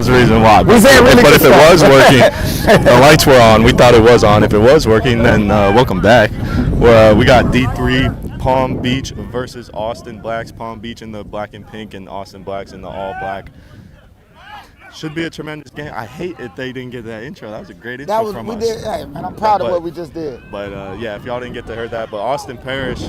was the reason why. We said really but good if it was working, the lights were on. We thought it was on. If it was working, then welcome back. We got D3 Palm Beach versus Austin Blacks. Palm Beach in the black and pink, and Austin Blacks in the all black. Should be a tremendous game. I hate it they didn't get that intro. That was a great intro from us. Hey, man, I'm proud of what we just did. But, yeah, if y'all didn't get to hear that. But Austin Parrish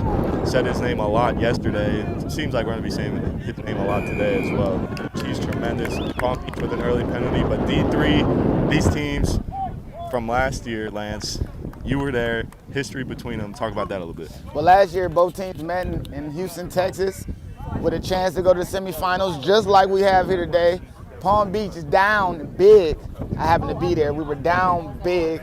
said his name a lot yesterday. It seems like we're going to be saying his name a lot today as well. He's tremendous. Palm Beach with an early penalty. But D3, these teams from last year, Lance, you were there. History between them. Talk about that a little bit. Well, last year, both teams met in Houston, Texas, with a chance to go to the semifinals, just like we have here today. Palm Beach is down big. I happened to be there. We were down big,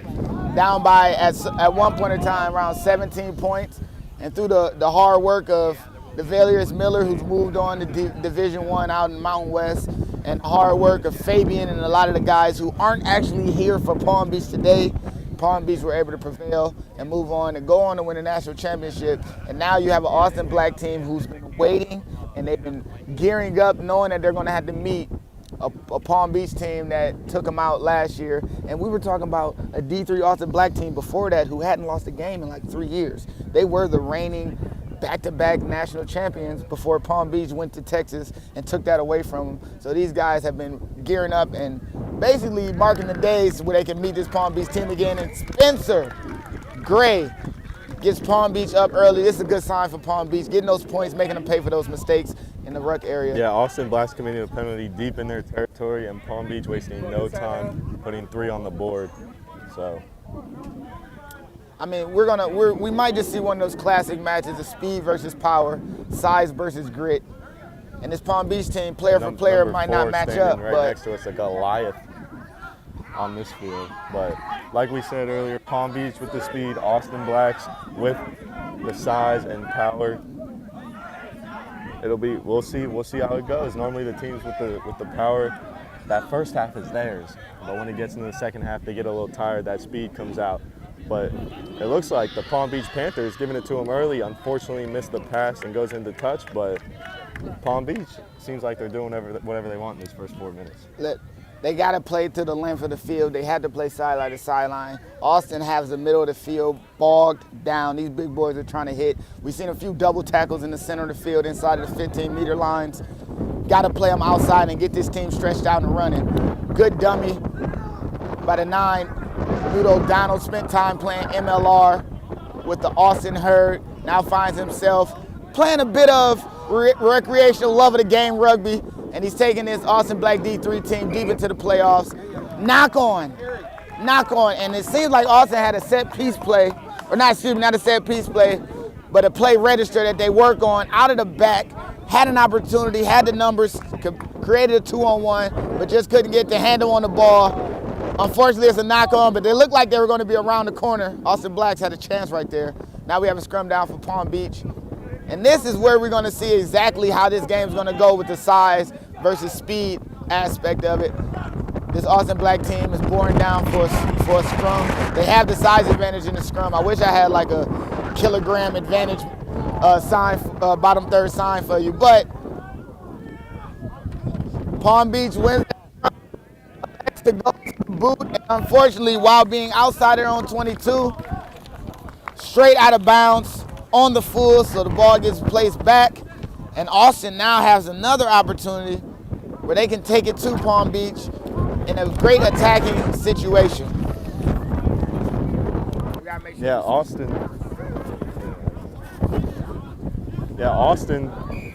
down by at one point in time around 17 points, and through the hard work of DeValius Miller, who's moved on to Division I out in Mountain West, and the hard work of Fabian and a lot of the guys who aren't actually here for Palm Beach today, Palm Beach were able to prevail and move on and go on to win a national championship. And now you have an Austin Black team who's been waiting, and they've been gearing up knowing that they're going to have to meet a Palm Beach team that took them out last year. And we were talking about a D3 Austin Black team before that who hadn't lost a game in like 3 years. They were the reigning back-to-back national champions before Palm Beach went to Texas and took that away from them. So these guys have been gearing up and basically marking the days where they can meet this Palm Beach team again. And Spencer Gray gets Palm Beach up early. This is a good sign for Palm Beach, getting those points, making them pay for those mistakes in the ruck area. Yeah, Austin Blacks committing a penalty deep in their territory, and Palm Beach wasting no time putting 3 on the board. So, I mean, we might just see one of those classic matches of speed versus power, size versus grit. And this Palm Beach team, player for player, might not match up. Right but next to us, a Goliath on this field. But like we said earlier, Palm Beach with the speed, Austin Blacks with the size and power. We'll see how it goes. Normally the teams with the power, that first half is theirs. But when it gets into the second half, they get a little tired. That speed comes out. But it looks like the Palm Beach Panthers giving it to them early. Unfortunately, missed the pass and goes into touch. But Palm Beach seems like they're doing whatever they want in these first 4 minutes. They got to play to the length of the field. They had to play sideline to sideline. Austin has the middle of the field bogged down. These big boys are trying to hit. We've seen a few double tackles in the center of the field inside of the 15-meter lines. Got to play them outside and get this team stretched out and running. Good dummy by the 9. Ludo Donald spent time playing MLR with the Austin Herd. Now finds himself playing a bit of recreational love of the game rugby. And he's taking this Austin Black D3 team deep into the playoffs. Knock on. And it seems like Austin had a set piece play, or not a set piece play, but a play register that they work on out of the back, had an opportunity, had the numbers, created a 2-on-1, but just couldn't get the handle on the ball. Unfortunately, it's a knock on, but they looked like they were going to be around the corner. Austin Blacks had a chance right there. Now we have a scrum down for Palm Beach. And this is where we're going to see exactly how this game is going to go with the size versus speed aspect of it. This Austin Black team is boring down for a scrum. They have the size advantage in the scrum. I wish I had like a kilogram advantage bottom third sign for you. But Palm Beach wins to go to the boot. And unfortunately, while being outside their own 22, straight out of bounds on the full, so the ball gets placed back. And Austin now has another opportunity where they can take it to Palm Beach in a great attacking situation. Yeah, Austin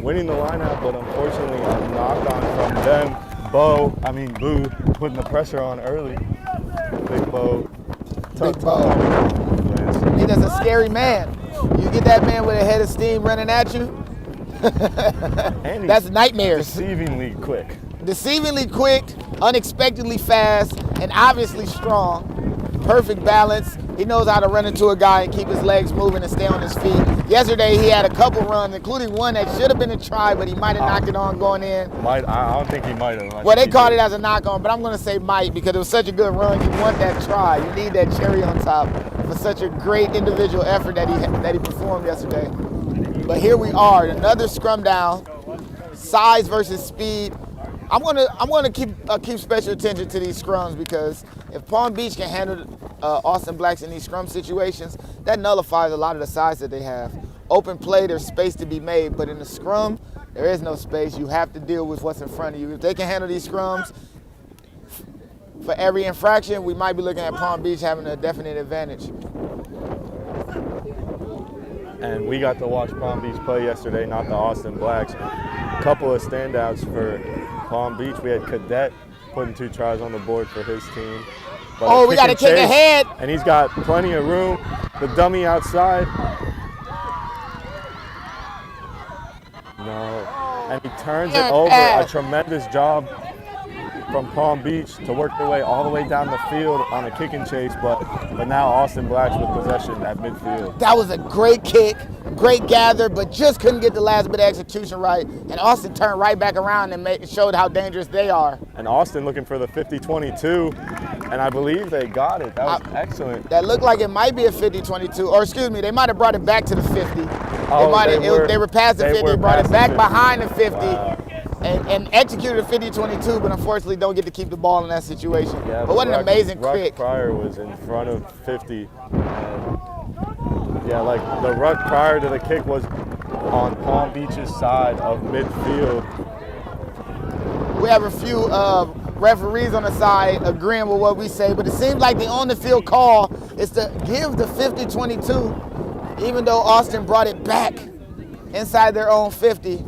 winning the lineout, but unfortunately a knock-on from them. Boo, putting the pressure on early. Big Bo. He's a scary man. You get that man with a head of steam running at you, that's nightmares. Deceivingly quick, unexpectedly fast, and obviously strong. Perfect balance. He knows how to run into a guy and keep his legs moving and stay on his feet. Yesterday he had a couple runs, including one that should have been a try, but he might have knocked it on going in. I don't think he might have. Well, they called it as a knock on, but I'm going to say might because it was such a good run. You want that try. You need that cherry on top for such a great individual effort that he performed yesterday. But here we are, another scrum down. Size versus speed. I'm gonna keep special attention to these scrums because if Palm Beach can handle Austin Blacks in these scrum situations, that nullifies a lot of the size that they have. Open play, there's space to be made, but in the scrum, there is no space. You have to deal with what's in front of you. If they can handle these scrums, for every infraction, we might be looking at Palm Beach having a definite advantage. And we got to watch Palm Beach play yesterday, not the Austin Blacks. A couple of standouts for Palm Beach. We had Cadet putting 2 tries on the board for his tean. But we got to kick ahead. And he's got plenty of room. The dummy outside. No. And he turns it over. A tremendous job from Palm Beach to work their way all the way down the field on a kick and chase, but now Austin Blacks with possession at midfield. That was a great kick, great gather, but just couldn't get the last bit of execution right. And Austin turned right back around and showed how dangerous they are. And Austin looking for the 50-22, and I believe they got it. That was excellent. That looked like it might be a 50-22, or excuse me, they might have brought it back to the 50. They were past the 50, brought it back behind the 50. Wow. And executed a 50-22, but unfortunately don't get to keep the ball in that situation. Yeah, but what an amazing kick. Prior was in front of 50. Yeah, like the ruck prior to the kick was on Palm Beach's side of midfield. We have a few referees on the side agreeing with what we say, but it seems like the on-the-field call is to give the 50-22, even though Austin brought it back inside their own 50.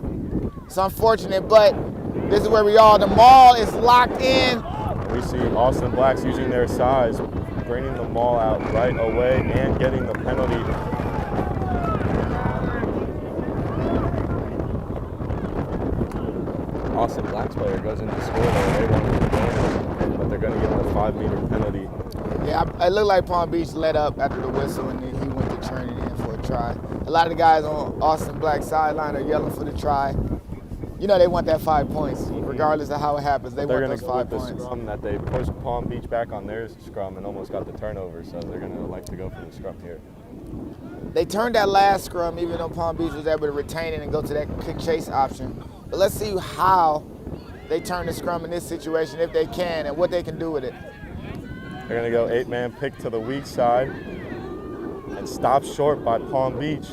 It's unfortunate, but this is where we are. The maul is locked in. We see Austin Blacks using their size, bringing the maul out right away and getting the penalty. Austin Blacks player goes into score there. They want to advance, but they're going to give him a 5-meter penalty. Yeah, it looked like Palm Beach let up after the whistle, and then he went to turn it in for a try. A lot of the guys on Austin Black's sideline are yelling for the try. You know they want that 5 points, regardless of how it happens. They want those 5 points. They're going to go with the scrum that they pushed Palm Beach back on their scrum and almost got the turnover, so they're going to like to go for the scrum here. They turned that last scrum, even though Palm Beach was able to retain it and go to that kick chase option. But let's see how they turn the scrum in this situation, if they can, and what they can do with it. They're going to go 8-man pick to the weak side and stop short by Palm Beach,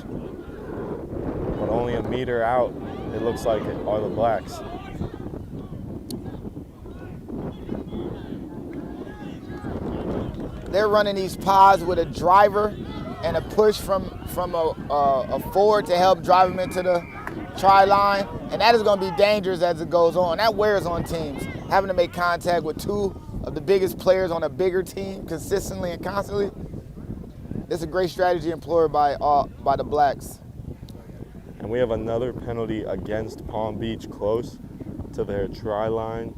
but only a meter out. It looks like it are the Blacks. They're running these pods with a driver and a push from a forward to help drive them into the try line, and that is going to be dangerous as it goes on. That wears on teams, having to make contact with 2 of the biggest players on a bigger team consistently and constantly. It's a great strategy employed by the Blacks. And we have another penalty against Palm Beach close to their try line.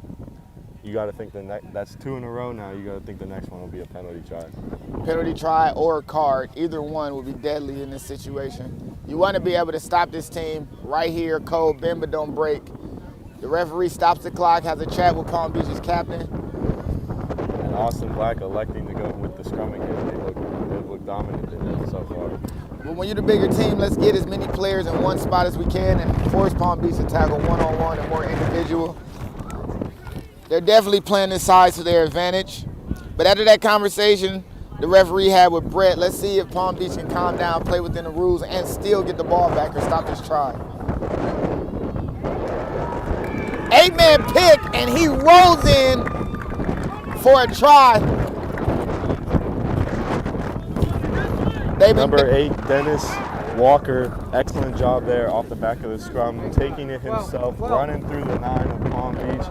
You got to think that's 2 in a row now. You got to think the next one will be a penalty try. Penalty try or a card, either one will be deadly in this situation. You want to be able to stop this team right here, cold, bend but don't break. The referee stops the clock, has a chat with Palm Beach's captain. And Austin Black electing to go with the scrum again. They look dominant in it so far. But when you're the bigger team, let's get as many players in one spot as we can and force Palm Beach to tackle one-on-one and more individual. They're definitely playing this size to their advantage. But after that conversation the referee had with Brett, let's see if Palm Beach can calm down, play within the rules, and still get the ball back or stop this try. 8-man pick, and he rolls in for a try. Number 8, Dennis Walker, excellent job there off the back of the scrum, taking it himself, running through the 9 of Palm Beach,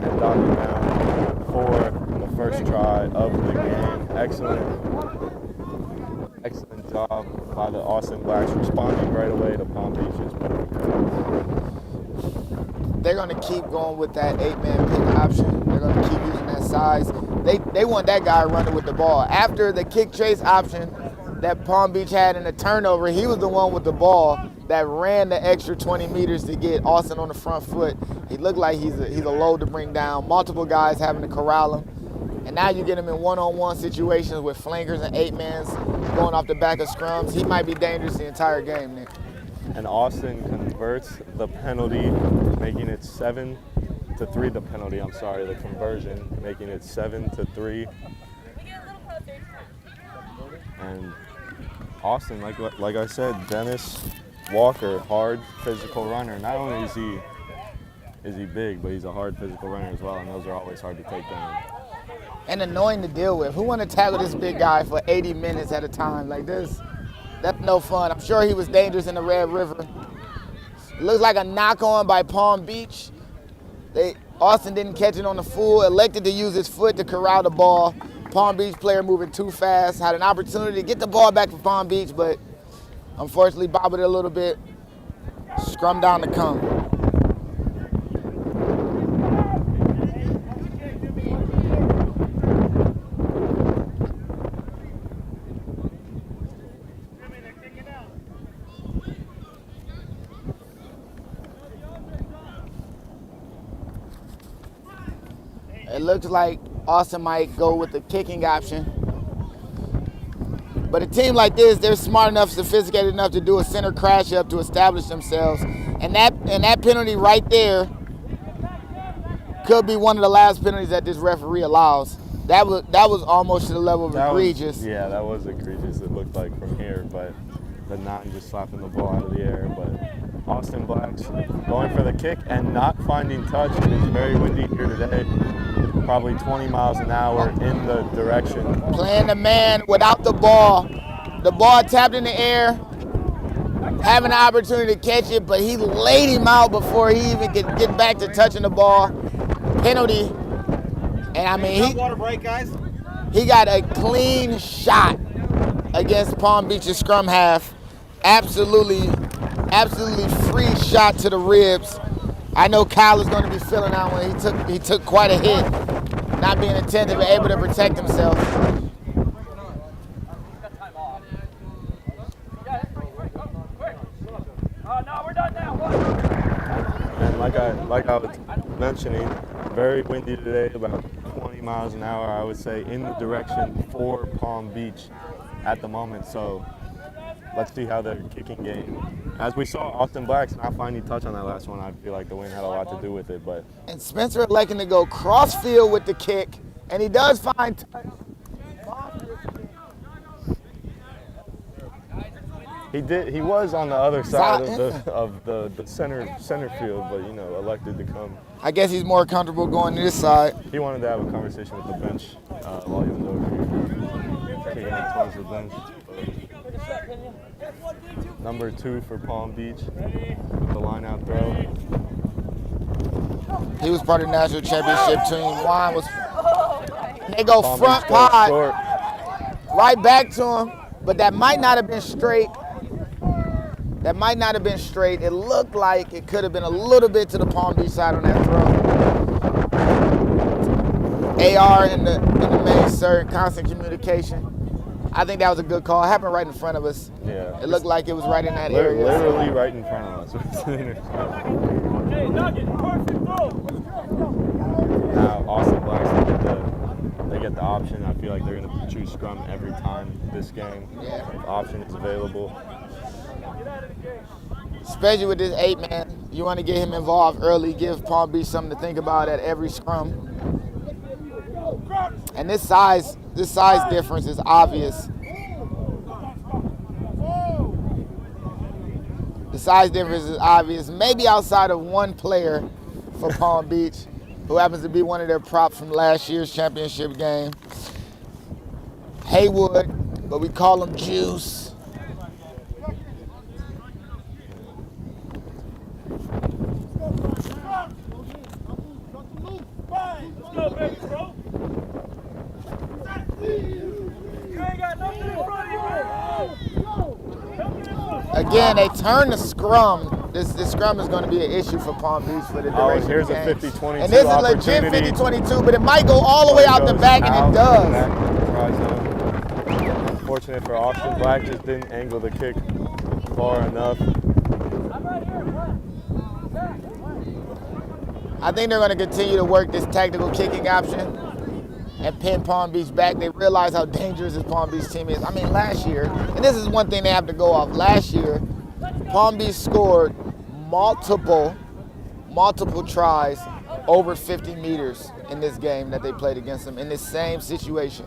and knocking down for the first try of the game. Excellent job by the Austin Blacks, responding right away to Palm Beach's penalty. They're going to keep going with that 8-man pick option. They're going to keep using that size. They want that guy running with the ball. After the kick chase option that Palm Beach had in the turnover, he was the one with the ball that ran the extra 20 meters to get Austin on the front foot. He looked like he's a load to bring down. Multiple guys having to corral him. And now you get him in one-on-one situations with flankers and 8-mans going off the back of scrums. He might be dangerous the entire game, Nick. And Austin converts the penalty, making it 7 to 3 the penalty, I'm sorry, the conversion, making it 7-3. And Austin, like I said, Dennis Walker, hard physical runner. Not only is he big, but he's a hard physical runner as well, and those are always hard to take down. And annoying to deal with. Who want to tackle this big guy for 80 minutes at a time like this? That's no fun. I'm sure he was dangerous in the Red River. It looks like a knock on by Palm Beach. Austin didn't catch it on the full, elected to use his foot to corral the ball. Palm Beach player moving too fast, had an opportunity to get the ball back for Palm Beach, but unfortunately bobbled it a little bit. Scrum down to come. It looks like Austin might go with the kicking option. But a team like this, they're smart enough, sophisticated enough to do a center crash up to establish themselves. And that penalty right there could be one of the last penalties that this referee allows. That was almost to the level of egregious. Yeah, that was egregious. It looked like from here, but the 9 just slapping the ball out of the air. But Austin Blacks going for the kick and not finding touch. It is very windy here today. Probably 20 miles an hour in the direction. Playing the man without the ball. The ball tapped in the air, having the opportunity to catch it, but he laid him out before he even could get back to touching the ball. Penalty. And I mean, he got a clean shot against Palm Beach's scrum half. Absolutely free shot to the ribs. I know Kyle is going to be feeling that one. He took quite a hit, not being attentive and able to protect himself. And like I was mentioning, very windy today, about 20 miles an hour, I would say, in the direction for Palm Beach at the moment. So let's see how their kicking game. As we saw, Austin Blacks not finding touch on that last one. I feel like the wind had a lot to do with it. But and Spencer electing to go cross field with the kick, and he does find touch. he did. He was on the other side of the center field, but elected to come. I guess he's more comfortable going to this side. He wanted to have a conversation with the bench while he was over here, kicking it towards the bench. Number 2 for Palm Beach with the line-out throw. He was part of the national championship team. Juan was. They go Palm front Beach goes pod, short. right back to him, but that might not have been straight. That might not have been straight. It looked like it could have been a little bit to the Palm Beach side on that throw. AR in the main cert, constant communication. I think that was a good call. It happened right in front of us. Yeah. It looked like it was right in that area. Literally right in front of us. Now, Austin Blacks, they get the option. I feel like they're going to choose scrum every time this game. Yeah. If option is available. Especially with this 8-man, you want to get him involved early, give Palm Beach something to think about at every scrum. And this size difference is obvious. The size difference is obvious. Maybe outside of one player for Palm Beach, who happens to be one of their props from last year's championship game. Haywood, but we call him Juice. Again, they turn the scrum. This scrum is going to be an issue for Palm Beach for the duration of here's the game. a 50-22 And this is legit 50-22, but it might go all the way out the back, and it does. Unfortunate for Austin Black, just didn't angle the kick far enough. I think they're going to continue to work this tactical kicking option and pin Palm Beach back. They realize how dangerous this Palm Beach team is. I mean, last year, and this is one thing they have to go off. Last year, Palm Beach scored multiple tries over 50 meters in this game that they played against them in this same situation.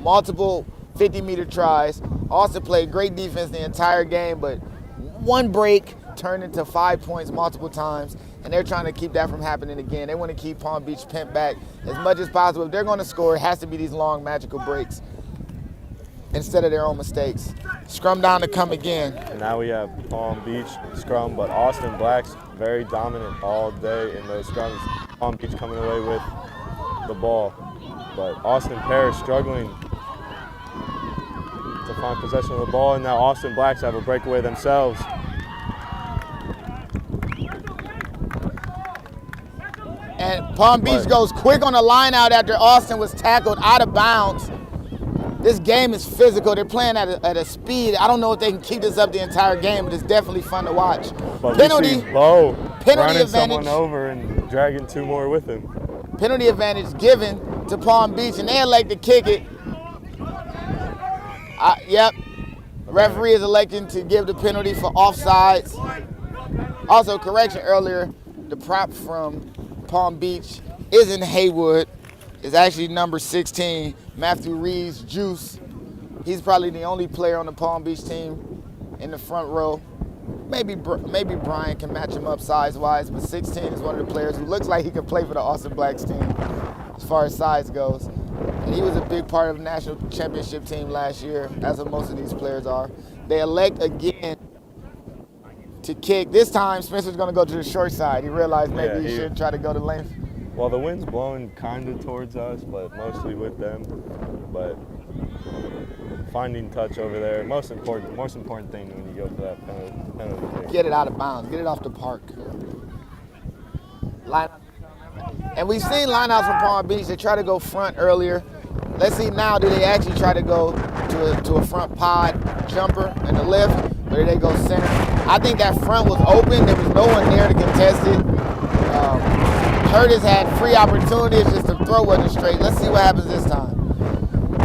Multiple 50-meter tries. Austin played great defense the entire game, but one break turned into 5 points multiple times, and they're trying to keep that from happening again. They want to keep Palm Beach pinned back as much as possible. If they're going to score, it has to be these long, magical breaks instead of their own mistakes. Scrum down to come again. And now we have Palm Beach scrum, but Austin Blacks very dominant all day in those scrums. Palm Beach coming away with the ball, but Austin Parish struggling to find possession of the ball, and now Austin Blacks have a breakaway themselves. And Palm Beach goes quick on the line out after Austin was tackled out of bounds. This game is physical. They're playing at a speed. I don't know if they can keep this up the entire game, but it's definitely fun to watch. But Penalty, we see Bo running advantage. someone over and dragging two more with him. Penalty advantage given to Palm Beach, and they elect to kick it. Yep. Referee is electing to give the penalty for offsides. Also, correction earlier, the prop from Palm Beach isn't Haywood. It's actually number 16, Matthew Reeves Juice. He's probably the only player on the Palm Beach team in the front row. Maybe Brian can match him up size-wise, but 16 is one of the players who looks like he could play for the Austin Blacks team as far as size goes. And he was a big part of the national championship team last year, as most of these players are. They elect again to kick. This time, Spencer's going to go to the short side. He realized maybe he should try to go to length. Well, the wind's blowing kind of towards us, but mostly with them. But finding touch over there, most important thing when you go for that penalty kick. Get it out of bounds. Get it off the park. Line. And we've seen lineouts from Palm Beach. They try to go front earlier. Let's see now, do they actually try to go to a front pod jumper and the lift, or do they go center? I think that front was open. There was no one there to contest it. Curtis had free opportunities, just the throw wasn't straight. Let's see what happens this time.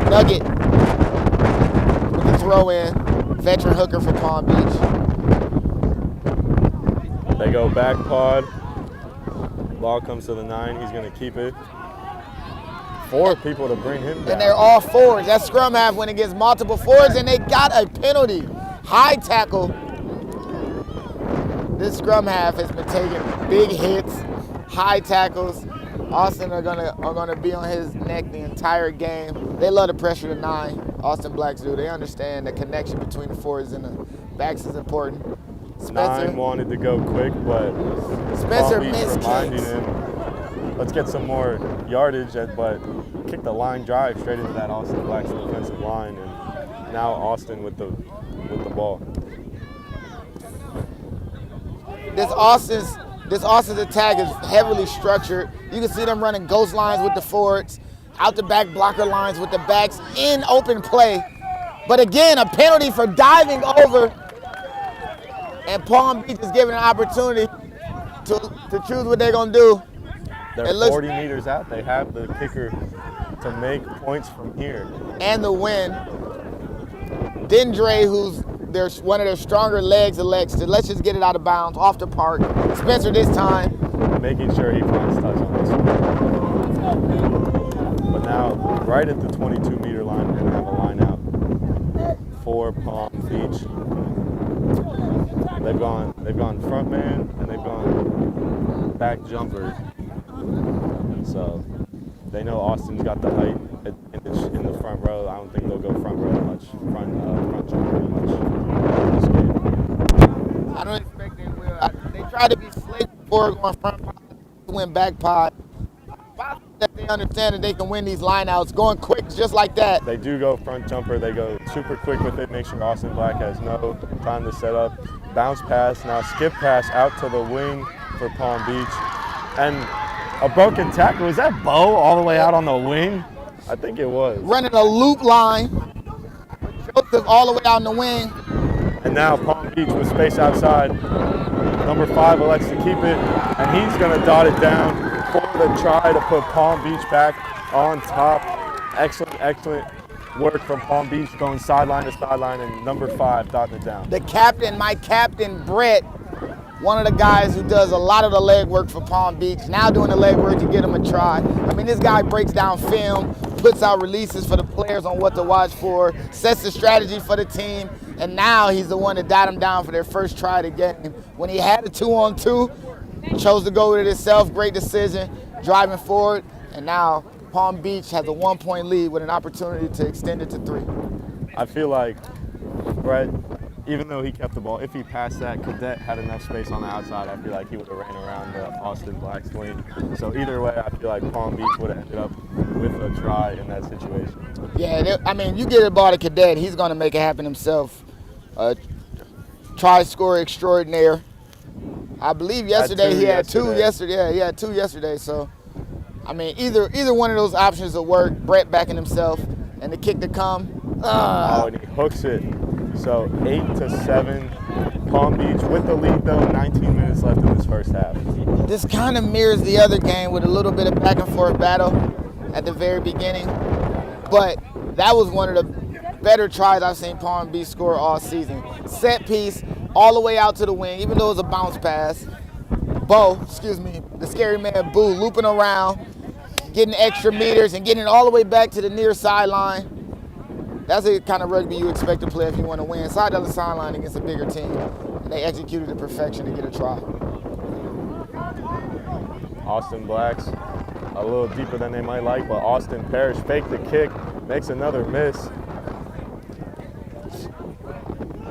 Nugget with the throw in. Veteran hooker for Palm Beach. They go back pod. Ball comes to the 9. He's going to keep it. 4 people to bring him down. And they're all forwards. That scrum half went against multiple forwards, and they got a penalty. High tackle. This scrum half has been taking big hits, high tackles. Austin are gonna be on his neck the entire game. They love the pressure to 9. Austin Blacks do. They understand the connection between the forwards and the backs is important. Spencer 9 wanted to go quick, but Spencer Palm Beach missed reminding kicks. him, let's get some more yardage, but kick the line drive straight into that Austin Blacks defensive line, and now Austin with the ball. This Austin's attack is heavily structured. You can see them running ghost lines with the forwards, out the back blocker lines with the backs in open play. But again, a penalty for diving over, and Palm Beach is given an opportunity to choose what they're gonna do. They're 40 meters out. They have the kicker to make points from here. And the win. Dendre, who's one of their stronger legs, elects to let's just get it out of bounds, off the park. Spencer this time. Making sure he finds touch on this one. But now, right at the 22-meter line, we're going to have a line out for Palm Beach. They've gone front man, and they've gone back jumper. So they know Austin's got the height in the front row. I don't think they'll go front row much, front jumper much this game. I don't expect they will. They tried to be slick before going front pod, went back pod. That they understand that they can win these lineouts going quick just like that. They do go front jumper. They go super quick with it. Make sure Austin Black has no time to set up. Bounce pass, now skip pass out to the wing for Palm Beach. And a broken tackle. Was that Bo all the way out on the wing? I think it was. Running a loop line. Joseph all the way out on the wing. And now Palm Beach with space outside. Number 5 elects to keep it, and he's going to dot it down for the try to put Palm Beach back on top. Excellent work from Palm Beach, going sideline to sideline, and number 5 dotting it down. The captain, my captain, Brett, one of the guys who does a lot of the leg work for Palm Beach, now doing the leg work to get him a try. I mean, this guy breaks down film, puts out releases for the players on what to watch for, sets the strategy for the team, and now he's the one that dialed them down for their first try of the game. When he had a 2-on-2, chose to go with it himself, great decision, driving forward, and now Palm Beach has a 1-point lead with an opportunity to extend it to 3. I feel like Brett, even though he kept the ball, if he passed that, Cadet had enough space on the outside, I feel like he would have ran around the Austin Black's wing. So either way, I feel like Palm Beach would have ended up with a try in that situation. Yeah, I mean, you get a ball to Cadet, he's going to make it happen himself. Try scorer extraordinaire. I believe yesterday he had 2 yesterday. Yeah, he had 2 yesterday. So, I mean, either one of those options will work. Brett backing himself, and the kick to come. Oh, and he hooks it. So 8-7, Palm Beach with the lead though, 19 minutes left in this first half. This kind of mirrors the other game with a little bit of back and forth battle at the very beginning. But that was one of the better tries I've seen Palm Beach score all season. Set piece, all the way out to the wing, even though it was a bounce pass. The scary man Boo, looping around, getting extra meters and getting it all the way back to the near sideline. That's the kind of rugby you expect to play if you want to win. Side of the sideline against a bigger team. And they executed to perfection to get a try. Austin Blacks a little deeper than they might like, but Austin Parrish faked the kick, makes another miss.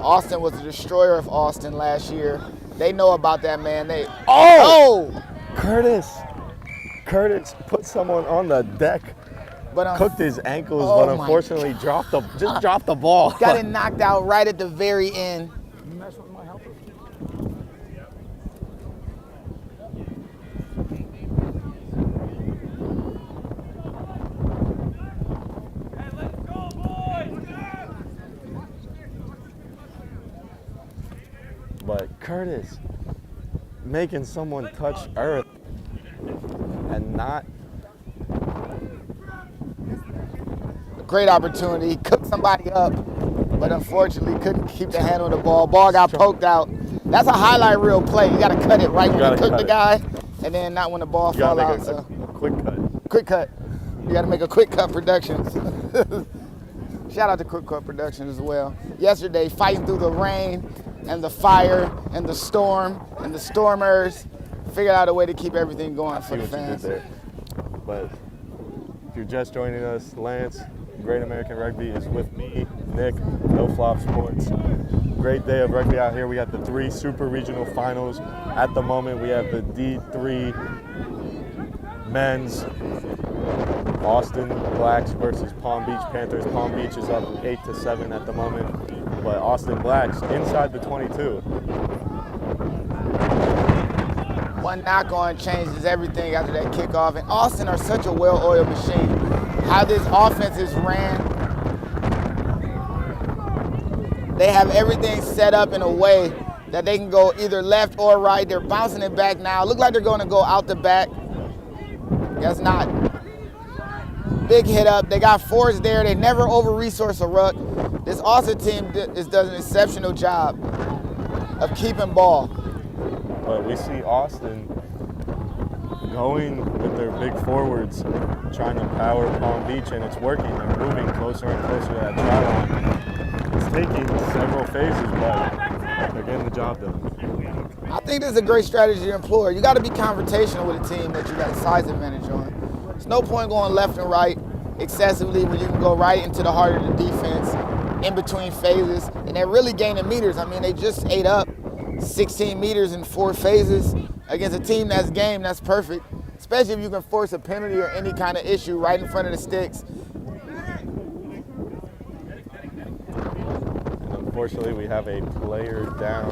Austin was the destroyer of Austin last year. They know about that, man. Curtis put someone on the deck. But cooked his ankles, but unfortunately dropped the ball. Got it knocked out right at the very end. You mess with my helper. Hey, let's go, boys! But Curtis making someone touch earth and not. Great opportunity, cooked somebody up, but unfortunately couldn't keep the hand on the ball. Ball got poked out. That's a highlight reel play. You got to cut it right when you cook the guy, and then not when the ball falls out. A quick cut. Quick cut. You got to make a quick cut Productions. Shout out to Quick Cut Productions as well. Yesterday, fighting through the rain and the fire and the storm and the stormers, figured out a way to keep everything going for the fans. But if you're just joining us, Lance, Great American Rugby is with me, Nick, No Flop Sports. Great day of rugby out here. We got the 3 super regional finals. At the moment, we have the D3 men's Austin Blacks versus Palm Beach Panthers. Palm Beach is up 8-7 at the moment, but Austin Blacks inside the 22. One knock-on changes everything after that kickoff, and Austin are such a well-oiled machine. How this offense is ran, they have everything set up in a way that they can go either left or right. They're bouncing it back now. Look like they're going to go out the back. Guess not. Big hit up. They got forwards there. They never over-resource a ruck. This Austin team does an exceptional job of keeping ball. But we see Austin going with their big forwards, trying to power Palm Beach, and it's working. They're moving closer and closer to that try line. It's taking several phases, but they're getting the job done. I think this is a great strategy to employ. You got to be confrontational with a team that you got a size advantage on. There's no point going left and right excessively when you can go right into the heart of the defense in between phases, and they're really gaining meters. I mean, they just ate up 16 meters in 4 phases against a team that's game. That's perfect, especially if you can force a penalty or any kind of issue right in front of the sticks. And unfortunately, we have a player down,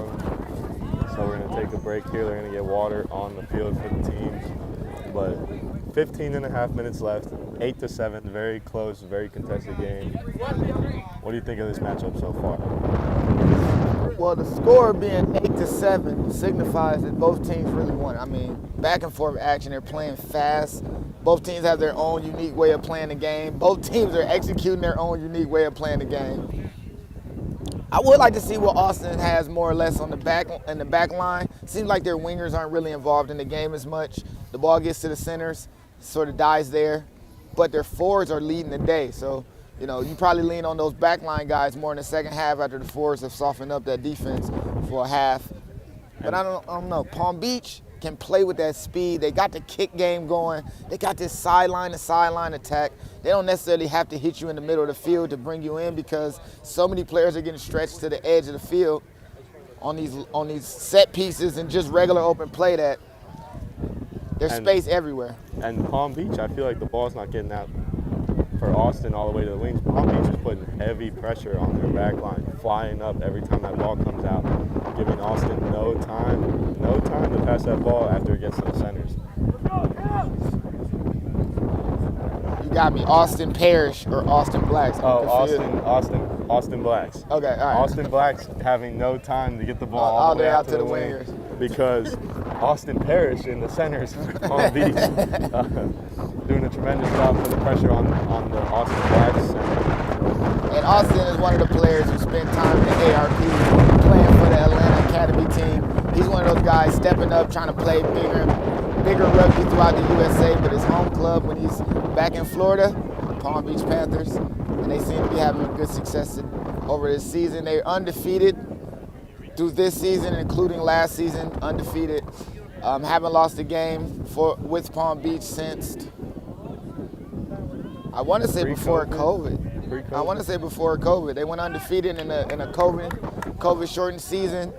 so we're going to take a break here. They're going to get water on the field for the teams, but 15.5 minutes left, 8-7, very close, very contested game. What do you think of this matchup so far? Well, the score being 8-7 signifies that both teams really won. I mean, back and forth action, they're playing fast. Both teams have their own unique way of playing the game. Both teams are executing their own unique way of playing the game. I would like to see what Austin has more or less on the back line. Seems like their wingers aren't really involved in the game as much. The ball gets to the centers, sort of dies there, but their forwards are leading the day. So, you know, you probably lean on those backline guys more in the second half after the forwards have softened up that defense for a half. But I don't know. Palm Beach can play with that speed. They got the kick game going. They got this sideline to sideline attack. They don't necessarily have to hit you in the middle of the field to bring you in because so many players are getting stretched to the edge of the field on these set pieces and just regular open play that there's space everywhere. And Palm Beach, I feel like the ball's not getting out for Austin all the way to the wings. Palm Beach is putting heavy pressure on their back line, flying up every time that ball comes out, giving Austin no time to pass that ball after it gets to the centers. You got me. Austin Parrish or Austin Blacks? Oh, Austin Blacks. Okay, all right. Austin Blacks having no time to get the ball all the way day out to the wing because Austin Parrish in the centers for Palm Beach doing a tremendous job putting pressure on the Austin Blacks. And Austin is one of the players who spent time in the ARP playing for the Atlanta Academy team. He's one of those guys stepping up, trying to play bigger rugby throughout the USA, but his home club when he's back in Florida, Palm Beach Panthers, and they seem to be having good success over this season. They're undefeated through this season, including last season, undefeated. Haven't lost a game with Palm Beach since, I want to say before COVID. I want to say before COVID. They went undefeated in a COVID-shortened season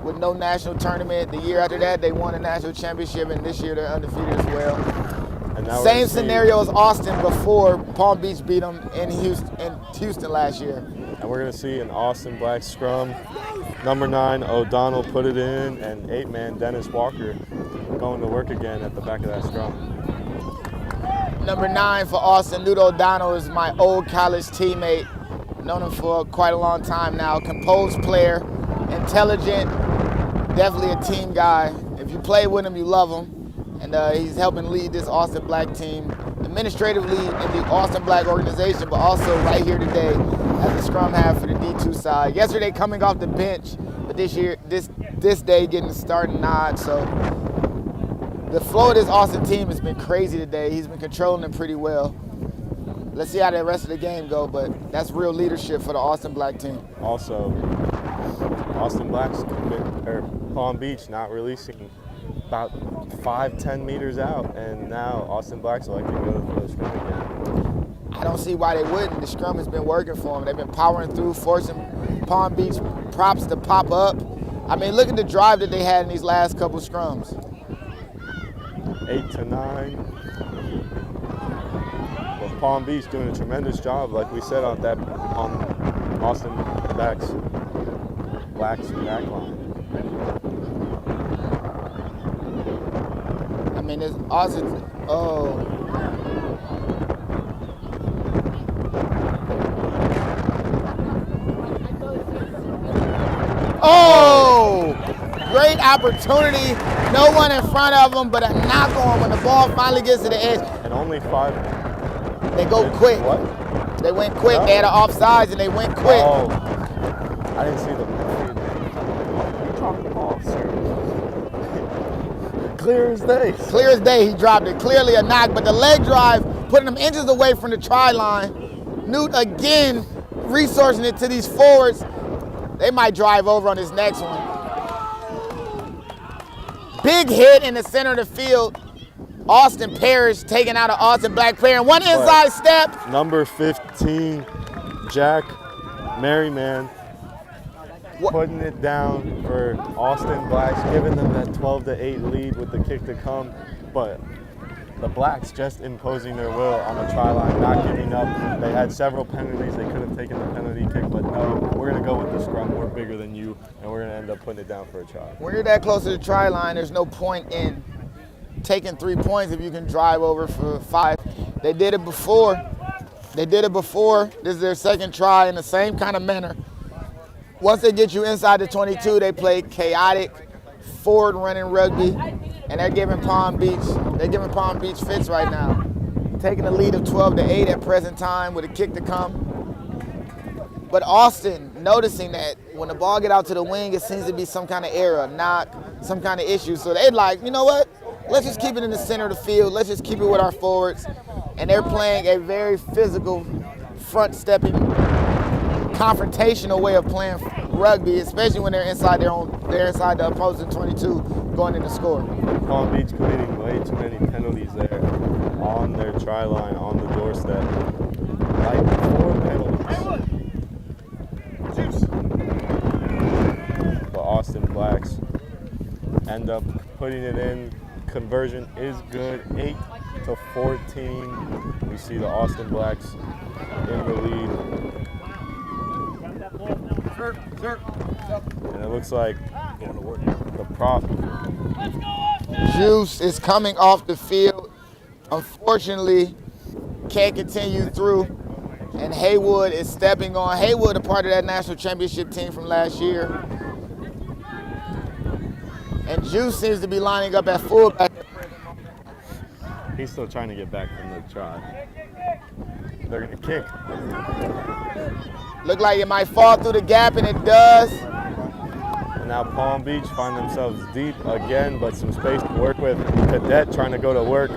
with no national tournament. The year after that, they won a national championship, and this year they're undefeated as well. Same scenario as Austin before Palm Beach beat them in Houston last year. And we're going to see an Austin Black scrum. Number 9, O'Donnell put it in, and 8-man Dennis Walker going to work again at the back of that scrum. Number 9 for Austin, Newt O'Donnell is my old college teammate. Known him for quite a long time now. Composed player, intelligent, definitely a team guy. If you play with him, you love him. And he's helping lead this Austin Black team administratively in the Austin Black organization, but also right here today as the scrum half for the D2 side. Yesterday coming off the bench, but this day getting the starting nod. So the flow of this Austin team has been crazy today. He's been controlling them pretty well. Let's see how the rest of the game go, but that's real leadership for the Austin Black team. Also, Austin Black's Palm Beach not releasing about 5-10 meters out, and now Austin Black's like to go for the scrum again. I don't see why they wouldn't. The scrum has been working for them. They've been powering through, forcing Palm Beach props to pop up. I mean, look at the drive that they had in these last couple scrums. 8 to 9. Well, Palm Beach doing a tremendous job, like we said, on Austin Black's back line. I mean, it's Austin. Oh. Oh! Great opportunity. No one in front of them, but a knock on when the ball finally gets to the edge. And only 5. They go quick. What? They went quick. No. They had an offsides and they went quick. Oh. I didn't see the ball, sir. Clear as day. Clear as day, he dropped it. Clearly a knock, but the leg drive, putting them inches away from the try line. Newt again resourcing it to these forwards. They might drive over on this next one. Big hit in the center of the field. Austin Parrish taking out an Austin Black player. And one inside step. Number 15, Jack Merriman. Putting it down for Austin Blacks, giving them that 12-8 lead with the kick to come. But the Blacks just imposing their will on the try line, not giving up. They had several penalties. They could have taken the penalty kick, but no, we're going to go with the scrum. We're bigger than you, and we're going to end up putting it down for a try. When you're that close to the try line, there's no point in taking 3 points if you can drive over for 5. They did it before. This is their second try in the same kind of manner. Once they get you inside the 22, they play chaotic, forward-running rugby, and they're giving Palm Beach fits right now. Taking the lead of 12-8 at present time with a kick to come. But Austin noticing that when the ball get out to the wing, it seems to be some kind of error, knock, some kind of issue. So they like, you know what? Let's just keep it in the center of the field. Let's just keep it with our forwards. And they're playing a very physical, front-stepping, confrontational way of playing rugby, especially when they're inside the opposing 22 going in to score. Palm Beach committing way too many penalties there on their try line, on the doorstep. Like 4 penalties. The Austin Blacks end up putting it in. Conversion is good, 8-14. We see the Austin Blacks in the lead. And it looks like the prop. Juice is coming off the field. Unfortunately, can't continue through. And Haywood is stepping on. Haywood, a part of that national championship team from last year. And Juice seems to be lining up at fullback. He's still trying to get back from the try. They're going to kick. Look like it might fall through the gap, and it does. And now Palm Beach find themselves deep again, but some space to work with. Cadet trying to go to work.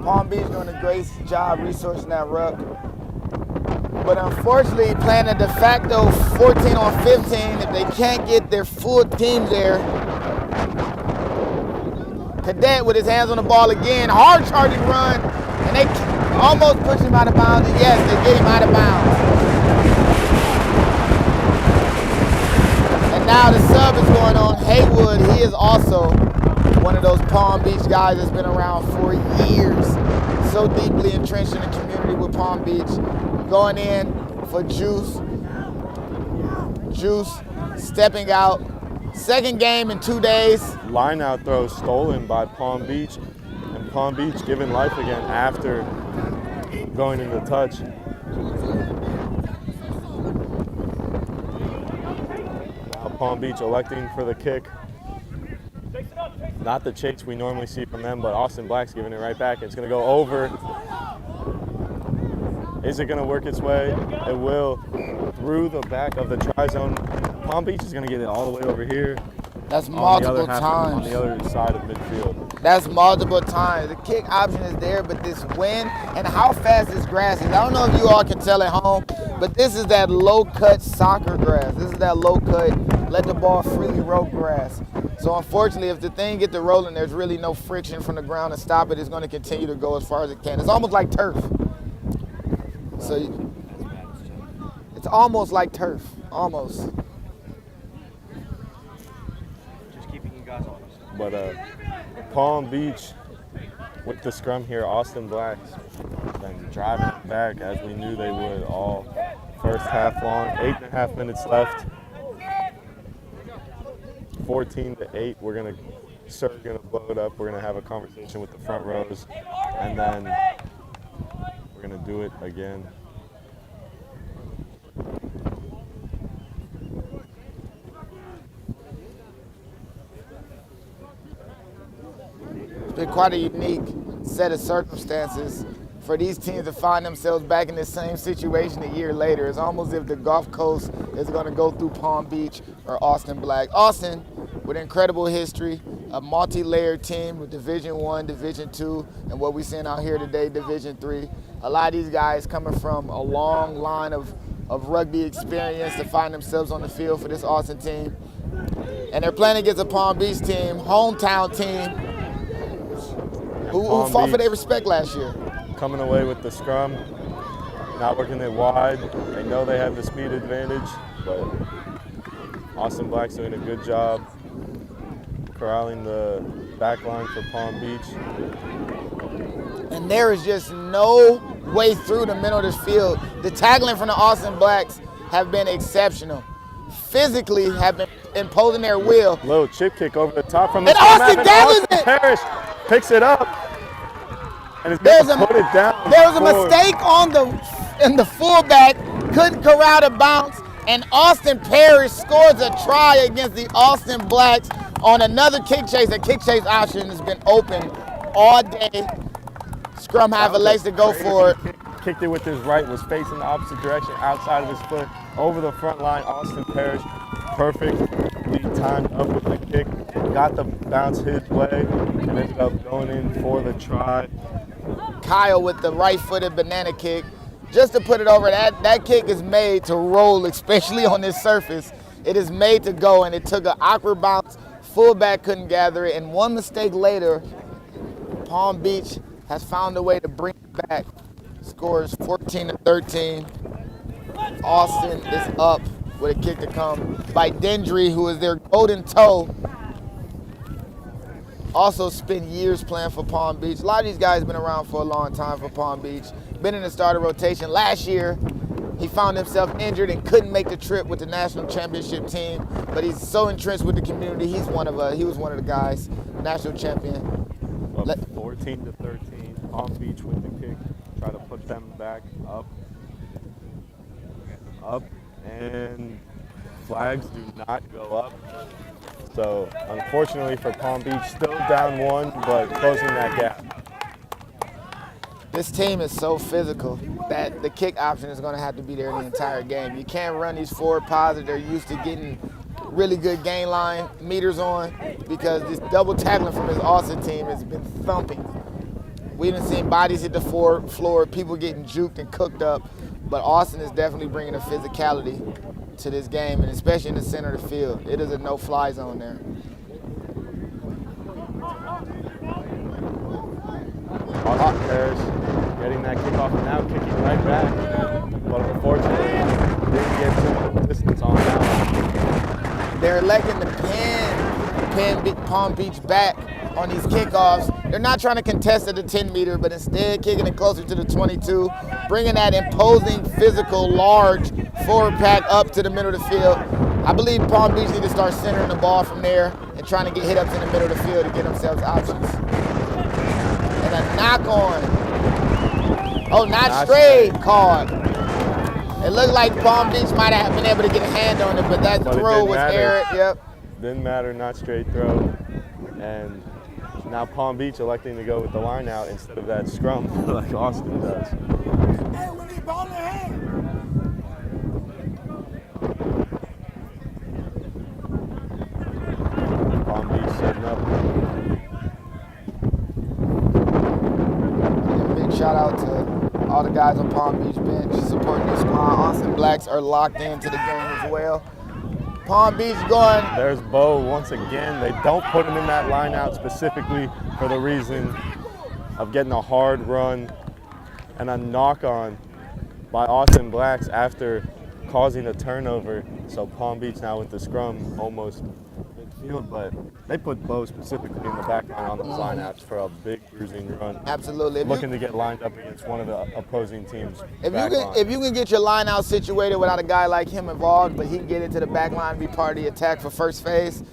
Palm Beach doing a great job resourcing that ruck. But unfortunately, playing a de facto 14 on 15, if they can't get their full team there. Cadet with his hands on the ball again, hard charging run, and they almost push him out of bounds, and yes, they get him out of bounds. And now the sub is going on. Haywood, he is also one of those Palm Beach guys that's been around for years, so deeply entrenched in the community with Palm Beach. Going in for Juice. Juice stepping out. Second game in 2 days. Line out throw stolen by Palm Beach. And Palm Beach giving life again after going into touch. Now Palm Beach electing for the kick. Not the chase we normally see from them, but Austin Black's giving it right back. It's going to go over. Is it going to work its way? It will. Through the back of the try zone. Palm Beach is going to get it all the way over here. That's multiple times. On the other side of midfield. That's multiple times. The kick option is there, but this wind and how fast this grass is. I don't know if you all can tell at home, but this is that low-cut soccer grass. This is that low-cut, let the ball freely roll grass. So unfortunately, if the thing gets to rolling, there's really no friction from the ground to stop it. It's going to continue to go as far as it can. It's almost like turf. So it's almost like turf, almost. Just keeping you guys honest. But Palm Beach with the scrum here, Austin Blacks been driving it back as we knew they would all first half long. 8.5 minutes left. 14-8. We're gonna blow it up. We're gonna have a conversation with the front rows, and then we're gonna do it again. It's been quite a unique set of circumstances for these teams to find themselves back in the same situation a year later. It's almost as if the Gulf Coast is going to go through Palm Beach or Austin Black. Austin, with incredible history, a multi-layered team with Division I, Division II, and what we're seeing out here today, Division III. A lot of these guys coming from a long line of rugby experience to find themselves on the field for this Austin team. And they're playing against a Palm Beach team, hometown team, who fought for their respect last year. Coming away with the scrum, not working it wide. They know they have the speed advantage, but Austin Black's doing a good job corralling the back line for Palm Beach. And there is just no way through the middle of this field. The tackling from the Austin Blacks have been exceptional. Physically have been imposing their will. Little chip kick over the top from the And Austin gathers it! Parrish picks it up. And it's There's going to put it down. There was a mistake in the fullback, couldn't corral the bounce, and Austin Parrish scores a try against the Austin Blacks on another kick chase. The kick chase option has been open all day. Scrum half a legs to go for it. Kicked it with his right, was facing the opposite direction, outside of his foot, over the front line. Austin Parrish, perfectly timed up with the kick, got the bounce his way, and ended up going in for the try. Kyle with the right-footed banana kick. Just to put it over, that kick is made to roll, especially on this surface. It is made to go, and it took an awkward bounce. Fullback couldn't gather it, and one mistake later, Palm Beach has found a way to bring it back. Scores 14-13. Austin is up with a kick to come by Dendry, who is their golden toe. Also spent years playing for Palm Beach. A lot of these guys have been around for a long time for Palm Beach. Been in the starter rotation. Last year, he found himself injured and couldn't make the trip with the national championship team. But he's so entrenched with the community. He was one of the guys, national champion. Up 14-13. Palm Beach with the kick. Try to put them back up, and flags do not go up. So unfortunately for Palm Beach, still down one, but closing that gap. This team is so physical that the kick option is going to have to be there the entire game. You can't run these forward pods that they're used to getting really good gain line meters on, because this double tackling from this Austin team has been thumping. We done seen bodies hit the floor, people getting juked and cooked up, but Austin is definitely bringing a physicality to this game, and especially in the center of the field. It is a no-fly zone there. Austin Parrish getting that kickoff and now kicking right back, but unfortunately didn't get some distance on that one. They're electing to pin Palm Beach back on these kickoffs. They're not trying to contest at the 10-meter, but instead kicking it closer to the 22, bringing that imposing, physical, large forward pack up to the middle of the field. I believe Palm Beach need to start centering the ball from there and trying to get hit ups in the middle of the field to get themselves options. And a knock on. Oh, not straight called. It looked like Palm Beach might have been able to get a hand on it, but that throw was errant. Yep. Didn't matter, not straight throw. And now Palm Beach electing to go with the line out instead of that scrum like Austin does. Hey, we need ball in the hand. Palm Beach setting up. And a big shout out to all the guys on Palm Beach bench supporting the squad. Austin Blacks are locked into the game as well. Palm Beach going. There's Bo once again. They don't put him in that line out specifically for the reason of getting a hard run and a knock on by Austin Blacks after causing a turnover. So Palm Beach now with the scrum almost midfield, but they put Bo specifically in the back line on the line outs for a big bruising run. Absolutely. Looking to get lined up against one of the opposing teams. If you can get your line out situated without a guy like him involved, but he can get into the back line and be part of the attack for first phase,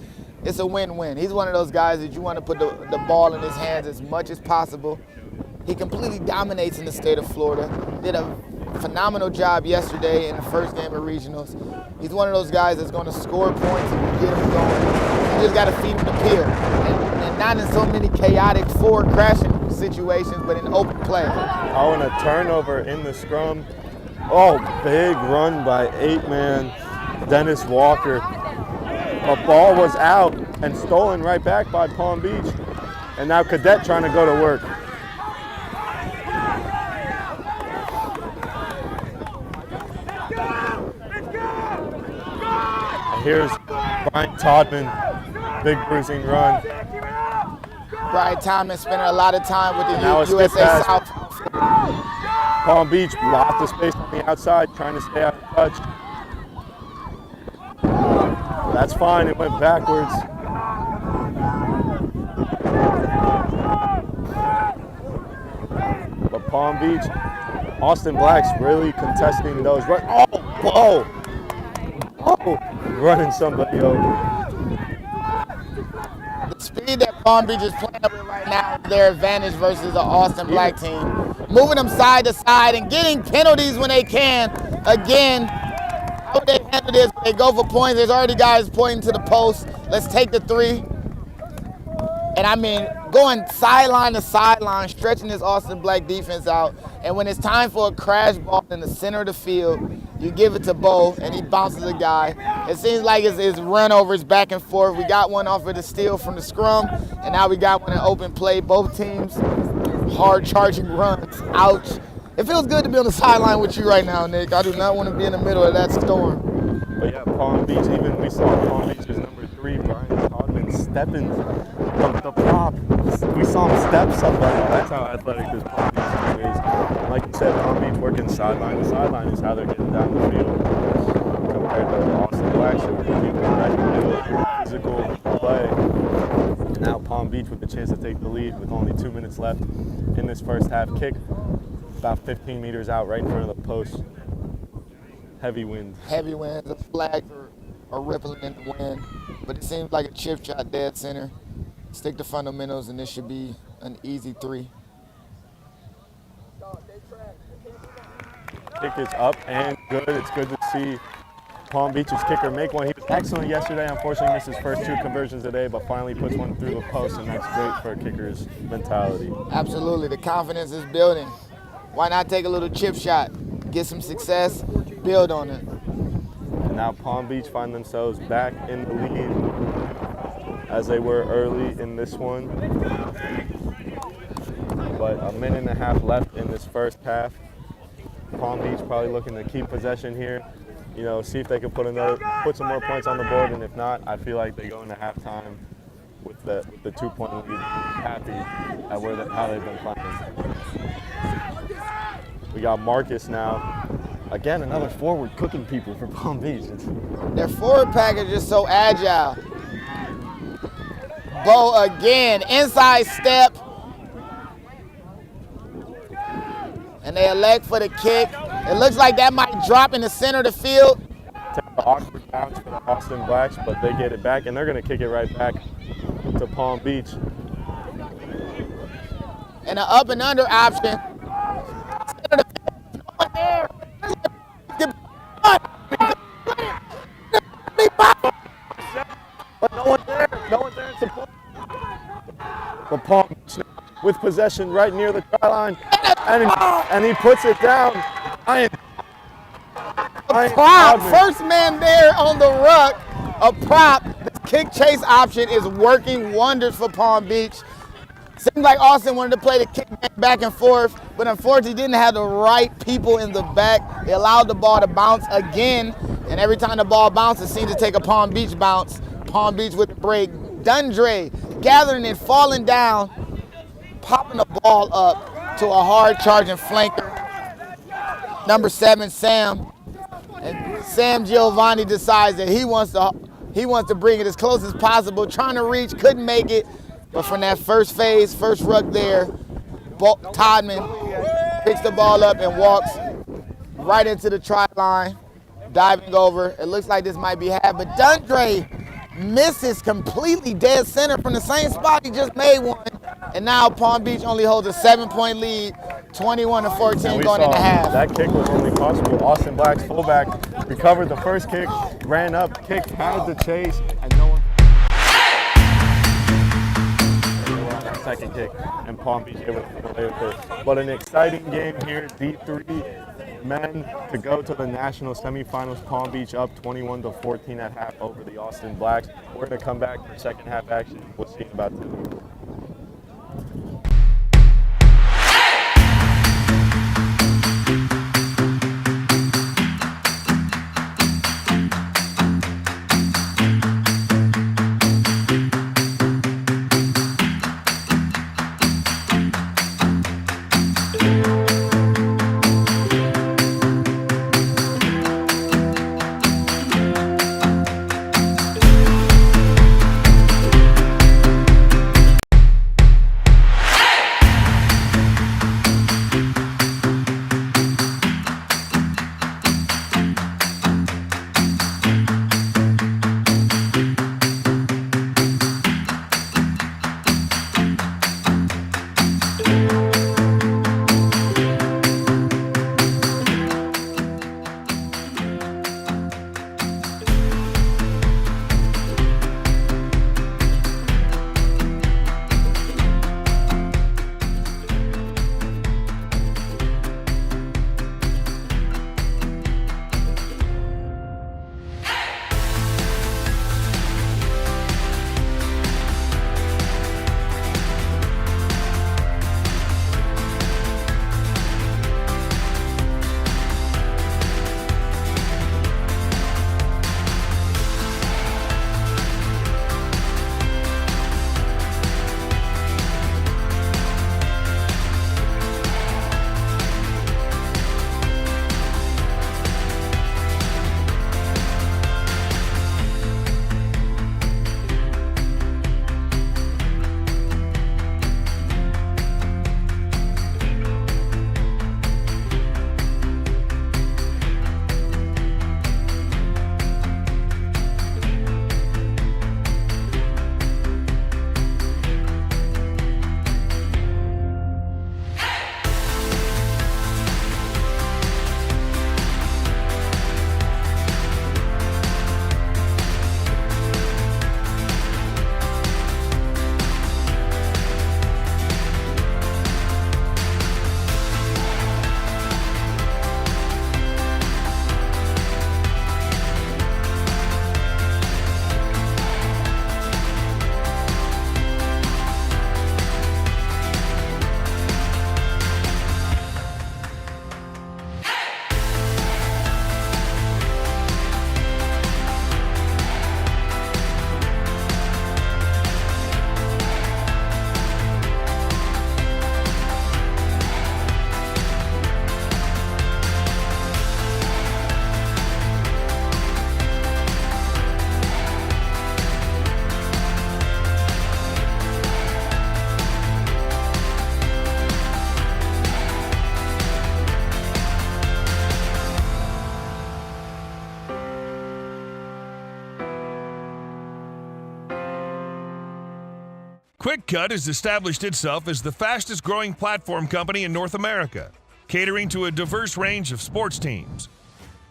it's a win-win. He's one of those guys that you want to put the ball in his hands as much as possible. He completely dominates in the state of Florida. Did a phenomenal job yesterday in the first game of regionals. He's one of those guys that's going to score points and get him going. You just got to feed him the pier. And not in so many chaotic forward crashing situations, but in open play. Oh, and a turnover in the scrum. Oh, big run by 8-man Dennis Walker. A ball was out and stolen right back by Palm Beach. And now Cadet trying to go to work. And here's Brian Todman, big bruising run. Brian Todman spending a lot of time with Now the a skip USA pass. South. Palm Beach lots of space on the outside, trying to stay out of touch. That's fine, it went backwards. But Palm Beach, Austin Blacks really contesting those. Running somebody over. The speed that Palm Beach is playing with right now is their advantage versus the Austin Black team. Moving them side to side and getting penalties when they can. Again, how they handle this, they go for points. There's already guys pointing to the post. Let's take the three. And I mean, going sideline to sideline, stretching this Austin Black defense out. And when it's time for a crash ball in the center of the field, you give it to Bo, and he bounces a guy. It seems like it's runovers back and forth. We got one off of the steal from the scrum, and now we got one in open play. Both teams, hard charging runs. Ouch. It feels good to be on the sideline with you right now, Nick. I do not want to be in the middle of that storm. But yeah, Palm Beach, even we saw Palm Beach's number 3, Brian Todman, stepping the prop. We saw him step somebody. That's how athletic this Palm Beach team is. And like you said, Palm Beach working sideline to sideline is how they're getting down the field compared to Austin Black, so we're keeping right in the middle, physical play. And now Palm Beach with the chance to take the lead with only 2 minutes left in this first half. Kick about 15 meters out right in front of the post. Heavy wind. Heavy winds, the flags are rippling in the wind, but it seems like a chip shot dead center. Stick to fundamentals, and this should be an easy 3. Kick is up and good. It's good to see Palm Beach's kicker make one. He was excellent yesterday. Unfortunately, missed his first 2 conversions today, but finally puts one through the post, and that's great for a kicker's mentality. Absolutely. The confidence is building. Why not take a little chip shot, get some success, build on it. And now Palm Beach find themselves back in the lead as they were early in this one. But a minute and a half left in this first half. Palm Beach probably looking to keep possession here. You know, see if they can put some more points on the board, and if not, I feel like they go into halftime with the 2-point lead, happy at how they've been playing. We got Marcus now. Again, another forward cooking people for Palm Beach. Their forward package is so agile. Bo again, inside step. And they elect for the kick. It looks like that might drop in the center of the field. Take an awkward bounce for the Austin Blacks, but they get it back, and they're going to kick it right back to Palm Beach. And an up and under option. But no one's there in support. But Palm Beach with possession right near the try line, and he puts it down. Prop, first man there on the ruck, a prop. The kick chase option is working wonders for Palm Beach. Seems like Austin wanted to play the kick back and forth, but unfortunately didn't have the right people in the back. They allowed the ball to bounce again, and every time the ball bounces, it seems to take a Palm Beach bounce. Palm Beach with the break. Dundre gathering and falling down, popping the ball up to a hard charging flanker. Number 7, Sam. And Sam Giovanni decides that he wants to bring it as close as possible, trying to reach, couldn't make it. But from that first phase, first ruck there, Todman picks the ball up and walks right into the try line, diving over. It looks like this might be half, but Dundre misses completely dead center from the same spot he just made one. And now Palm Beach only holds a 7-point lead, 21-14 going into half. That kick was only possible. Austin Black's fullback recovered the first kick, ran up, kicked, had the chase, and no one. Second kick, and Palm Beach able to play with it. But an exciting game here. D3 men to go to the national semifinals. Palm Beach up 21-14 at half over the Austin Blacks. We're going to come back for second half action. We'll see about that. Quick Cut has established itself as the fastest growing platform company in North America, catering to a diverse range of sports teams.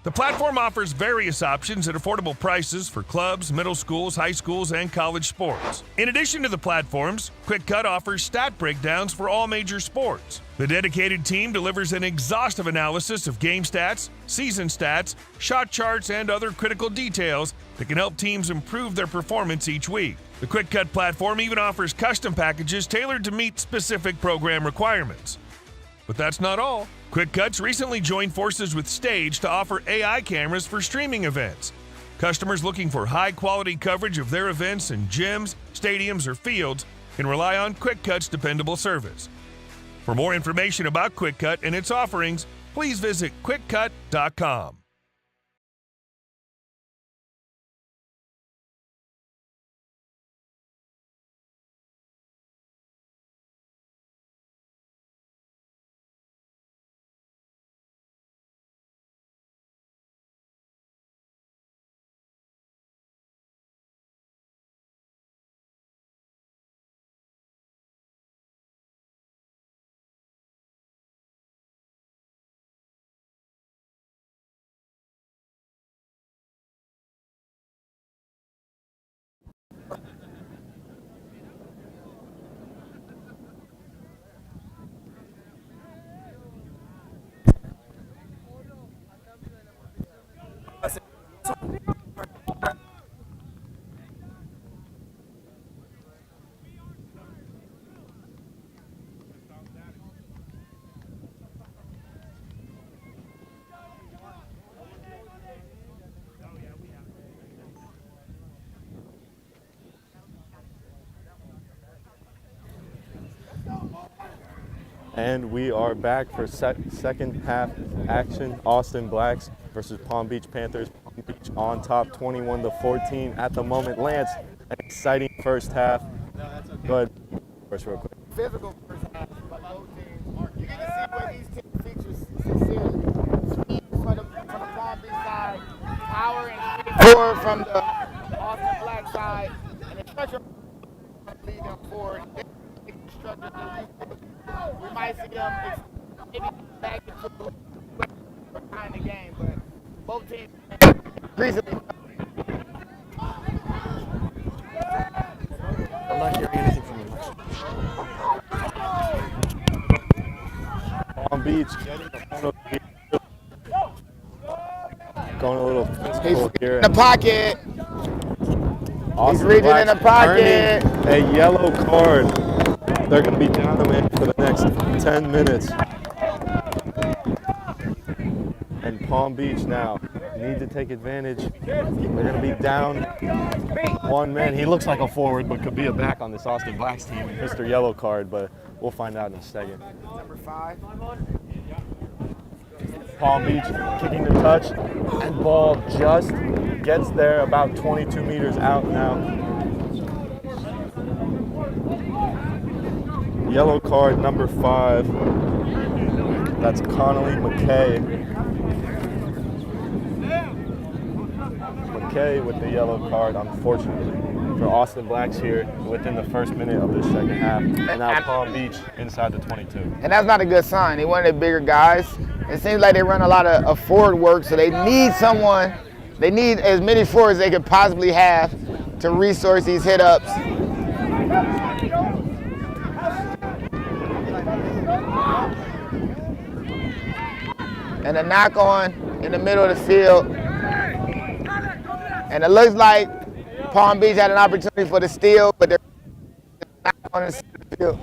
The platform offers various options at affordable prices for clubs, middle schools, high schools, and college sports. In addition to the platforms, Quick Cut offers stat breakdowns for all major sports. The dedicated team delivers an exhaustive analysis of game stats, season stats, shot charts, and other critical details that can help teams improve their performance each week. The Quick Cut platform even offers custom packages tailored to meet specific program requirements. But that's not all. Quick Cuts recently joined forces with Stage to offer AI cameras for streaming events. Customers looking for high-quality coverage of their events in gyms, stadiums, or fields can rely on Quick Cut's dependable service. For more information about Quick Cut and its offerings, please visit quickcut.com. And we are back for second half action. Austin Blacks versus Palm Beach Panthers. Palm Beach on top 21-14 at the moment. Lance, an exciting first half. Go ahead first real quick. Physical first half by both teams. You get to see where these team features succeed. Speed from the Palm Beach side, power and forward from the Austin Black side, and the structure lead them forward. We might see them maybe back into behind the game, but both teams recently. I'm not hearing anything from you. Palm Beach going a little physical here. In the pocket. Austin He's reaching Blacks in the pocket. earning a yellow card. They're going to be down the man for the next 10 minutes. And Palm Beach now need to take advantage. They're going to be down one man. He looks like a forward, but could be a back on this Austin Blacks team. Mr. Yellow card, but we'll find out in a second. Number 5. Palm Beach kicking the touch, and ball just gets there about 22 meters out now. Yellow card number 5. That's Connolly McKay. McKay with the yellow card, unfortunately, for Austin Blacks here within the first minute of this second half. And now Palm Beach inside the 22. And that's not a good sign. They one of the bigger guys. It seems like they run a lot of forward work, so they need someone. They need as many forwards they could possibly have to resource these hit-ups. And a knock on in the middle of the field. And it looks like Palm Beach had an opportunity for the steal, but they're not on the field.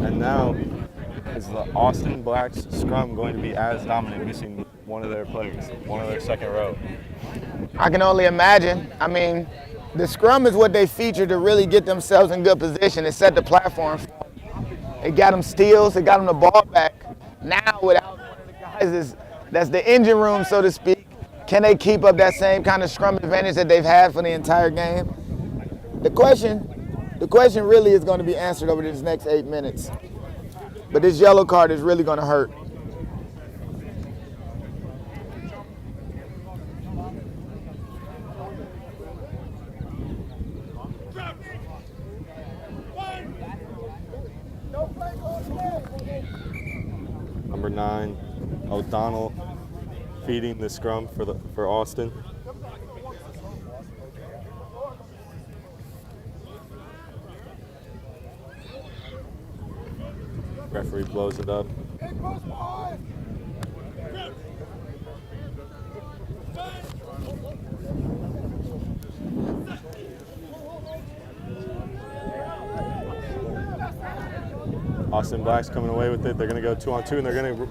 And now is the Austin Blacks scrum going to be as dominant, missing one of their players, one of their second row? I can only imagine. I mean, the scrum is what they feature to really get themselves in good position and set the platform for them. It got them steals, it got them the ball back. Now, without one of the guys that's the engine room, so to speak, can they keep up that same kind of scrum advantage that they've had for the entire game? The question really is going to be answered over these next 8 minutes. But this yellow card is really going to hurt. Number 9, O'Donnell feeding the scrum for Austin. Referee blows it up. Austin Black's coming away with it. They're going to go 2-on-2, and they're going to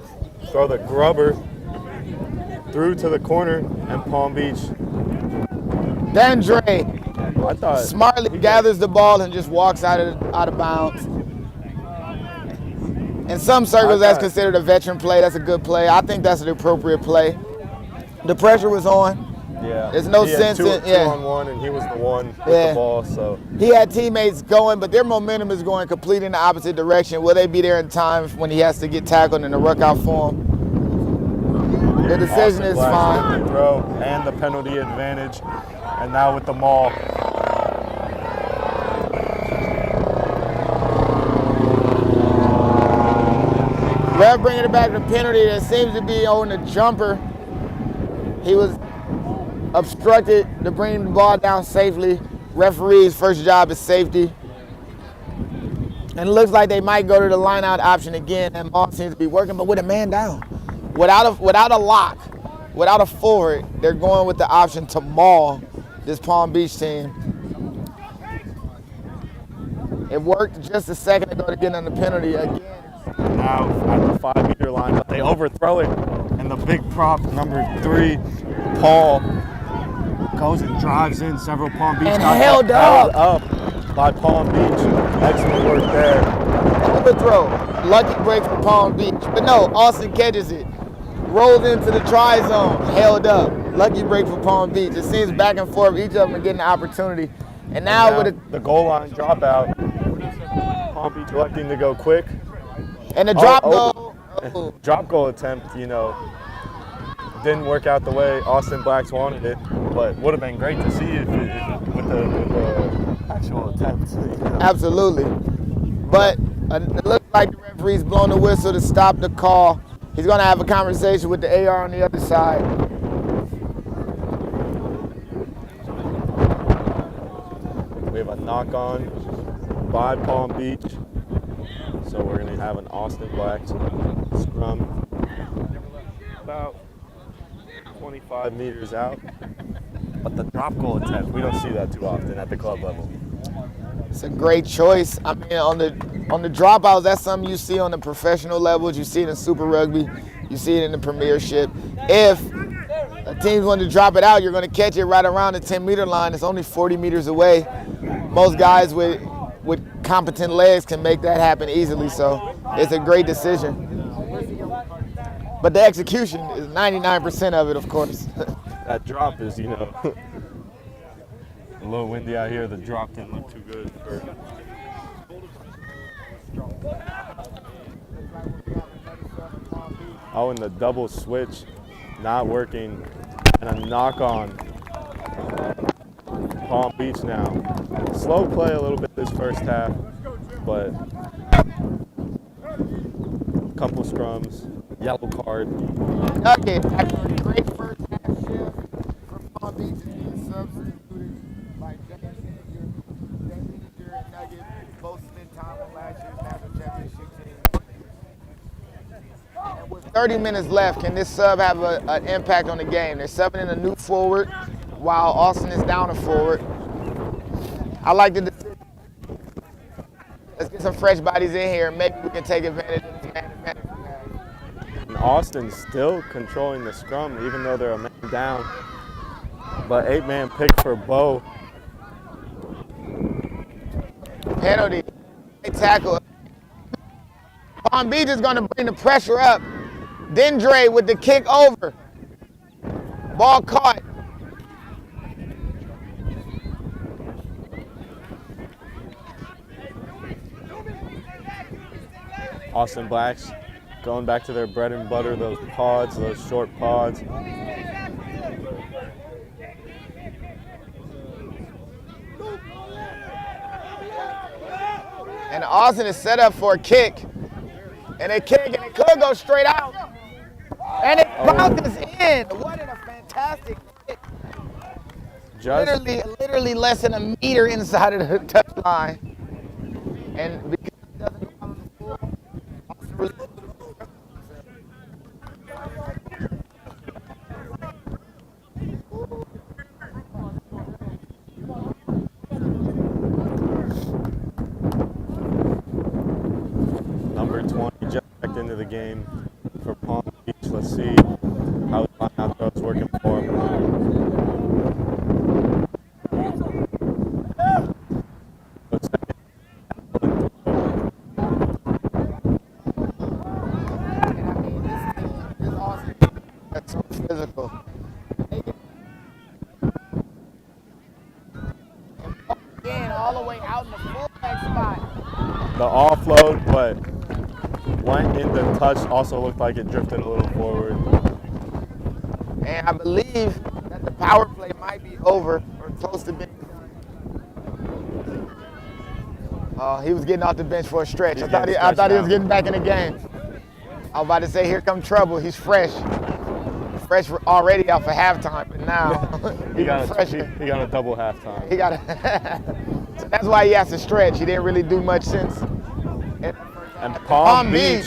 throw the grubber through to the corner, and Palm Beach. Dendre I thought smartly gathers the ball and just walks out of bounds. In some circles, that's considered a veteran play. That's a good play. I think that's an appropriate play. The pressure was on. Yeah. There's no he had sense two in yeah. on one, and he was the one with the ball. So he had teammates going, but their momentum is going completely in the opposite direction. Will they be there in time when he has to get tackled and to ruck out for him? The decision is fine. The throw and the penalty advantage, and now with the maul. Ref bringing it back to penalty. That seems to be on the jumper. He was obstructed to bring the ball down safely. Referee's first job is safety. And it looks like they might go to the line out option again. And maul seems to be working, but with a man down. Without a lock, without a forward, they're going with the option to maul this Palm Beach team. It worked just a second ago to get on the penalty again. Now at the 5-meter line, but they overthrow it, and the big prop, number 3, Paul, goes and drives in several Palm Beach. And held up by Palm Beach. Excellent work there. Overthrow. Lucky break for Palm Beach. But no, Austin catches it. Rolls into the try zone. Held up. Lucky break for Palm Beach. It seems back and forth. Each of them are getting an opportunity. And now with the goal line dropout, Palm Beach electing to go quick. And the drop goal. Drop goal attempt, didn't work out the way Austin Blacks wanted it, but would have been great to see it with the actual attempt. Absolutely. But it looks like the referee's blown the whistle to stop the call. He's going to have a conversation with the AR on the other side. We have a knock-on by Palm Beach. So we're going to have an Austin Blacks scrum about 25 meters out. But the drop goal attempt, we don't see that too often at the club level. It's a great choice. I mean, on the dropouts, that's something you see on the professional levels. You see it in Super Rugby. You see it in the Premiership. If a team's going to drop it out, you're going to catch it right around the 10-meter line. It's only 40 meters away. Most guys with competent legs can make that happen easily, so it's a great decision. But the execution is 99% of it, of course. That drop is, a little windy out here. The drop didn't look too good for. Oh, and the double switch not working, and a knock on Palm Beach now. Slow play a little bit this first half, but a couple scrums, yellow card. Nugget, after a great first half shift from Palm Beach, is being substituted by James Integer and Nugget, both spent time on last year's national championship team. And with 30 minutes left, can this sub have an impact on the game? They're subbing in a new forward while Austin is down a forward. I like the decision. Let's get some fresh bodies in here and maybe we can take advantage of this man advantage we have. And Austin's still controlling the scrum even though they're a man down. But 8-man pick for Bo. Penalty. They tackle. Palm Beach is going to bring the pressure up. Dendre with the kick over. Ball caught. Austin Blacks going back to their bread and butter, those pods, those short pods. And Austin is set up for a kick. And it kick, and it could go straight out. And it bounces in. What a fantastic kick. Just Literally less than a meter inside of the touchline. And because it doesn't go out on the floor, Austin really number 20 just back into the game for Palm Beach. Let's see how his line-out throw is working for him. this Austin that's so physical. Again, all the way out in the fullback spot. The offload, but went into touch, also looked like it drifted a little forward. And I believe that the power play might be over or close to being done. He was getting off the bench for a stretch. I thought he was getting back in the game. I was about to say, here come trouble. He's fresh. Fresh already off of halftime, but now He got a double halftime. He got so that's why he has to stretch. He didn't really do much since. And Palm Beach.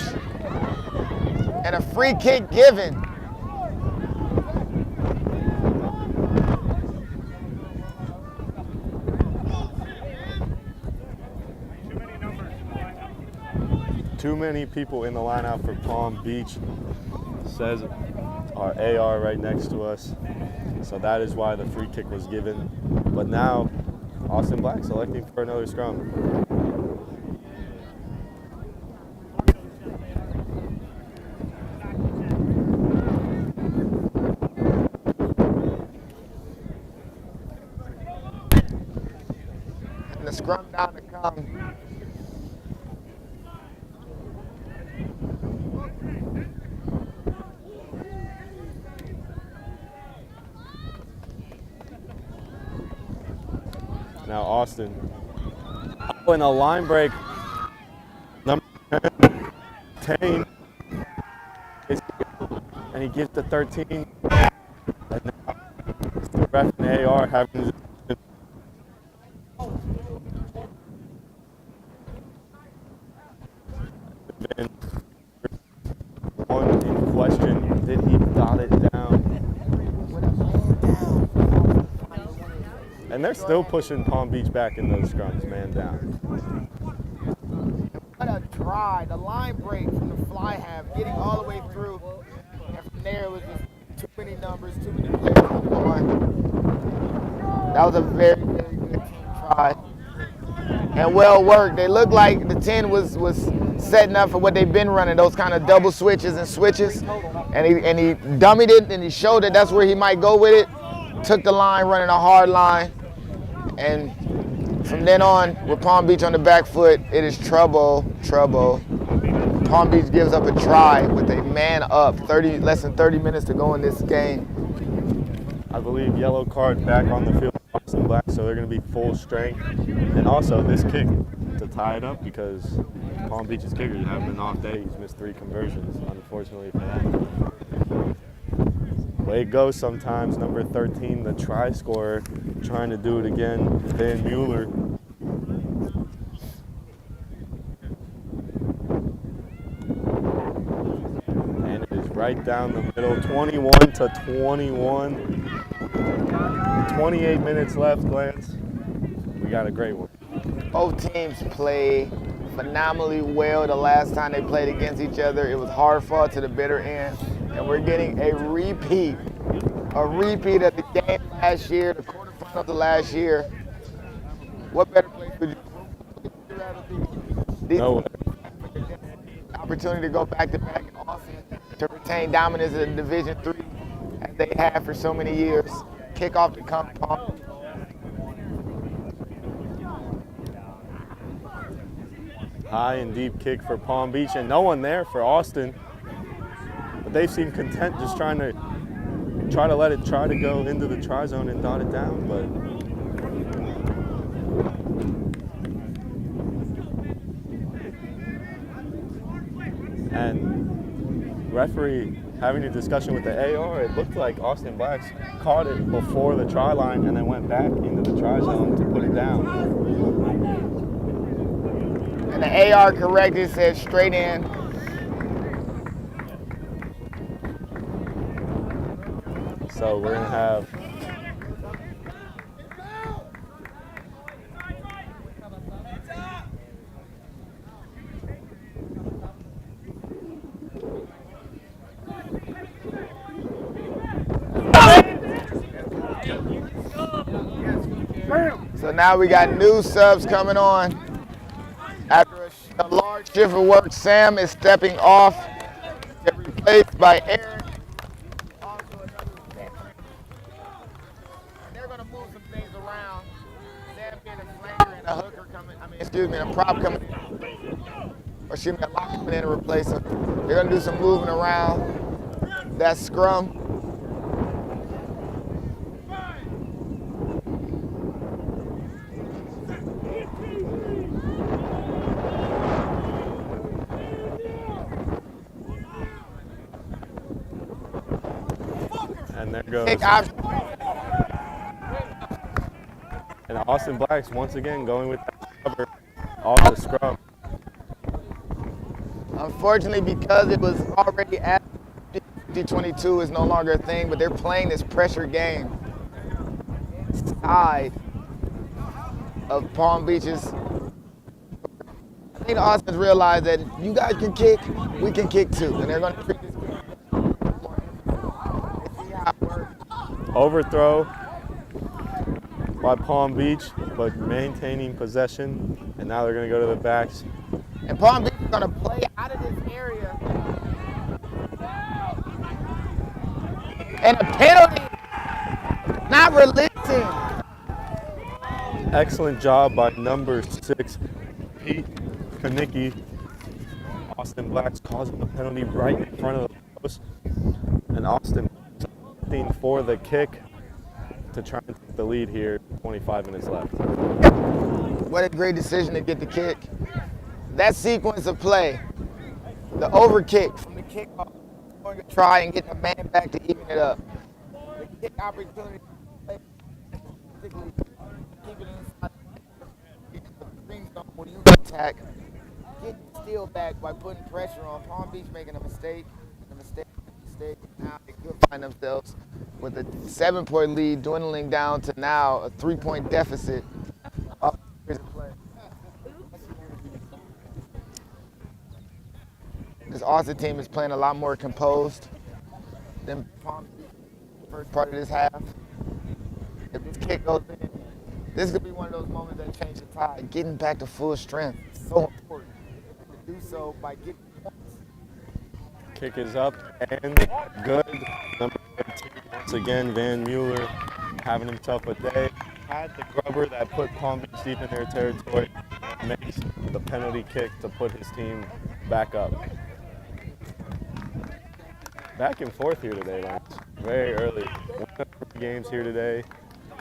And a free kick given. Too many people in the lineout for Palm Beach, says our AR right next to us. So that is why the free kick was given. But now, Austin Black selecting for another scrum. And the scrum down to come. Now Austin. Oh, and a line break. Number 10. And he gives the 13. And now it's the ref and AR having one in question. Did he dot it down? And they're still pushing Palm Beach back in those scrums, man down. What a try. The line break from the fly half, getting all the way through. And from there, it was just too many numbers, too many players on the line. That was a very, very good team try. And well worked. They looked like the 10 was setting up for what they've been running, those kind of double switches and switches. And he dummied it, and he showed that that's where he might go with it. Took the line, running a hard line. And from then on, with Palm Beach on the back foot, it is trouble. Palm Beach gives up a try with a man up. Less than 30 minutes to go in this game. I believe yellow card back on the field, Austin Black, so they're going to be full strength. And also this kick to tie it up, because Palm Beach's kicker is having an off day. He's missed 3 conversions, unfortunately for that. Way it goes sometimes. Number 13, the try scorer, trying to do it again. Van Mueller. And it is right down the middle, 21-21. 28 minutes left, Lance. We got a great one. Both teams play phenomenally well. The last time they played against each other, it was hard fought to the bitter end. And we're getting a repeat of the game last year, the quarterfinals of last year. What better place would you rather be? No way. Opportunity to go back-to-back in Austin to retain dominance in Division III as they have for so many years. Kickoff to come. High and deep kick for Palm Beach, and no one there for Austin. But they seem content just trying to let it go into the try zone and dot it down, but And referee having a discussion with the AR, it looked like Austin Blacks caught it before the try line and then went back into the try zone to put it down. And the AR corrected, said straight in. So we're gonna have So now we got new subs coming on. After a large shift of work, Sam is stepping off. Get replaced by Eric. Also another veteran. They're going to move some things around. Sam being a flanker and a hooker coming, and a prop coming in. Or excuse me, a lock coming in to replace him. They're going to do some moving around. That's scrum. and there goes. Kick option. And Austin Blacks once again going with that cover off the scrum. Unfortunately, because it was already at 50-22 is no longer a thing, but they're playing this pressure game inside of Palm Beach's. I think Austin's realized that you guys can kick, we can kick too, and they're going to treat this game. See how it works. Overthrow by Palm Beach, but maintaining possession. And now they're going to go to the backs. And Palm Beach is going to play out of this area. And a penalty, not releasing. Excellent job by number 6, Pete Kanicki. Austin Blacks causing the penalty right in front of the post. And Austin opting for the kick to try and take the lead here, 25 minutes left. What a great decision to get the kick. That sequence of play, the over kick from the kickoff, going to try and get the man back to even it up. The kick opportunity, particularly keep it inside the green zone when you attack. Get steal back by putting pressure on. Palm Beach making a mistake. Now they could find themselves with a 7-point lead dwindling down to now a 3-point deficit. Here's a play. This Austin team is playing a lot more composed than Palm Beach the first part of this half. If this kick goes in, this could be one of those moments that change the tide. Getting back to full strength is so important. To do so by getting points. Kick is up and good. Number 13, once again, Van Mueller having himself a day. Had the grubber that put Palm Beach deep in their territory. Makes the penalty kick to put his team back up. Back and forth here today, Lance. Very early. 1 of 3 games here today.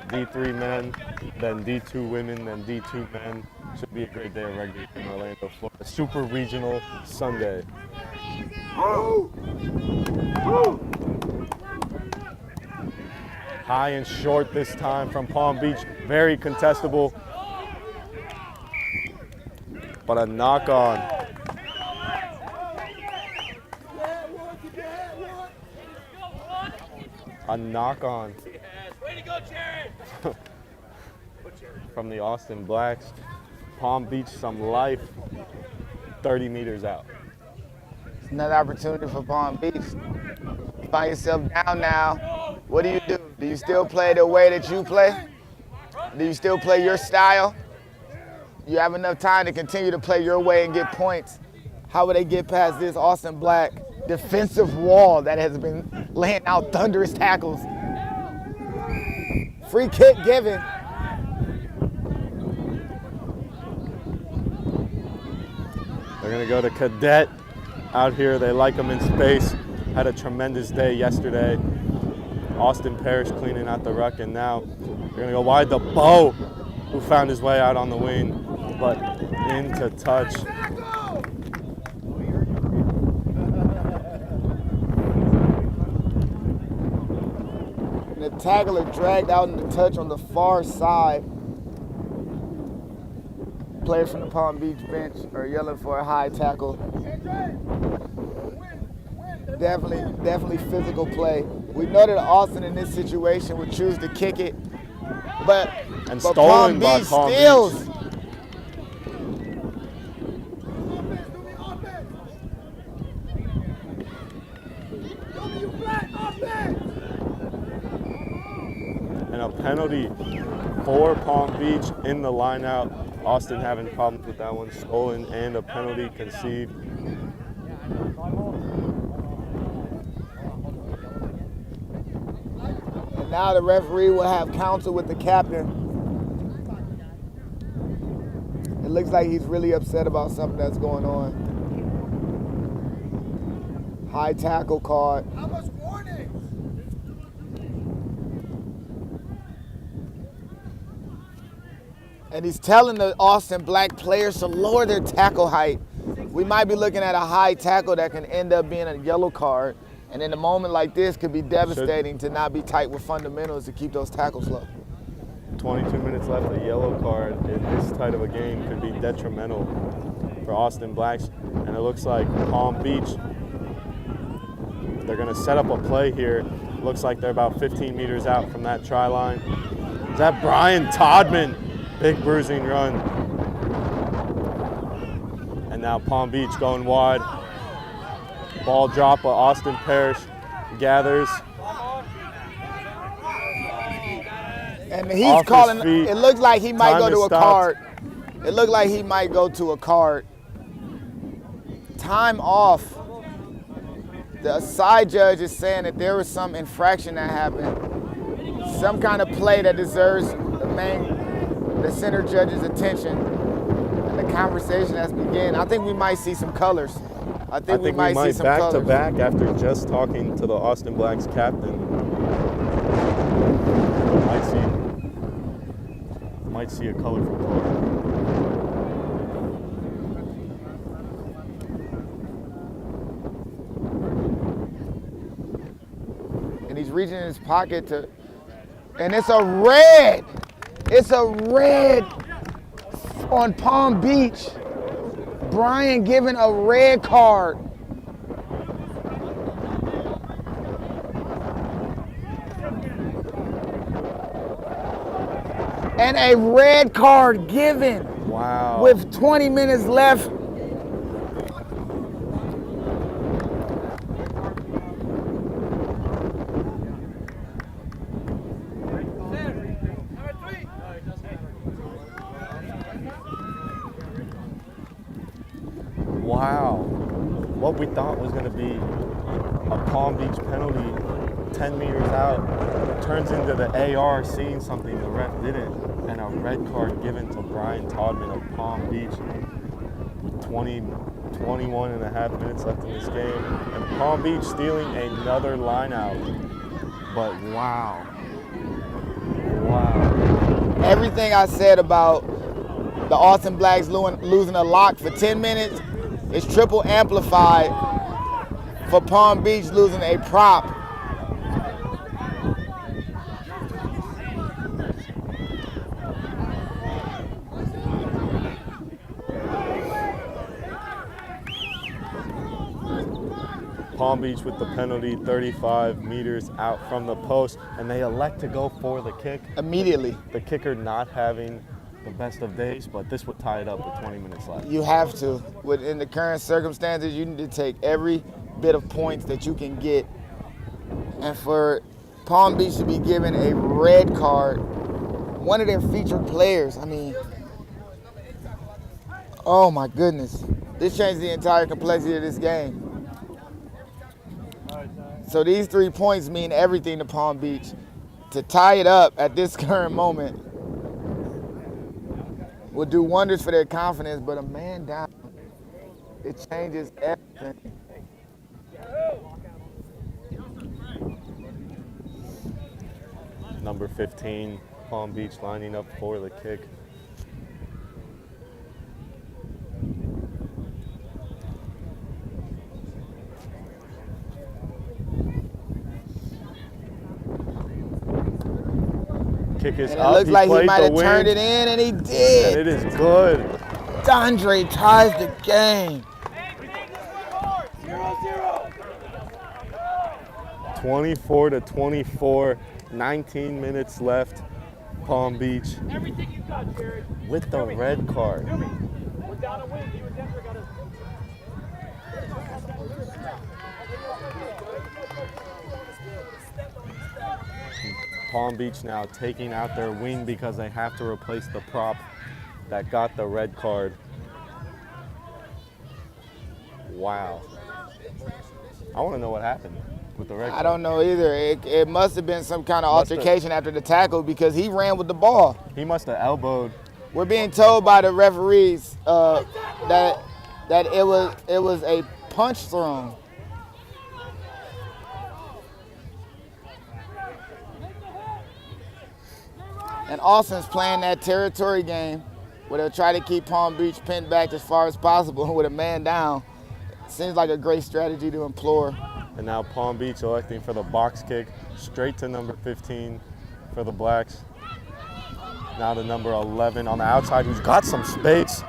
D3 men, then D2 women, then D2 men. Should be a great day of rugby in Orlando, Florida. Super regional Sunday. High and short this time from Palm Beach. Very contestable. But a knock on. A knock on. Way to go, Jared! From the Austin Blacks. Palm Beach, some life, 30 meters out. It's another opportunity for Palm Beach. You find yourself down now. What do? Do you still play the way that you play? Do you still play your style? You have enough time to continue to play your way and get points. How would they get past this Austin Black defensive wall that has been laying out thunderous tackles? Free kick given. They're going to go to Cadet out here. They like them in space. Had a tremendous day yesterday. Austin Parrish cleaning out the ruck, and now they're going to go wide to Bo, who found his way out on the wing, but into touch. the tackler dragged out in the touch on the far side. Players from the Palm Beach bench are yelling for a high tackle. Definitely physical play. We know that Austin in this situation would choose to kick it, but stolen by Palm steals. Beach. And a penalty for Palm Beach in the line out. Austin having problems with that one. Stolen and a penalty conceded. And now the referee will have counsel with the captain. It looks like he's really upset about something that's going on. High tackle card. How much warning? And he's telling the Austin Black players to lower their tackle height. We might be looking at a high tackle that can end up being a yellow card. And in a moment like this could be devastating to not be tight with fundamentals to keep those tackles low. 22 minutes left, a yellow card in this tight of a game could be detrimental for Austin Blacks. And it looks like Palm Beach, they're gonna set up a play here. Looks like they're about 15 meters out from that try line. Is that Brian Todman? Big bruising run. And now Palm Beach going wide. Ball drop, but Austin Parrish gathers. And he's calling, it looks like he might go to a card. It looked like he might go to a card. Time off. The side judge is saying that there was some infraction that happened. Some kind of play that deserves the center judge's attention. And the conversation has begun. I think we might see some colors. I think we might see some colors. Back to back after just talking to the Austin Blacks captain. Might see a colorful card. And he's reaching in his pocket to, and it's a red. It's a red on Palm Beach. Brian giving a red card. And a red card given. Wow. With 20 minutes left. Wow. What we thought was going to be a Palm Beach penalty 10 meters out turns into the AR seeing something the ref didn't, and a red card given to Brian Todman of Palm Beach with 21 and a half minutes left in this game. And Palm Beach stealing another line out. But wow. Wow. Everything I said about the Austin Blacks losing a lock for 10 minutes is triple amplified for Palm Beach losing a prop. Palm Beach with the penalty 35 meters out from the post, and they elect to go for the kick. Immediately. The kicker not having the best of days, but this would tie it up with 20 minutes left. You have to. In the current circumstances, you need to take every bit of points that you can get. And for Palm Beach to be given a red card, one of their featured players, I mean, oh my goodness. This changed the entire complexity of this game. So these 3 points mean everything to Palm Beach. To tie it up at this current moment will do wonders for their confidence, but a man down, it changes everything. Number 15, Palm Beach lining up for the kick. kick is And it up. looks like he played might the have turned wing, it in, and he did. and it is good. Dondre ties the game. 24-24, 19 minutes left. Palm Beach Everything you got, Jared. with the red card. We're down a win. You and Denver got to. Palm Beach now taking out their wing because they have to replace the prop that got the red card. Wow. I want to know what happened with the red card. I don't know either. It must have been some kind of Must have. altercation after the tackle because he ran with the ball. He must have elbowed. We're being told by the referees that it was a punch thrown. And Austin's playing that territory game where they'll try to keep Palm Beach pinned back as far as possible with a man down. Seems like a great strategy to employ. And now Palm Beach electing for the box kick straight to number 15 for the Blacks. Now to number 11 on the outside, who's got some space,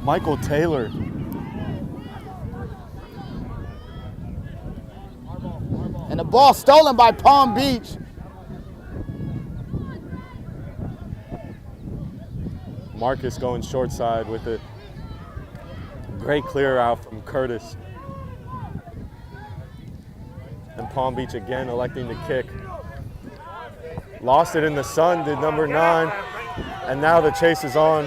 Michael Taylor. And the ball stolen by Palm Beach. Marcus going short side with a great clear out from Curtis. And Palm Beach again electing to kick. Lost it in the sun, did number 9. And now the chase is on.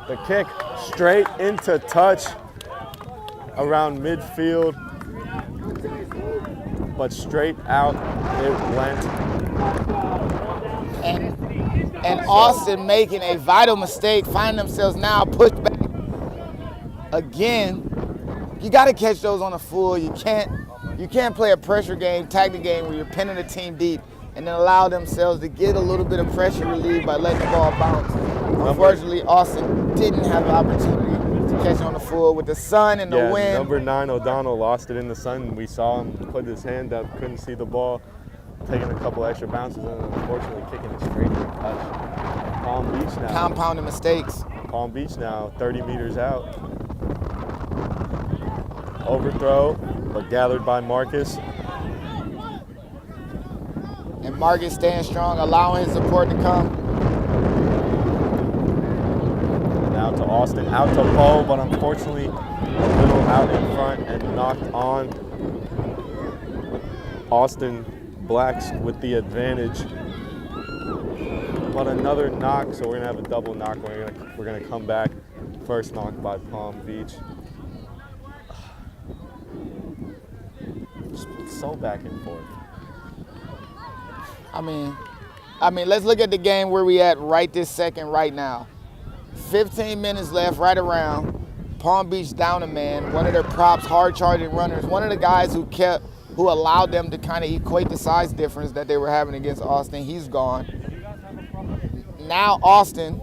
The kick straight into touch around midfield. But straight out it went. And Austin making a vital mistake, finding themselves now pushed back again. You got to catch those on the full. You can't play a pressure game, tactic game where you're pinning the team deep and then allow themselves to get a little bit of pressure relief by letting the ball bounce. Unfortunately, Austin didn't have the opportunity to catch on the full with the sun and the wind. Number 9 O'Donnell lost it in the sun. We saw him put his hand up, couldn't see the ball, taking a couple extra bounces and unfortunately kicking it straight to the touch. Palm Beach now. Compounding mistakes. Palm Beach now 30 meters out. Overthrow, but gathered by Marcus. And Marcus staying strong, allowing his support to come. Now to Austin, out to Poe, but unfortunately a little out in front and knocked on. Austin Blacks with the advantage. But another knock, so we're gonna have a double knock. We're gonna come back. First knock by Palm Beach. So back and forth. I mean, let's look at the game where we at right this second, right now. 15 minutes left, right around. Palm Beach down a man. One of their props, hard charging runners. One of the guys who allowed them to kind of equate the size difference that they were having against Austin. He's gone. Now Austin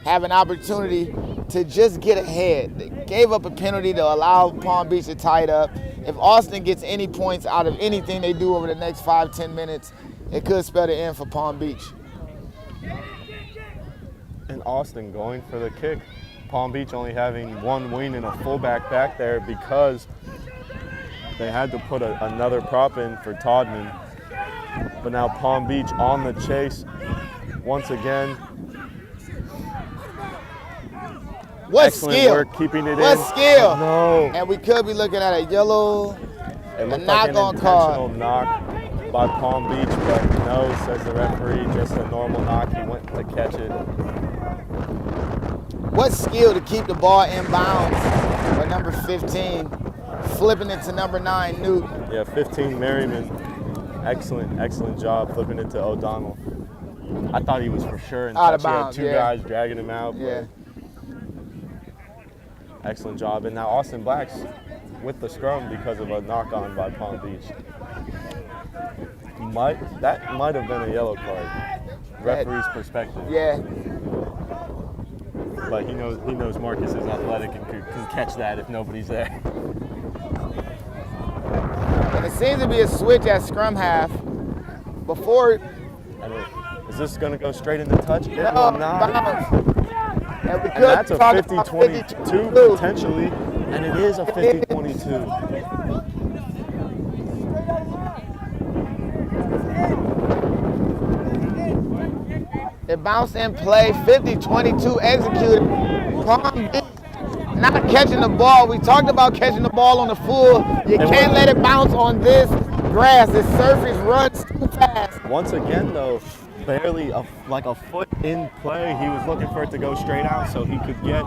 have an opportunity to just get ahead. They gave up a penalty to allow Palm Beach to tie it up. If Austin gets any points out of anything they do over the next 5-10 minutes, it could spell the end for Palm Beach. And Austin going for the kick. Palm Beach only having one wing and a fullback back there because they had to put another prop in for Todman. But now Palm Beach on the chase once again. What Excellent skill? work keeping it What in. skill? No. And we could be looking at a yellow, It a looked like an knock-on intentional call. knock by Palm Beach, but no, says the referee, just a normal knock. He went to catch it. What skill to keep the ball in bounds by number 15, flipping it to number 9, Newt. Yeah, 15 Merriman. Excellent job flipping it to O'Donnell. I thought he was for sure in Out of touch. He had bounds, two yeah. guys dragging him out. But Yeah. excellent job. And now Austin Blacks with the scrum because of a knock on by Palm Beach. That might have been a yellow card. Referee's perspective. Yeah. But he knows Marcus is athletic and can catch that if nobody's there. And it seems to be a switch at scrum half. Before And is this going to go straight into touch? It No, will not. bounce. And we And could that's a talk about 50-22 potentially, and it is a 50-22. It bounced in play, 50-22 executed. Palm Beach not catching the ball. We talked about catching the ball on the full. You can't let it bounce on this grass. This surface runs too fast. Once again, though, barely like a foot in play. He was looking for it to go straight out so he could get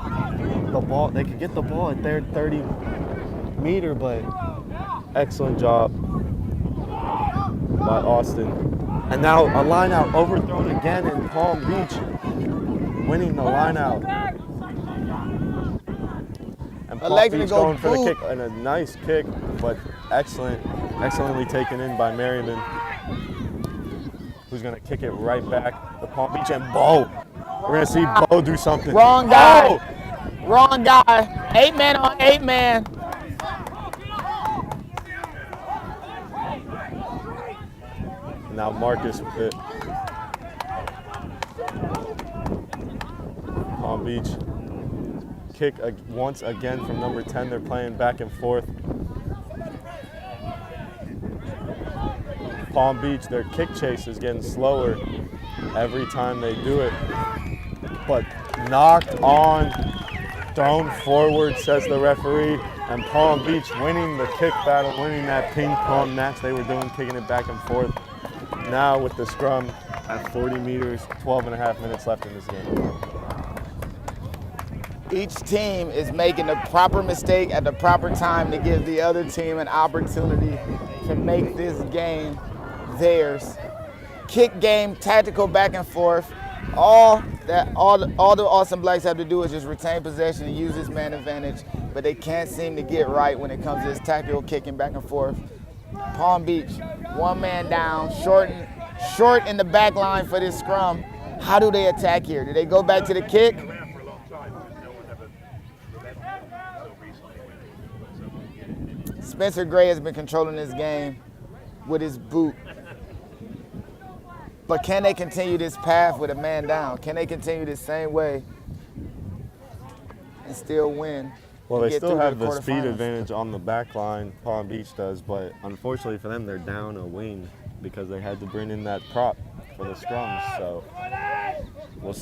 the ball. They could get the ball at their 30-meter, but excellent job by Austin. And now a line out overthrown again in Palm Beach, winning the line out. And Palm Beach going for the kick, and a nice kick, but excellently taken in by Merriman, who's gonna kick it right back to Palm Beach, and Bo. We're gonna see Bo do something. Wrong guy. Wrong guy. 8-man on 8-man. Now Marcus with it. Palm Beach kick once again from number 10. They're playing back and forth. Palm Beach, their kick chase is getting slower every time they do it. But knocked on, thrown forward, says the referee. And Palm Beach winning the kick battle, winning that ping pong match they were doing, kicking it back and forth. Now with the scrum at 40 meters, 12 and a half minutes left in this game. Each team is making the proper mistake at the proper time to give the other team an opportunity to make this game theirs. Kick game, tactical back and forth. All the Austin Blacks have to do is just retain possession and use this man advantage, but they can't seem to get right when it comes to this tactical kicking back and forth. Palm Beach, one man down, short in the back line for this scrum. How do they attack here? Do they go back to the kick? Spencer Gray has been controlling this game with his boot. But can they continue this path with a man down? Can they continue this same way and still win? Well, they still have the speed advantage on the back line, Palm Beach does, but unfortunately for them, they're down a wing because they had to bring in that prop for the scrums. So we'll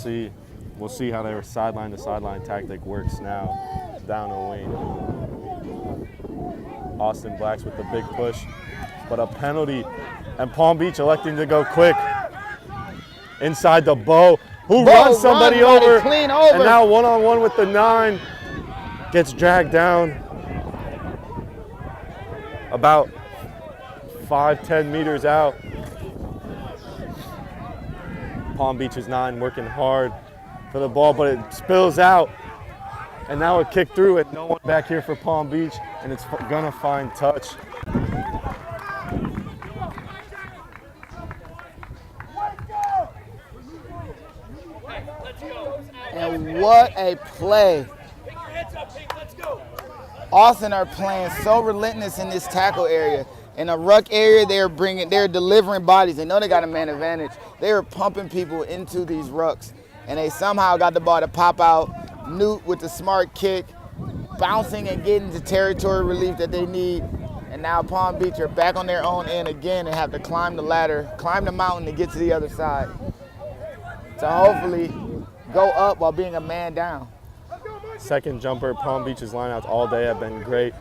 see how their sideline to sideline tactic works now, down a wing. Austin Blacks with the big push, but a penalty, and Palm Beach electing to go quick. Inside the Bo, who runs somebody over, clean over, and now one-on-one with the 9. Gets dragged down about 5-10 meters out. Palm Beach's 9 working hard for the ball, but it spills out. And now a kick through it. No one back here for Palm Beach, and it's gonna find touch. And what a play. Austin are playing so relentless in this tackle area. In a ruck area, they're delivering bodies. They know they got a man advantage. They are pumping people into these rucks, and they somehow got the ball to pop out. Newt with the smart kick, bouncing and getting the territory relief that they need. And now Palm Beach are back on their own end again and have to climb the ladder, climb the mountain to get to the other side. To hopefully go up while being a man down. Second jumper, Palm Beach's lineouts all day have been great,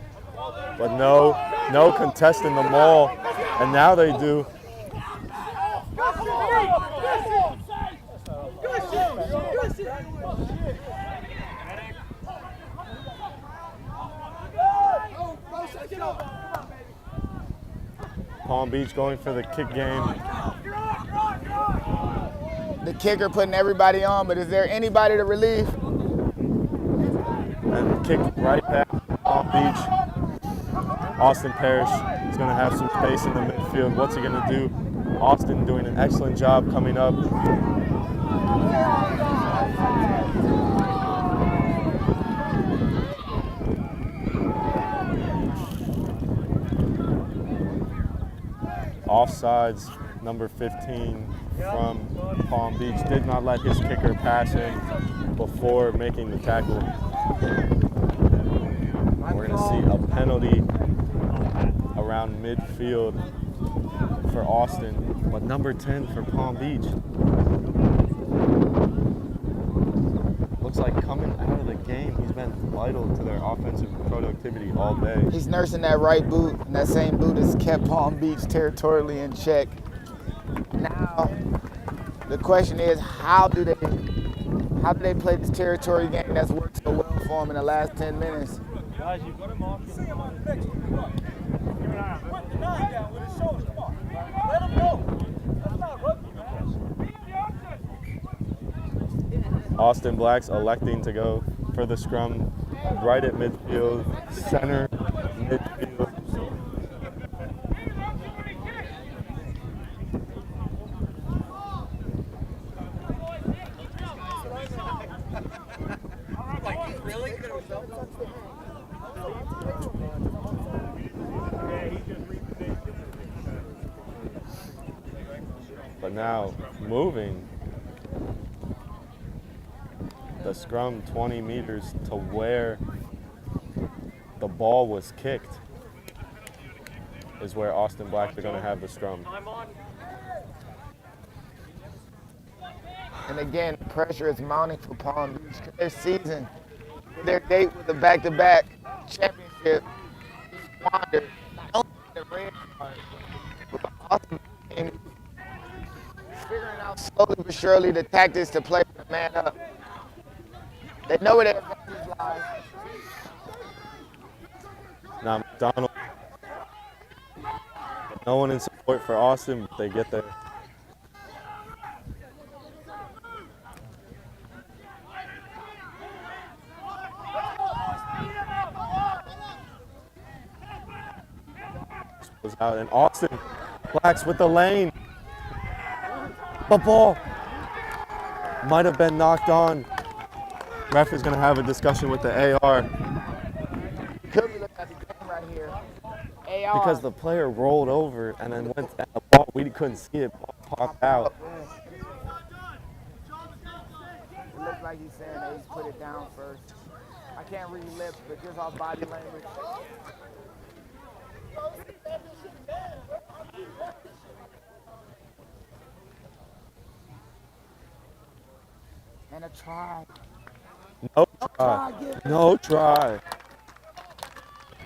but no contesting the maul, and now they do. Palm Beach going for the kick game. The kicker putting everybody on, but is there anybody to relieve? And kick right back to Palm Beach. Austin Parrish is going to have some space in the midfield. What's he going to do? Austin doing an excellent job coming up. Offsides number 15 from Palm Beach, did not let his kicker pass him before making the tackle. We're going to see a penalty around midfield for Austin, but number 10 for Palm Beach. Looks like coming out of the game, he's been vital to their offensive productivity all day. He's nursing that right boot, and that same boot has kept Palm Beach territorially in check. Now, the question is, how do they play this territory game that's worked so well for them in the last 10 minutes? Guys, you've got him off. See him on the picture. Come on. Give an eye on him. Put the 9 down with his shoulders. Come on. Let him go. That's not rugby, man. Austin Black's electing to go for the scrum right at midfield, center midfield. But now moving the scrum 20 meters to where the ball was kicked is where Austin Black are going to have the scrum. And again, pressure is mounting for Palm Beach. Their season, their date with the back-to-back championship squandered. Not only the red card, but the Austin team figuring out slowly but surely the tactics to play with the man up. They know where their advantage lies. Now McDonald, no one in support for Austin, but they get there. Was out, and Austin Blacks with the lane. The ball might have been knocked on. Ref is going to have a discussion with the AR. Could be looking at the game right here. AR. Because the player rolled over and then went at the ball. We couldn't see it pop out. It looks like he's saying that he's put it down first. I can't read lips, but just off body language. And a try. No try. No try.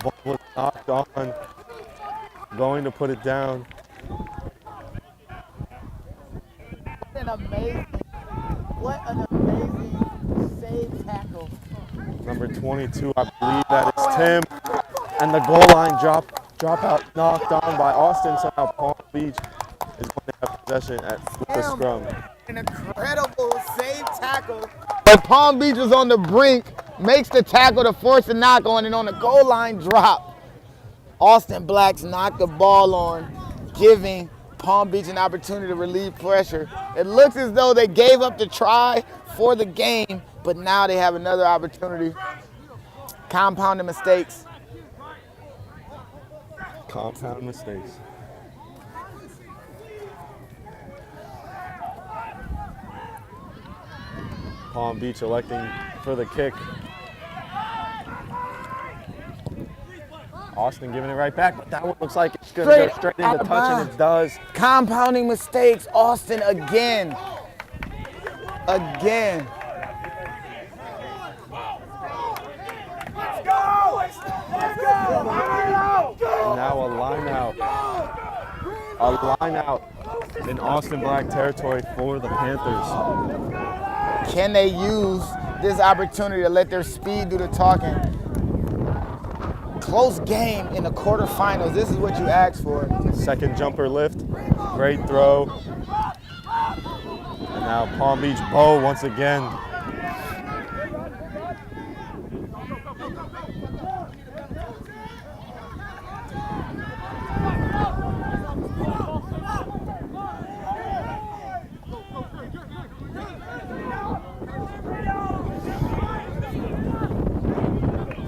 Ball was knocked on. Going to put it down. What an amazing save tackle. Number 22, I believe that is Tim. And the goal line drop out knocked on by Austin. So now Palm Beach is going to have possession with the scrum. An incredible save tackle. But Palm Beach was on the brink, makes the tackle to force the knock on, and on the goal line drop, Austin Blacks knocked the ball on, giving Palm Beach an opportunity to relieve pressure. It looks as though they gave up the try for the game, but now they have another opportunity. Compounding mistakes. Compound mistakes. Palm Beach electing for the kick. Austin giving it right back, but that one looks like it's going to go straight into touch, and it does. Compounding mistakes, Austin again. Again. Let's go! Let's go! And now a line out. A line out in Austin Black territory for the Panthers. Can they use this opportunity to let their speed do the talking? Close game in the quarterfinals. This is what you asked for. Second jumper lift, great throw. And now Palm Beach Bo once again.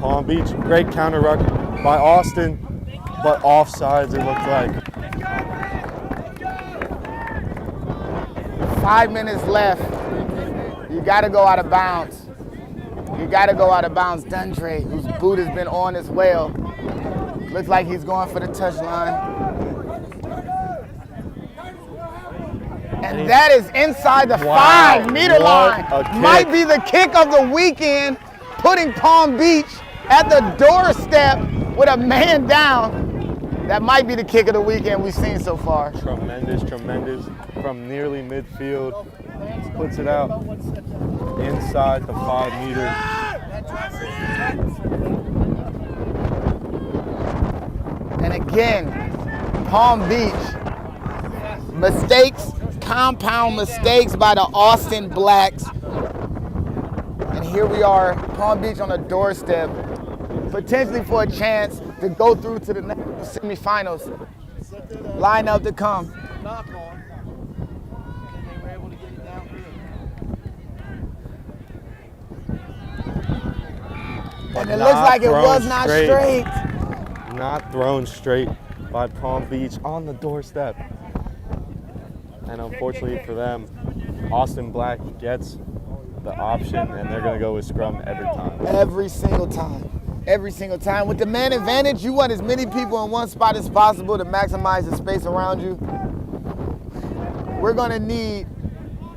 Palm Beach, great counter ruck by Austin, but offsides it looked like. 5 minutes left. You got to go out of bounds. You got to go out of bounds. Dundre, whose boot has been on as well. Looks like he's going for the touchline. And that is inside the 5-meter line. Might be the kick of the weekend, putting Palm Beach at the doorstep with a man down. That might be the kick of the weekend we've seen so far. Tremendous, tremendous. From nearly midfield, puts it out inside the 5-meter. And again, Palm Beach, mistakes, compound mistakes by the Austin Blacks. And here we are, Palm Beach on the doorstep, potentially for a chance to go through to the next semifinals. Line up to come. Knock on. And they were able to get it downfield. And it looks like it was not straight. Not thrown straight by Palm Beach on the doorstep. And unfortunately for them, Austin Black gets the option, and they're going to go with scrum every time. Every single time. Every single time. With the man advantage, you want as many people in one spot as possible to maximize the space around you. We're going to need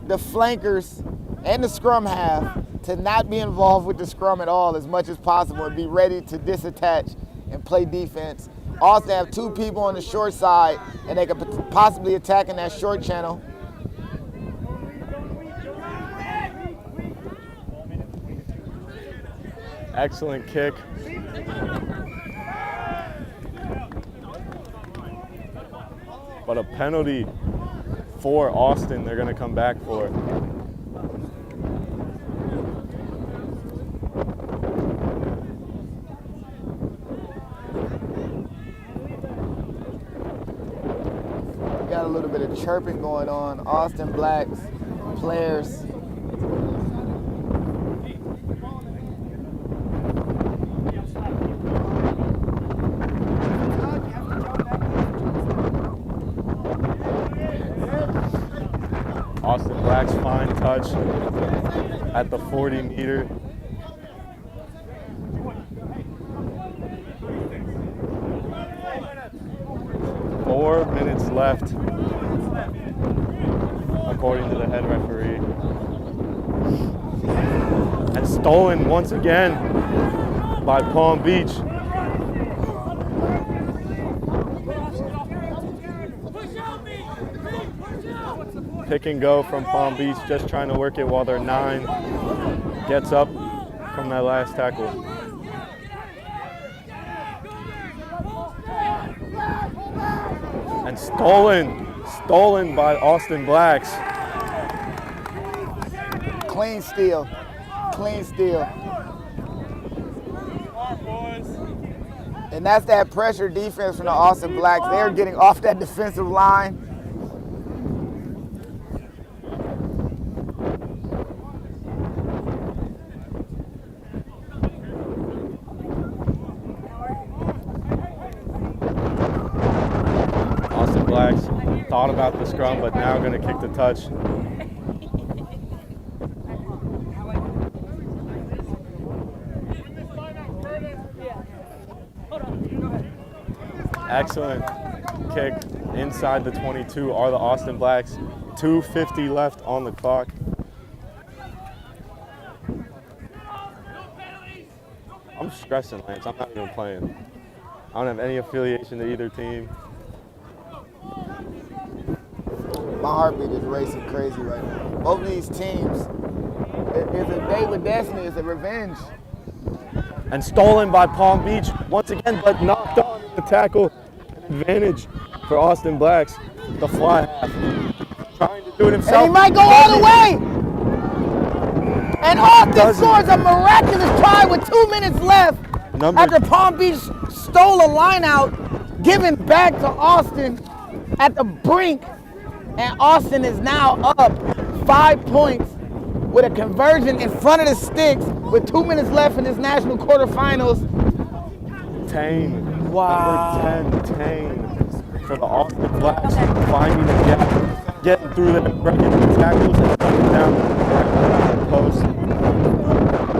the flankers and the scrum half to not be involved with the scrum at all as much as possible and be ready to disattach and play defense. Austin have 2 people on the short side, and they could possibly attack in that short channel. Excellent kick. But a penalty for Austin, they're going to come back for it. Got a little bit of chirping going on. Austin Blacks players. Austin Black's fine touch at the 40-meter. Four minutes left, according to the head referee. And stolen once again by Palm Beach. Pick and go from Palm Beach, just trying to work it while their 9 gets up from that last tackle. And stolen by Austin Blacks. Clean steal, clean steal. And that's that pressure defense from the Austin Blacks. They're getting off that defensive line. Austin Blacks thought about the scrum, but now going to kick the touch. Excellent kick inside the 22 are the Austin Blacks. 2:50 left on the clock. I'm stressing, Lance. I'm not even playing. I don't have any affiliation to either team. My heartbeat is racing crazy right now. Both of these teams, it's a day with destiny, it's a revenge. And stolen by Palm Beach once again, but knocked on the tackle. Advantage for Austin Blacks. The fly half. Trying to do it himself. And he might go all the way. And Austin scores a miraculous try with 2 minutes left after Palm Beach stole a line out, giving back to Austin at the brink. And Austin is now up 5 points with a conversion in front of the sticks with 2 minutes left in this national quarterfinals. Tane, Wow. number 10, Tane for the Austin Blacks, finding the gap. getting through there, breaking the tackles, and coming down right the post.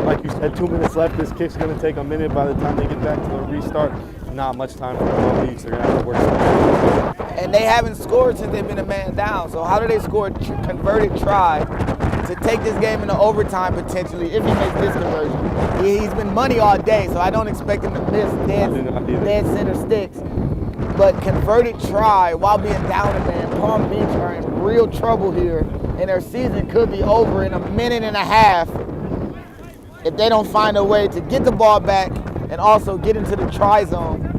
Like you said, 2 minutes left. This kick's going to take a minute. By the time they get back to the restart, not much time for Palm Beach. They're going to have to work some. And they haven't scored since they've been a man down. So how do they score a converted try to take this game into overtime potentially if he makes this conversion? He's been money all day, so I don't expect him to miss dead center sticks. But converted try while being down a man, Palm Beach are in real trouble here, and their season could be over in a minute and a half if they don't find a way to get the ball back and also get into the try zone.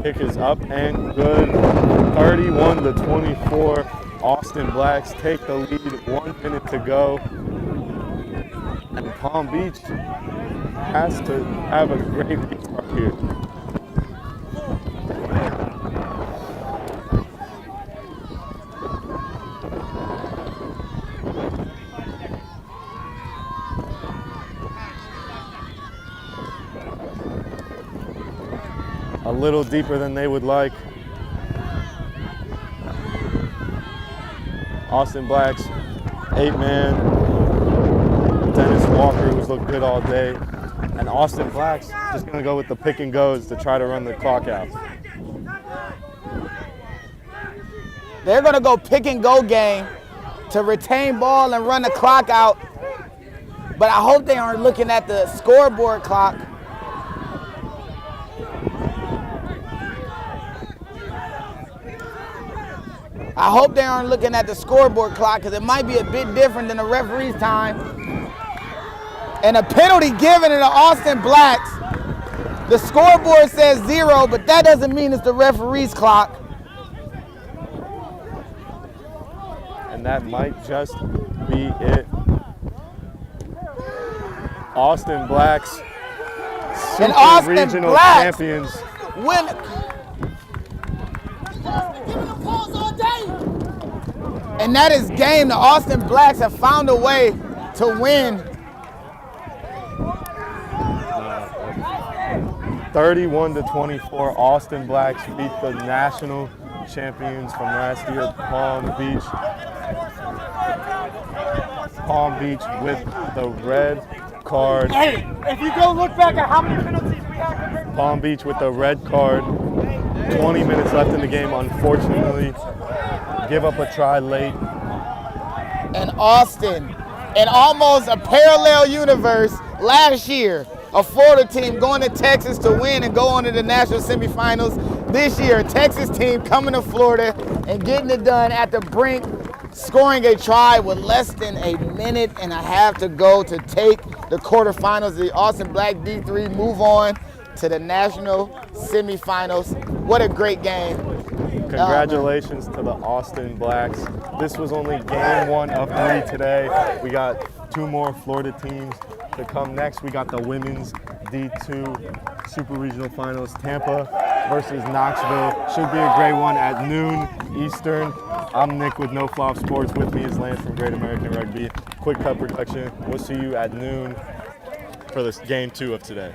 Kick is up and good. 31-24. Austin Blacks take the lead. 1 minute to go. And Palm Beach has to have a great restart here. A little deeper than they would like. Austin Blacks, 8-man. Dennis Walker, who's looked good all day. And Austin Blacks just gonna go with the pick and goes to try to run the clock out. They're gonna go pick and go game to retain ball and run the clock out. But I hope they aren't looking at the scoreboard clock. I hope they aren't looking at the scoreboard clock because it might be a bit different than the referee's time. And a penalty given to the Austin Blacks. The scoreboard says 0, but that doesn't mean it's the referee's clock. And that might just be it. Austin Blacks, And Super Austin Regional Blacks champions. win. And that is game. The Austin Blacks have found a way to win. 31-24, Austin Blacks beat the national champions from last year, Palm Beach. Palm Beach with the red card. Hey, if you go look back at how many penalties we had compared to Palm Beach with the red card. 20 minutes left in the game, unfortunately. Give up a try late. And Austin, in almost a parallel universe, last year, a Florida team going to Texas to win and go on to the national semifinals. This year, a Texas team coming to Florida and getting it done at the brink, scoring a try with less than a minute and a half to go to take the quarterfinals. The Austin Black D3 move on to the national semifinals. What a great game. Congratulations to the Austin Blacks. This was only game 1 of 3 today. We got 2 more Florida teams to come next. We got the women's D2 Super Regional Finals, Tampa versus Knoxville. Should be a great one at noon Eastern. I'm Nick with No Flop Sports. With me is Lance from Great American Rugby. Quick Cut Production. We'll see you at noon for this game 2 of today.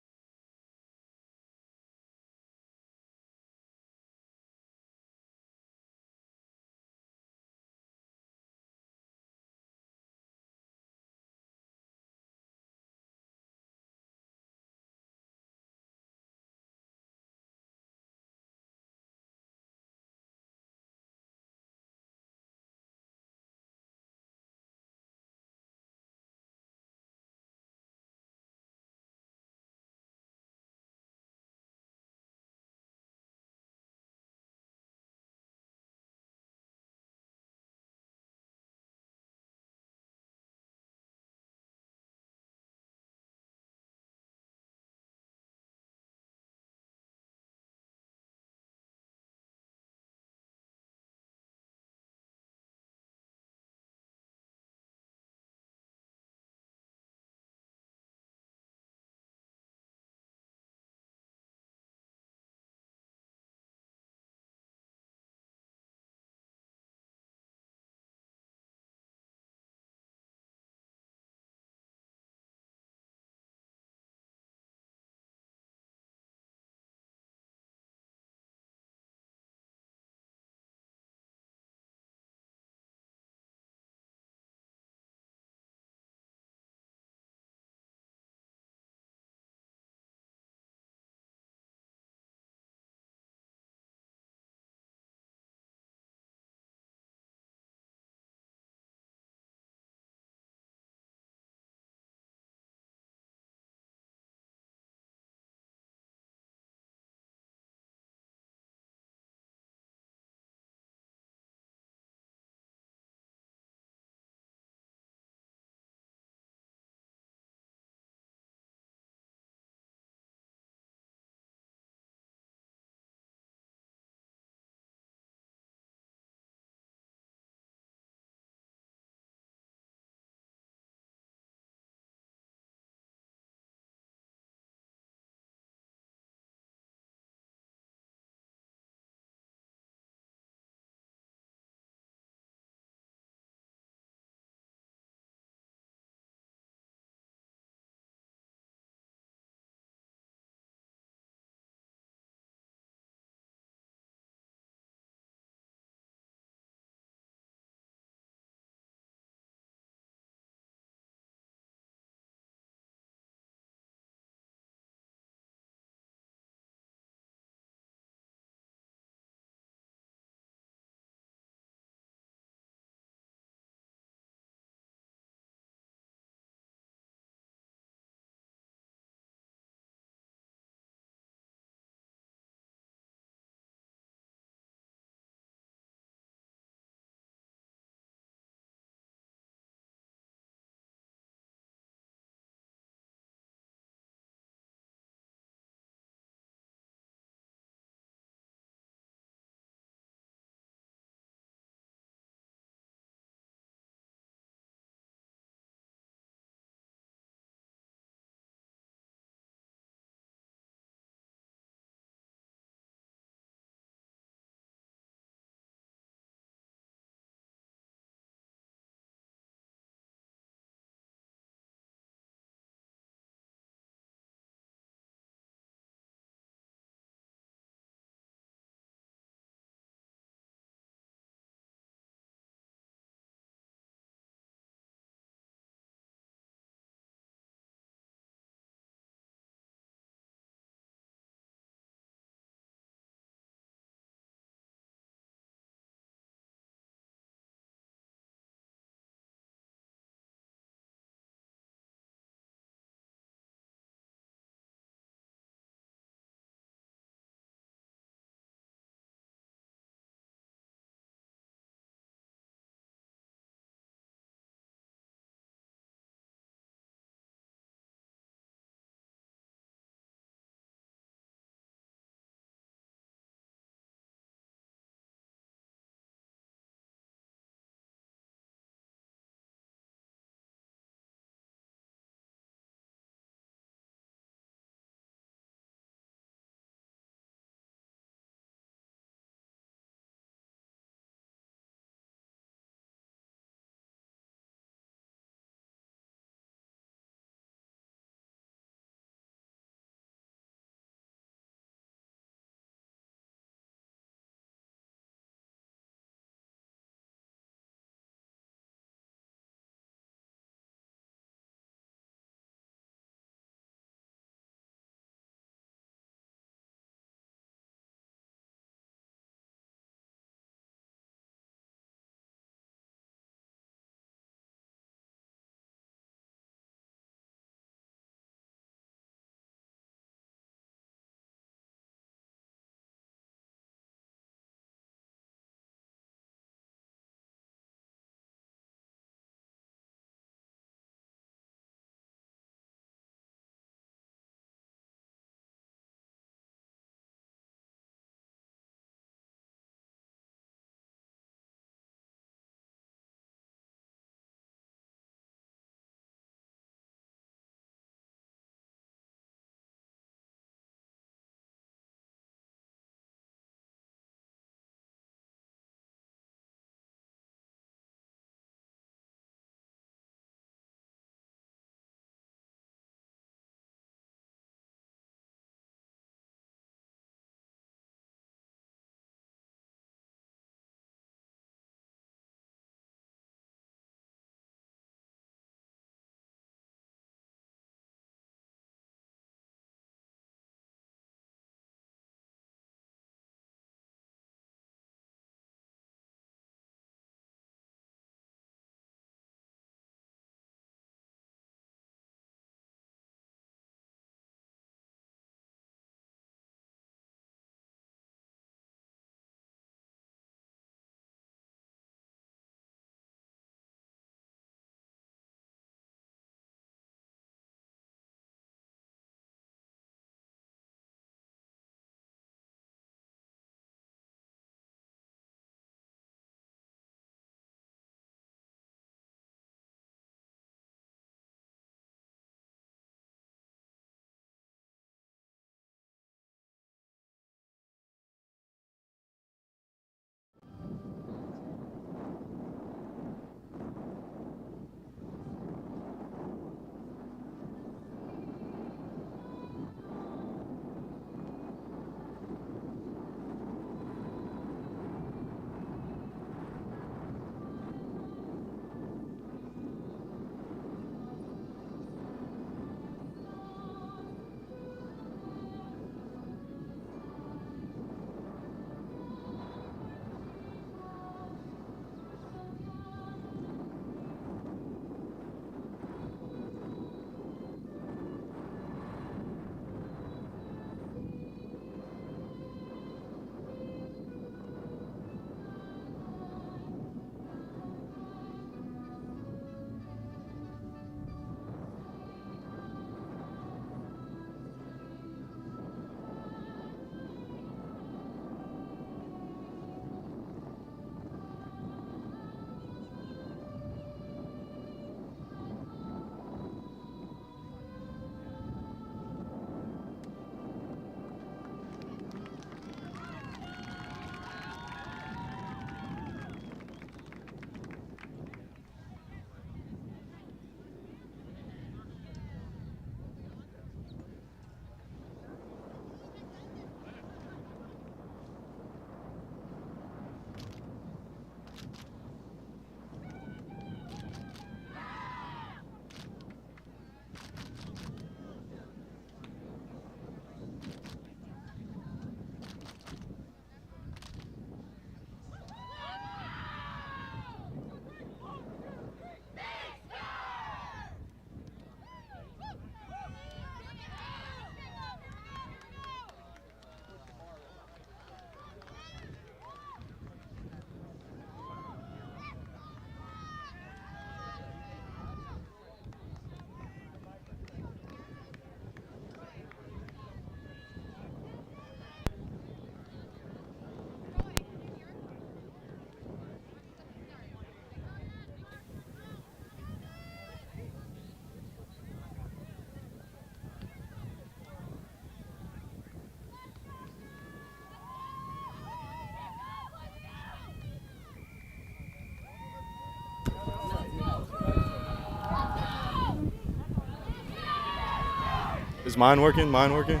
Is mine working? Mine working?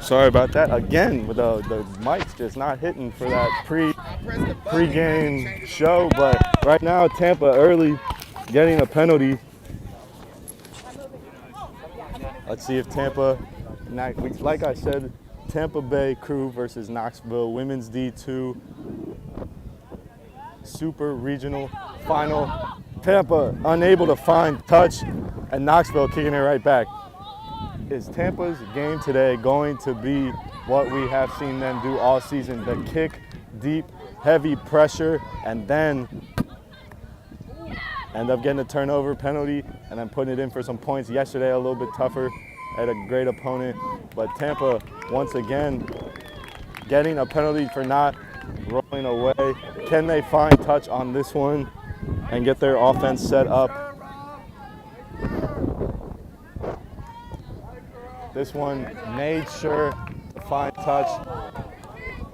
Sorry about that. Again, with the mic's just not hitting for that pre-game show. But right now, Tampa early getting a penalty. Let's see if Tampa, like I said, Tampa Bay Crew versus Knoxville Women's D2 Super Regional Final. Tampa unable to find touch, and Knoxville kicking it right back. Is Tampa's game today going to be what we have seen them do all season? The kick, deep, heavy pressure, and then end up getting a turnover penalty and then putting it in for some points. Yesterday a little bit tougher at a great opponent, but Tampa once again getting a penalty for not rolling away. Can they find touch on this one and get their offense set up? This one made sure to find touch.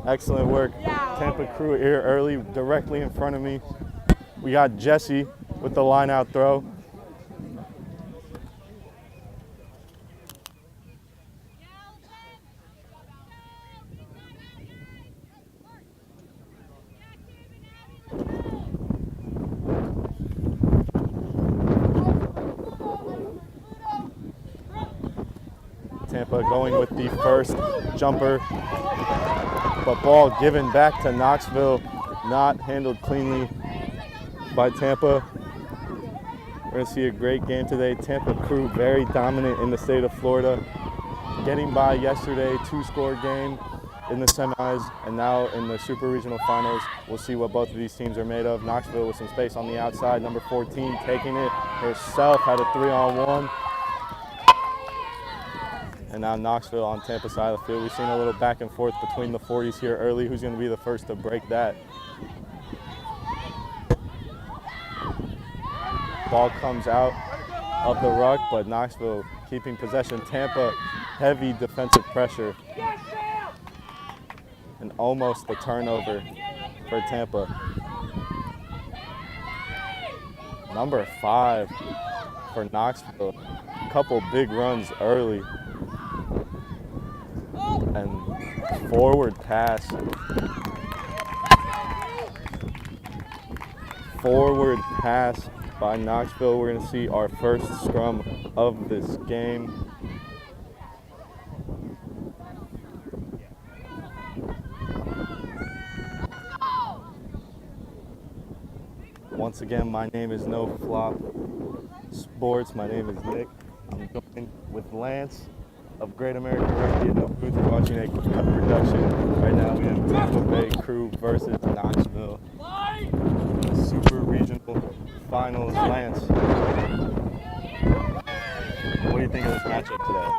Excellent work. Tampa Crew here early, directly in front of me. We got Jesse with the line out throw. Tampa going with the first jumper, but ball given back to Knoxville, not handled cleanly by Tampa. We're gonna see a great game today. Tampa Crew very dominant in the state of Florida, getting by yesterday, 2-score game in the semis, and now in the Super Regional Finals. We'll see what both of these teams are made of. Knoxville with some space on the outside, number 14 taking it herself, had a 3-on-1. And now Knoxville on Tampa's side of the field. We've seen a little back and forth between the 40s here early. Who's going to be the first to break that? Ball comes out of the ruck, but Knoxville keeping possession. Tampa, heavy defensive pressure. And almost the turnover for Tampa. Number 5 for Knoxville. A couple big runs early. And forward pass. Forward pass by Knoxville. We're going to see our first scrum of this game. Once again, my name is No Flop Sports. My name is Nick. I'm going with Lance of Great American Rugby at No Booth. We're watching a cut production. Right now we have Tampa Bay Crew versus Knoxville. Super Regional Finals. Lance, what do you think of this matchup today?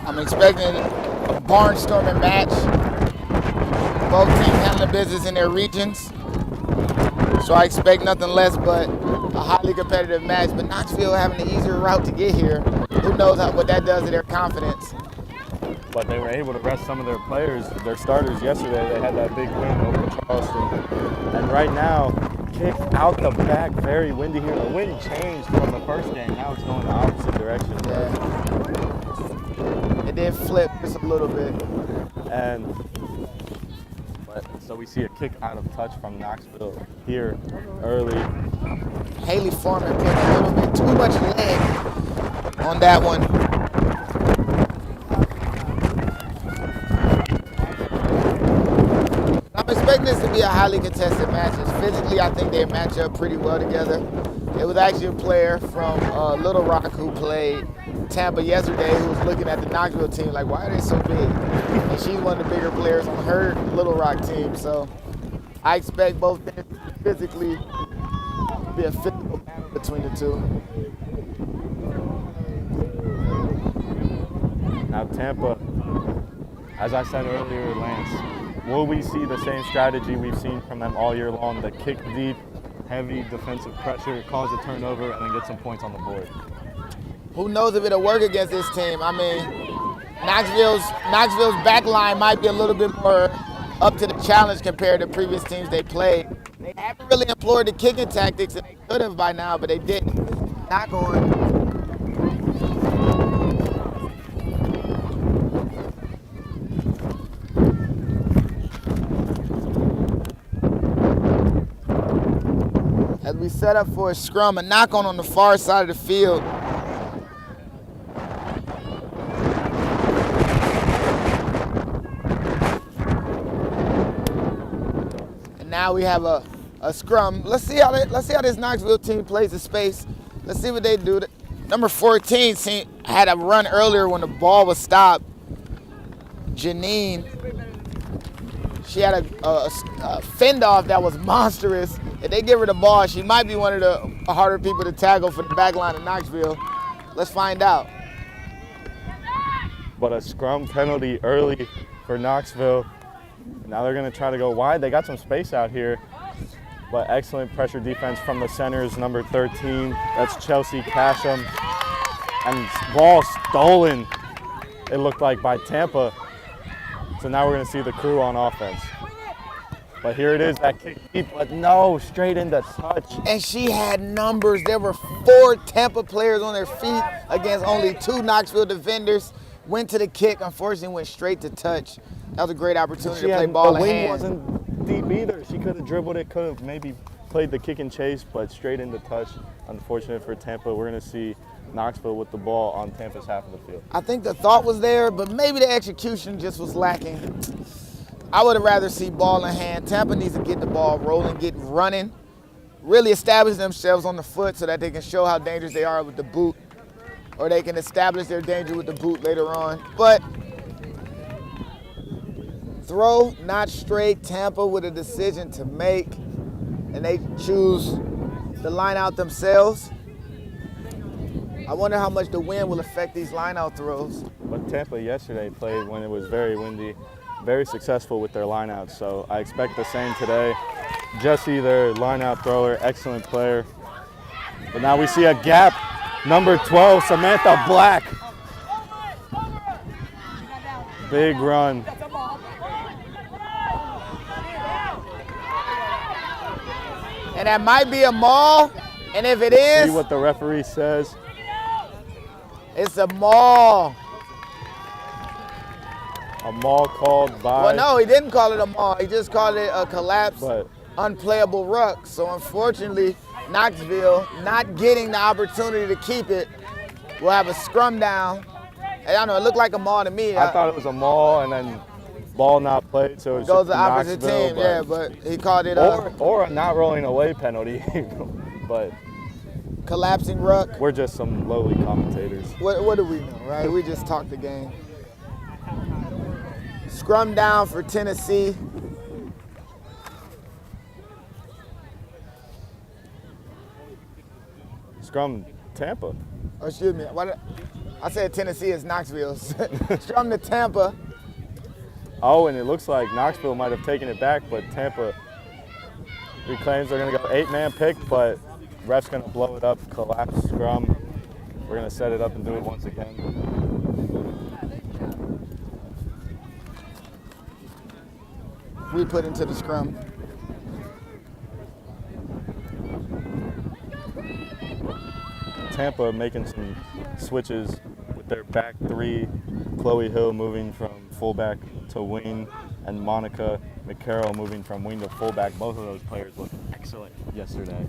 I'm expecting a barnstorming match. Both teams handling business in their regions. So I expect nothing less but a highly competitive match. But Knoxville having an easier route to get here. Who knows what that does to their confidence. But they were able to rest some of their players, their starters yesterday. They had that big win over Charleston. And right now, kick out the back, very windy here. The wind changed from the first game. Now it's going the opposite direction. Yeah. It did flip just a little bit. So we see a kick out of touch from Knoxville here early. Haley Foreman put a little bit too much leg on that one. I'm expecting this to be a highly contested match. Physically, I think they match up pretty well together. It was actually a player from Little Rock who played Tampa yesterday who was looking at the Knoxville team like, why are they so big? And she's one of the bigger players on her Little Rock team. So I expect both teams to physically be a physical battle between the two. Now Tampa, as I said earlier, Lance, will we see the same strategy we've seen from them all year long? The kick deep, heavy defensive pressure, cause a turnover, and then get some points on the board. Who knows if it'll work against this team? I mean, Knoxville's back line might be a little bit more up to the challenge compared to previous teams they played. They haven't really employed the kicking tactics, and they could have by now, but they didn't. knock on. As we set up for a scrum, a knock on the far side of the field. And now we have a scrum. Let's see how this Knoxville team plays the space. Let's see what they do. Number 14 had a run earlier when the ball was stopped. Janine, she had a fend off that was monstrous. If they give her the ball, she might be one of the harder people to tackle for the back line of Knoxville. Let's find out. But a scrum penalty early for Knoxville. Now they're going to try to go wide. They got some space out here. But excellent pressure defense from the centers, number 13. That's Chelsea Casham. And ball stolen, it looked like, by Tampa. So now we're going to see the crew on offense. But here it is, that kick deep, but no, straight into touch. And she had numbers. There were 4 Tampa players on their feet against only 2 Knoxville defenders. Went to the kick, unfortunately went straight to touch. That was a great opportunity to play ball in hand. The wing wasn't deep either. She could have dribbled it, could have maybe played the kick and chase, but straight into touch. Unfortunate for Tampa. We're going to see Knoxville with the ball on Tampa's half of the field. I think the thought was there, but maybe the execution just was lacking. I would have rather see ball in hand. Tampa needs to get the ball rolling, get running, really establish themselves on the foot so that they can show how dangerous they are with the boot, or they can establish their danger with the boot later on. But throw not straight. Tampa with a decision to make, and they choose the line out themselves. I wonder how much the wind will affect these line out throws. But Tampa yesterday played when it was very windy. Very successful with their lineouts, so I expect the same today. Jesse, their lineout thrower, excellent player. But now we see a gap. Number 12, Samantha Black. Big run. And that might be a maul, and if it is, See what the referee says. it's a maul. A maul called by. Well, no, he didn't call it a maul. He just called it a collapse, But unplayable ruck. So unfortunately, Knoxville, not getting the opportunity to keep it, will have a scrum down. And I don't know, it looked like a maul to me. I thought it was a maul, and then ball not played, so it goes the opposite team, but he called it or a not rolling away penalty. But collapsing ruck. we're just some lowly commentators. What do we know, right? We just talked the game. Scrum down for Tennessee. Scrum Tampa. Oh, excuse me. I said Tennessee is Knoxville. Scrum to Tampa. Oh, and it looks like Knoxville might have taken it back, but Tampa reclaims they're going to go 8-man pick, but ref's going to blow it up, collapse scrum. We're going to set it up and do it once again. We put into the scrum. Tampa making some switches with their back three. Chloe Hill moving from fullback to wing, and Monica McCarroll moving from wing to fullback. Both of those players looked excellent yesterday.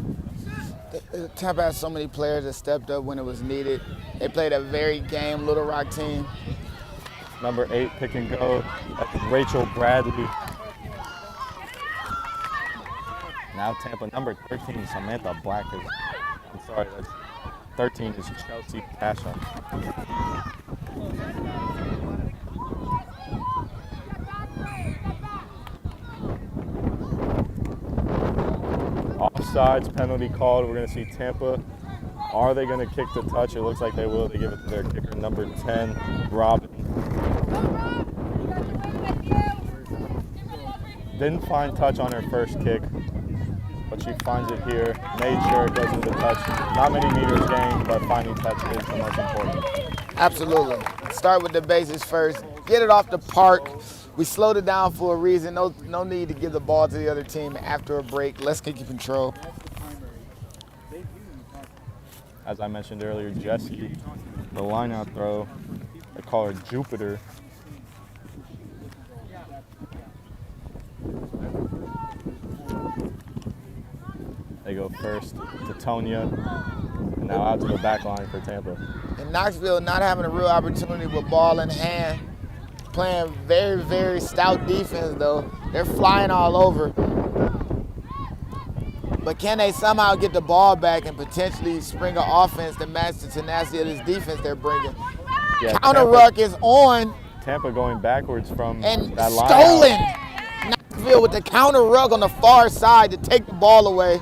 Tampa has so many players that stepped up when it was needed. They played a very game Little Rock team. Number 8, pick and go. That's Rachel Bradley. Now Tampa, number 13, Samantha Black is, I'm sorry, that's 13 is Chelsea Casham. Offsides penalty called. We're going to see Tampa. Are they going to kick the touch? It looks like they will. They give it to their kicker, number 10, Robin. Didn't find touch on her first kick, but she finds it here. Made sure it goes into touch. Not many meters gained, but finding touch is the most important. Absolutely. Start with the basics first. Get it off the park. We slowed it down for a reason. No need to give the ball to the other team after a break. Let's get control. as I mentioned earlier, Jessie, the lineout throw. They call her Jupiter. They go first to Tonya, and now out to the back line for Tampa. And Knoxville not having a real opportunity with ball in hand, playing very, very stout defense though. They're flying all over. But can they somehow get the ball back and potentially spring an offense to match the tenacity of this defense they're bringing? Yeah, Counter ruck is on Tampa going backwards from and that line. stolen. Knoxville with the counter ruck on the far side to take the ball away.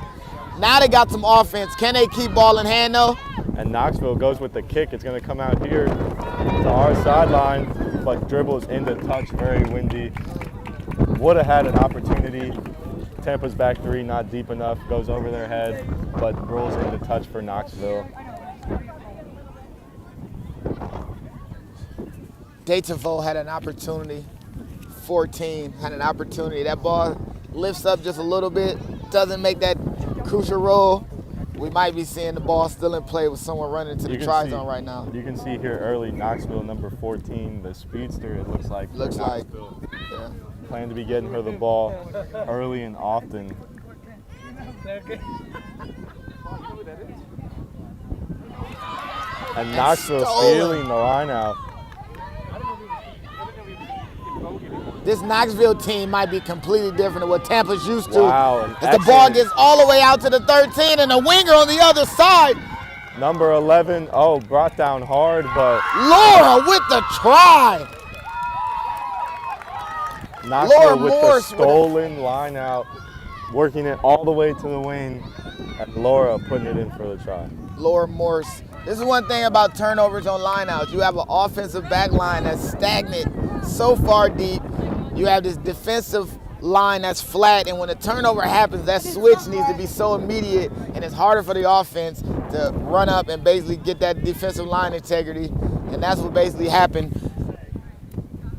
Now they got some offense. Can they keep ball in hand though? And Knoxville goes with the kick. It's going to come out here to our sideline, but dribbles into touch, very windy. Would have had an opportunity. Tampa's back three, not deep enough, goes over their head, but rolls into touch for Knoxville. Daytonville had an opportunity. 14 had an opportunity. That ball lifts up just a little bit, doesn't make that crucial roll. We might be seeing the ball still in play with someone running to the try zone right now. You can see here early Knoxville number 14, the speedster, it looks like. Looks like, yeah. Plan to be getting her the ball early and often. And Knoxville stealing the line out. This Knoxville team might be completely different than what Tampa's used to. Wow. As the ball gets all the way out to the 13 and the winger on the other side. Number 11, brought down hard, but Laura with the try. Knoxville with the stolen line out, working it all the way to the wing, and Laura putting it in for the try. Laura Morse. This is one thing about turnovers on lineouts. You have an offensive back line that's stagnant so far deep. You have this defensive line that's flat, and when a turnover happens, that switch needs to be so immediate, and it's harder for the offense to run up and basically get that defensive line integrity, and that's what basically happened.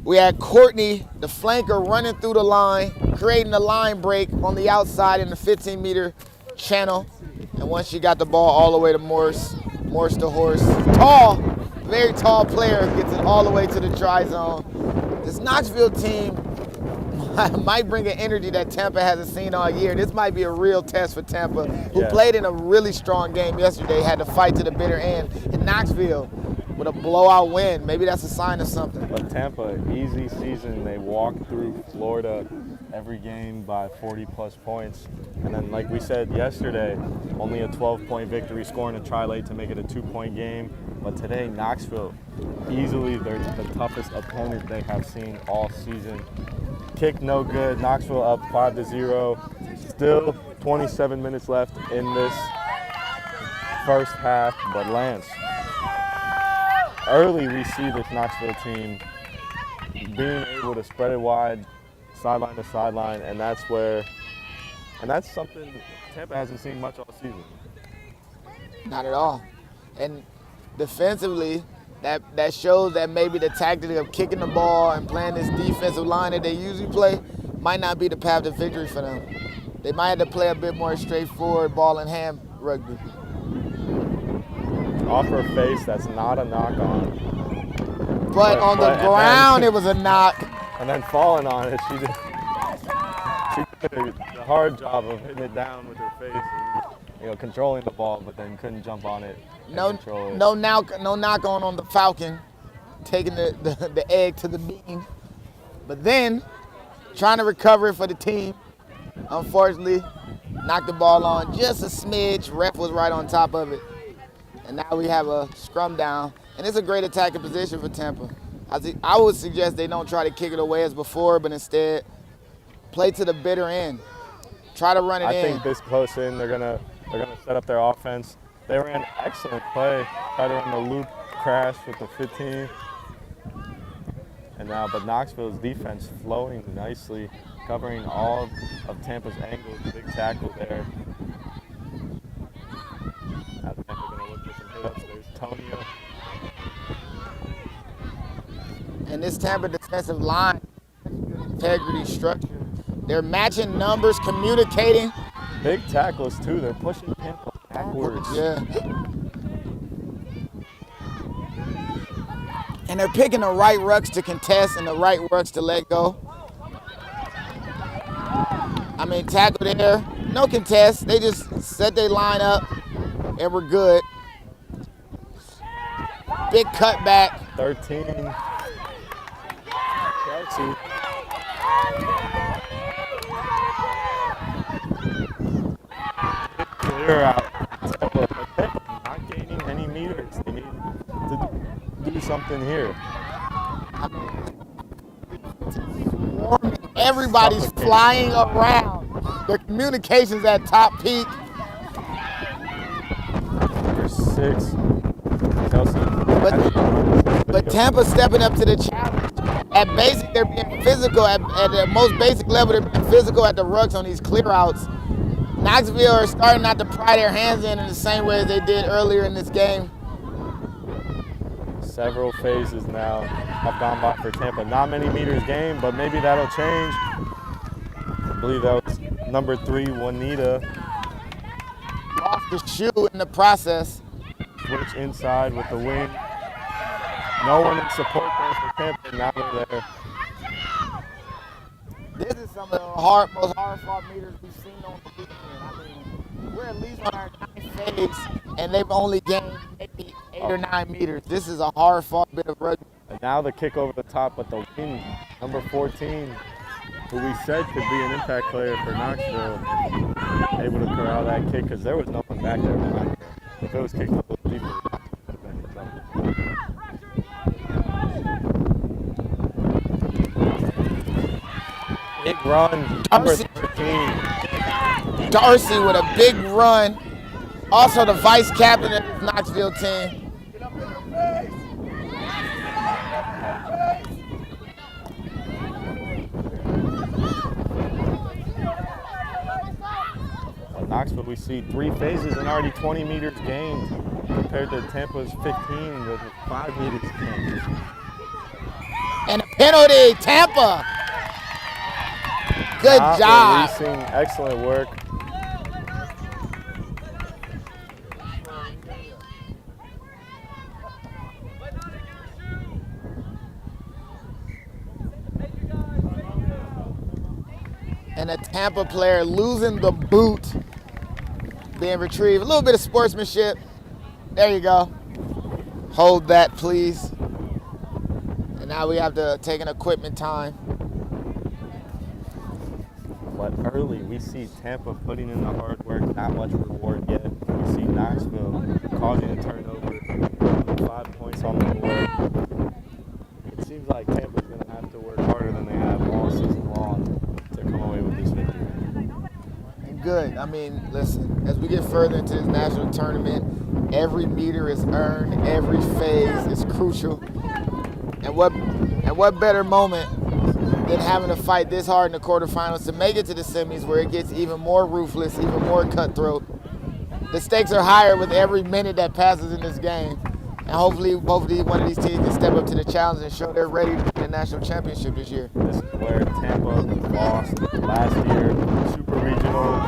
We had Courtney, the flanker, running through the line, creating a line break on the outside in the 15-meter channel, and once she got the ball all the way to Morse to Horse, tall, very tall player, gets it all the way to the try zone. This Knoxville team might bring an energy that Tampa hasn't seen all year. This might be a real test for Tampa, who played in a really strong game yesterday, had to fight to the bitter end. In Knoxville, with a blowout win, maybe that's a sign of something. But Tampa, easy season. They walk through Florida every game by 40-plus points. And then, like we said yesterday, only a 12-point victory, scoring a try late to make it a 2-point game. But today, Knoxville, easily the toughest opponent they have seen all season. Kick no good. Knoxville up 5-0. Still 27 minutes left in this first half. But Lance, early we see this Knoxville team being able to spread it wide, sideline to sideline, and that's something Tampa hasn't seen much all season. Not at all. And defensively, that shows that maybe the tactic of kicking the ball and playing this defensive line that they usually play might not be the path to victory for them. They might have to play a bit more straightforward ball in hand rugby. Off her face, that's not a knock on. But on the ground, it was a knock. And then falling on it, she did a hard job of hitting it down with her face and, controlling the ball, but then couldn't jump on it. No knock on the Falcon, taking the egg to the beam. But then, trying to recover it for the team, unfortunately, knocked the ball on just a smidge. Ref was right on top of it. And now we have a scrum down. And it's a great attacking position for Tampa. I would suggest they don't try to kick it away as before, but instead play to the bitter end. Try to run it in. I think this close in, they're gonna set up their offense. They ran excellent play. Tried to run the loop crash with the 15. And now, but Knoxville's defense flowing nicely, covering all of Tampa's angles. Big tackle there. Now Tampa gonna look for some hit-ups. There's Tonya. And this Tampa defensive line, integrity, structure, they're matching numbers, communicating. Big tackles too. They're pushing Tampa backwards. Yeah. And they're picking the right rucks to contest and the right rucks to let go. I mean, tackle there, no contest. They just set their line up and we're good. Big cutback. 13. Chelsea. Clear out. Not gaining any meters. They need to do something here. Everybody's flying around. The communication's at top peak. Number 6. Chelsea. But Tampa stepping up to the challenge. At basic, they're being physical. At the most basic level, they're being physical at the rucks on these clear outs. Knoxville are starting not to pry their hands in the same way as they did earlier in this game. Several phases now have gone by for Tampa. Not many meters gained, but maybe that'll change. I believe that was number 3, Juanita. Lost the shoe in the process. Switch inside with the wing. No one in support there for Tampa. Now they're there. This is some of the most hard-fought meters we've seen on the weekend. I mean, we're at least on our 9th phase, and they've only gained maybe 8 or 9 meters. This is a hard-fought bit of rugby. And now the kick over the top, but the wing, number 14, who we said could be an impact player for Knoxville, able to corral that kick because there was no one back there behind her. If it was kicked a little deeper, it would have been in trouble. Big run, number 13. Darcy with a big run. Also the vice captain of the Knoxville team. Knoxville, we see 3 phases and already 20 meters gained compared to Tampa's 15 with 5 meters gained. And a penalty, Tampa. Good Not job. Releasing, excellent work. And a Tampa player losing the boot, being retrieved. A little bit of sportsmanship. There you go. Hold that, please. And now we have to take an equipment time. But early, we see Tampa putting in the hard work, not much reward yet. We see Knoxville causing a turnover, 5 points on the board. It seems like Tampa's going to have to work harder than they have all season long to come away with this victory. Good. I mean, listen, as we get further into this national tournament, every meter is earned, every phase is crucial. And what better moment than having to fight this hard in the quarterfinals to make it to the semis where it gets even more ruthless, even more cutthroat. The stakes are higher with every minute that passes in this game. And hopefully one of these teams can step up to the challenge and show they're ready to win the national championship this year. This is where Tampa lost last year, Super Regional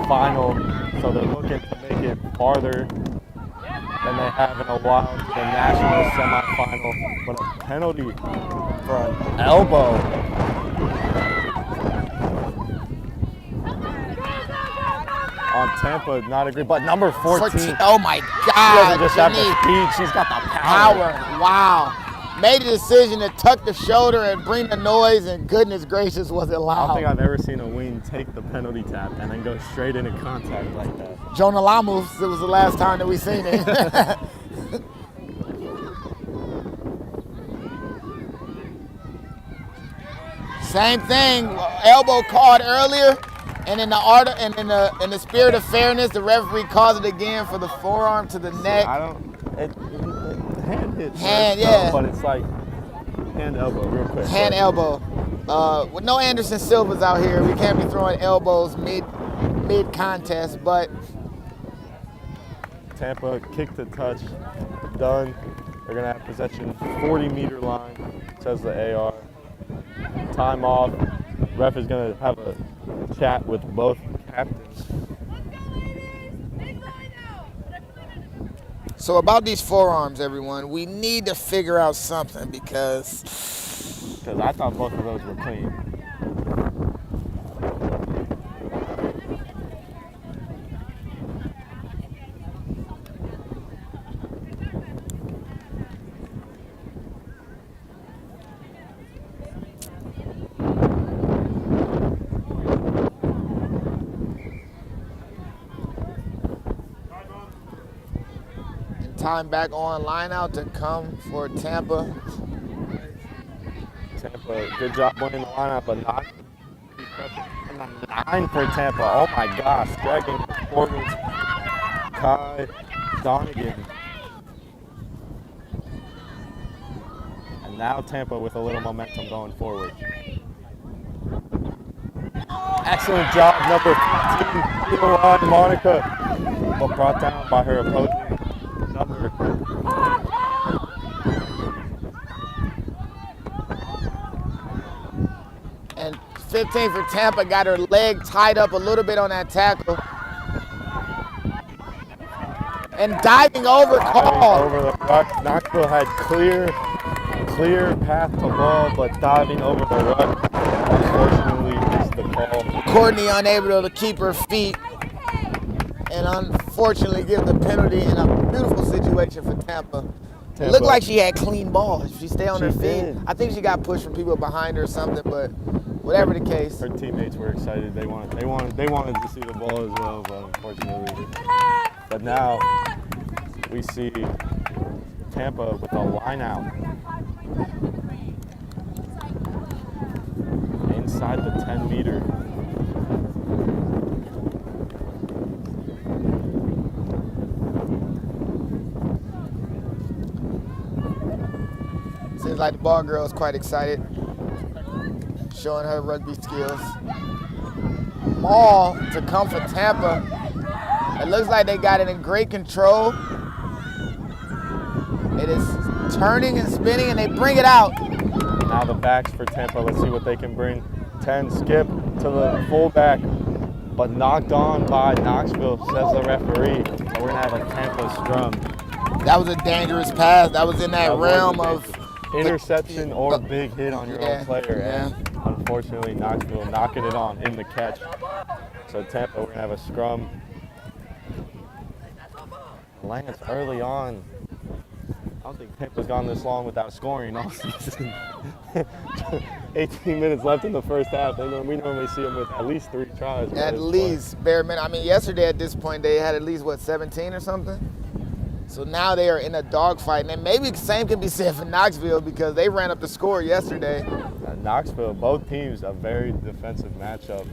final, so they're looking to make it farther than they have in a while to the national semifinal. But a penalty for an elbow. On Tampa, not agree, but number 14. Oh my She God, doesn't just have the Janique. speed, she's got the power. Wow. Made the decision to tuck the shoulder and bring the noise, and goodness gracious, was it I don't loud. think I've ever seen a wing take the penalty tap and then go straight into contact like that. Jonah Lamus, it was the last time that we seen it. Same thing, elbow called earlier, and in the spirit of fairness, the referee calls it again for the forearm to the neck. Hand hit. Hand, yeah. But it's like hand elbow, real quick. Hand elbow. With no Anderson Silvas out here, we can't be throwing elbows mid contest, but Tampa kick to touch, done. They're gonna have possession 40-meter line, says the AR. Time off. Ref is gonna have a chat with both captains. So about these forearms, everyone, we need to figure out something because I thought both of those were clean. time back on, line out to come for Tampa. Tampa, good job winning the lineup, but not 9 for Tampa. Oh my gosh, dragging forward Kai Donegan. And now Tampa with a little momentum going forward. Excellent job, number 15, Monica, but brought down by her opposing number. And 15 for Tampa got her leg tied up a little bit on that tackle. And diving over call. Over the ruck. Knoxville had clear path to ball, but diving over the ruck, unfortunately, missed the call. Courtney unable to keep her feet, and unfortunately give the penalty in a beautiful situation for Tampa. It looked like she had clean ball. If she stayed on her feet, did. I think she got pushed from people behind her or something, but whatever the case. Her teammates were excited. They wanted to see the ball as well, but unfortunately. But now we see Tampa with a line out inside the 10-meter. Seems like the ball girl is quite excited, showing her rugby skills. Ball to come for Tampa. It looks like they got it in great control. It is turning and spinning, and they bring it out. Now the backs for Tampa. Let's see what they can bring. 10 skip to the fullback, but knocked on by Knoxville, says the referee. So we're gonna have a Tampa scrum. That was a dangerous pass. That was in that realm of interception or big hit on your own player. Yeah. And unfortunately, Knoxville knocking it on in the catch. So Tampa, we're gonna have a scrum. Lance early on. I don't think Tampa's gone this long without scoring all season. 18 minutes left in the first half. We normally see them with at least 3 tries. At least, bare minimum. I mean, yesterday at this point, they had at least, 17 or something? So now they are in a dogfight. And maybe the same can be said for Knoxville because they ran up the score yesterday. Knoxville, both teams, a very defensive matchup.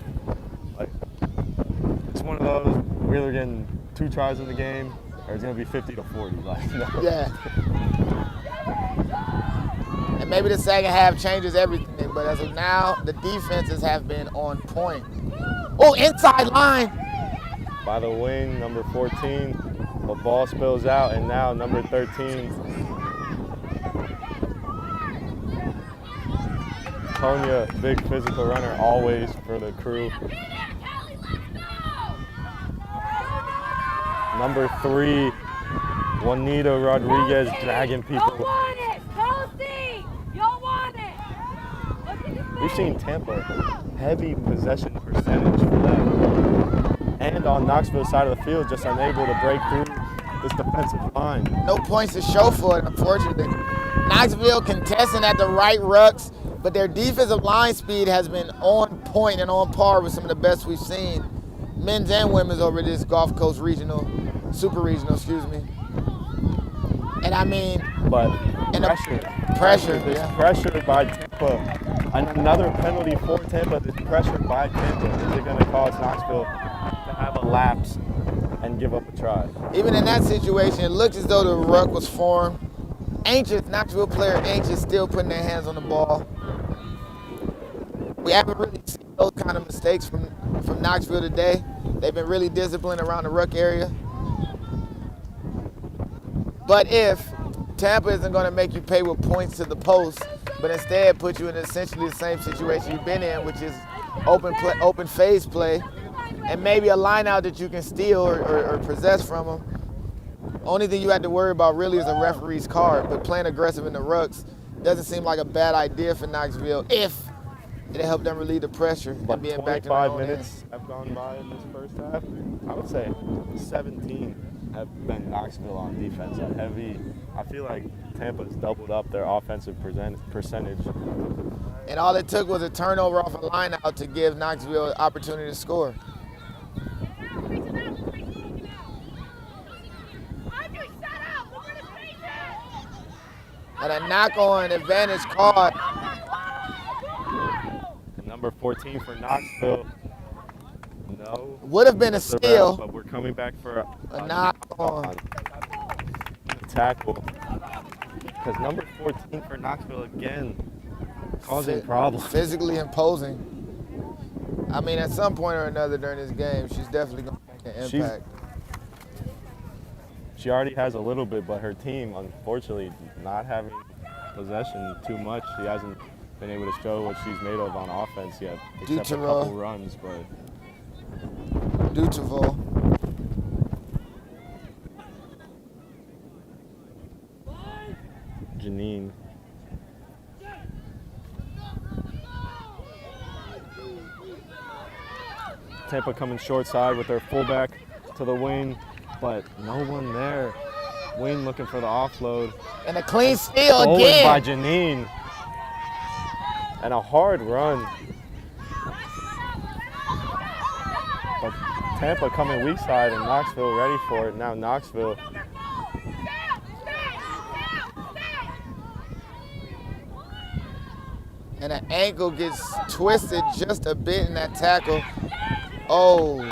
Like, it's one of those, we're either getting 2 tries in the game or it's going to be 50 to 40. Like, no. Yeah. And maybe the second half changes everything, but as of now, the defenses have been on point. Oh, inside line. By the wing, number 14, the ball spills out, and now number 13, Tonya, big physical runner, always for the crew. Number 3, Juanita Rodriguez, dragging people. You want it, Kelsey! You want it! We've seen Tampa, heavy possession percentage for them. And on Knoxville's side of the field, just unable to break through this defensive line. No points to show for it, unfortunately. Knoxville contesting at the right rucks, but their defensive line speed has been on point and on par with some of the best we've seen, men's and women's, over this Gulf Coast super regional, excuse me. And I mean, But pressure, This yeah. pressure by Tampa. And another penalty for Tampa. This pressure by Tampa. Is it going to cause Knoxville to have a lapse and give up a try? Even in that situation, it looks as though the ruck was formed. Knoxville player anxious, still putting their hands on the ball. We haven't really seen those kind of mistakes from Knoxville today. They've been really disciplined around the ruck area. But if Tampa isn't going to make you pay with points to the post, but instead put you in essentially the same situation you've been in, which is open phase play, and maybe a line out that you can steal or possess from them, Only thing you have to worry about really is the referee's card, but playing aggressive in the rucks doesn't seem like a bad idea for Knoxville if it'll help them relieve the pressure But and being back to their 25 own minutes have gone by in this first half. I would say 17 have been Knoxville on defense. I feel like Tampa's doubled up their offensive percentage. And all it took was a turnover off a line out to give Knoxville an opportunity to score. And a knock-on advantage called. Number 14 for Knoxville. No. Would have been a steal. But we're coming back for A knock-on. Tackle. Because number 14 for Knoxville again causing problems. Physically imposing. I mean, at some point or another during this game, she's definitely going to make an impact. She already has a little bit, but her team, unfortunately, not having possession too much. She hasn't been able to show what she's made of on offense yet, except a couple runs. But Ducheval. Janine. Tampa coming short side with their fullback to the wing, but no one there. Wing looking for the offload. And a clean steal Stolen again. by Janine. And a hard run. But Tampa coming weak side and Knoxville ready for it. Now Knoxville. And an ankle gets twisted just a bit in that tackle. Oh.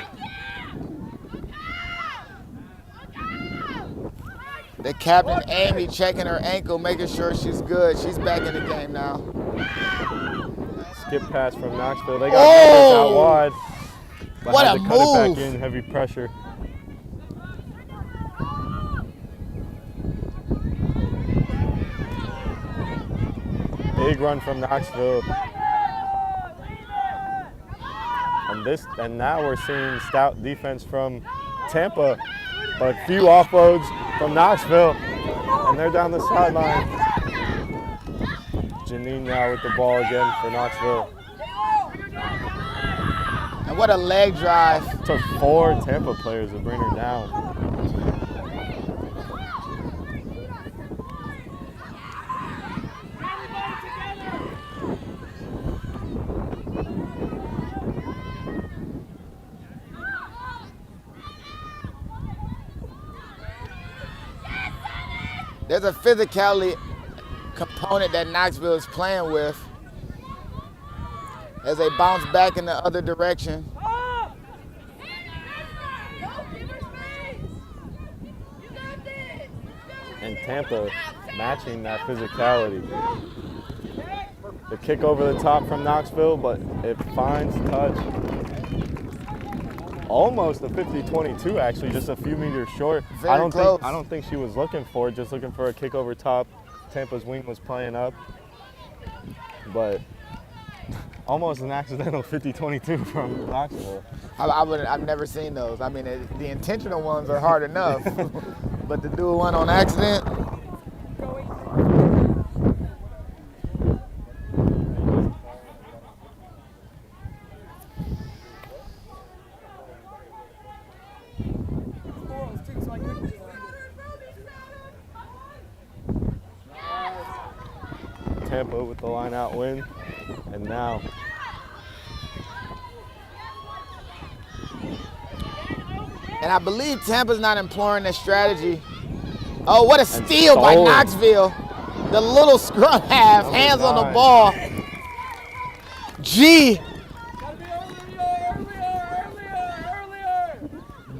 The captain, Amy, checking her ankle, making sure she's good. She's back in the game now. Skip pass from Knoxville. They got out wide. But What had a to cut it move. back in, heavy pressure. Big run from Knoxville. And now we're seeing stout defense from Tampa, but a few offloads from Knoxville, and they're down the sideline. Janine now with the ball again for Knoxville. And what a leg drive. Took 4 Tampa players to bring her down. There's a physicality component that Knoxville is playing with as they bounce back in the other direction. And Tampa matching that physicality. The kick over the top from Knoxville, but it finds touch. Almost a 50-22 actually, just a few meters short. Very close. I don't think she was looking for it, just looking for a kick over top. Tampa's wing was playing up. But almost an accidental 50-22 from Knoxville. I've never seen those. I mean, the intentional ones are hard enough, but to do one on accident. Tampa with the line out win, and now And I believe Tampa's not employing that strategy. Oh, what a steal by Knoxville. The little scrum half, hands on the ball. G.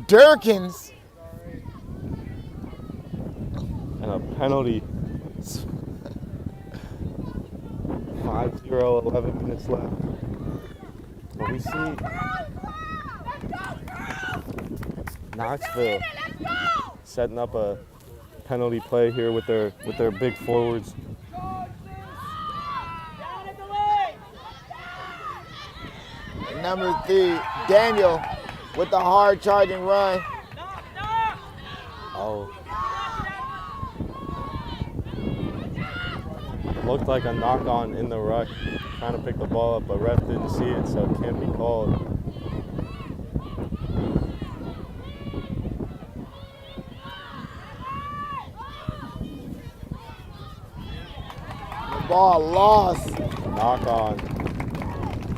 Durkins. and a penalty. 5-0, 11 minutes left. But we see Knoxville setting up a penalty play here with their big forwards. Number 3, Daniel with the hard charging run. Oh, Looked like a knock-on in the ruck, trying to pick the ball up, but ref didn't see it, so it can't be called. The ball lost. Knock-on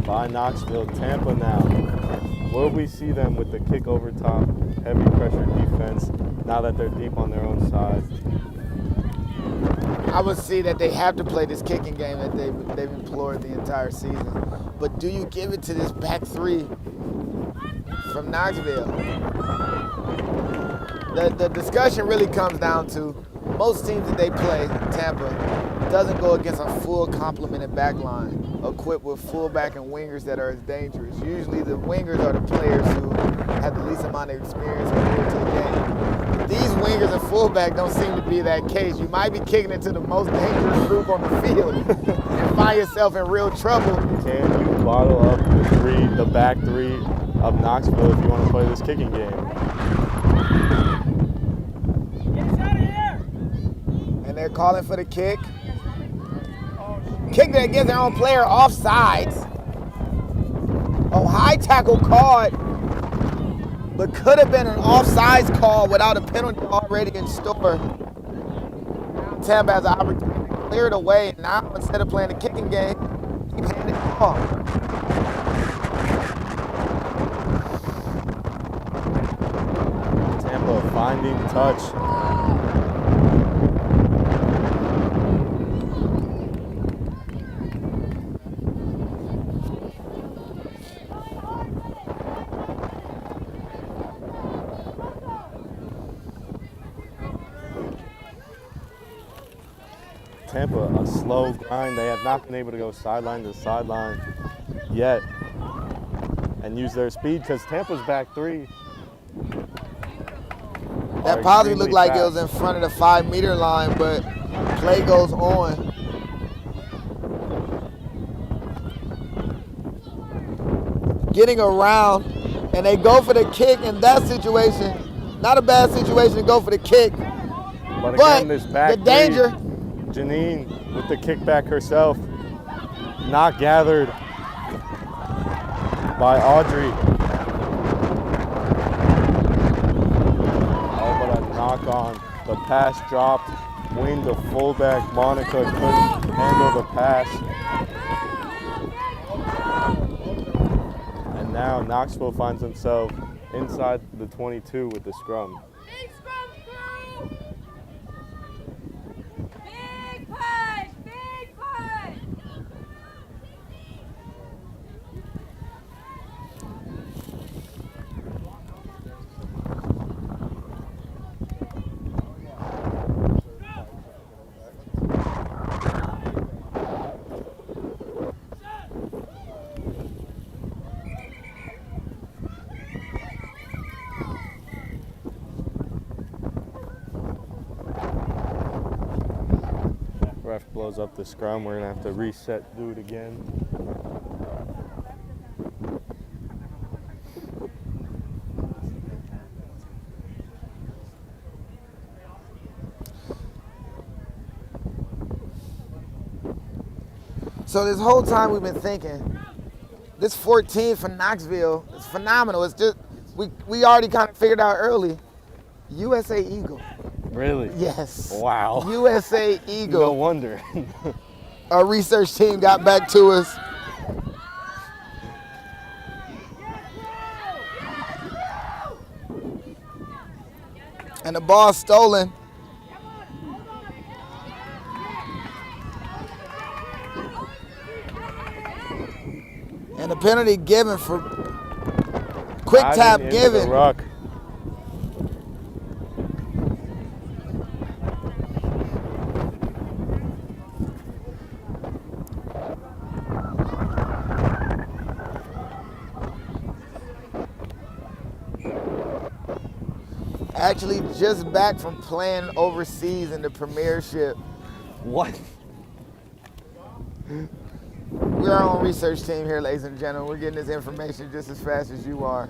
by Knoxville. Tampa now. Will we see them with the kick over top, heavy pressure defense, now that they're deep on their own side? I would see that they have to play this kicking game that they've implored the entire season. But do you give it to this back three from Knoxville? The discussion really comes down to most teams that they play, Tampa, doesn't go against a full complemented back line equipped with fullback and wingers that are as dangerous. Usually the wingers are the players who have the least amount of experience and new to the game. These wingers and fullback don't seem to be that case. You might be kicking it to the most dangerous group on the field and find yourself in real trouble. Can you bottle up the back three of Knoxville if you want to play this kicking game? Get us out of here! And they're calling for the kick. Kick that gives their own player offsides. Oh, high tackle called, but could have been an offsides call without a penalty already in store. Tampa has an opportunity to clear it away. Now, instead of playing the kicking game, keep handing it off. Tampa finding touch. Tampa, a slow grind. They have not been able to go sideline to sideline yet and use their speed because Tampa's back three. That probably looked like it was in front of the 5-meter line, but play goes on. Getting around, and they go for the kick in that situation. Not a bad situation to go for the kick. But again, this back the danger. Three, Janine with the kickback herself, not gathered by Audrey. Oh, but a knock on. The pass dropped. Wing to fullback. Monica couldn't handle the pass. And now Knoxville finds themselves inside the 22 with the scrum. Big scrum through. Big push. Big push. Ref blows up the scrum. We're gonna have to reset, do it again. So this whole time we've been thinking, this 14 for Knoxville is phenomenal. It's just, we already kind of figured out early, USA Eagle. Really? Yes. Wow. USA Eagle. No wonder. Our research team got back to us. And the ball stolen. And the penalty given for quick tap Diving into given. the ruck. Actually just back from playing overseas in the Premiership. What? We're our own research team here, ladies and gentlemen. We're getting this information just as fast as you are.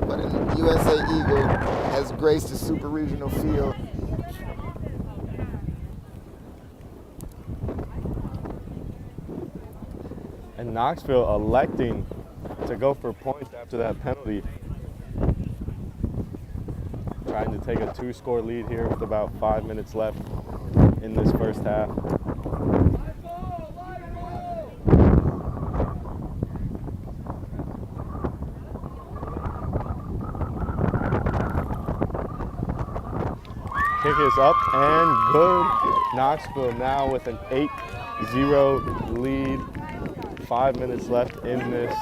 But an USA Eagle has graced the super regional field. And Knoxville electing to go for points after that penalty. Trying to take a 2-score lead here with about 5 minutes left in this first half. Kick is up and good. Knoxville now with an 8-0 lead. 5 minutes left in this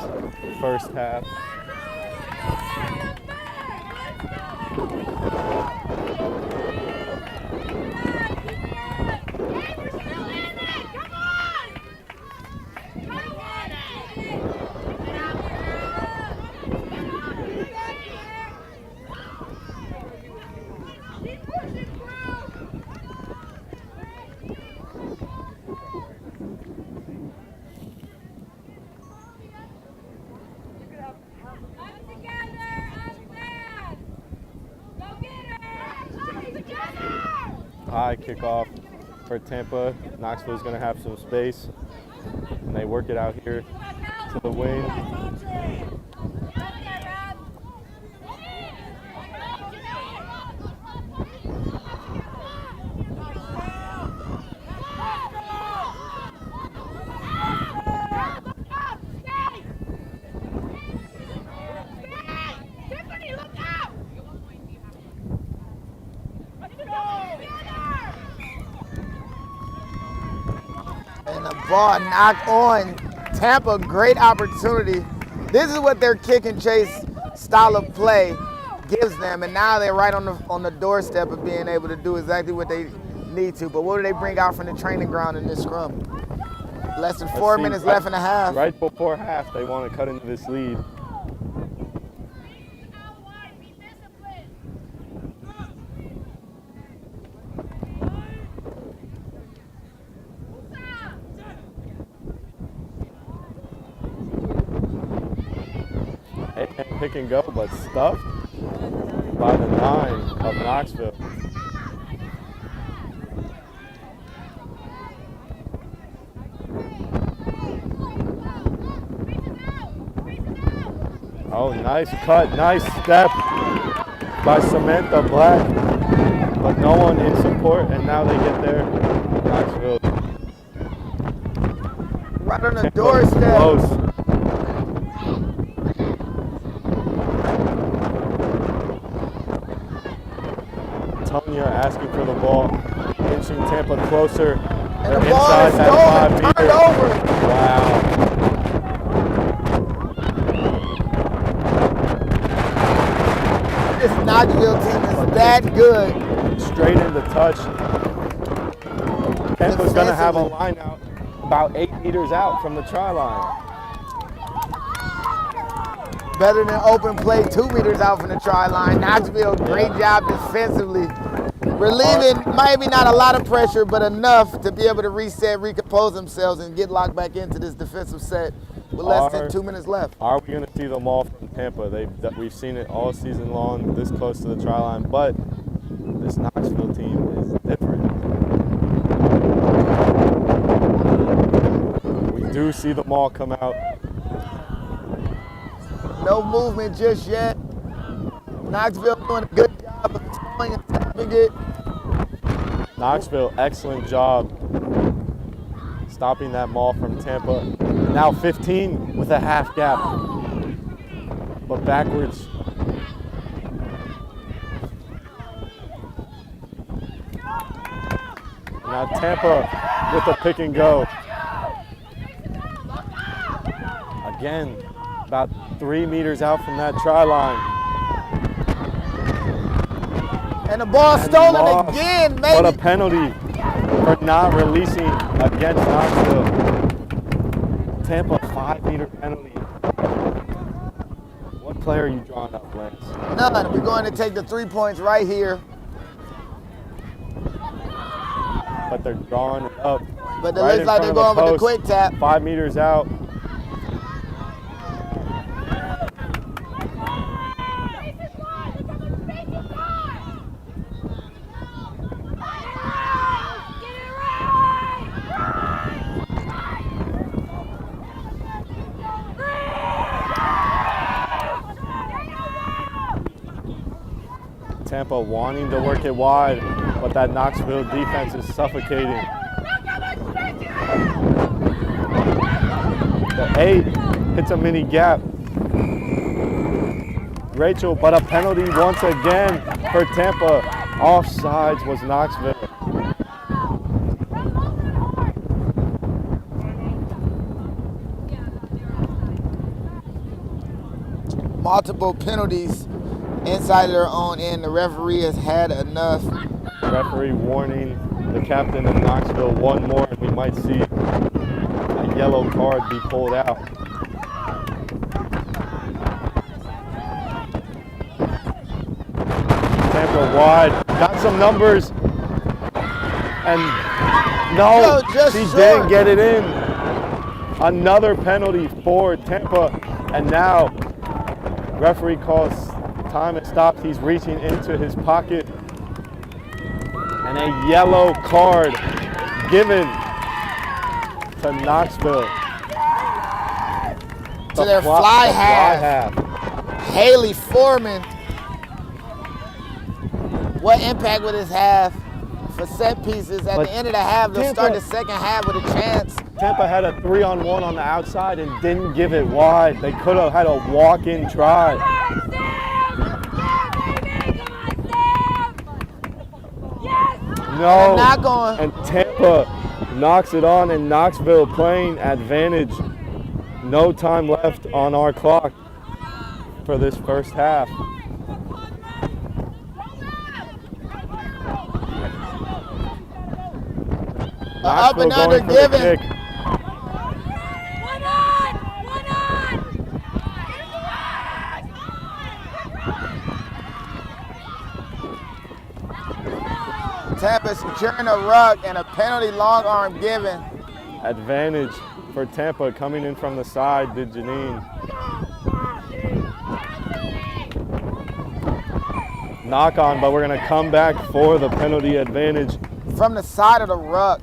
first half. High kickoff for Tampa. Knoxville's going to have some space, and they work it out here to the wing. And the ball knocked on. Tampa, great opportunity. This is what their kick and chase style of play gives them, and now they're right on the doorstep of being able to do exactly what they need to. But what do they bring out from the training ground in this scrum? Less than 4 minutes left in the half. Right before half, they want to cut into this lead. Pick and go, but stuffed by the 9 of Knoxville. Oh, nice cut, nice step by Samantha Black, but no one in support, and now they get there. Knoxville. Right on the doorstep. Close. Tonya asking for the ball, inching Tampa closer. And the ball is stolen, turned over. Wow. This Knoxville team is that good. Straight into touch. Tampa's going to have a line out about 8 meters out from the try line. Better than open play 2 meters out from the try line. Knoxville, great job defensively. Relieving maybe not a lot of pressure, but enough to be able to reset, recompose themselves, and get locked back into this defensive set with less than 2 minutes left. Are we going to see them all from Tampa? We've seen it all season long, this close to the try line, but this Knoxville team is different. We do see them all come out. No movement just yet. Knoxville doing a good job of slowing and tapping it. Knoxville, excellent job stopping that maul from Tampa. Now 15 with a half gap, but backwards. Now Tampa with a pick and go. Again, about 3 meters out from that try line. And the ball stolen again, maybe. What a penalty for not releasing against Knoxville. Tampa 5-meter penalty. What play are you drawing up, Lance? None. We're going to take the 3 points right here. But they're drawing it up. But it looks like they're going with the quick tap. 5 meters out. Tampa wanting to work it wide, but that Knoxville defense is suffocating. The 8 hits a mini gap. Rachel, but a penalty once again for Tampa. Offsides was Knoxville. Multiple penalties inside of their own end. The referee has had enough. Referee warning the captain of Knoxville one more, and we might see a yellow card be pulled out. Tampa wide, got some numbers, and no, she didn't get it in. Another penalty for Tampa, and now referee calls time and stopped. He's reaching into his pocket, and a yellow card given to Knoxville. To their fly half. Haley Foreman. What impact would this have for set pieces? At But the end of the half, they'll Tampa- start the second half with a chance. Tampa had a 3-on-1 on the outside and didn't give it wide. They could have had a walk-in try. No, They're not going. And Tampa knocks it on, and Knoxville playing advantage. No time left on our clock for this first half. Up and Knoxville under going for the given. kick. One on! One on! Tampa securing a ruck and a penalty long arm given. Advantage for Tampa coming in from the side, did Janine. Knock on, but we're gonna come back for the penalty advantage. From the side of the ruck.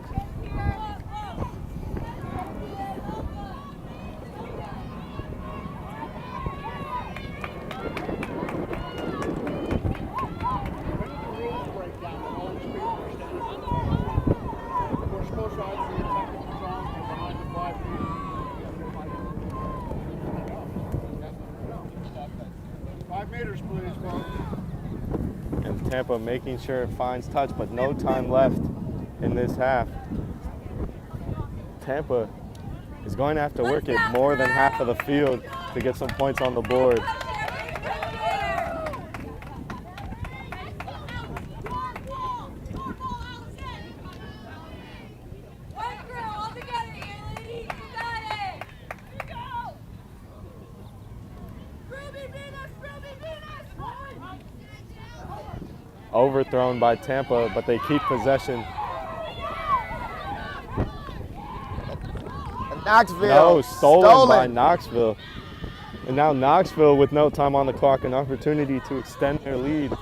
And Tampa making sure it finds touch, but no time left in this half. Tampa is going to have to work it more than half of the field to get some points on the board. Overthrown by Tampa, but they keep possession. Knoxville. No, stolen by Knoxville. And now Knoxville, with no time on the clock, an opportunity to extend their lead.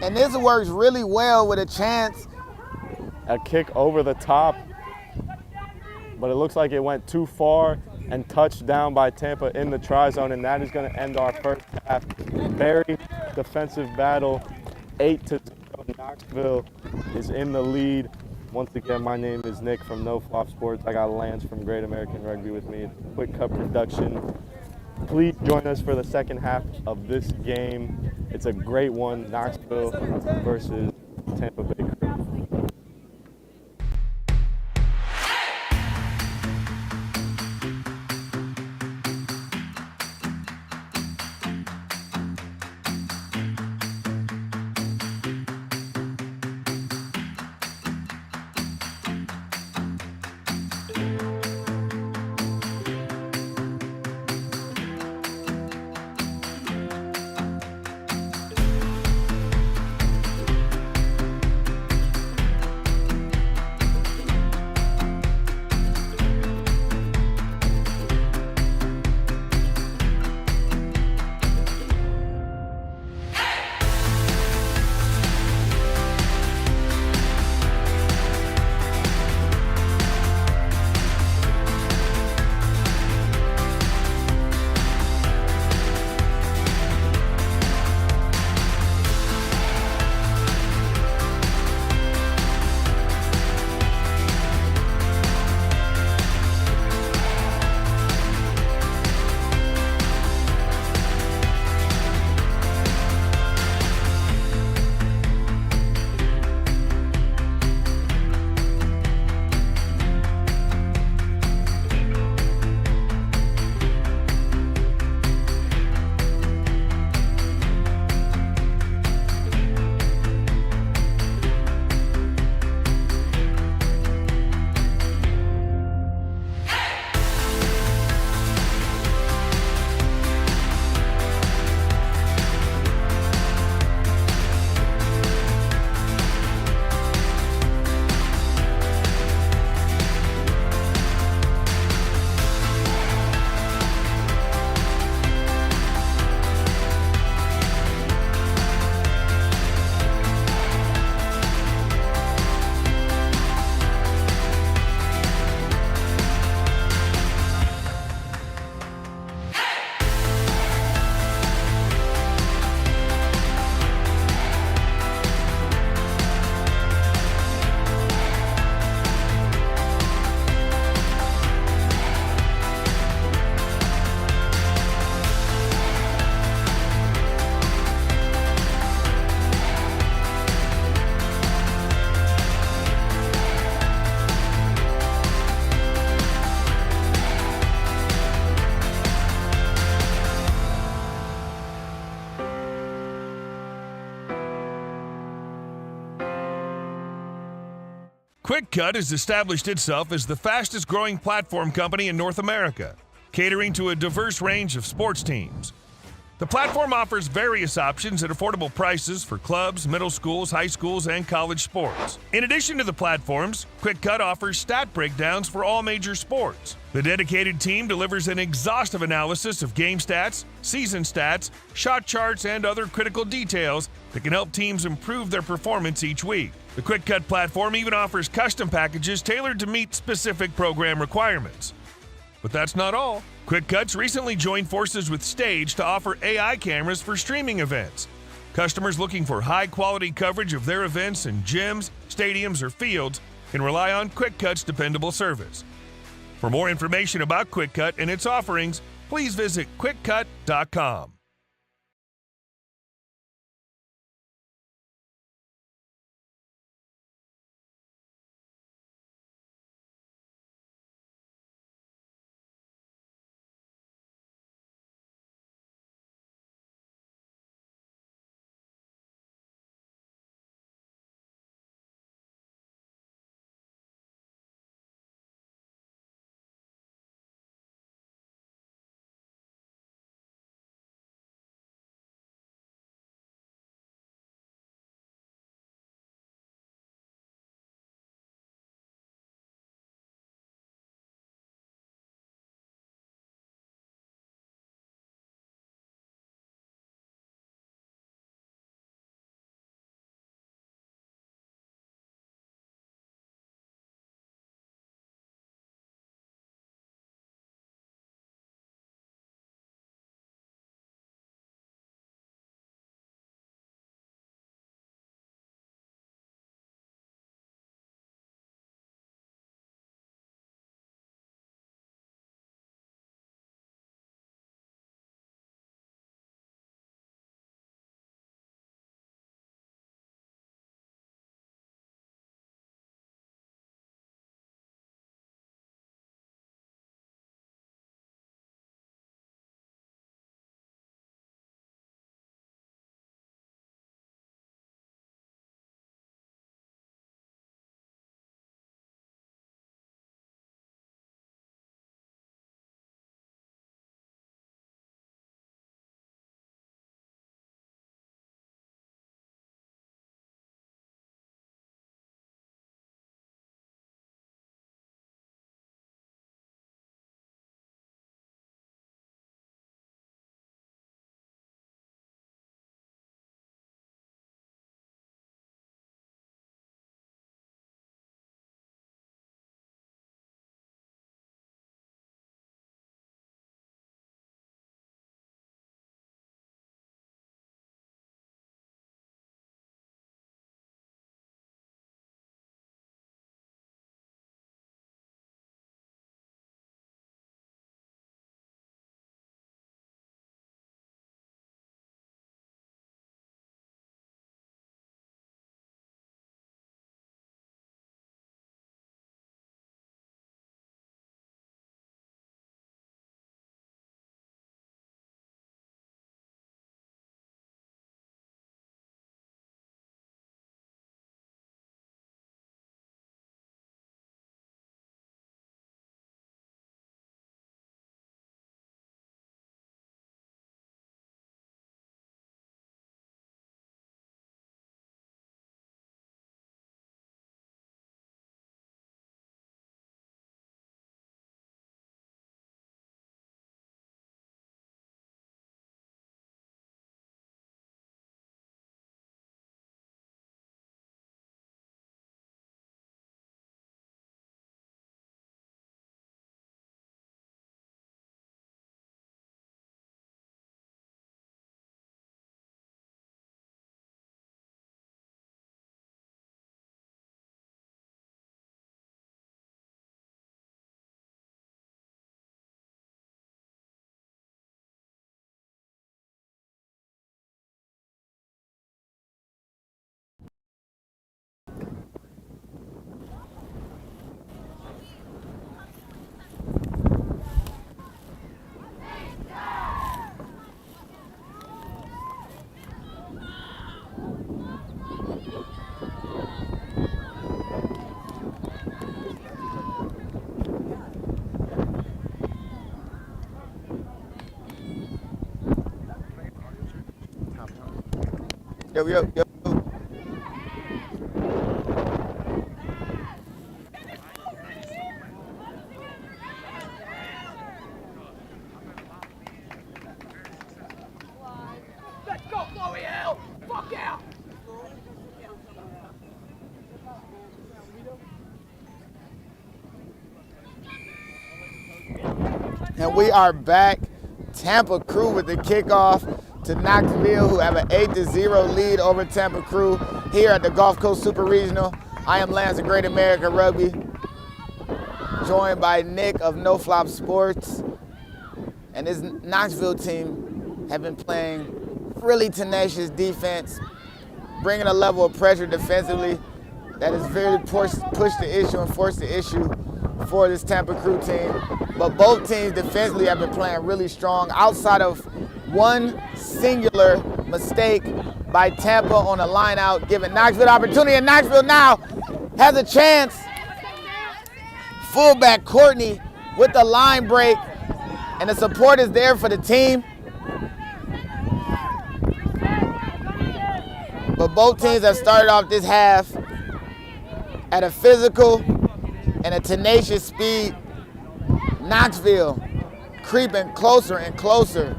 And this works really well with a chance. A kick over the top, but it looks like it went too far and touched down by Tampa in the try zone, and that is going to end our first half. Very defensive battle, 8-0. Knoxville is in the lead. Once again, my name is Nick from No Flop Sports. I got Lance from Great American Rugby with me. It's a quick cut production. Please join us for the second half of this game. It's a great one, Knoxville versus Tampa Bay. Quick Cut has established itself as the fastest growing platform company in North America, catering to a diverse range of sports teams. The platform offers various options at affordable prices for clubs, middle schools, high schools, and college sports. In addition to the platforms, Quick Cut offers stat breakdowns for all major sports. The dedicated team delivers an exhaustive analysis of game stats, season stats, shot charts, and other critical details that can help teams improve their performance each week. The Quick Cut platform even offers custom packages tailored to meet specific program requirements. But that's not all. Quick Cuts recently joined forces with Stage to offer AI cameras for streaming events. Customers looking for high-quality coverage of their events in gyms, stadiums, or fields can rely on Quick Cut's dependable service. For more information about Quick Cut and its offerings, please visit quickcut.com. Yo. Let's go, Chloe Hill! Fuck out! And we are back. Tampa Crew with the kickoff to Knoxville, who have an 8-0 lead over Tampa Crew here at the Gulf Coast Super Regional. I am Lance of Great America Rugby, joined by Nick of No Flop Sports. And this Knoxville team have been playing really tenacious defense, bringing a level of pressure defensively that has really pushed the issue and forced the issue for this Tampa Crew team. But both teams defensively have been playing really strong outside of one singular mistake by Tampa on a line out, giving Knoxville the opportunity, and Knoxville now has a chance. Fullback Courtney with the line break, and the support is there for the team. But both teams have started off this half at a physical and a tenacious speed. Knoxville creeping closer and closer.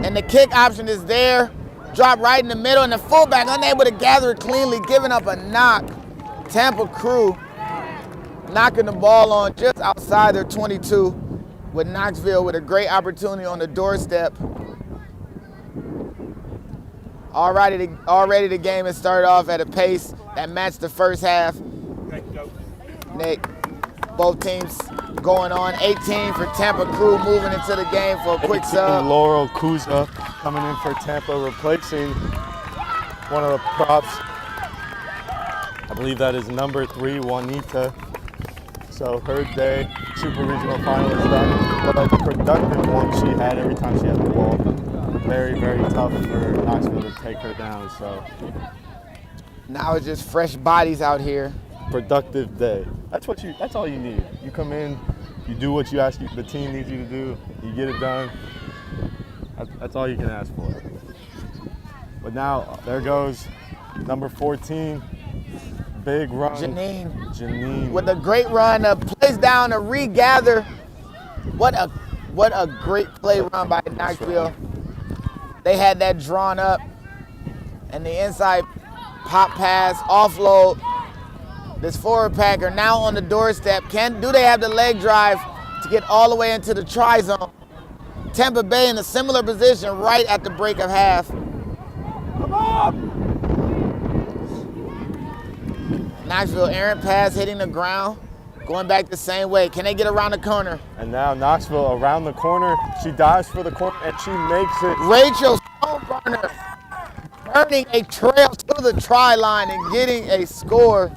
And the kick option is there. Drop right in the middle, and the fullback unable to gather it cleanly, giving up a knock. Tampa Crew knocking the ball on just outside their 22, with Knoxville with a great opportunity on the doorstep. Already the game has started off at a pace that matched the first half. Nick, both teams going on. 18 for Tampa Crew, moving into the game for a quick sub. Laurel Kuza coming in for Tampa, replacing one of the props. I believe that is number 3, Juanita. So her day, Super Regional Final is done. But a productive one she had every time she had the ball. Very, very tough for Knoxville to take her down. So now it's just fresh bodies out here. Productive day. That's all you need. You come in, you do what the team needs you to do, you get it done. That's all you can ask for. But now there goes number 14, big run. Janine with a great run, plays down to regather. What a great play run by Knoxville. They had that drawn up, and the inside pop pass, offload. This forward packer now on the doorstep. Do they have the leg drive to get all the way into the try zone? Tampa Bay in a similar position right at the break of half. Come on! Knoxville errant pass hitting the ground, going back the same way. Can they get around the corner? And now Knoxville around the corner. She dives for the corner and she makes it. Rachel Stoneburner burning a trail to the try line and getting a score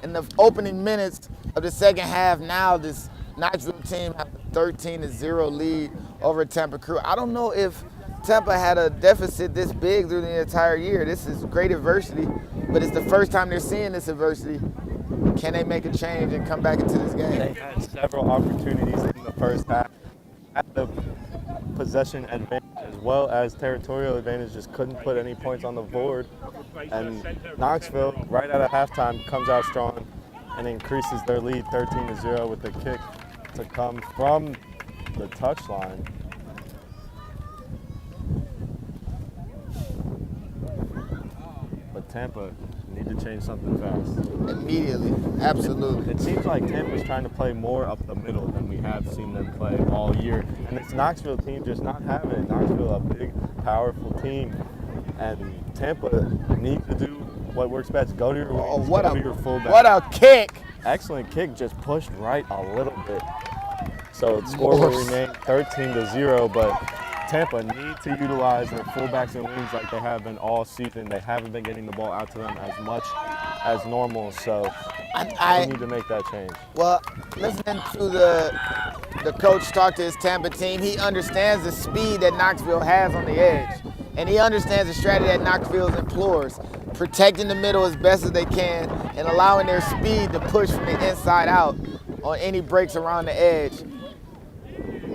in the opening minutes of the second half. Now this Knoxville team has a 13-0 lead over Tampa Crew. I don't know if Tampa had a deficit this big through the entire year. This is great adversity, but it's the first time they're seeing this adversity. Can they make a change and come back into this game? They had several opportunities in the first half. At the possession advantage as well as territorial advantage, just couldn't put any points on the board. And Knoxville, right out of halftime, comes out strong and increases their lead 13-0 with the kick to come from the touchline. But Tampa need to change something fast. Immediately, absolutely. It seems like Tampa's trying to play more up the middle than we have seen them play all year. And this Knoxville team just not having it. Knoxville, a big, powerful team. And Tampa needs to do what works best. Go to your wings, go to your fullback. What a kick! Excellent kick, just pushed right a little bit. So the score will remain 13-0, but Tampa need to utilize their fullbacks and wings like they have been all season. They haven't been getting the ball out to them as much as normal, so they need to make that change. Well, listening to the coach talk to his Tampa team, he understands the speed that Knoxville has on the edge, and he understands the strategy that Knoxville employs, protecting the middle as best as they can and allowing their speed to push from the inside out on any breaks around the edge.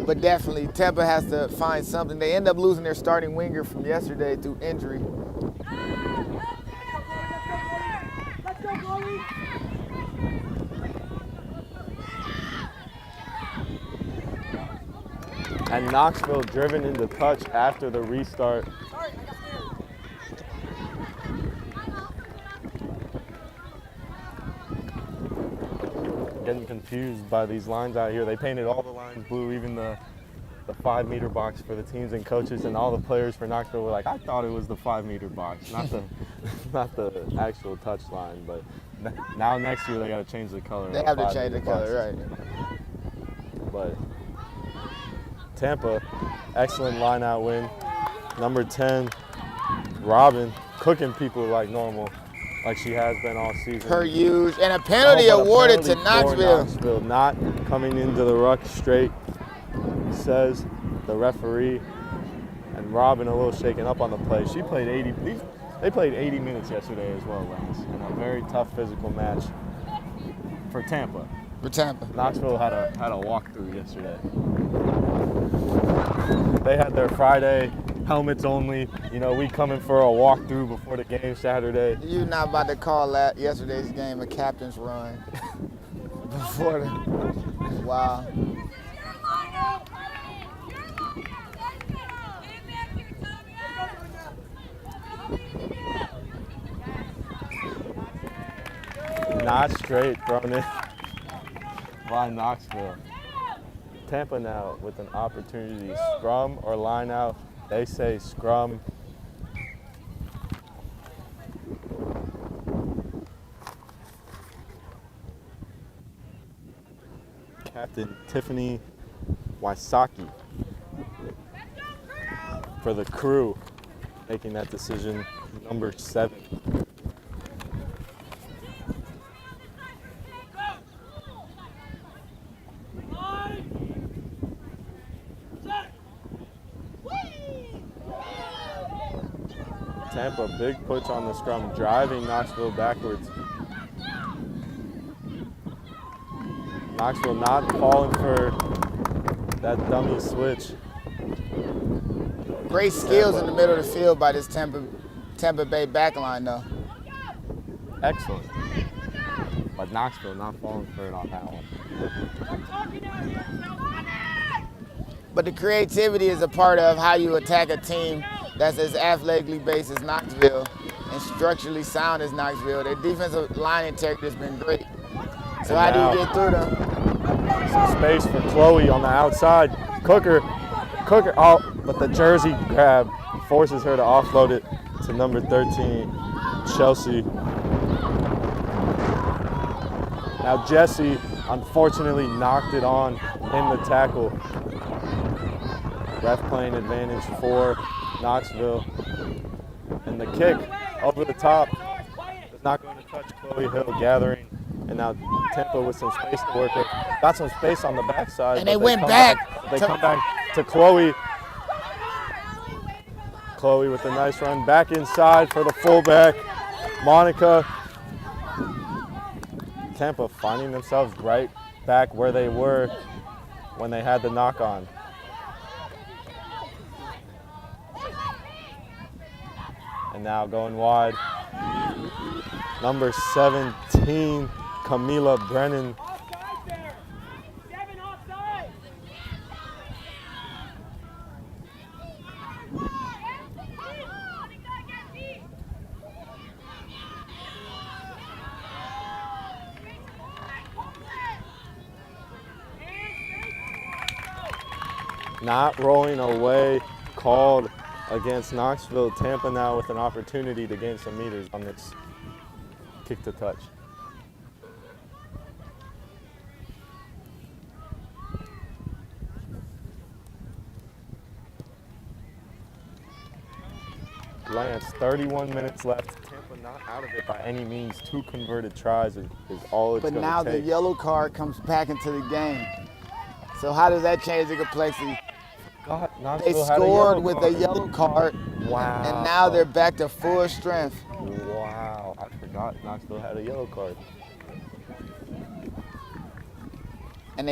But definitely, Tampa has to find something. They end up losing their starting winger from yesterday through injury. Let's go, goalie. And Knoxville driven into touch after the restart. Sorry, I got scared. Getting confused by these lines out here. They painted all the lines blue, even the 5-meter box for the teams and coaches, and all the players for Knoxville were like, I thought it was the 5-meter box, not the not the actual touch line. But now next year they got to change the color. They of have to 5-meter change the color, boxes. right? But Tampa, excellent line-out win. Number 10, Robin, cooking people like normal, like she has been all season. Per use, and a penalty But a awarded penalty to for Knoxville. Knoxville, not coming into the ruck straight, says the referee. And Robin a little shaken up on the play. She played 80. They played 80 minutes yesterday as well, Lance, in a very tough physical match for Tampa. For Tampa. Knoxville had a walkthrough yesterday. They had their Friday helmets only. You know, we coming for a walkthrough before the game Saturday. You're not about to call that yesterday's game a captain's run. Before the, wow. Not straight thrown in by Knoxville. Tampa now with an opportunity, scrum or line out. They say scrum. Captain Tiffany Wysocki for the Crew, making that decision, number 7. Tampa, big push on the scrum, driving Knoxville backwards. Knoxville not falling for that dummy switch. Great skills in the middle of the field by this Tampa Bay backline, though. Excellent. But Knoxville not falling for it on that one. But the creativity is a part of how you attack a team that's as athletically based as Knoxville and structurally sound as Knoxville. Their defensive line integrity has been great. So how do you get through them? Some space for Chloe on the outside. Cooker, oh, but the jersey grab forces her to offload it to number 13, Chelsea. Now Jesse unfortunately knocked it on in the tackle. Ref playing advantage for Knoxville. And the kick over the top is not going to touch Chloe Hill gathering. And now Tampa with some space to work with. Got some space on the backside. And they went back. They come back to Chloe. Chloe with a nice run back inside for the fullback, Monica. Tampa finding themselves right back where they were when they had the knock on. And now going wide, number 17, Camila Brennan. Offside there. 7 offside. Not rolling away, called against Knoxville. Tampa now with an opportunity to gain some meters on this kick to touch. Lance, 31 minutes left. Tampa not out of it by any means. 2 converted tries is all it's going to take. But now the yellow card comes back into the game. So how does that change the complexity? God, They Knoxville had a scored yellow with card. a yellow card, Wow. and now they're back to full strength. Wow, I forgot Knoxville had a yellow card. and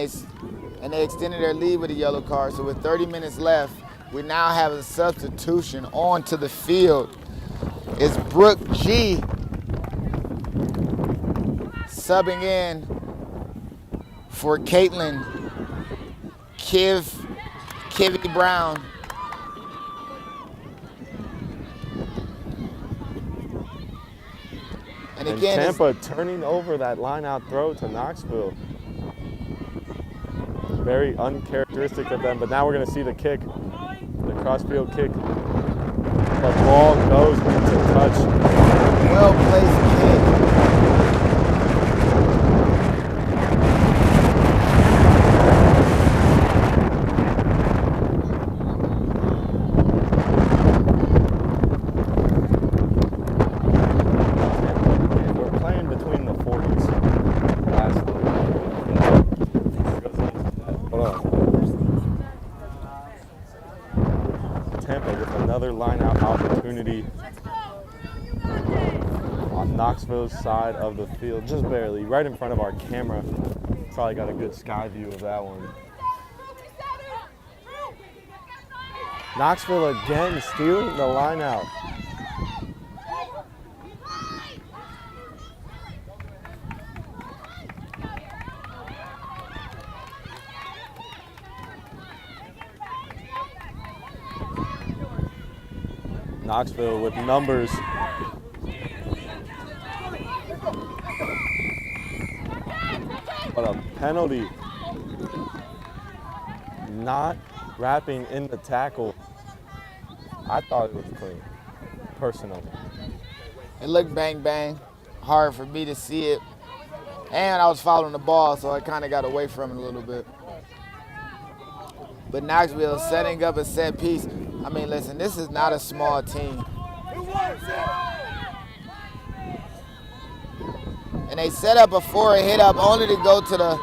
they extended their lead with a yellow card. So with 30 minutes left, we now have a substitution onto the field. It's Brooke G subbing in for Caitlin Kivy Brown. And again, Tampa turning over that line-out throw to Knoxville. Very uncharacteristic of them, but now we're going to see the kick, the cross-field kick. The ball goes into touch. Well-placed kick. We're playing between the 40s. Hold on. Tampa with another line-out opportunity on Knoxville's side of the field, just barely, right in front of our camera. Probably got a good sky view of that one. Knoxville again stealing the line-out. Knoxville with numbers. But a penalty. Not wrapping in the tackle. I thought it was clean, personally. It looked bang bang. Hard for me to see it. And I was following the ball, so I kind of got away from it a little bit. But Knoxville setting up a set piece. I mean, listen, this is not a small team. And they set up a forward hit up only to go to the,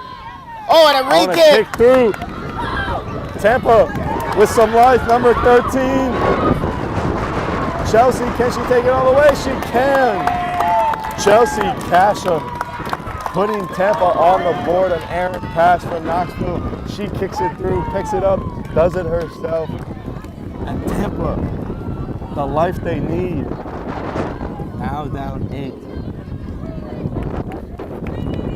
oh, and a re-kick. Kick through. Tampa with some life, number 13. Chelsea, can she take it all the way? She can. Chelsea Casham putting Tampa on the board. An errant pass from Knoxville. She kicks it through, picks it up, does it herself. And Tampa, the life they need, now down 8.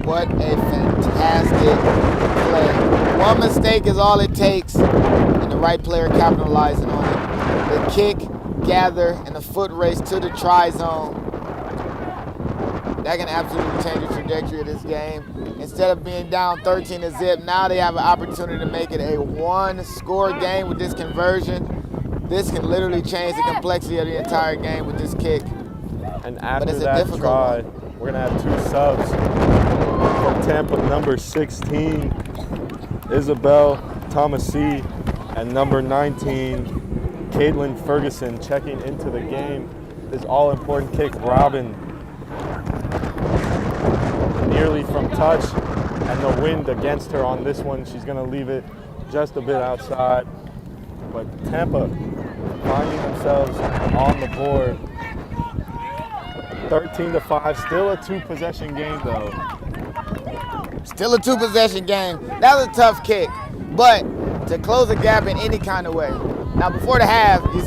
What a fantastic play. One mistake is all it takes, and the right player capitalizing on it. The kick, gather, and the foot race to the try zone. That can absolutely change the trajectory of this game. Instead of being down 13-0, now they have an opportunity to make it a one-score game with this conversion. This can literally change the complexity of the entire game with this kick. And after that try, we're going to have 2 subs for Tampa, number 16, Isabel Thomasy, and number 19, Caitlin Ferguson checking into the game. This all-important kick, Robin, nearly from touch, and the wind against her on this one. She's going to leave it just a bit outside. But Tampa finding themselves on the board. 13-5, still a 2-possession game though. Still a 2-possession game. That was a tough kick, but to close the gap in any kind of way. Now before the half, I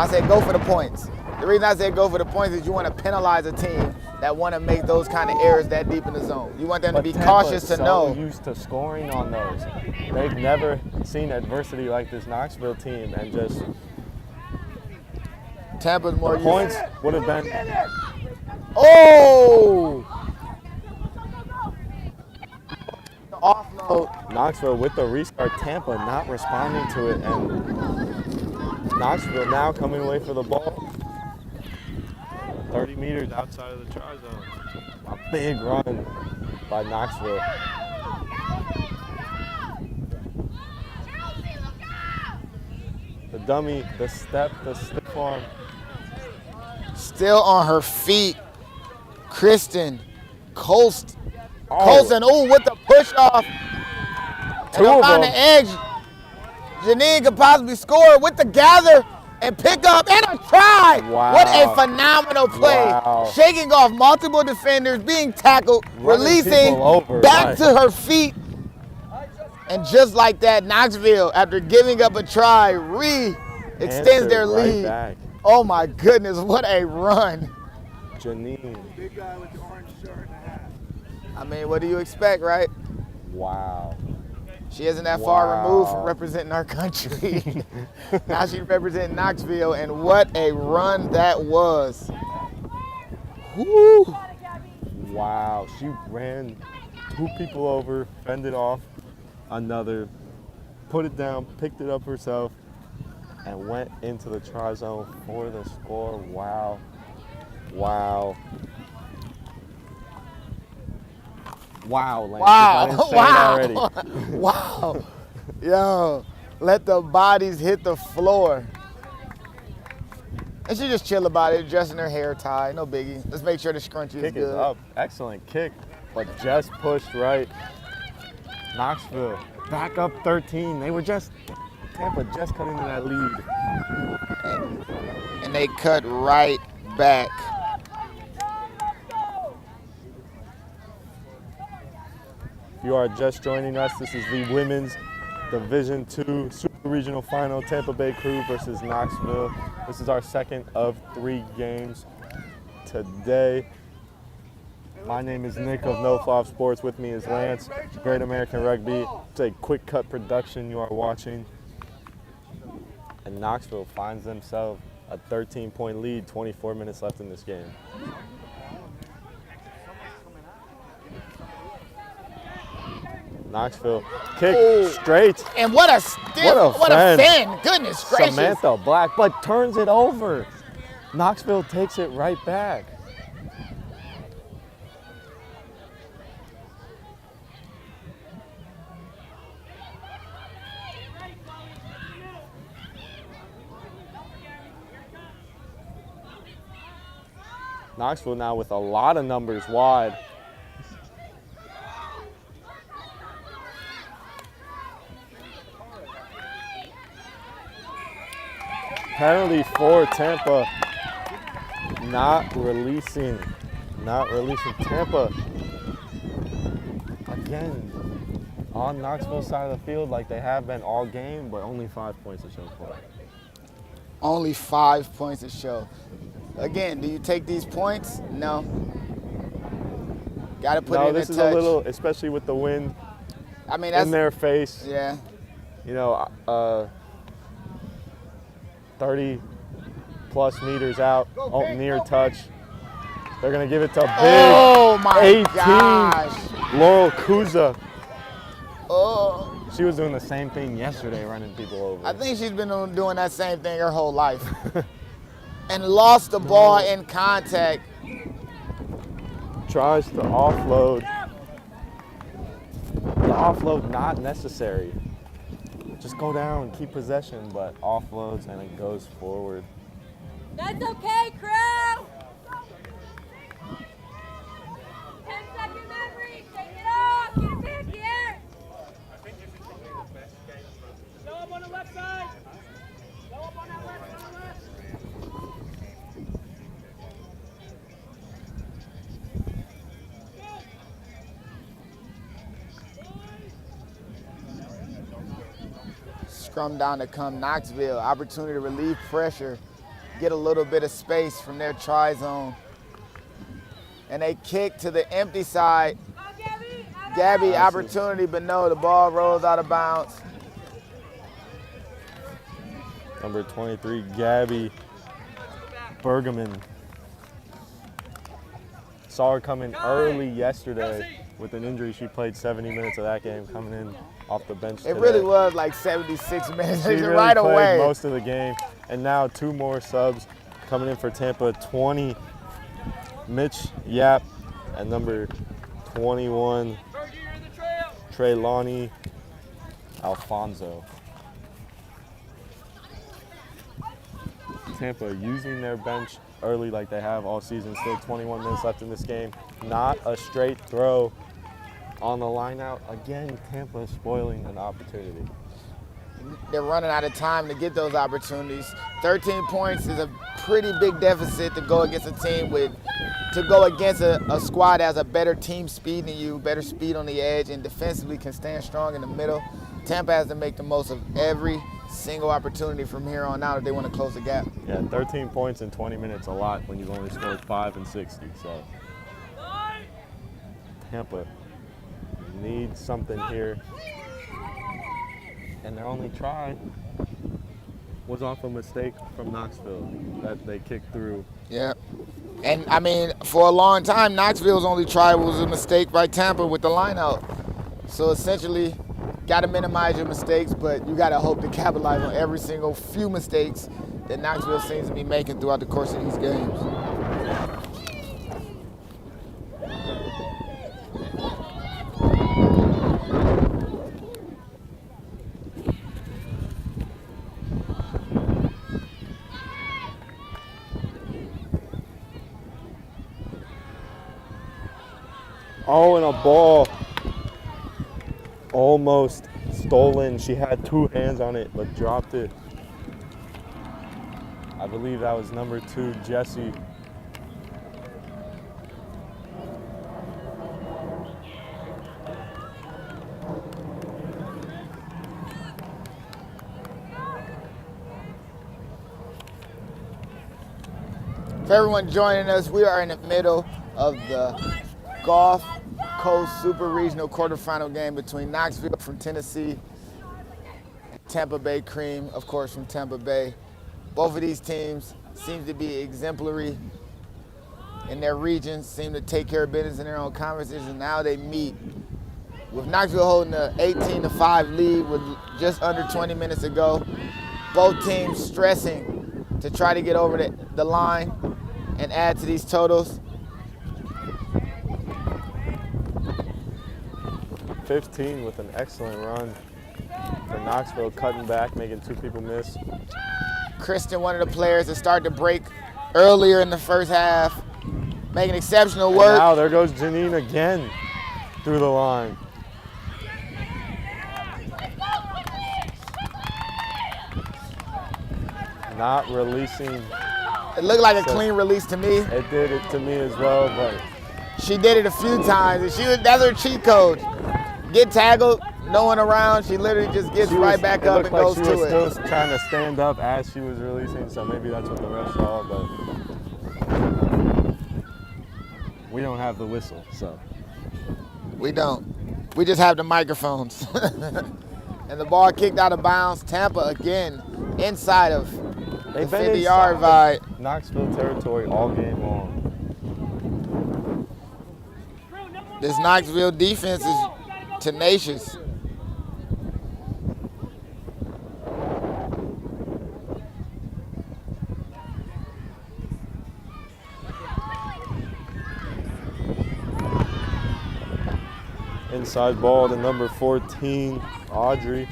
said go for the points. The reason I said go for the points is you want to penalize a team that want to make those kind of errors that deep in the zone. You want them to be cautious to know. Used to scoring on those. They've never seen adversity like this Knoxville team, and just Tampa's more used. Points would have been. Oh! Offload. Knoxville with the restart. Tampa not responding to it, and Knoxville now coming away for the ball. 30 meters outside of the try zone. A big run by Knoxville. The dummy, the step, the stiff arm. Still on her feet. Kristen Colston. Colston, with the push off. And Two of on them. the edge. Janine could possibly score with the gather. and pick up and a try. Wow. What a phenomenal play. Wow. Shaking off multiple defenders, being tackled, Running releasing people over, back right. to her feet. And just like that, Knoxville, after giving up a try, extends Answered their right lead. back. Oh my goodness, what a run. Janine. Big guy with the orange shirt and a hat. I mean, what do you expect, right? Wow. She isn't that far removed from Wow. representing our country. Now she's representing Knoxville, and what a run that was. Woo. Wow. She ran 2 people over, fended off another, put it down, picked it up herself, and went into the try zone for the score. Wow. Wow. Wow, Lance. Wow, If I didn't say it wow, already. wow. Yo, let the bodies hit the floor. And she just chill about it, adjusting her hair tie, no biggie. Let's make sure the scrunchie is Kick good. is up. Excellent kick, but just pushed right. Knoxville back up 13. Tampa just cut into that lead. And they cut right back. If you are just joining us, this is the Women's Division II Super Regional Final, Tampa Bay Crew versus Knoxville. This is our second of 3 games today. My name is Nick of No Flop Sports. With me is Lance, Great American Rugby. It's a quick cut production you are watching. And Knoxville finds themselves a 13-point lead, 24 minutes left in this game. Knoxville kick straight. And what a stiff, what a fin. Goodness gracious. Samantha Black, but turns it over. Knoxville takes it right back. Knoxville now with a lot of numbers wide. Penalty for Tampa. Not releasing Tampa. Again, on Knoxville's side of the field like they have been all game, but only 5 points to show for it. Only 5 points to show. Again, do you take these points? No. Got to put it in No, the this is touch. a little, especially with the wind I mean, that's in their face. Yeah. You know, 30 plus meters out, near touch. They're gonna give it to big Oh my 18, gosh. Laurel Kuza. Oh. She was doing the same thing yesterday, running people over. I think she's been doing that same thing her whole life. And lost the ball in contact. Tries to offload. The offload not necessary. Just go down, keep possession, but offloads and it goes forward. That's okay, crew! 10-second memory, take it off, get it back here! Go up on the left side. Go up on that left, on the left. Scrum down to come Knoxville. Opportunity to relieve pressure. Get a little bit of space from their try zone. And they kick to the empty side. Go, Gabby! Gabby, opportunity, but no, the ball rolls out of bounds. Number 23, Gabby Bergman. Saw her come in early yesterday with an injury. She played 70 minutes of that game, coming in off the bench It today. really was like 76 minutes She really right played away. most of the game. And now 2 more subs coming in for Tampa. 20, Mitch Yap, and number 21, Treylani Alfonso. Tampa using their bench early like they have all season. Still 21 minutes left in this game. Not a straight throw on the line out. Again, Tampa spoiling an opportunity. they're running out of time to get those opportunities. 13 points is a pretty big deficit to go against a team to go against a squad that has a better team speed than you, better speed on the edge, and defensively can stand strong in the middle. Tampa has to make the most of every single opportunity from here on out if they want to close the gap. Yeah, 13 points in 20 minutes a lot when you've only scored 5 in 60. So Tampa needs something here. And their only try was off a mistake from Knoxville that they kicked through. Yeah. And, I mean, for a long time, Knoxville's only try was a mistake by Tampa with the line out. So essentially, got to minimize your mistakes, but you got to hope to capitalize on every single few mistakes that Knoxville seems to be making throughout the course of these games. Oh, and a ball almost stolen. She had 2 hands on it, but dropped it. I believe that was number 2, Jessie. For everyone joining us, we are in the middle of the Gulf Coast Super Regional quarterfinal game between Knoxville from Tennessee, Tampa Bay Cream, of course, from Tampa Bay. Both of these teams seem to be exemplary in their regions, seem to take care of business in their own conferences, and now they meet. With Knoxville holding an 18-5 lead with just under 20 minutes to go, both teams stressing to try to get over the line and add to these totals. 15 with an excellent run for Knoxville, cutting back, making 2 people miss. Kristen, one of the players that started to break earlier in the first half, making exceptional work. And now there goes Janine again through the line. Not releasing. It looked like a clean release to me. It did it to me as well, but she did it a few times, and that's her cheat code. Get tackled, no one around, she literally just gets right back up and goes to it. She was still trying to stand up as she was releasing, so maybe that's what the ref saw, but we don't have the whistle, so. We don't. We just have the microphones. And the ball kicked out of bounds. Tampa again inside of the 50-yard line. Knoxville territory all game long. This Knoxville defense is tenacious. Inside ball to number 14, Audrey.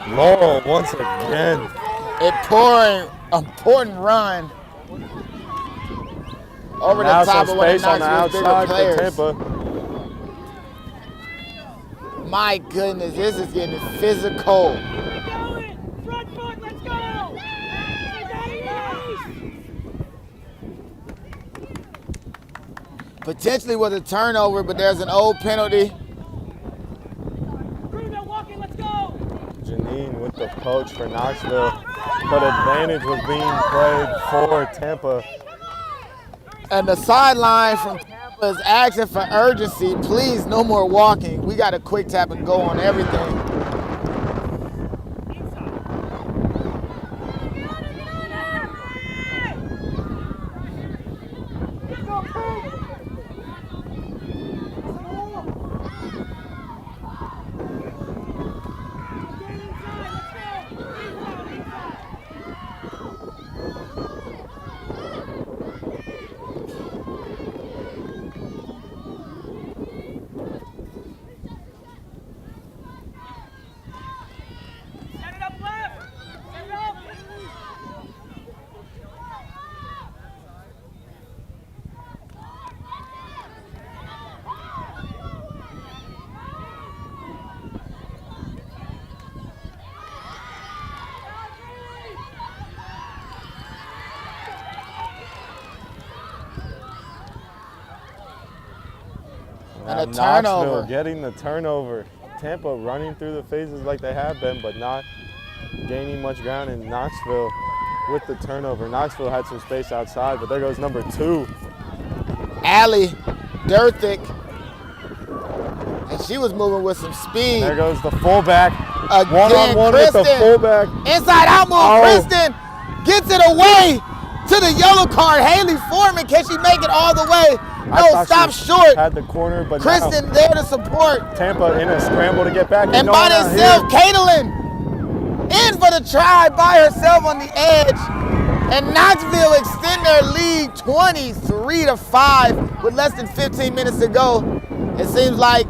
Laurel once again. Important run over the top of one of Knoxville's bigger players. My goodness, this is getting physical. Front foot, let's go! Potentially was a turnover, but there's an old penalty. Janine with the poach for Knoxville, but advantage was being played for Tampa. And the sideline from Tampa is asking for urgency. Please, no more walking. We got a quick tap and go on everything. A Knoxville turnover. getting the turnover. Tampa running through the phases like they have been, but not gaining much ground in Knoxville with the turnover. Knoxville had some space outside, but there goes number 2. Allie Durthick. And she was moving with some speed. There goes the fullback. Again, One-on-one with the Kristen. fullback. Inside out move, Oh. Kristen gets it away to the yellow card. Haley Foreman, can she make it all the way? I No, thought stop she short. Had the corner, but Kristen now there to support. Tampa in a scramble to get back. And by herself, Caitlin in for the try by herself on the edge. And Knoxville extend their lead 23-5 with less than 15 minutes to go. It seems like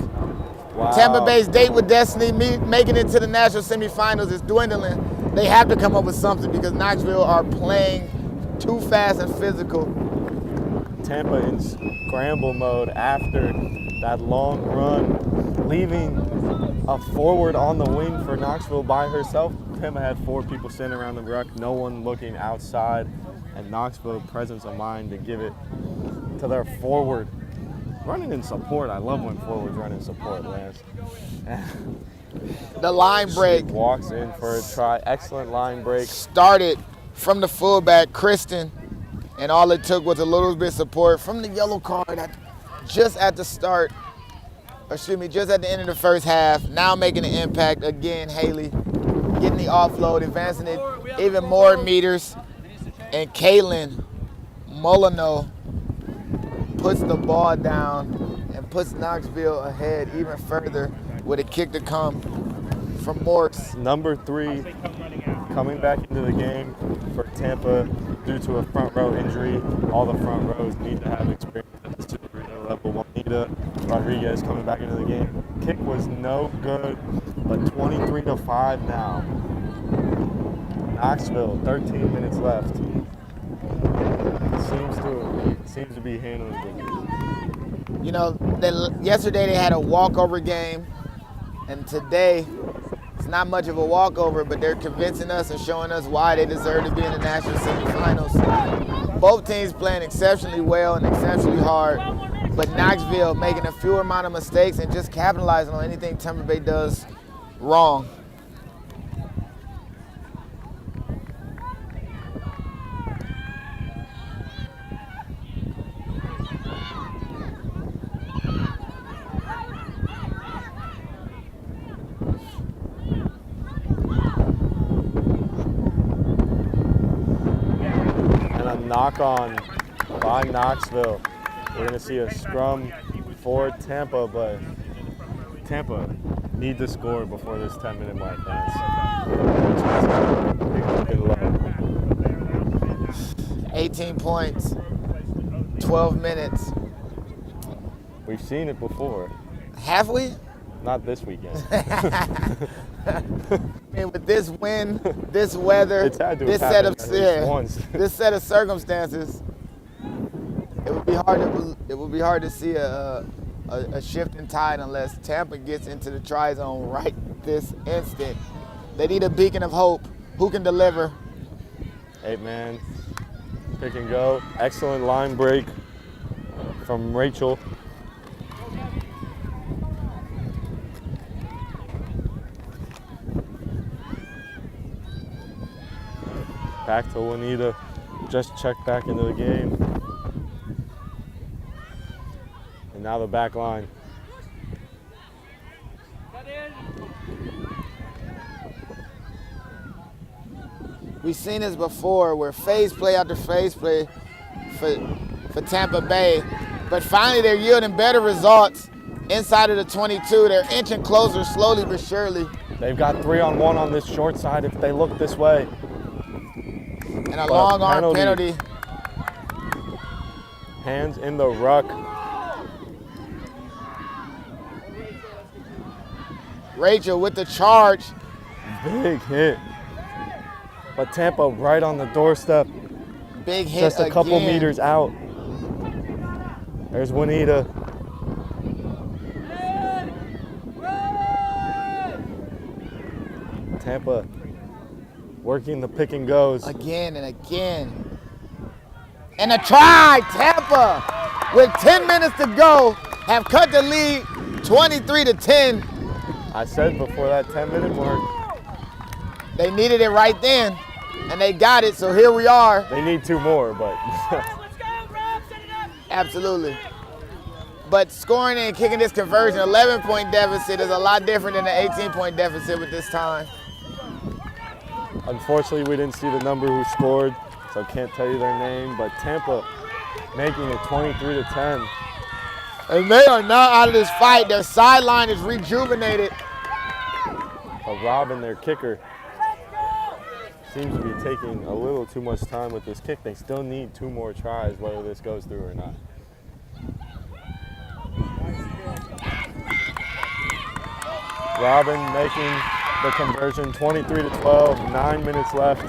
Tampa Bay's date with destiny, making it to the national semifinals, is dwindling. They have to come up with something because Knoxville are playing too fast and physical. Tampa in scramble mode after that long run, leaving a forward on the wing for Knoxville by herself. Tampa had 4 people standing around the ruck, no one looking outside, and Knoxville presence of mind to give it to their forward. Running in support, I love when forwards run in support, Lance. The line break Walks in for a try, excellent line break. started from the fullback, Kristen, and all it took was a little bit of support from the yellow card just at the start, just at the end of the first half. Now making an impact again, Haley getting the offload, advancing it even more meters, and Kaylin Molyneux puts the ball down and puts Knoxville ahead even further with a kick to come from Morse. Number 3 coming back into the game for Tampa due to a front row injury. All the front rows need to have experience at the Super Arena level. Juanita Rodriguez coming back into the game. Kick was no good, but 23-5 now. Knoxville, 13 minutes left. Seems to be handling it. You know, yesterday they had a walkover game, and today it's not much of a walkover, but they're convincing us and showing us why they deserve to be in the national semifinals. Both teams playing exceptionally well and exceptionally hard, but Knoxville making a fewer amount of mistakes and just capitalizing on anything Tampa Bay does wrong. Knock on by Knoxville. We're going to see a scrum for Tampa, but Tampa need to score before this 10-minute mark. 18 points, 12 minutes. We've seen it before. Have we? Not this weekend. I mean, with this wind, this weather, It's had to this have set happened of at least once. this set of circumstances, it would be hard to see a shift in tide unless Tampa gets into the try zone right this instant. They need a beacon of hope. Who can deliver? 8-man pick and go. Excellent line break from Rachel. Back to Juanita, just checked back into the game. And now the back line. We've seen this before where phase play after phase play for Tampa Bay, but finally they're yielding better results inside of the 22. They're inching closer slowly but surely. They've got 3-on-1 on this short side if they look this way. And a long arm penalty. Hands in the ruck. Rachel with the charge. Big hit. But Tampa right on the doorstep. Big hit Just a couple again. meters out. There's Juanita. Tampa working the pick and goes. Again and again. And a try, Tampa, with 10 minutes to go. have cut the lead 23-10. I said before that 10-minute mark, They needed it right then, and they got it, so here we are. they need 2 more, but Absolutely. But scoring and kicking this conversion, 11-point deficit is a lot different than the 18-point deficit with this time. unfortunately we didn't see the number who scored, so I can't tell you their name, but Tampa making it 23-10. And they are not out of this fight. Their sideline is rejuvenated. But Robin, their kicker, seems to be taking a little too much time with this kick. They still need 2 more tries, whether this goes through or not. Robin making the conversion, 23-12, 9 minutes left.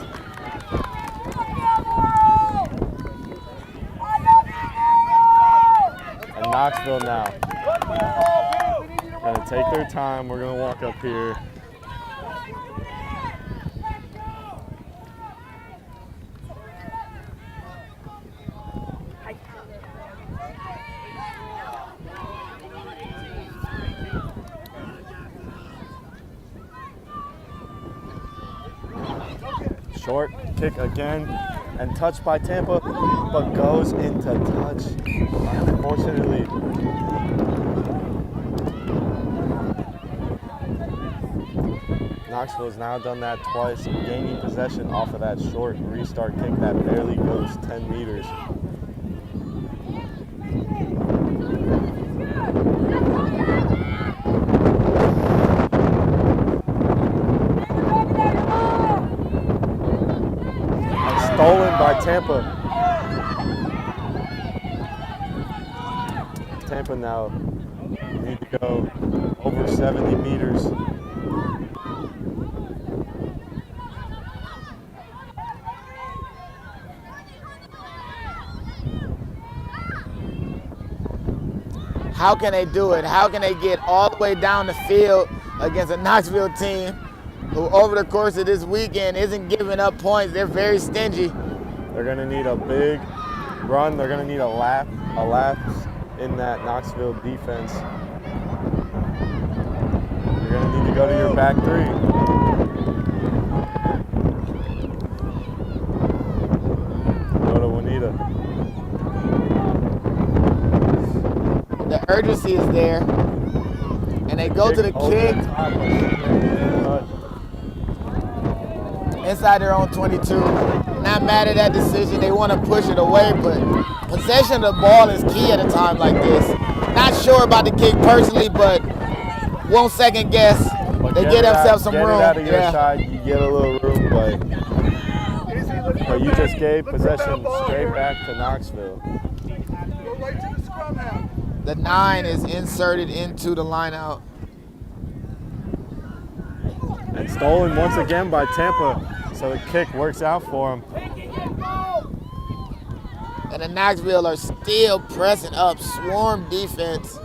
And Knoxville now gonna take their time. We're gonna walk up here. Short kick again, and touched by Tampa, but goes into touch. Unfortunately, Knoxville has now done that twice, gaining possession off of that short restart kick that barely goes 10 meters. Stolen by Tampa. Tampa now need to go over 70 meters. How can they do it? How can they get all the way down the field against a Knoxville team who over the course of this weekend isn't giving up points? They're very stingy. They're gonna need a big run. They're gonna need a lapse in that Knoxville defense. You're gonna need to go to your back 3. Go to Juanita. The urgency is there. And they go to the kick inside their own 22. Not mad at that decision. They want to push it away, but possession of the ball is key at a time like this. Not sure about the kick personally, but won't second guess. They get themselves some room. Get it out of your side, you get a little room, but you just gave possession straight back to Knoxville. The 9 is inserted into the line out. And stolen once again by Tampa, so the kick works out for them. And the Knoxville are still pressing up, swarm defense.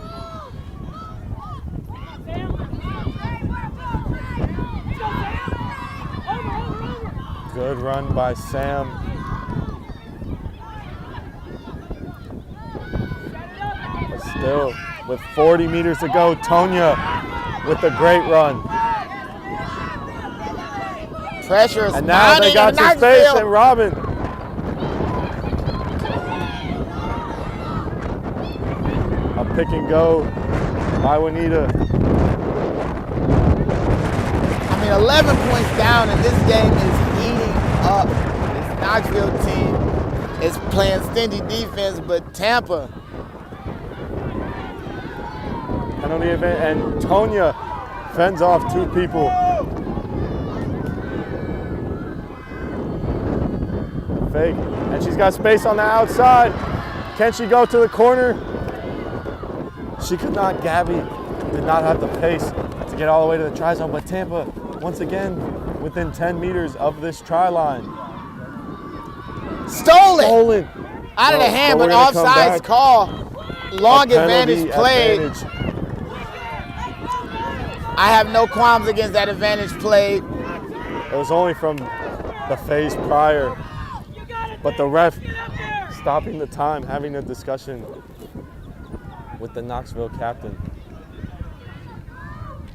Good run by Sam. But still, with 40 meters to go, Tonya with a great run. Pressure is And now they got some space, and Robin. A pick and go by Juanita. I mean, 11 points down, and this game is heating up. This Knoxville team is playing stingy defense, but Tampa. Penalty event, and Tonya fends off 2 people. Fake, and she's got space on the outside. Can she go to the corner? She could not. Gabby did not have the pace to get all the way to the try zone, but Tampa, once again, within 10 meters of this try line. Stolen. Out of the hand, but offsides call. Long advantage played. I have no qualms against that advantage played. It was only from the phase prior, but the ref stopping the time, having a discussion. with the Knoxville captain.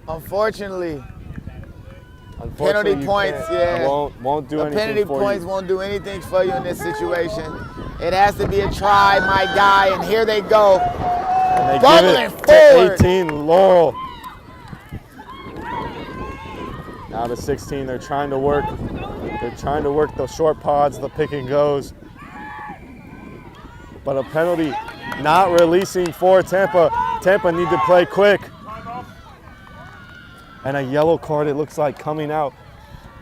Unfortunately, Unfortunately, penalty you points, can't- yeah. Won't do The anything penalty for points you. won't do anything for you in this situation. It has to be a try, my guy, and here they go. And they Bubbling give it to forward. 18, Laurel. Now to 16, they're trying to work. They're trying to work the short pods, the pick and goes. But a penalty not releasing for Tampa. Tampa need to play quick. And a yellow card, it looks like, coming out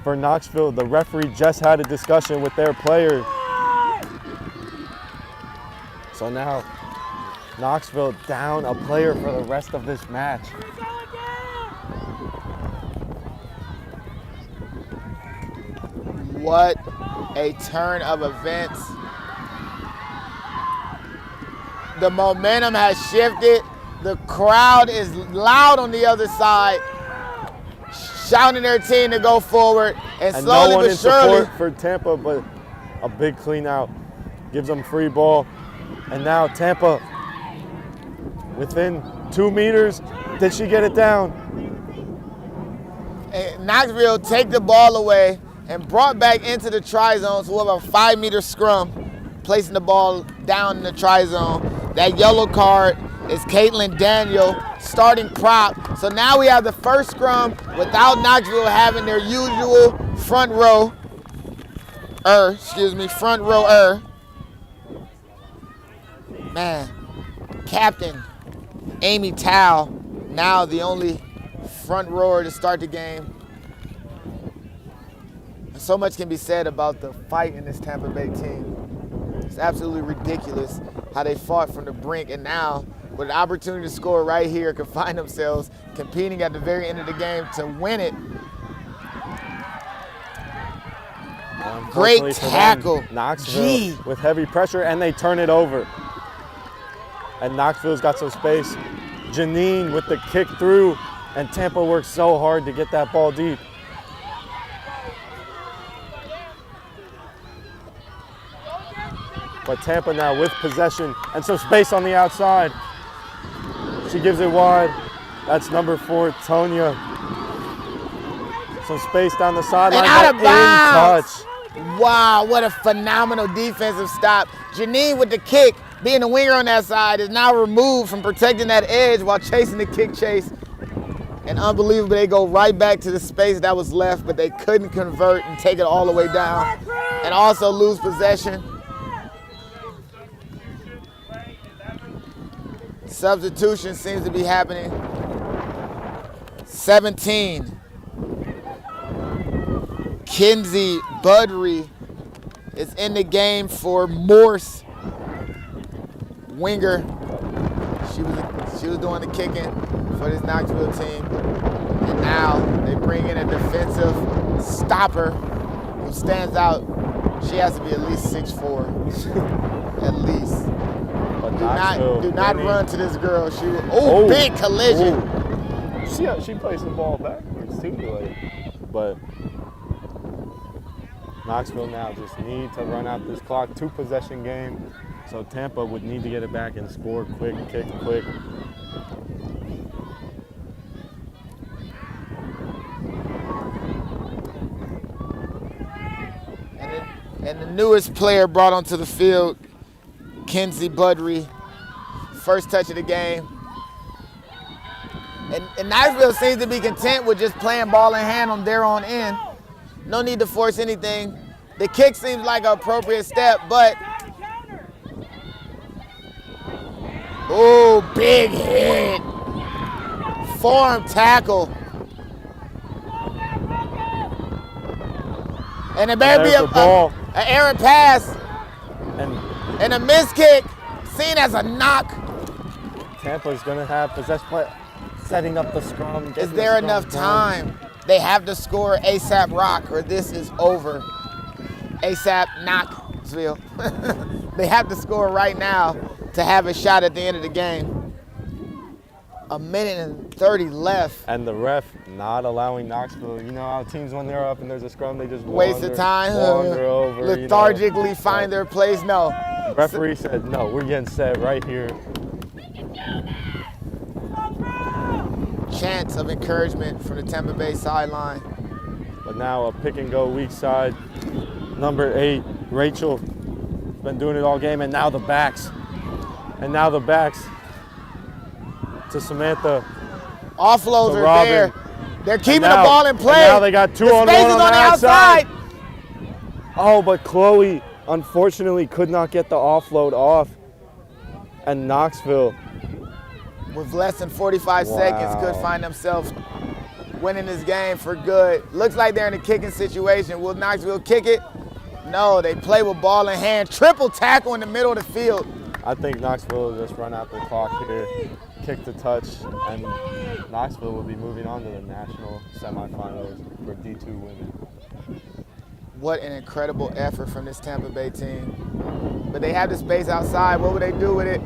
for Knoxville. The referee just had a discussion with their player. So now Knoxville down a player for the rest of this match. What a turn of events. The momentum has shifted. The crowd is loud on the other side, shouting their team to go forward. And And slowly no one but in surely, support for Tampa, but a big clean out. Gives them free ball. And now Tampa within 2 meters. Did she get it down? Knoxville take the ball away and brought back into the try zone. So we'll have a 5-meter scrum, placing the ball down in the try zone. That yellow card is Caitlin Daniel, starting prop. So now we have the first scrum without Knoxville having their usual front row. Man, Captain Amy Tao, now the only front rower to start the game. So much can be said about the fight in this Tampa Bay team. It's absolutely ridiculous how they fought from the brink, and now with an opportunity to score right here, can find themselves competing at the very end of the game to win it. Great Unfortunately for them, tackle. Knoxville Gee. with heavy pressure, and they turn it over. And Knoxville's got some space. Janine with the kick through, and Tampa works so hard to get that ball deep. But Tampa now with possession and some space on the outside. She gives it wide. That's number 4, Tonya. Some space down the sideline. And out of but in bounds. touch. Wow, what a phenomenal defensive stop. Janine with the kick, being the winger on that side, is now removed from protecting that edge while chasing the kick chase. And unbelievable, they go right back to the space that was left, but they couldn't convert and take it all the way down. And also lose possession. Substitution seems to be happening. 17. Kinsey Budry is in the game for Morse. Winger. She was doing the kicking for this Knoxville team. And now they bring in a defensive stopper who stands out. She has to be at least 6'4". At least. But Do not run to this girl. Big collision. She plays the ball backwards too, but Knoxville now just need to run out this clock. 2-possession game, so Tampa would need to get it back and score quick, kick quick. And the newest player brought onto the field, Kinsey Budry, first touch of the game. And Knoxville seems to be content with just playing ball in hand on their own end. No need to force anything. The kick seems like an appropriate step, but big hit. Forearm tackle. And it better be There's the ball. an errant pass. And And a missed kick, seen as a knock. Tampa's gonna have possession, but setting up the scrum. Is getting the there scrum enough done. time? They have to score ASAP Rock or this is over. ASAP Knoxville. They have to score right now to have a shot at the end of the game. 1:30 left. And the ref not allowing Knoxville. You know how teams, when they're up and there's a scrum, they just Waste of time. wander over. Lethargically find their place. No. Referee said, no, we're getting set right here. Chants of encouragement from the Tampa Bay sideline. But now a pick and go weak side. Number 8, Rachel, been doing it all game, and now the backs. And now the backs to Samantha. Offloads To are Robin. there. They're keeping And now- the ball in play. and now they got 2 on 1 space is on on the the outside. Oh, but Chloe unfortunately could not get the offload off. And Knoxville, With less than 45 seconds, could Wow. find themselves winning this game for good. Looks like they're in a kicking situation. Will Knoxville kick it? No, they play with ball in hand. Triple tackle in the middle of the field. I think Knoxville will just run out the clock here, kick the touch, and Knoxville will be moving on to the national semifinals for D2 women. What an incredible effort from this Tampa Bay team. But they have the space outside. What would they do with it?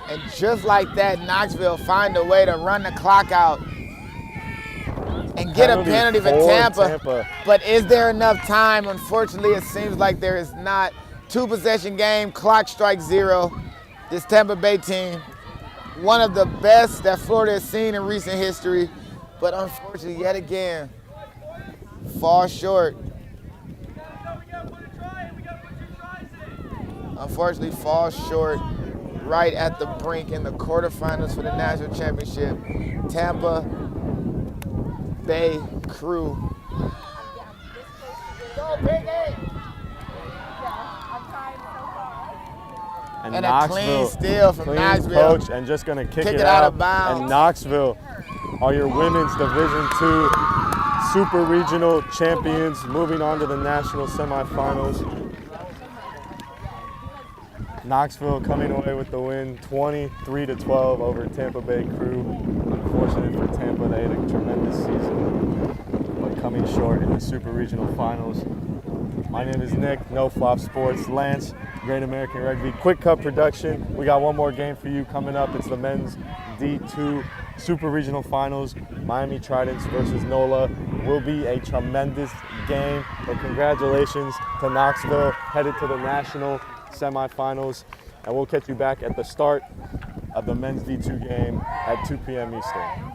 And just like that, Knoxville find a way to run the clock out and get a penalty for Tampa. But is there enough time? Unfortunately, it seems like there is not. 2-possession game, clock strikes 0. This Tampa Bay team, one of the best that Florida has seen in recent history, but unfortunately, yet again, falls short. Unfortunately, falls short right at the brink in the quarterfinals for the national championship. Tampa Bay Crew. And a clean steal from clean Knoxville. Coach, and just gonna kick Kick it it out out. of bounds. And Knoxville are your women's Division II Super Regional champions, moving on to the national semifinals. Knoxville coming away with the win, 23-12 over Tampa Bay Crew. Unfortunate for Tampa, they had a tremendous season, but coming short in the Super Regional finals. My name is Nick, No Flop Sports. Lance, Great American Rugby, Quick Cut Production. We got one more game for you coming up. It's the men's D2 Super Regional Finals. Miami Tridents versus NOLA. Will be a tremendous game, but congratulations to Knoxville, headed to the national semifinals, and we'll catch you back at the start of the men's D2 game at 2 p.m. Eastern.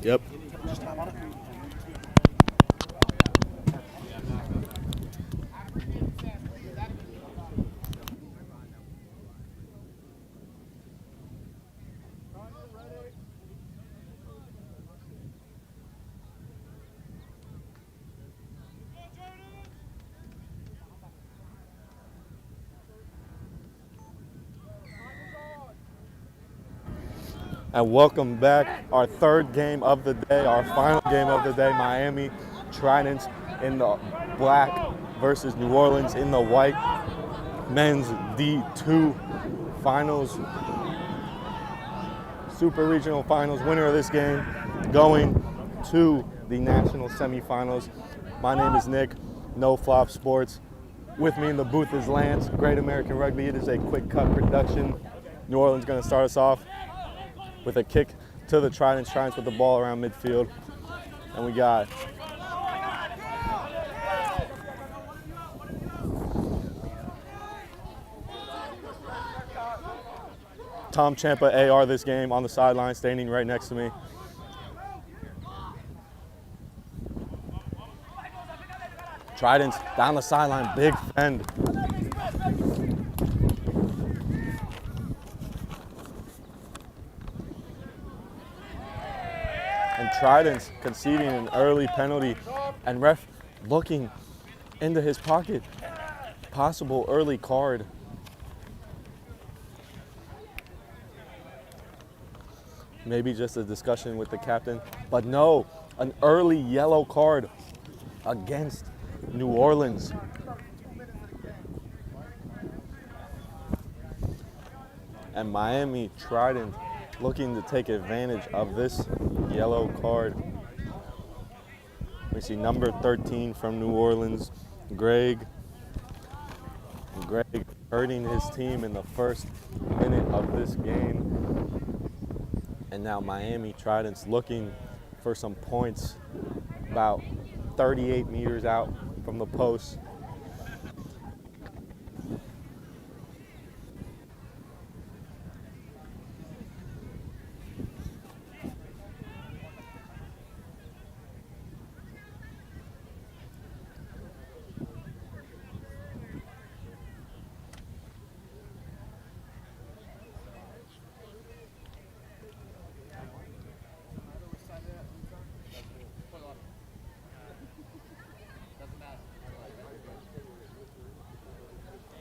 Yep. Just time on it. And welcome back. Our third game of the day, our final game of the day, Miami Tridents in the black versus New Orleans in the white. Men's D2 finals, super regional finals. Winner of this game going to the national semifinals. My name is Nick, No Flop Sports. With me in the booth is Lance, Great American Rugby. It is a quick cut production. New Orleans going to start us off with a kick to the Tridents. Tridents with the ball around midfield. And we got Tom Champa, AR this game on the sideline, standing right next to me. Tridents down the sideline, big fend. And Tridents conceding an early penalty, and ref looking into his pocket. Possible early card. Maybe just a discussion with the captain, but no, an early yellow card against New Orleans. And Miami Trident looking to take advantage of this yellow card. We see number 13 from New Orleans, Greg hurting his team in the first minute of this game. And now Miami Trident's looking for some points about 38 meters out from the post.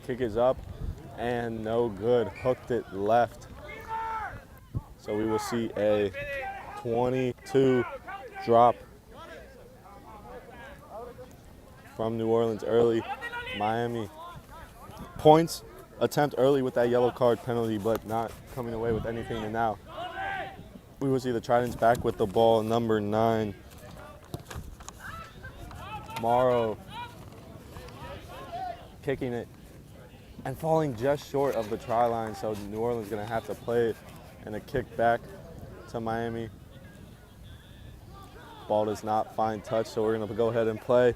Kick is up and no good. Hooked it left. So we will see a 22 drop from New Orleans early. Miami points attempt early with that yellow card penalty, but not coming away with anything. And now we will see the Tridents back with the ball, number 9. Morrow kicking it and falling just short of the try line, so New Orleans going to have to play it and a kick back to Miami. Ball does not find touch, so we're going to go ahead and play.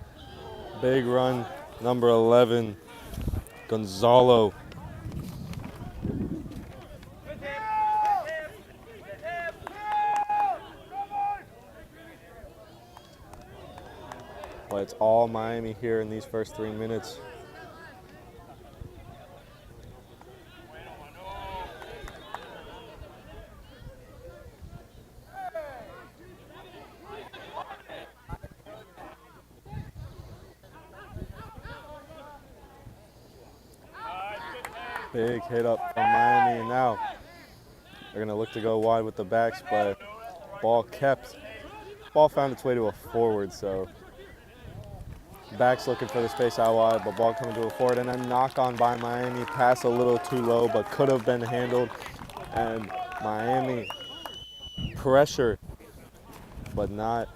Big run, number 11, Gonzalo. But it's all Miami here in these first 3 minutes. Big hit up from Miami, and now they're going to look to go wide with the backs, but ball found its way to a forward, so backs looking for the space out wide, but ball coming to a forward, and then knock on by Miami, pass a little too low, but could have been handled, and Miami pressure, but not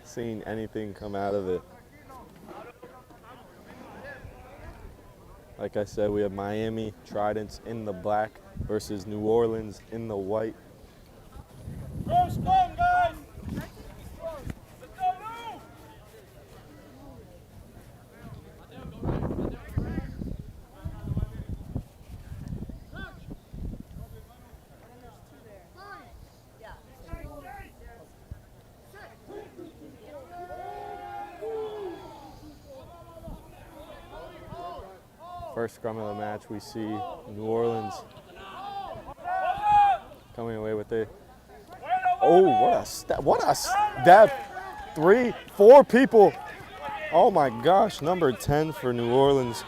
seeing anything come out of it. Like I said, we have Miami Tridents in the black versus New Orleans in the white. Go strong, guys! Let's go, move! First scrum of the match, we see New Orleans coming away with it. Oh, what a step. What a step. 3, 4 people. Oh my gosh, number 10 for New Orleans,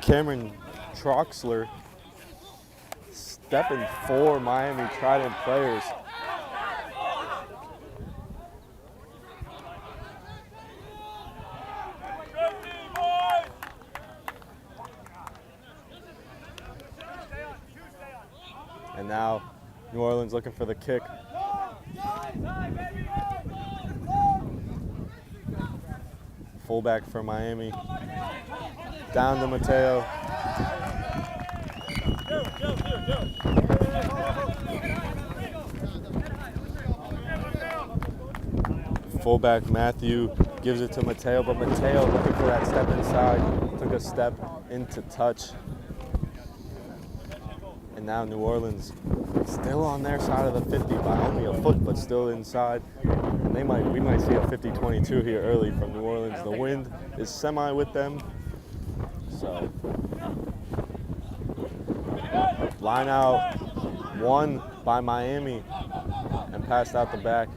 Cameron Troxler. Stepping 4 Miami Trident players. And now New Orleans looking for the kick. Fullback for Miami. Down to Mateo. Fullback Matthew gives it to Mateo, but Mateo looking for that step inside. Took a step into touch. And now New Orleans still on their side of the 50 by only a foot, but still inside. And we might see a 50-22 here early from New Orleans. The wind is semi with them. So line out 1 by Miami and passed out the back.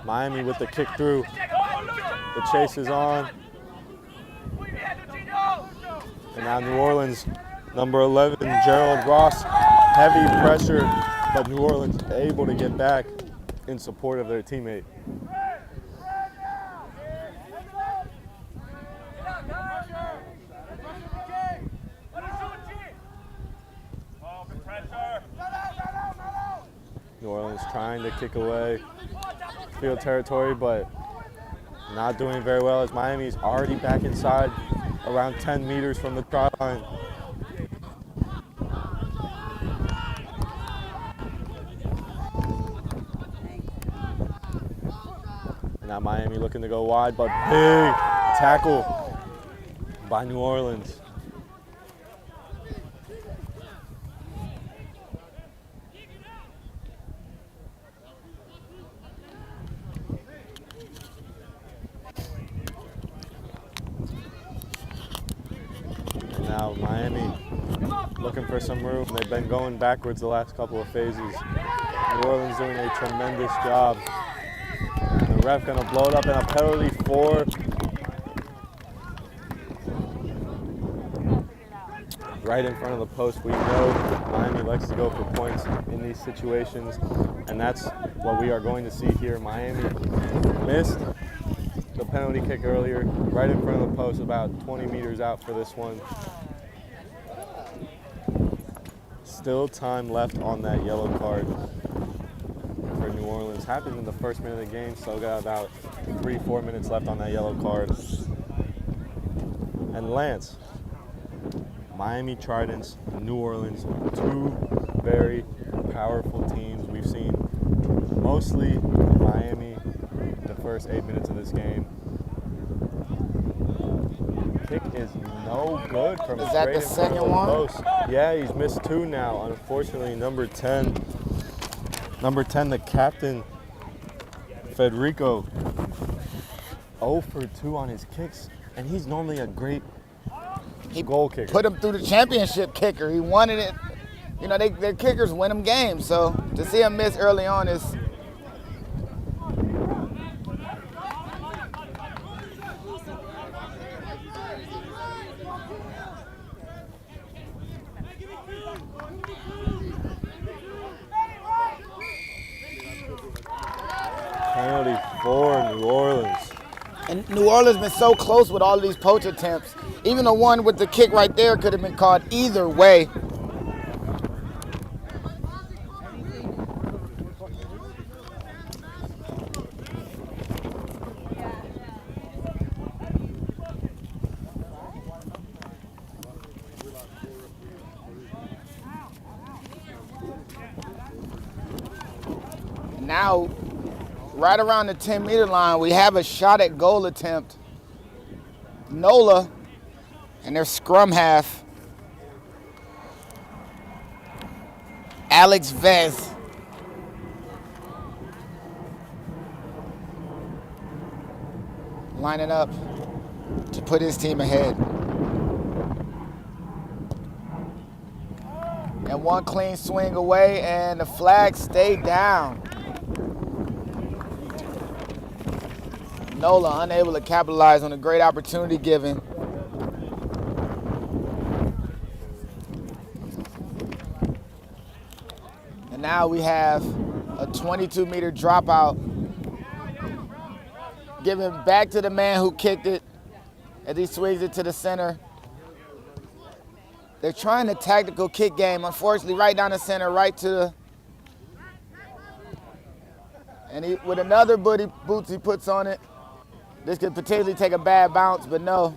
Miami with the kick through. The chase is on. And now New Orleans, number 11, Gerald Ross, heavy pressure, but New Orleans able to get back in support of their teammate. New Orleans trying to kick away field territory, but not doing very well as Miami's already back inside around 10 meters from the try line. Now Miami looking to go wide, but big tackle by New Orleans. Now Miami looking for some room. They've been going backwards the last couple of phases. New Orleans doing a tremendous job. The ref gonna blow it up in a penalty for right in front of the post. We know Miami likes to go for points in these situations, and that's what we are going to see here. Miami missed the penalty kick earlier, right in front of the post, about 20 meters out for this one. Still time left on that yellow card for New Orleans. Happened in the first minute of the game, so got about 3-4 minutes left on that yellow card. And Lance, Miami Tridents, New Orleans, 2 very powerful teams. We've seen mostly Miami the first 8 minutes of this game. Kick is no good from Is straight that the in front of second the one? post. Yeah, he's missed 2 now. Unfortunately, number 10, the captain, Federico, 0 for 2 on his kicks, and he's normally a great goal kicker. Put him through the championship kicker. He wanted it. You know, their kickers win them games, so to see him miss early on is. Penalty for New Orleans. And New Orleans been so close with all of these poach attempts. Even the one with the kick right there could have been called either way. Now, right around the 10-meter line, we have a shot at goal attempt. Nola and their scrum half, Alex Vez. Lining up. to put his team ahead. And one clean swing away, and the flag stayed down. Nola unable to capitalize on a great opportunity given. And now we have a 22-meter dropout, given back to the man who kicked it as he swings it to the center. They're trying the tactical kick game, unfortunately, right down the center, right to the, and he, with another boots he puts on it. This could potentially take a bad bounce, but no.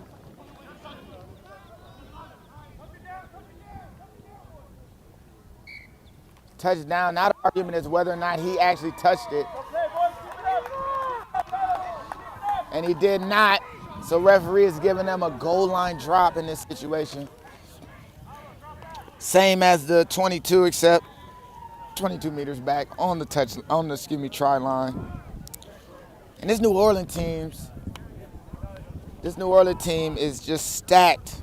Touchdown, now the argument is whether or not he actually touched it. And he did not, so referee is giving them a goal line drop in this situation. Same as the 22, except 22 meters back on the try line. And this New Orleans team is just stacked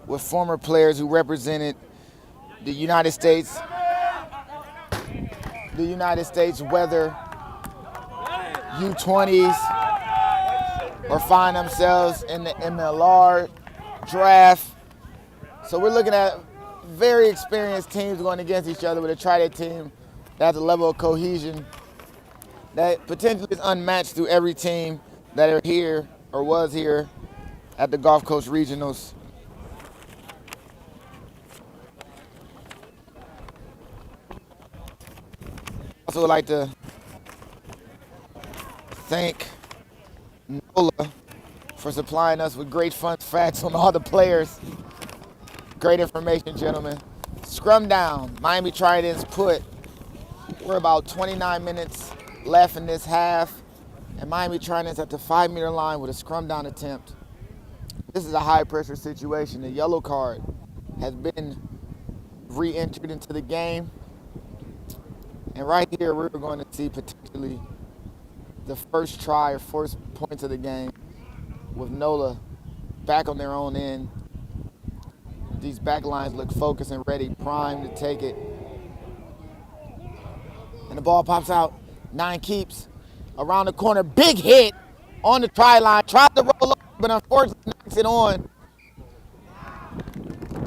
with former players who represented the United States, whether U20s or find themselves in the MLR draft. So we're looking at very experienced teams going against each other with a tri-state team that has a level of cohesion that potentially is unmatched to every team that are here or was here at the Gulf Coast Regionals. Also would like to thank Nola for supplying us with great fun facts on all the players. Great information, gentlemen. Scrum down. Miami Tridents put. We're about 29 minutes left in this half, and Miami Tridents at the 5-meter line with a scrum down attempt. This is a high-pressure situation. The yellow card has been re-entered into the game, and right here we're going to see potentially the first try or first points of the game with Nola back on their own end. These back lines look focused and ready, primed to take it. And the ball pops out. 9 keeps around the corner. Big hit on the try line. Tried to roll up, but unfortunately knocks it on.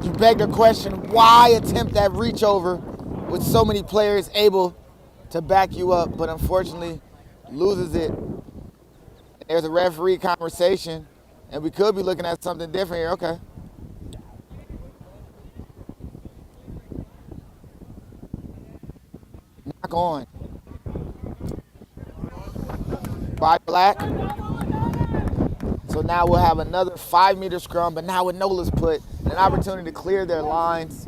You beg the question, why attempt that reach over with so many players able to back you up, but unfortunately loses it. There's a referee conversation, and we could be looking at something different here. Okay. Knock on. By Black. So now we'll have another 5-meter scrum, but now with Nola's put, an opportunity to clear their lines.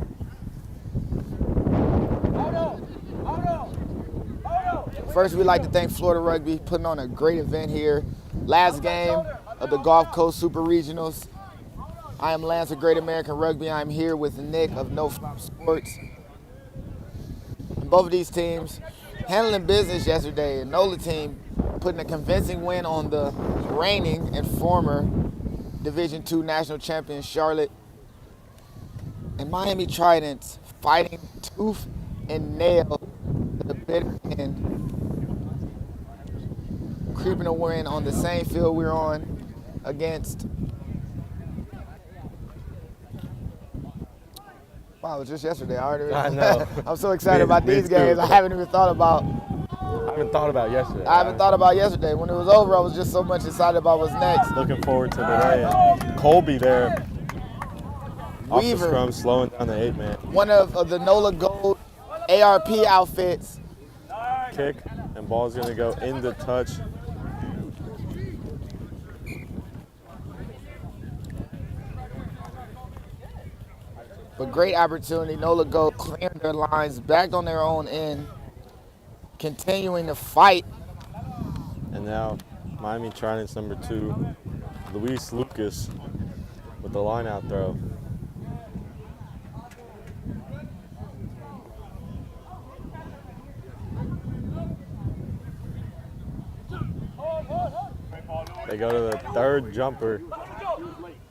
First, we'd like to thank Florida Rugby putting on a great event here. Last game of the Gulf Coast Super Regionals. I am Lance of Great American Rugby. I'm here with Nick of No Flop Sports. And both of these teams handling business yesterday. And Nola team putting a convincing win on the reigning and former Division II national champion Charlotte. And Miami Tridents fighting tooth and nail to the bitter end. Creeping a win on the same field we're on against. Wow, it was just yesterday. I know. I'm so excited about these games. I haven't even thought about. I haven't thought about yesterday. I haven't thought about yesterday. When it was over, I was just so much excited about what's next. Looking forward to today. And Colby there. Off the Weaver, scrum, slowing down the 8-man. one of the NOLA Gold ARP outfits. Kick, and ball's going to go into touch. But great opportunity. NOLA Gold clearing their lines, back on their own end, continuing to fight. And now Miami Tridents number 2, Luis Lucas with the line out throw. They go to the third jumper.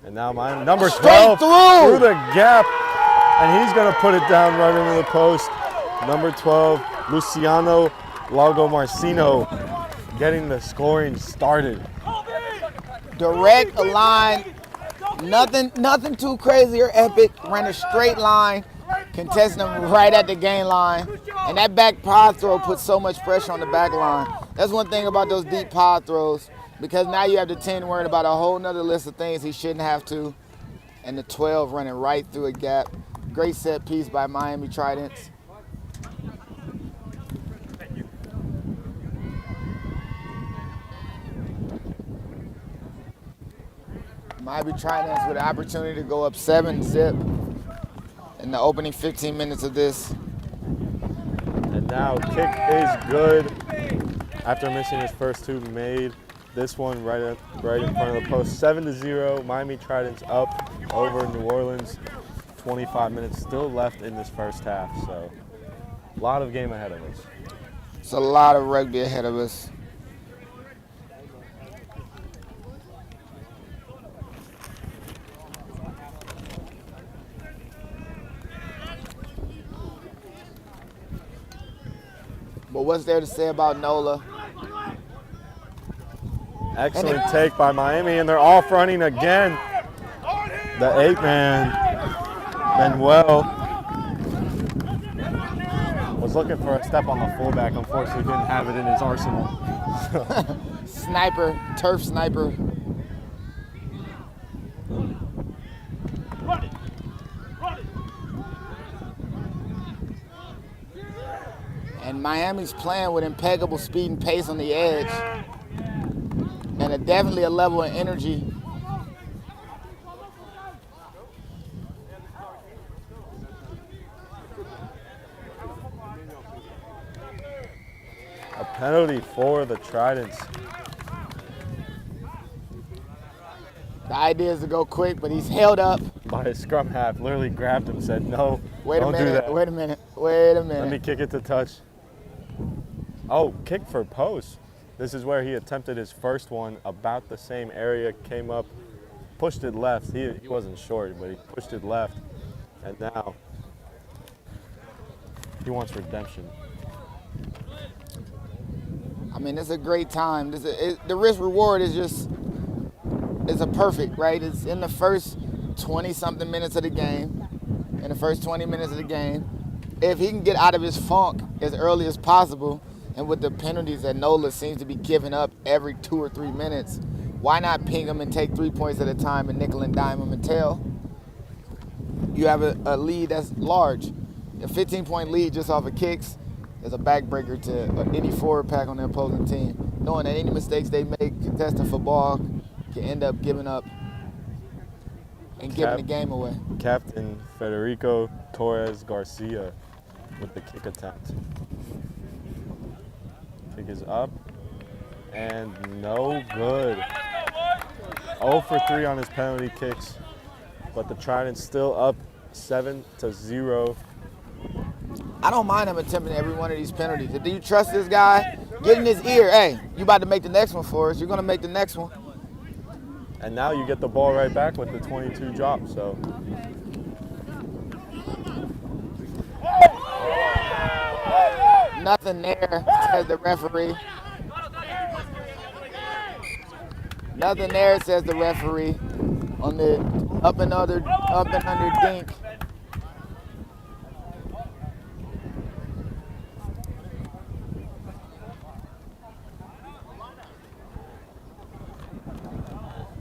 And now number Straight 12 through the gap, and he's going to put it down right into the post. Number 12, Luciano Lagomarcino, getting the scoring started. direct line, nothing too crazy or epic. Ran a straight line, contesting them right at the gain line. And that back pod throw puts so much pressure on the back line. That's one thing about those deep pod throws, because now you have the 10 worrying about a whole nother list of things he shouldn't have to. And the 12 running right through a gap. Great set piece by Miami Tridents. Miami Tridents with an opportunity to go up 7-zip in the opening 15 minutes of this. And now kick is good. After missing his first two, made this one right in front of the post. 7-0. Miami Tridents up over New Orleans. 25 minutes still left in this first half, so a lot of game ahead of us. It's a lot of rugby ahead of us. But what's there to say about NOLA? Excellent take by Miami, and they're off running again. The 8-man, Manuel, was looking for a step on the fullback. Unfortunately, didn't have it in his arsenal. Sniper, turf sniper. And Miami's playing with impeccable speed and pace on the edge. And definitely a level of energy. A penalty for the Tridents. The idea is to go quick, but he's held up. By his scrum half, literally grabbed him, said, no, Wait a don't do minute, that. wait a minute, wait a Let me minute. kick it to touch. Oh, kick for post. This is where he attempted his first one, about the same area, came up, pushed it left. He wasn't short, but he pushed it left. And now he wants redemption. I mean, it's a great time. The risk reward is just, it's a perfect, right? It's in the first 20-something minutes of the game, in the first 20 minutes of the game. If he can get out of his funk as early as possible, and with the penalties that NOLA seems to be giving up every 2 or 3 minutes, why not ping him and take 3 points at a time and nickel and dime him until you have a lead that's large? A 15-point lead just off of kicks is a backbreaker to any forward pack on the opposing team. Knowing that any mistakes they make contesting football can end up giving up and giving the game away. Captain Federico Torres Garcia with the kick attempt. Kick is up and no good. 0 for 3 on his penalty kicks, but the Tridents still up 7-0. I don't mind him attempting every one of these penalties. If you trust this guy, get in his ear, hey, you about to make the next one for us. You're going to make the next one. And now you get the ball right back with the 22 drop, so. Nothing there, says the referee. Nothing there, says the referee, on the up and under dink.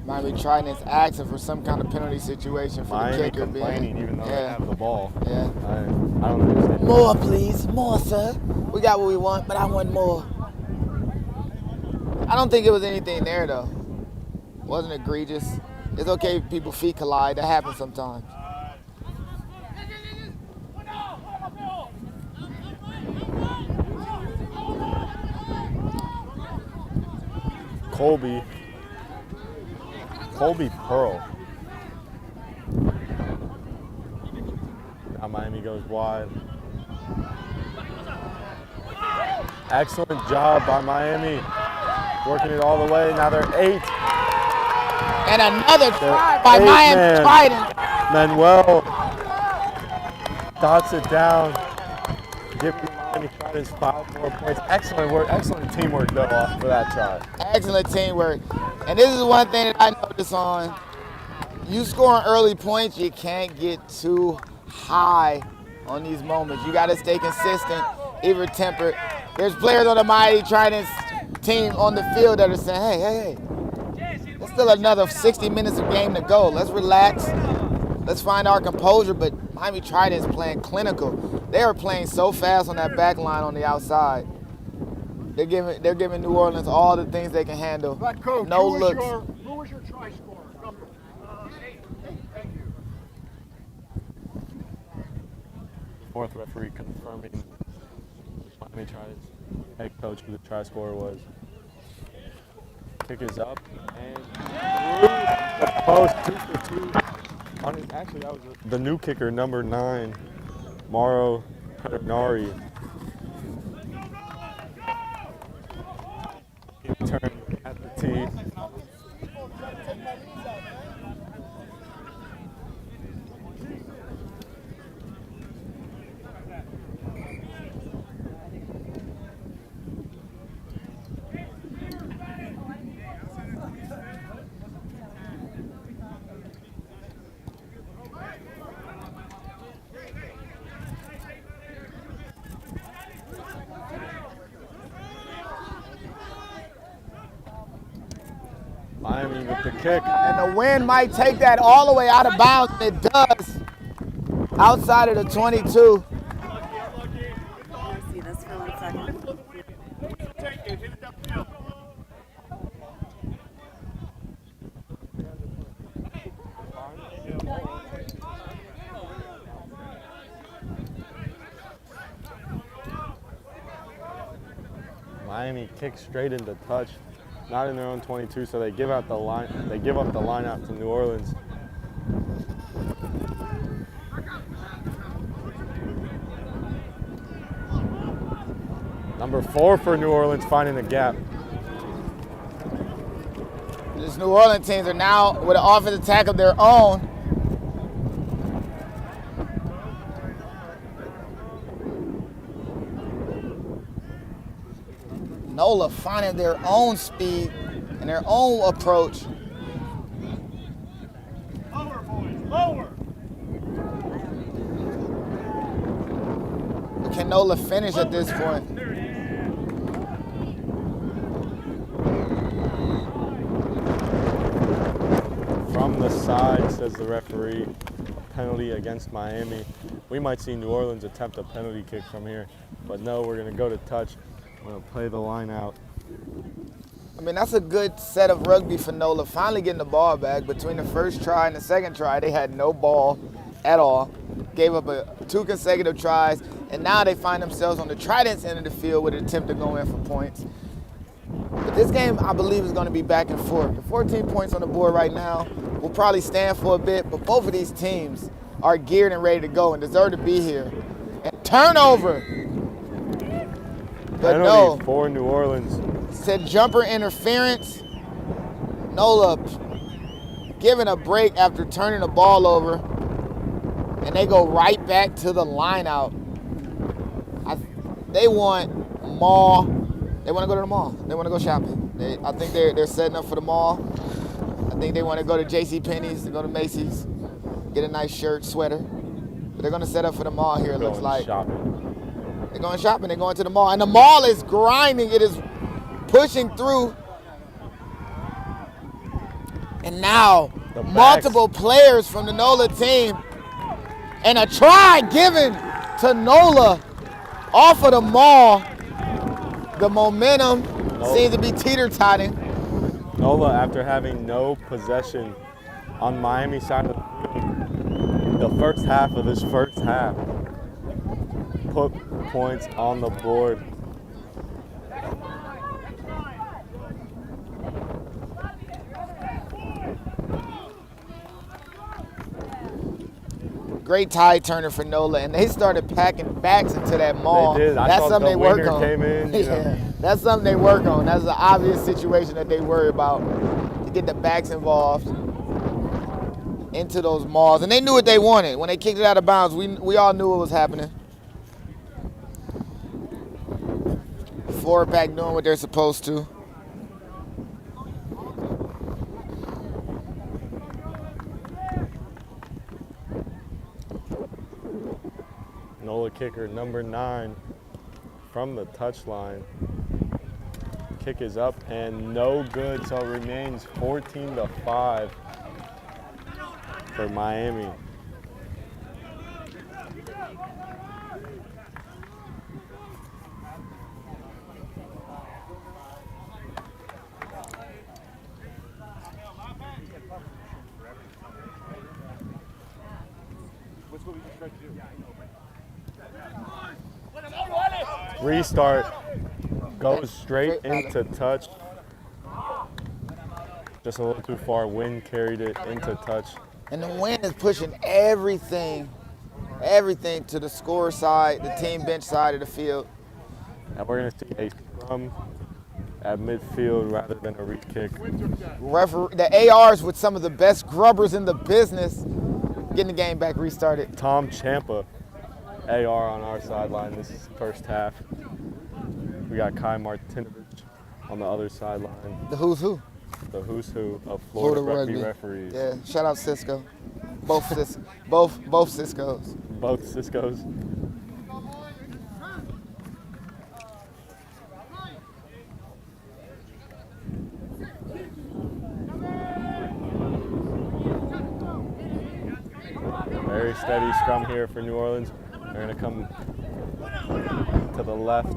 Miami Tridents asking for some kind of penalty situation for Miami the kicker complaining even though they have the ball. Yeah. I don't understand. More, please. More, sir. We got what we want, but I want more. I don't think it was anything there, though. It wasn't egregious. It's okay if people's feet collide. That happens sometimes. Colby Pearl. Now Miami goes wide. Excellent job by Miami. Working it all the way. Now they're 8. And another The try by 8-man. Trident. Manuel dots it down. Give Miami Tridents 5 more points. Excellent work, excellent teamwork though for that try. Excellent teamwork. And this is one thing that I notice on you scoring early points, you can't get too high on these moments. You got to stay consistent, even tempered. There's players on the Mighty Tridents team on the field that are saying, hey, there's still another 60 minutes of game to go. Let's relax. Let's find our composure. But Miami Tridents playing clinical. They are playing so fast on that back line on the outside. They're giving New Orleans all the things they can handle. Coach, No looks. Who was your try scorer? Number. Thank you. Fourth referee confirming Miami Tridents head coach who the try scorer was. Kick is up and through the post, 2 for 2. Actually, that was the new kicker, number 9, Mauro Pedernari. Turn at the tee. Miami with the kick. And the wind might take that all the way out of bounds. It does. Outside of the 22. See this for 1 second. Miami kicks straight into touch, not in their own 22, so they give out the line. They give up the line out to New Orleans. Number 4 for New Orleans finding the gap. This New Orleans teams are now with an offensive attack of their own. NOLA finding their own speed and their own approach. Lower, boys, lower. Can NOLA finish at this point? From the side, says the referee, penalty against Miami. We might see New Orleans attempt a penalty kick from here, but no, we're going to go to touch. We're going to play the line out. I mean, that's a good set of rugby for NOLA, finally getting the ball back. Between the first try and the second try, they had no ball at all. Gave up 2 consecutive tries, and now they find themselves on the Tridents end of the field with an attempt to go in for points. But this game, I believe, is going to be back and forth. The 14 points on the board right now will probably stand for a bit, but both of these teams are geared and ready to go and deserve to be here. And turnover. But Penalty no, for New Orleans. said jumper interference. NOLA giving a break after turning the ball over, and they go right back to the line out. They want mall. They want to go to the mall. They want to go shopping. I think they're setting up for the mall. I think they want to go to JCPenney's, to go to Macy's, get a nice shirt, sweater. But they're going to set up for the mall here, it looks like. Shopping. They're going shopping. They're going to the mall. And the mall is grinding. It is pushing through. And now, multiple players from the NOLA team. And a try given to NOLA off of the mall. The momentum seems to be teeter-totting. NOLA, after having no possession on Miami side of the field, the first half of this first half, put points on the board. Great tide turner for NOLA, and they started packing backs into that mall. They did. I That's thought something the they work winger on. came in, you know. Yeah, that's something they work on. That's an obvious situation that they worry about. get the backs involved into those mauls. And they knew what they wanted. When they kicked it out of bounds, we all knew what was happening. Forward pack doing what they're supposed to. NOLA kicker number 9 from the touchline. Kick is up and no good, so it remains 14-5 for Miami. Restart, goes straight into touch. Just a little too far, wind carried it into touch. And the wind is pushing everything to the score side, the team bench side of the field. And we're gonna see a scrum at midfield rather than a re-kick. The ARs with some of the best grubbers in the business getting the game back restarted. Tom Champa, AR on our sideline. This is first half. We got Kai Martinovich on the other sideline. The who's who. The who's who of Florida Rugby Rugby referees. Yeah, shout out Cisco. Both Ciscos. Both Cisco's. Very steady scrum here for New Orleans. They're going to come to the left.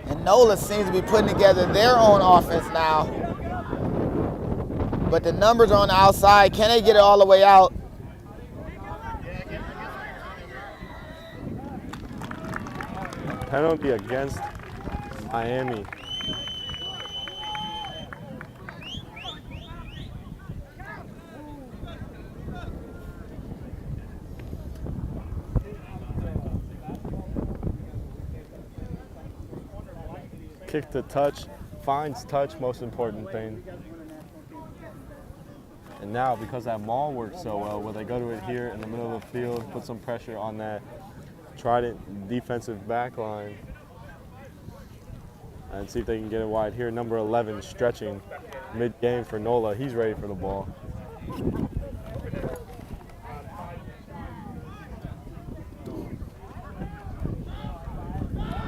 And NOLA seems to be putting together their own offense now. But the numbers are on the outside. Can they get it all the way out? Penalty against Miami. Kick to touch, finds touch, most important thing. And now, because that maul works so well, where they go to it here in the middle of the field, put some pressure on that Trident defensive back line, and see if they can get it wide here. Number 11 stretching mid-game for NOLA. He's ready for the ball.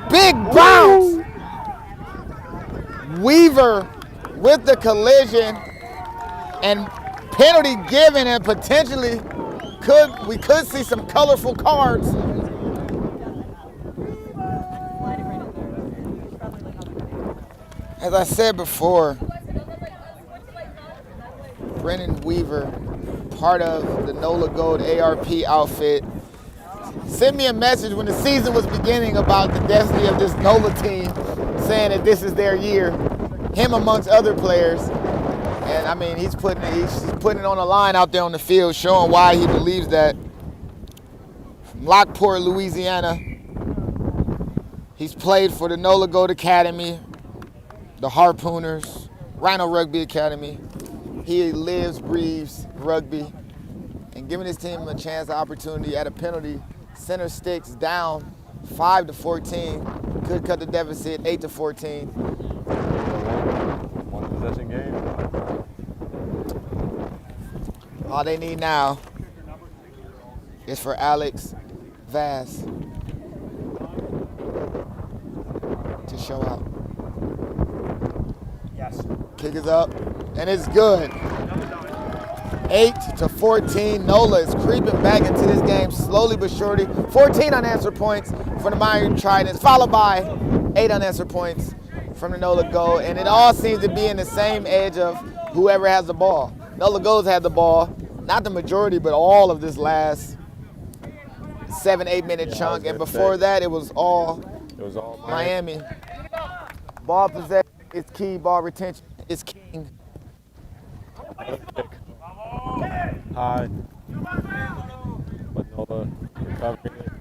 Big bounce! Weaver with the collision and penalty given, and potentially we could see some colorful cards. As I said before, Brennan Weaver, part of the NOLA Gold ARP outfit, sent me a message when the season was beginning about the destiny of this NOLA team, saying that this is their year, him amongst other players. And I mean, he's putting it on the line out there on the field, showing why he believes that. From Lockport, Louisiana, he's played for the NOLA Gold Academy, the Harpooners, Rhino Rugby Academy. He lives, breathes rugby, and giving his team a chance, an opportunity at a penalty. Center sticks down 5-14, could cut the deficit 8-14. One possession game. All they need now is for Alex Vaz to show out. Yes. Kick is up, and it's good. 8-14, NOLA is creeping back into this game slowly but surely. 14 unanswered points for the Miami Tridents, followed by 8 unanswered points from the NOLA Gold, and it all seems to be in the same edge of whoever has the ball. NOLA Gold's had the ball, not the majority, but all of this last 7-8 minute chunk, and before that it was all Miami. Ball possession is key, ball retention is king. High, but NOLA recovering it.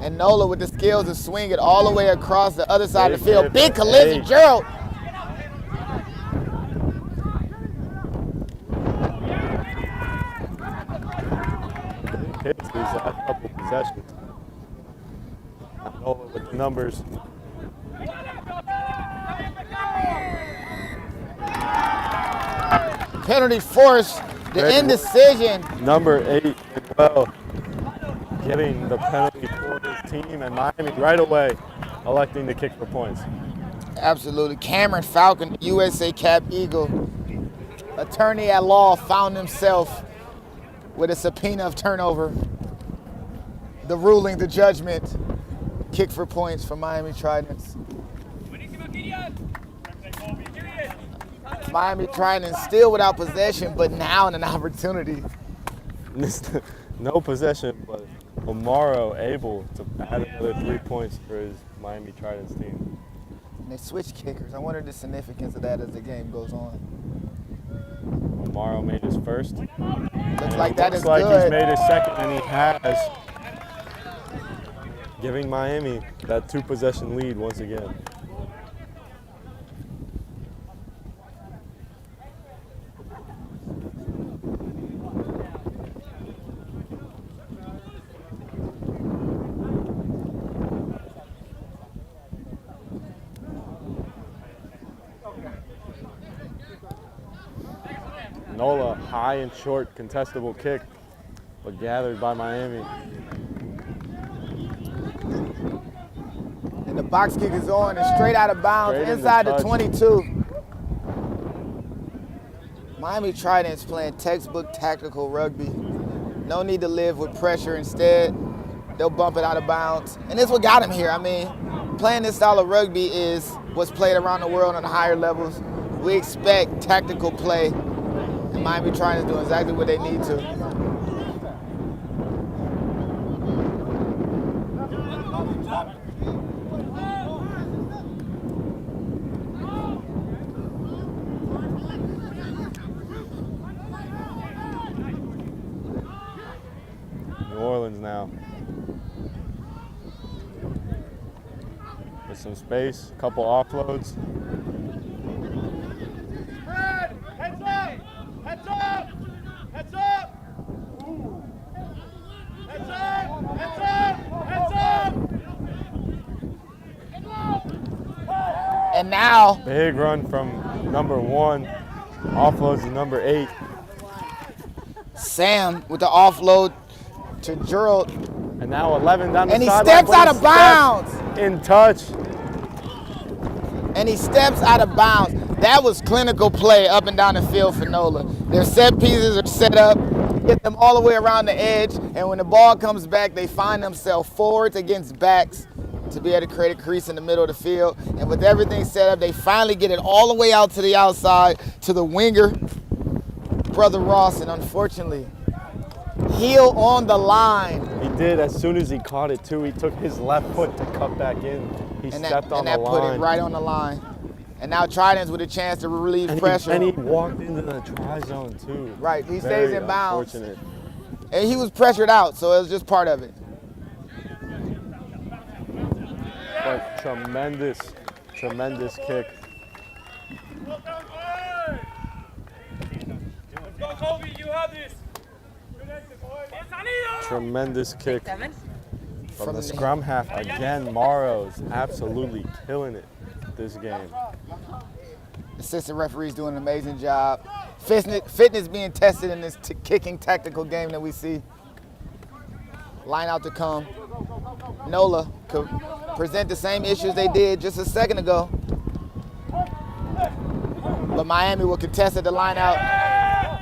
And Nola with the skills to swing it all the way across the other side of the field. Big Big collision, hit. Gerald. Hits these last couple possessions. Nola with the numbers. Penalty force, the indecision. Number 8 as well, getting the penalty for his team, and Miami right away electing to kick for points. Absolutely. Cameron Falcon, USA Cap Eagle, attorney at law, found himself with a subpoena of turnover. The ruling, the judgment, kick for points for Miami Tridents. Miami Tridents still without possession, but now in an opportunity. No possession, but Amaro able to add another 3 points for his Miami Tridents team. And they switch kickers. I wonder the significance of that as the game goes on. Amaro made his first. Looks like that is Looks like good. he's made his second, and he has, giving Miami that 2 possession lead once again. Nola, high and short, contestable kick, but gathered by Miami. And the box kick is on and straight out of bounds, Straight in the inside the touch. 22. Miami Tridents playing textbook tactical rugby. No need to live with pressure. Instead, they'll bump it out of bounds. And it's what got them here. I mean, playing this style of rugby is what's played around the world on the higher levels. We expect tactical play, and Miami Tridents doing exactly what they need to. New Orleans now. With some space, a couple offloads. Spread! Heads up! Heads up! Heads up! Heads up! Heads up! Heads up! And now, Big run from number 1. Offloads to number 8. Sam with the offload to Gerald, And now 11 down the and he sideline, steps but out of bounds. In touch. And he steps out of bounds. That was clinical play up and down the field for Nola. Their set pieces are set up, get them all the way around the edge, and when the ball comes back, they find themselves forwards against backs to be able to create a crease in the middle of the field. And with everything set up, they finally get it all the way out to the outside to the winger, Brother Ross, and unfortunately, heel on the line. He did as soon as he caught it too. He took his left foot to cut back in. He stepped on the that put line. it right on the line. And now Tridents with a chance to relieve pressure. And he walked into the try zone too. Right, he Very stays in bounds. unfortunate. And he was pressured out, so it was just part of it. But tremendous kick. Let's go, Kobe. You have this. Tremendous kick Seven. from the scrum half. Again, Morrow's absolutely killing it this game. Assistant referees doing an amazing job. Fitness being tested in this kicking tactical game that we see. Line out to come. Nola could present the same issues they did just a second ago. But Miami will contest at the line out.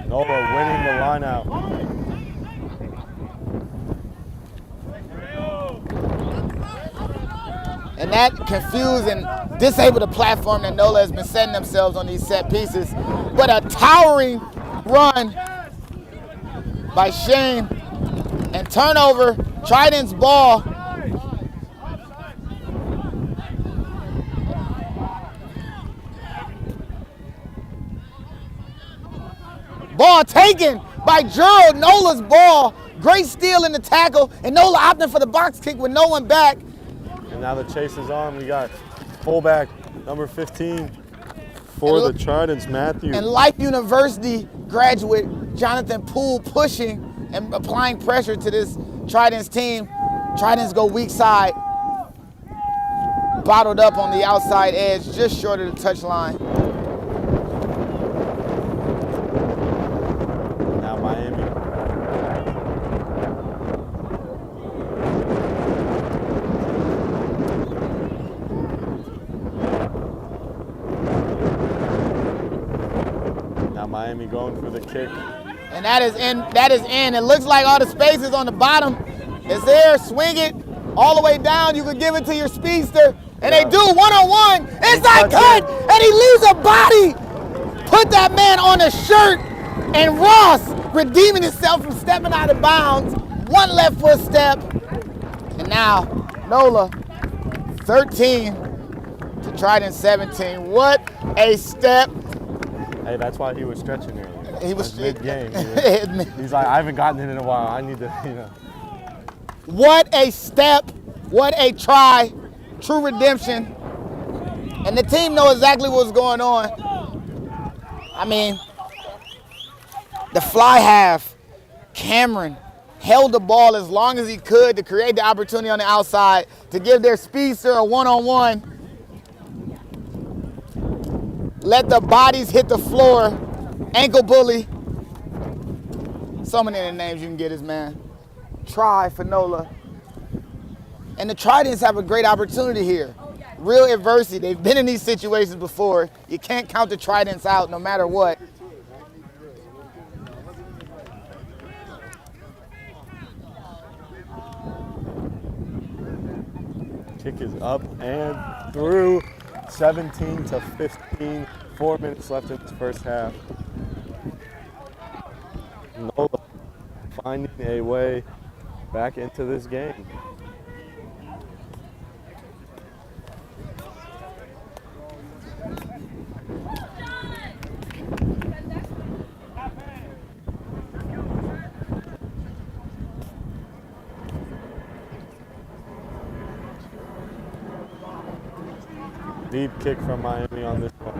Nola winning the line out. And that confused and disabled the platform that Nola has been setting themselves on these set pieces. But a towering run by Shane and turnover, Trident's ball. Ball taken by Gerald. Nola's ball. Great steal in the tackle, and Nola opting for the box kick with no one back. And now the chase is on. We got fullback number 15 for the Tridents, Matthew. And Life University graduate Jonathan Poole pushing and applying pressure to this Tridents team. Tridents go weak side. Bottled up on the outside edge, just short of the touchline. Now Miami. Now Miami going for the kick. And that is in. That is in. It looks like all the space is on the bottom. It's there. Swing it all the way down. You could give it to your speedster. And they do one-on-one. Inside cut. And he leaves a body. Put that man on a shirt. And Ross redeeming himself from stepping out of bounds. One left foot step. And now Nola 13 to Trident 17. What a step. Hey, that's why he was stretching earlier. He was mid-game. He's like, I haven't gotten it in a while. I need to, What a step. What a try. True redemption. And the team know exactly what's going on. I mean, the fly half, Cameron held the ball as long as he could to create the opportunity on the outside to give their speedster a one-on-one. Let the bodies hit the floor. Ankle bully. So many of the names you can get this man. Try for Nola. And the Tridents have a great opportunity here. Real adversity. They've been in these situations before. You can't count the Tridents out no matter what. Kick is up and through. 17 to 15. 4 minutes left in this first half. Nola finding a way back into this game. Deep kick from Miami on this one.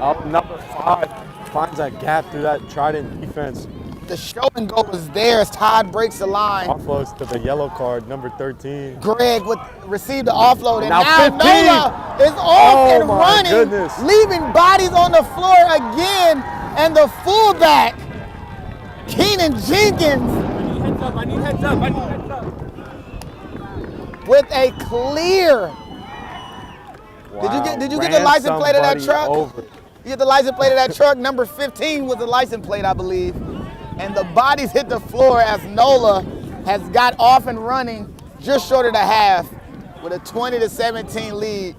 Up number 5 finds a gap through that Trident defense. The show and go is there as Todd breaks the line. Offloads to the yellow card, number 13. Greg would receive the offload, and Now now 15. Nola is off and my running, goodness. leaving bodies on the floor again, and the fullback, Keenan Jenkins, I need heads up. with a clear. Wow. Did you get the license plate of that somebody truck? over. You get the license plate of that truck. Number 15 was the license plate, I believe. And the bodies hit the floor as Nola has got off and running just short of the half with a 20-17 lead.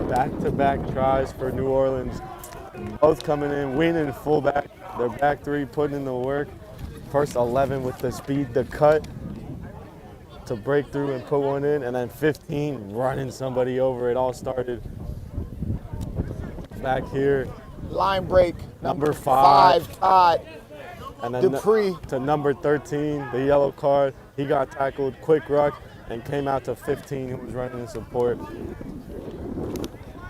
Back-to-back tries for New Orleans. Both coming in, winning fullback. Their back three putting in the work. First 11 with the speed to cut, to break through and put one in, and then 15 running somebody over. It all started back here. Line break. Number 5. Todd And then Dupree. to number 13, the yellow card. He got tackled, quick ruck, and came out to 15, who was running in support.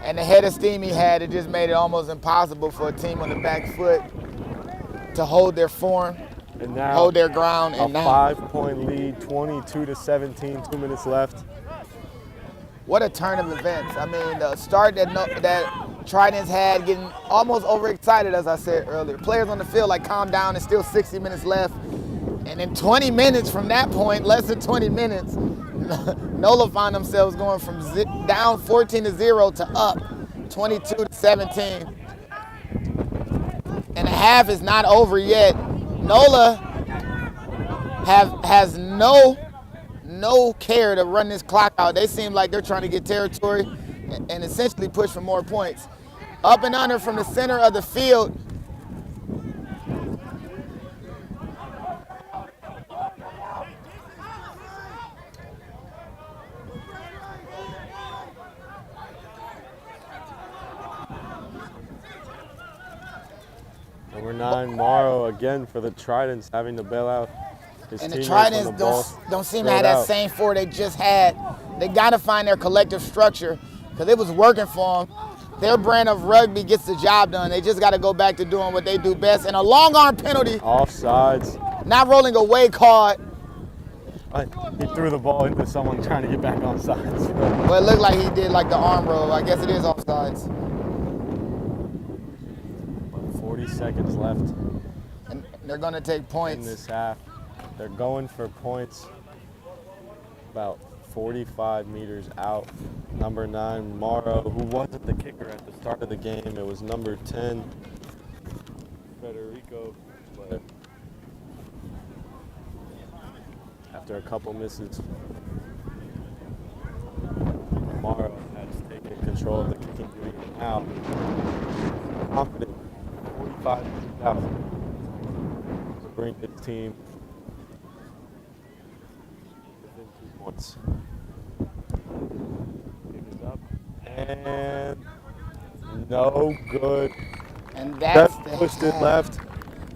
And the head of steam he had, it just made it almost impossible for a team on the back foot to hold their form, And now hold their ground. a And now, 5-point lead, 22-17, 2 minutes left. what a turn of events. I mean, the start that Tridents had, getting almost overexcited, as I said earlier. Players on the field like, calm down, there's still 60 minutes left. And in 20 minutes from that point, less than 20 minutes, Nola found themselves going from down 14-0 to up 22-17. And the half is not over yet. Nola has no care to run this clock out. They seem like they're trying to get territory and essentially push for more points. Up and under from the center of the field. Number 9, Morrow again for the Tridents, having to bail out his And the teammates Tridents when the ball don't seem to thrown have that out. same four they just had. They got to find their collective structure because it was working for them. Their brand of rugby gets the job done. They just got to go back to doing what they do best. And a long arm penalty, Offsides. not rolling away card. He threw the ball into someone trying to get back on sides. Well, it looked like he did like the arm roll. I guess it is offsides. 40 seconds left And they're going to take in points. this half. They're going for points about 45 meters out. Number 9, Morrow, who wasn't the kicker at the start of the game. It was number 10, Federico. But after a couple misses, Morrow has taken control of the kicking duty. Now, confident, 45 meters out to bring his team within 2 points. Kick is up and no good. And that's That the pushed it half. left,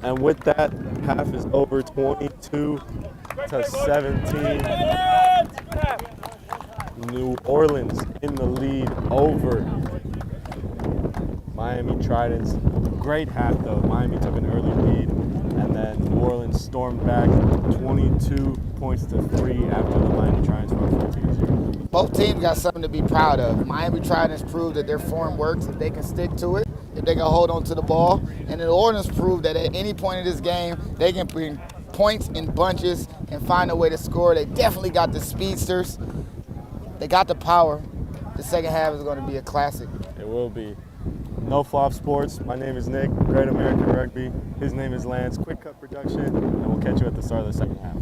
and with that, half is over 22 to 17. New Orleans in the lead over Miami Tridents. Great half though. Miami took an early lead, and then New Orleans stormed back 22 points to 3 after the Miami Tridents were 14-0. Both teams got something to be proud of. Miami Tridents proved that their form works if they can stick to it, if they can hold on to the ball. And New Orleans proved that at any point in this game, they can bring points in bunches and find a way to score. They definitely got the speedsters. They got the power. The second half is going to be a classic. It will be. No Flop Sports. My name is Nick, Great American Rugby. His name is Lance. Quick Cut Production, and we'll catch you at the start of the second half.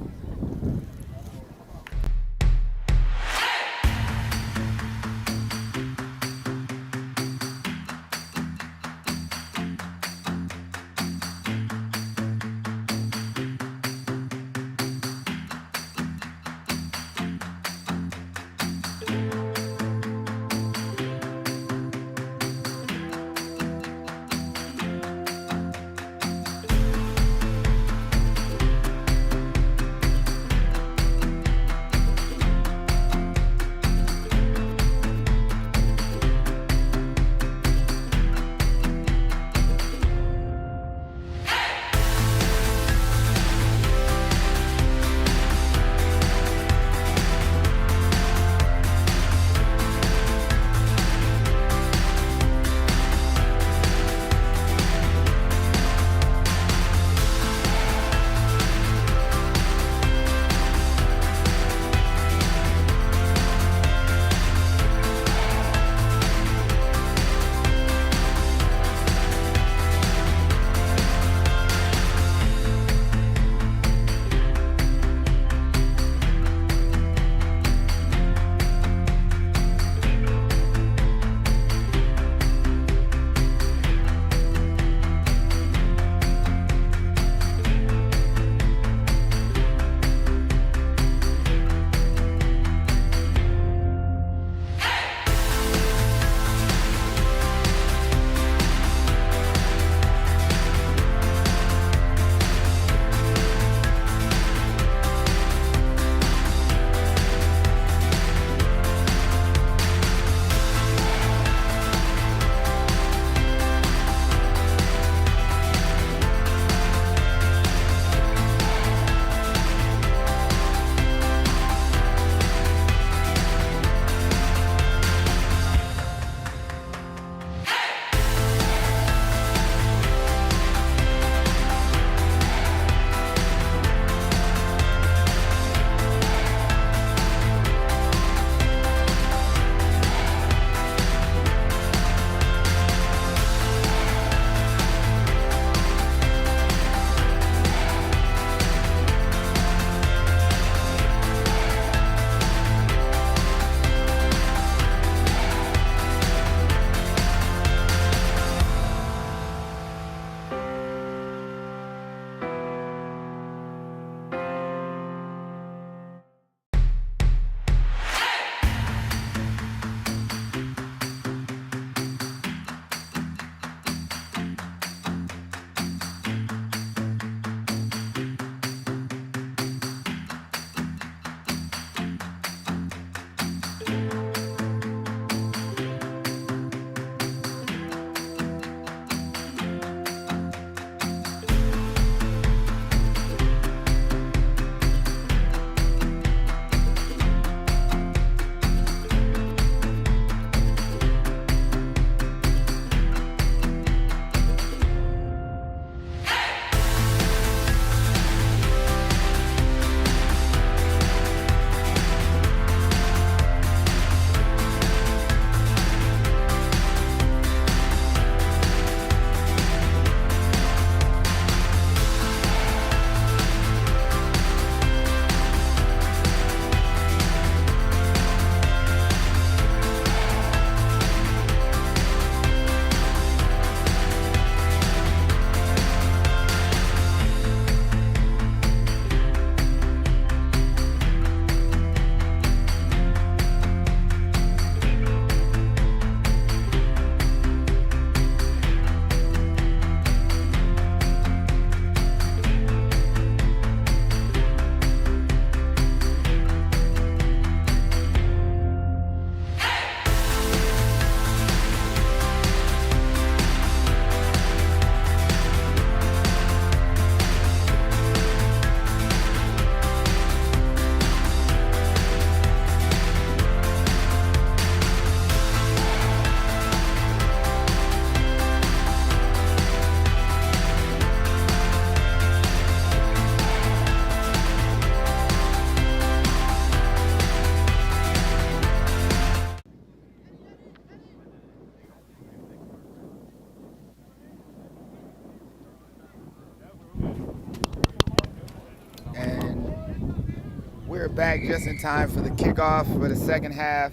back just in time for the kickoff for the second half.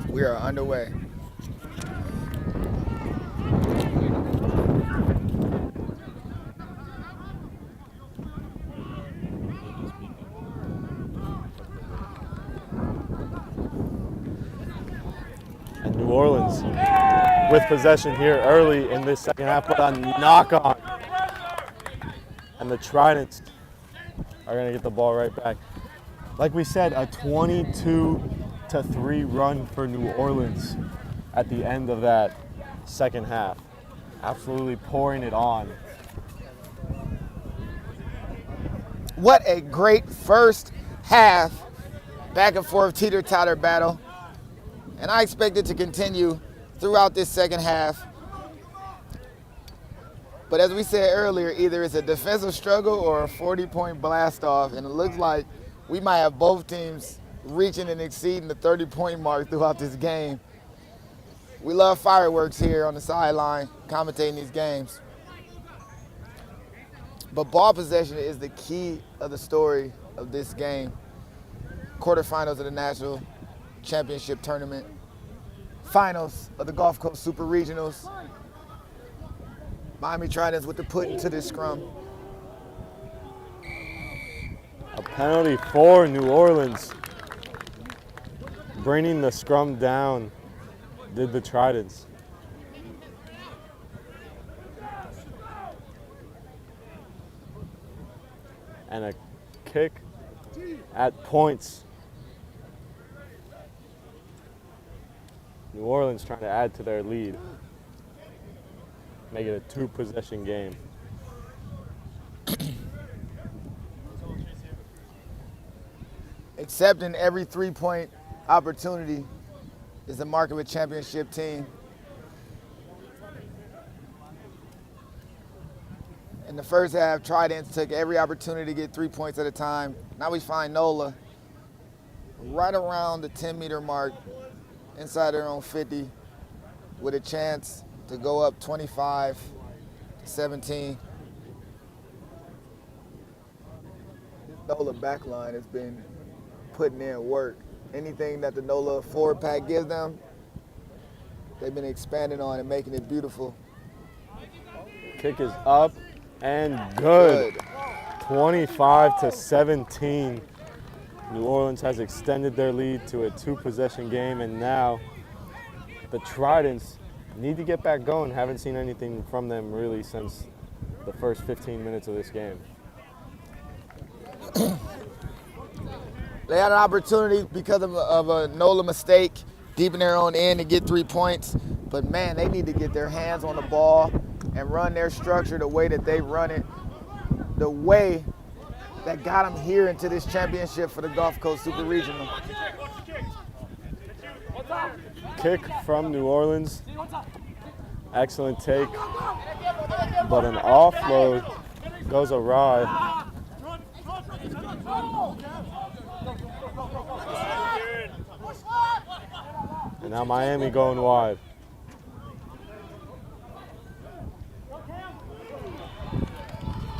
We are underway. And New Orleans with possession here early in this second half, but a knock on. And the Tridents are going to get the ball right back. Like we said, a 22-3 run for New Orleans at the end of that second half. Absolutely pouring it on. What a great first half back and forth teeter-totter battle. And I expect it to continue throughout this second half. But as we said earlier, either it's a defensive struggle or a 40-point blast off, and it looks like we might have both teams reaching and exceeding the 30-point mark throughout this game. We love fireworks here on the sideline, commentating these games. But ball possession is the key of the story of this game. Quarterfinals of the National Championship Tournament, finals of the Gulf Coast Super Regionals. Miami Tridents with the put into this scrum. A penalty for New Orleans. Bringing the scrum down did the Tridents. And a kick at points. New Orleans trying to add to their lead. Make it a 2-possession game. Accepting every 3-point opportunity is the mark of a championship team. In the first half, Tridents took every opportunity to get 3 points at a time. Now we find NOLA right around the 10-meter mark inside their own 50 with a chance to go up 25-17. NOLA backline has been putting in work. Anything that the NOLA forward pack gives them, they've been expanding on and making it beautiful. Kick is up and good. 25-17. New Orleans has extended their lead to a 2-possession game, and now the Tridents need to get back going. Haven't seen anything from them really since the first 15 minutes of this game. They had an opportunity because of a NOLA mistake deep in their own end to get 3 points. But man, they need to get their hands on the ball and run their structure the way that they run it, the way that got them here into this championship for the Gulf Coast Super Regional. Kick from New Orleans. Excellent take, but an offload goes awry. And now Miami going wide.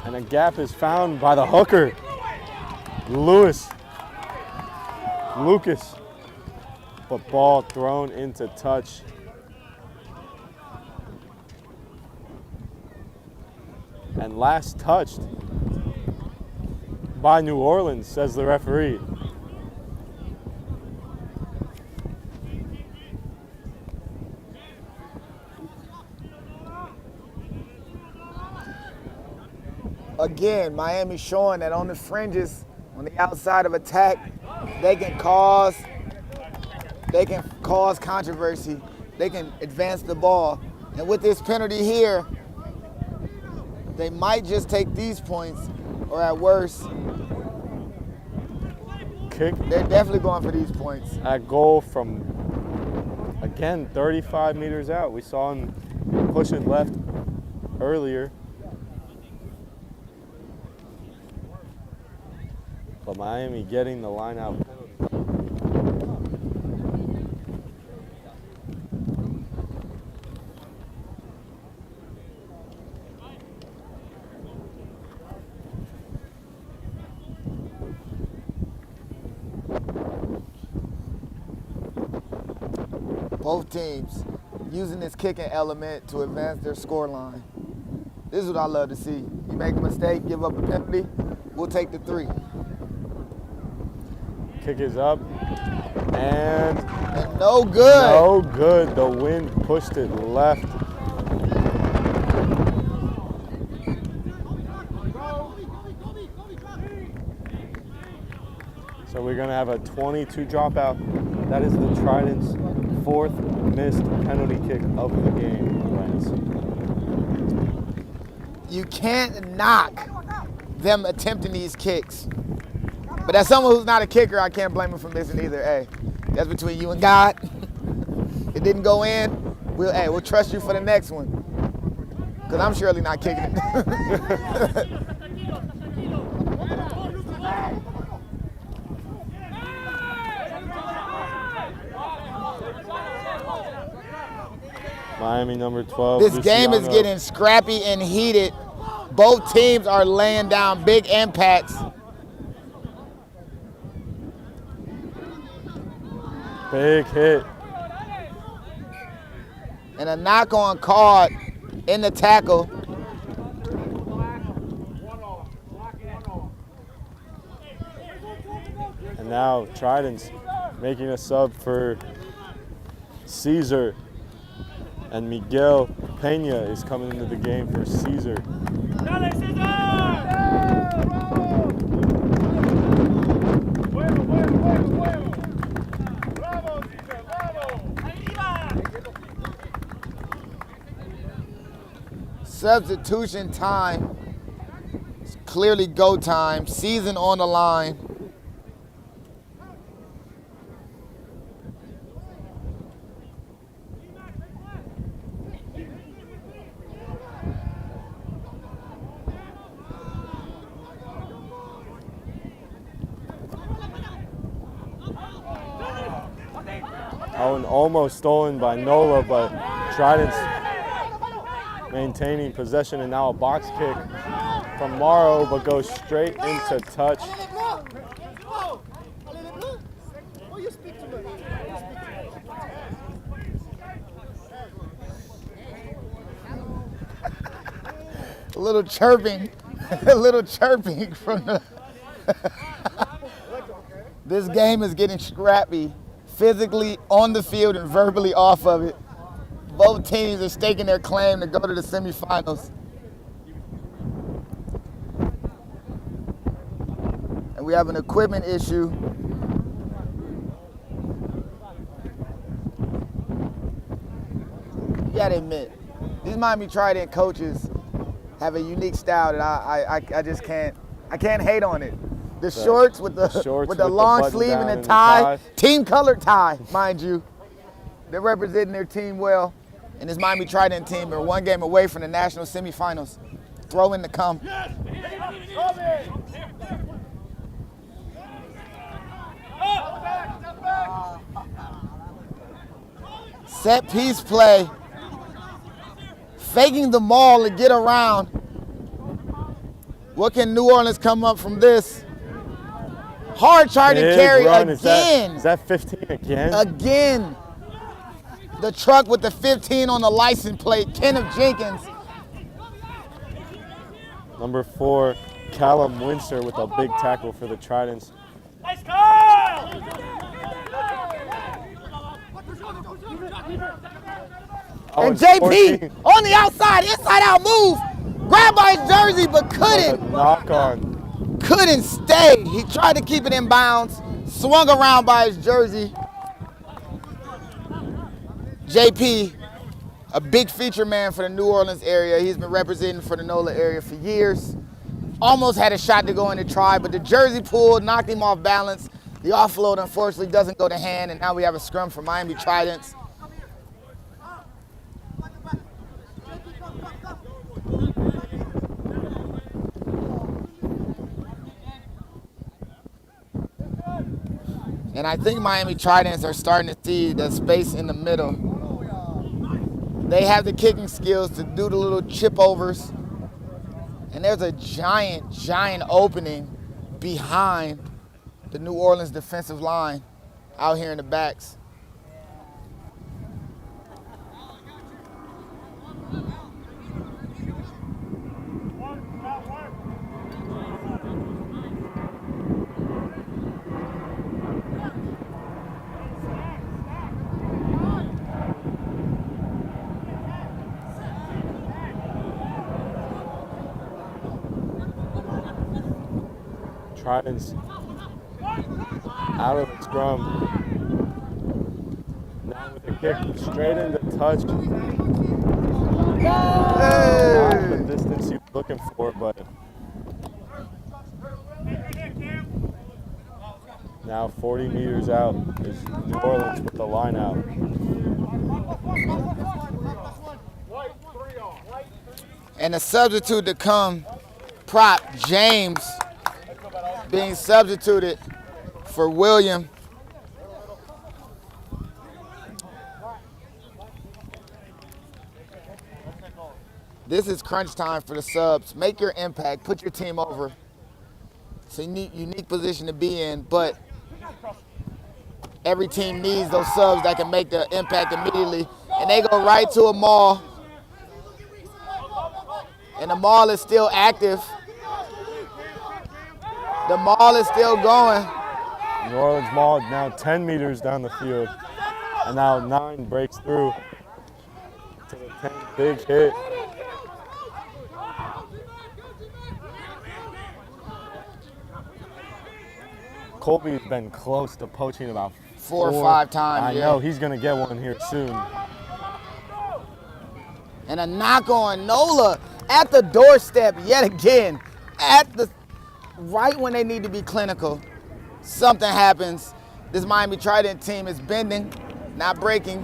And a gap is found by the hooker, Lucas. But ball thrown into touch. And last touched by New Orleans, says the referee. Again, Miami showing that on the fringes, on the outside of attack, they can cause controversy. They can advance the ball. And with this penalty here, they might just take these points, or at worst, Kick they're definitely going for these points. at goal from, again, 35 meters out. We saw him push it left earlier. But Miami getting the line out penalty. Both teams using this kicking element to advance their score line. This is what I love to see. You make a mistake, give up a penalty, we'll take the 3. Kick is up. And no good. no good. The wind pushed it left. So we're going to have a 22 dropout. That is the Trident's 4th missed penalty kick of the game, Lance. You can't knock them attempting these kicks. But as someone who's not a kicker, I can't blame him for missing either. Hey, that's between you and God. It didn't go in. We'll trust you for the next one. Because I'm surely not kicking it. Miami number 12. This game is Luciano. getting scrappy and heated. Both teams are laying down big impacts. Big hit. And a knock-on card in the tackle. And now Trident's making a sub for Caesar. And Miguel Pena is coming into the game for Caesar. Dale, César! Fuego! Bravo, César, bravo! Substitution time. It's clearly go time. Season on the line. Oh, and almost stolen by Nola, but Trident's maintaining possession, and now a box kick from Morrow, but goes straight into touch. A little chirping, a little chirping from the. This game is getting scrappy, physically on the field and verbally off of it. Both teams are staking their claim to go to the semifinals. And we have an equipment issue. You gotta admit, these Miami Trident coaches have a unique style that I just can't hate on it. The shorts with the long button sleeve down and the tie, team colored tie, mind you. They're representing their team well. And this Miami Trident team are one game away from the national semifinals. Throw in to come. Set piece play. Faking the maul to get around. What can New Orleans come up from this? Hard charging carry run. again. Is that 15 again? Again. The truck with the 15 on the license plate, Kenneth Jenkins. Number 4, Callum Winster with a big tackle for the Tridents. Nice call! Oh, And JP 14. on the outside, inside out move. Grabbed by his jersey, but couldn't. Knock on. Couldn't stay. He tried to keep it in bounds, swung around by his jersey. JP, a big feature man for the New Orleans area. He's been representing for the NOLA area for years. Almost had a shot to go in the try, but the jersey pulled, knocked him off balance. The offload, unfortunately, doesn't go to hand, and now we have a scrum for Miami Tridents. And I think Miami Tridents are starting to see the space in the middle. They have the kicking skills to do the little chip overs. And there's a giant, giant opening behind the New Orleans defensive line out here in the backs. Trident's out of the scrum. Now with a kick straight into touch. Not the distance you're looking for, but now 40 meters out is New Orleans with the line out. And the substitute to come, prop James, being substituted for William. This is crunch time for the subs. Make your impact, put your team over. It's a unique position to be in, but every team needs those subs that can make the impact immediately. And they go right to a maul. And the maul is still active. The maul is still going. New Orleans maul now 10 meters down the field. And now 9 breaks through to the 10 big hit. Colby's been close to poaching about 4 or 5 times. I know, he's going to get one here soon. And a knock on Nola at the doorstep yet again. Right when they need to be clinical, something happens. This Miami Trident team is bending, not breaking.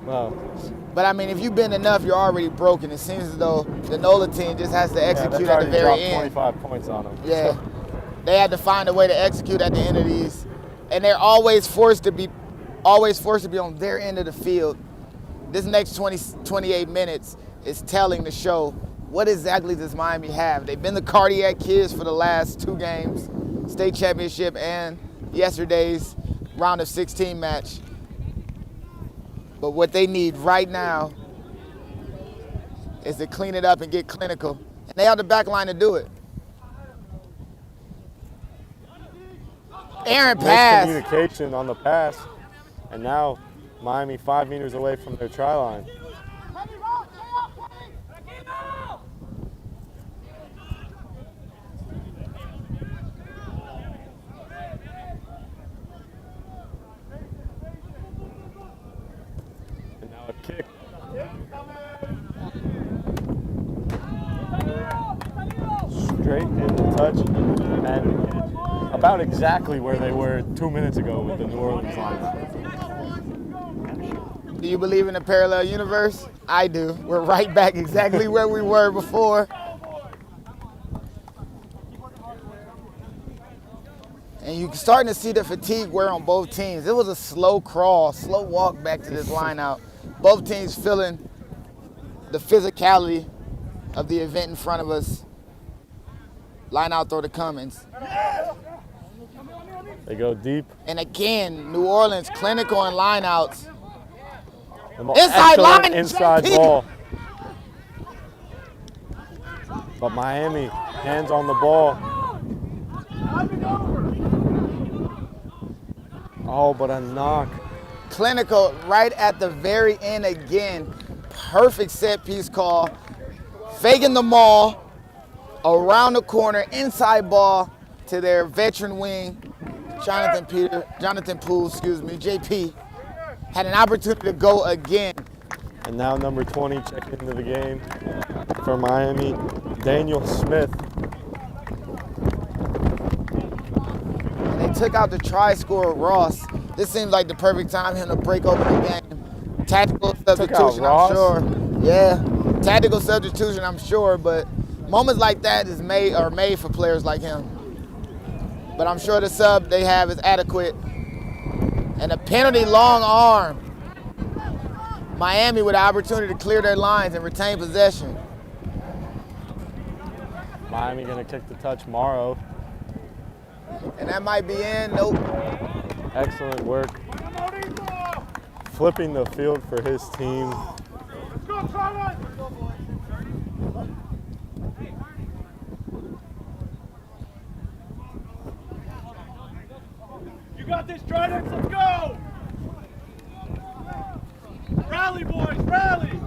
Well, but I mean, if you bend enough, you're already broken. It seems as though the Nola team just has to execute at the very end. 25 points on them. Yeah, they had to find a way to execute at the end of these, and they're always forced to be on their end of the field. This next 28 minutes is telling the show what exactly does Miami have. They've been the cardiac kids for the last 2 games, state championship and yesterday's round of 16 match. But what they need right now is to clean it up and get clinical. And they have the back line to do it. Aaron pass. Communication on the pass. And now Miami 5 meters away from their try line. And now a kick. Straight into touch and about exactly where they were 2 minutes ago with the New Orleans line. Do you believe in a parallel universe? I do. We're right back exactly where we were before. And you're starting to see the fatigue wear on both teams. It was a slow crawl, slow walk back to this line out. Both teams feeling the physicality of the event in front of us. Line out throw to Cummins. They go deep. And again, New Orleans clinical and line outs. Inside line, inside ball. But Miami, hands on the ball. Oh, but a knock. Clinical right at the very end again. Perfect set piece call. Faking the maul. Around the corner, inside ball to their veteran wing, Jonathan Poole, JP, had an opportunity to go again. And now number 20 checking into the game for Miami, Daniel Smith. And they took out the try scorer, Ross. This seems like the perfect time for him to break open the game. Tactical substitution, I'm sure. Yeah, tactical substitution, I'm sure, but moments like that are made for players like him. But I'm sure the sub they have is adequate. And a penalty long arm. Miami with the opportunity to clear their lines and retain possession. Miami gonna kick the touch, Morrow. And that might be in, nope. Excellent work. Flipping the field for his team. Let's go, Trident! You got this, Trident. Let's go! Rally, boys, rally!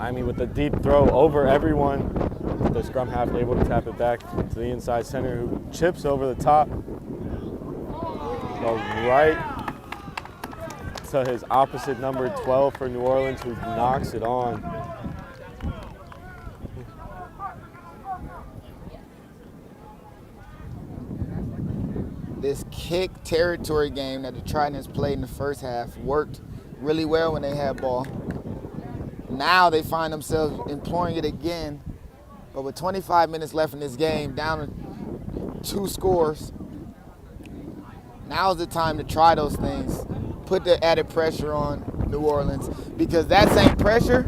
Miami with the deep throw over everyone. The scrum half able to tap it back to the inside center who chips over the top. Goes right to his opposite number 12 for New Orleans, who knocks it on. This kick territory game that the Tridents played in the first half worked really well when they had ball. Now they find themselves employing it again, but with 25 minutes left in this game, down 2 scores, now's the time to try those things. Put the added pressure on New Orleans, because that same pressure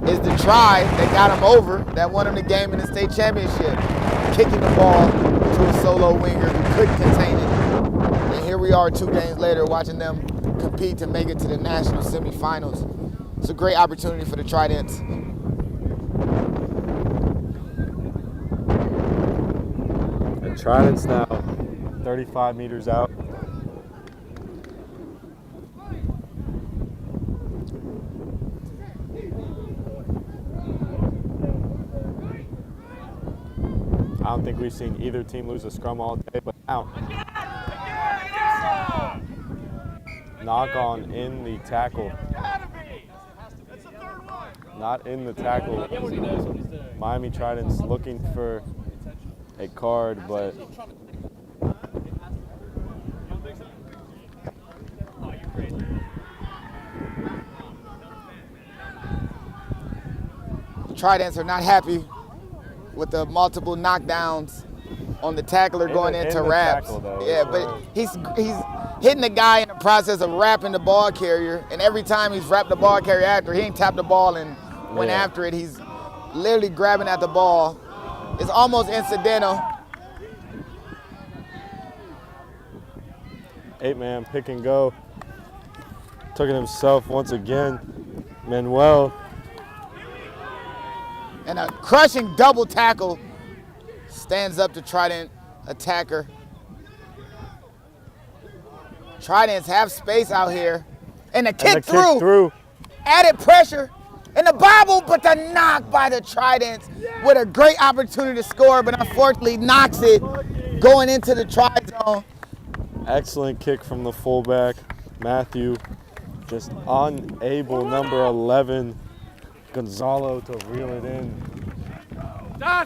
is the try that got them over, that won them the game in the state championship. Kicking the ball to a solo winger who couldn't contain it. And here we are 2 games later watching them compete to make it to the national semifinals. It's a great opportunity for the Tridents. The Tridents now 35 meters out. I don't think we've seen either team lose a scrum all day, but now knock on in the tackle. Not in the tackle. Miami Tridents looking for a card, but the Tridents are not happy with the multiple knockdowns on the tackler going into wraps. Yeah, but he's hitting the guy in the process of wrapping the ball carrier, and every time he's wrapped the ball carrier after, he ain't tapped the ball and went after it. He's literally grabbing at the ball. It's almost incidental. 8-man pick and go. Took it himself once again. Manuel. And a crushing double tackle stands up to Trident attacker. Tridents have space out here. And the kick through. Added pressure. And the bobble, but the knock by the Tridents with a great opportunity to score, but unfortunately knocks it going into the try zone. Excellent kick from the fullback, Matthew. Just unable, number 11, Gonzalo, to reel it in.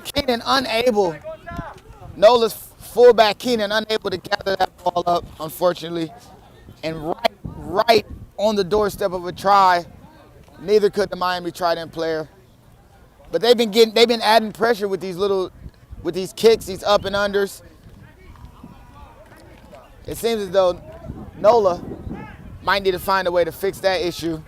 Keenan unable. Nola's fullback Keenan unable to gather that ball up, unfortunately. And right on the doorstep of a try. Neither could the Miami Trident player. But they've been adding pressure with these kicks, these up and unders. It seems as though Nola might need to find a way to fix that issue.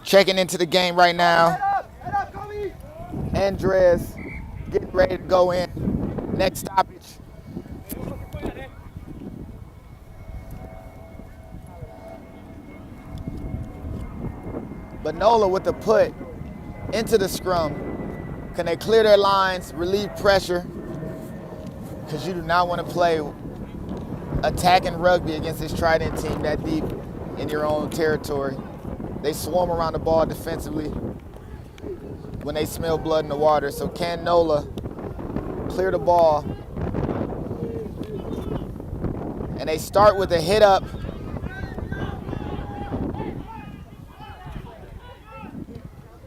Checking into the game right now. Andres getting ready to go in. Next stoppage. But Nola with the put into the scrum. Can they clear their lines, relieve pressure? Because you do not want to play attacking rugby against this Trident team that deep in your own territory. They swarm around the ball defensively when they smell blood in the water. So can Nola clear the ball? And they start with a hit up.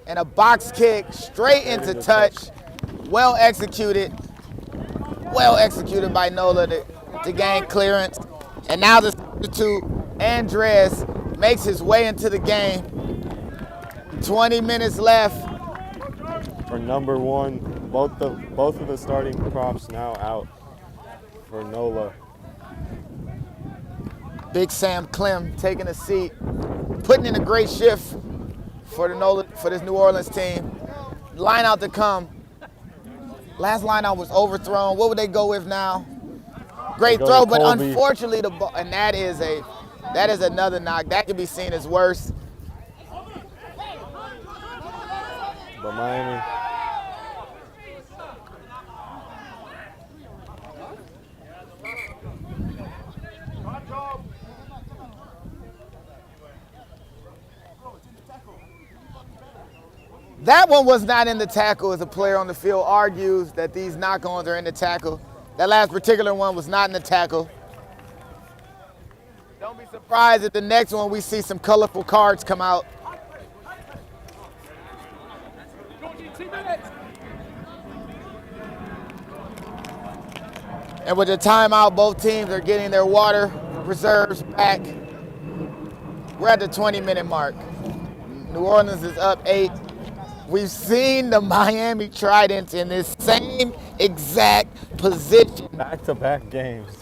And a box kick straight into touch. Well executed. Well executed by Nola to gain clearance. And now the substitute, Andres, makes his way into the game. 20 minutes left. For number 1, both of the starting props now out for Nola. Big Sam Clem taking a seat, putting in a great shift for this New Orleans team. Line out to come. Last line out was overthrown. What would they go with now? Great throw, but unfortunately the ball, and that is another knock. That could be seen as worse. But Miami. That one was not in the tackle, as a player on the field argues that these knock-ons are in the tackle. That last particular one was not in the tackle. Don't be surprised if the next one we see some colorful cards come out. And with the timeout, both teams are getting their water reserves back. We're at the 20-minute mark. New Orleans is up 8. We've seen the Miami Tridents in this same exact position. Back-to-back games.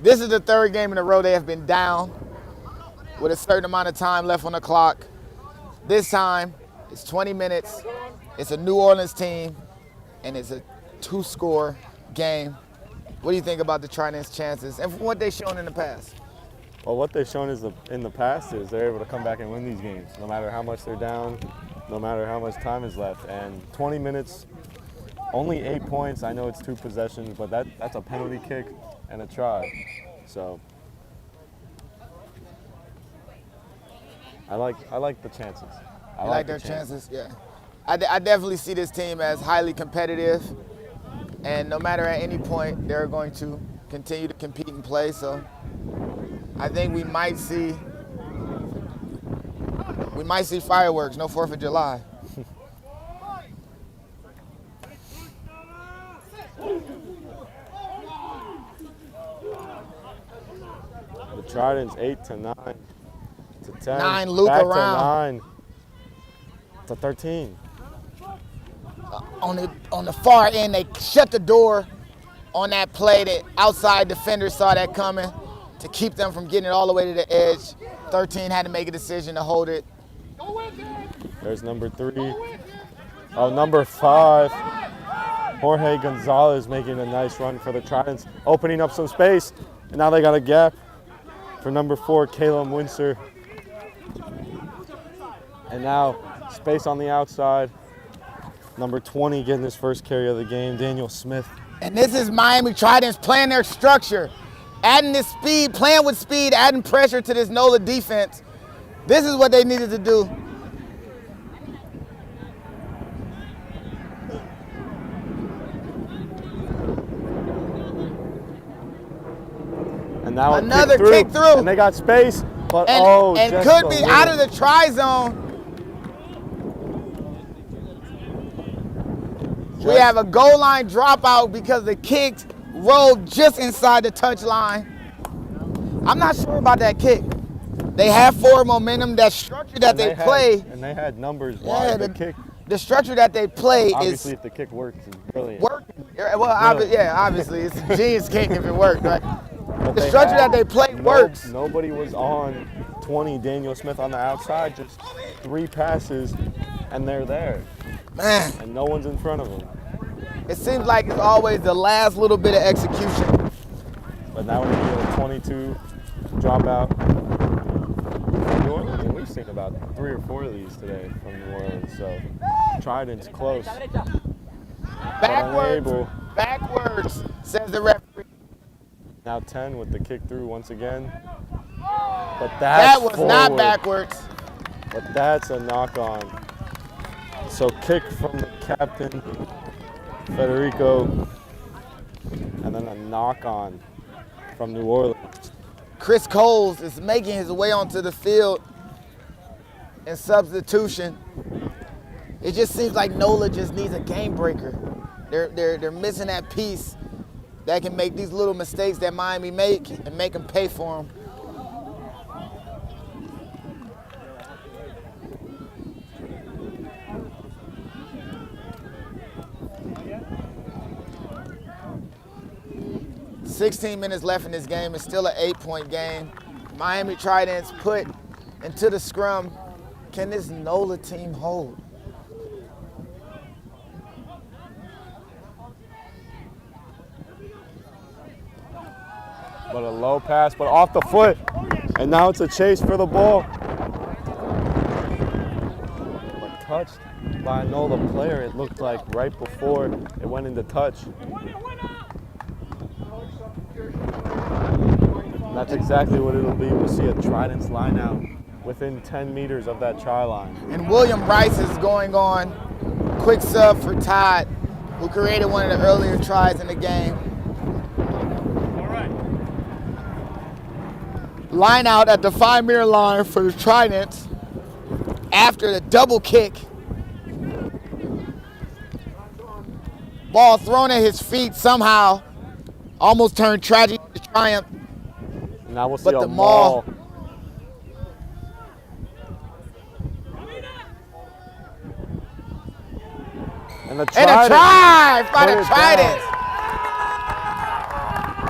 This is the third game in a row they have been down with a certain amount of time left on the clock. This time, it's 20 minutes. It's a New Orleans team, and it's a 2-score game. What do you think about the Tridents' chances and from what they've shown in the past? Well, what they've shown in the past is they're able to come back and win these games, no matter how much they're down, no matter how much time is left. And 20 minutes, only 8 points. I know it's 2 possessions, but that's a penalty kick and a try. So I like the chances. I like their chances, yeah. I definitely see this team as highly competitive, and no matter at any point, they're going to continue to compete and play. So I think we might see fireworks. No 4th of July. The Tridents 8 to 9 to 10. 9 loop back around. to 9 to 13. On the far end, they shut the door on that play. That outside defenders saw that coming to keep them from getting it all the way to the edge. 13 had to make a decision to hold it. There's number 3. Oh, number 5. Jorge Gonzalez making a nice run for the Tridents, opening up some space. And now they got a gap for number 4, Caleb Windsor. And now space on the outside. Number 20 getting his first carry of the game, Daniel Smith. And this is Miami Tridents playing their structure, adding this speed, playing with speed, adding pressure to this NOLA defense. This is what they needed to do. And now another kick through. And they got space, but and just could a be little. out of the try zone. We have a goal line dropout because the kick rolled just inside the touch line. I'm not sure about that kick. They have forward momentum. That structure that they play. And they had numbers wide. The kick. The structure that they play Obviously, is if the kick works, it's brilliant. working. Well, obviously, it's a genius kick if it worked, right? The structure that they play works. Nobody was on 20, Daniel Smith on the outside, just 3 passes, and they're there. Man. And no one's in front of them. It seems like it's always the last little bit of execution. But now we get a 22 dropout from New Orleans, and we've seen about 3 or 4 of these today from New Orleans. So Trident's close. Backwards, says the referee. Now 10 with the kick through once again. But that was forward. not backwards. But that's a knock on. So kick from the captain, Federico, and then a knock on from New Orleans. Chris Coles is making his way onto the field in substitution. It just seems like NOLA just needs a game breaker. They're missing that piece that can make these little mistakes that Miami make and make them pay for them. "16 minutes left in this game. It's still an 8-point game. Miami Tridents put into the scrum. Can this NOLA team hold? But a low pass, but off the foot. And now it's a chase for the ball. But touched by a NOLA player, it looked like right before it went into touch. And that's exactly what it'll be. We'll see a Trident's line out within 10 meters of that try line. And William Rice is going on quick sub for Todd, who created one of the earlier tries in the game. All right. Line out at the 5-meter line for the Tridents after the double kick. Ball thrown at his feet somehow, almost turned tragedy to triumph. Now we'll see But a the maul. And the And a try by Put the it Tridents.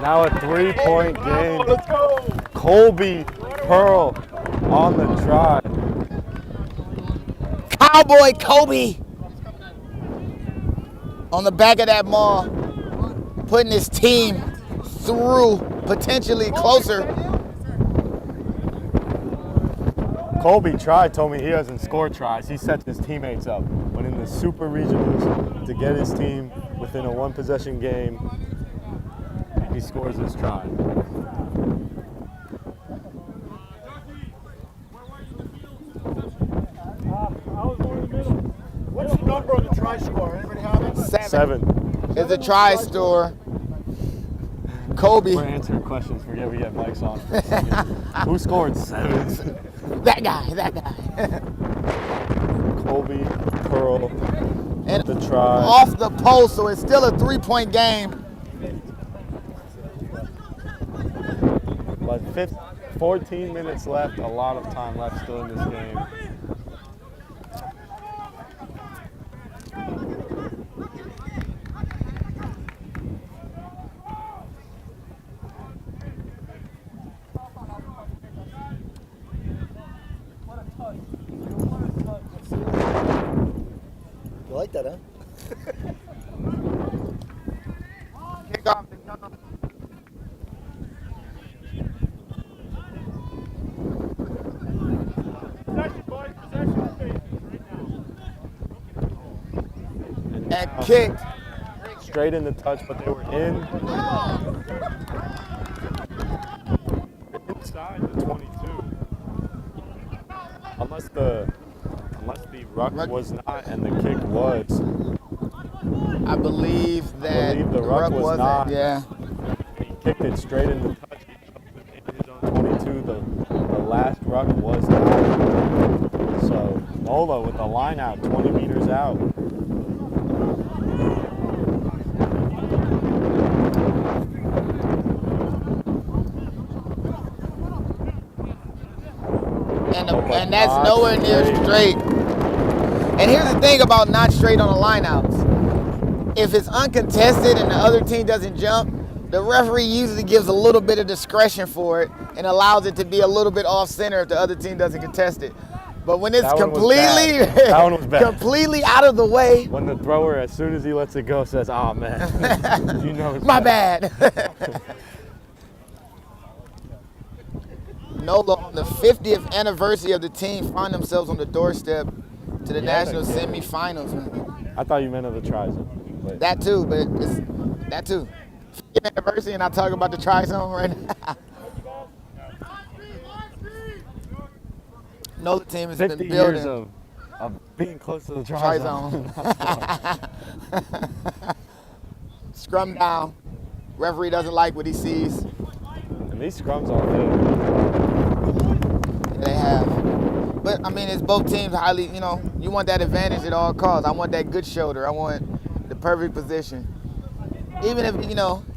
Now a 3-point game. Let's go. Colby Pearl on the try. Cowboy Kobe on the back of that maul, putting his team through, potentially closer. Colby told me he doesn't score tries. He sets his teammates up. But in the super regionals, to get his team within a 1-possession game, he scores his try. I was more in the middle. What's the number on the try score? Anybody have it? 7. Is a try store. Kobe, We're answering questions. Forget we get mics on for a second. Who scored 7? that guy. Colby Pearl And with the try. off the post, so it's still a 3-point game. But 14 minutes left, a lot of time left still in this game. You like that, huh? Kickoff. Possession, boys. Possession phases right now. And kicked. Straight in the touch, but they were inside the 22. Unless the ruck was not and the kick was. I believe that the ruck was wasn't. not. Yeah. He kicked it straight in the touch. He shoved it in his own 22. The last ruck was not. So Nola with the line out, 20 meters out. And that's nowhere near straight. And here's the thing about not straight on the lineouts. If it's uncontested and the other team doesn't jump, the referee usually gives a little bit of discretion for it and allows it to be a little bit off center if the other team doesn't contest it. But when it's That one was completely, bad. That one was bad. completely out of the way, When the thrower, as soon as he lets it go, says, "Oh man," you know it's my bad. NOLA on the 50th anniversary of the team find themselves on the doorstep to the national semifinals. I thought you meant of the tries. But That too, but it's that too. 50th anniversary, and I talk about the try zone right now. NOLA team is in 50 the building. years of being close to the Try try zone. zone. Scrum down. Referee doesn't like what he sees. And these scrums all day. They have. But, I mean, it's both teams highly, you want that advantage at all costs. I want that good shoulder. I want the perfect position. Even if,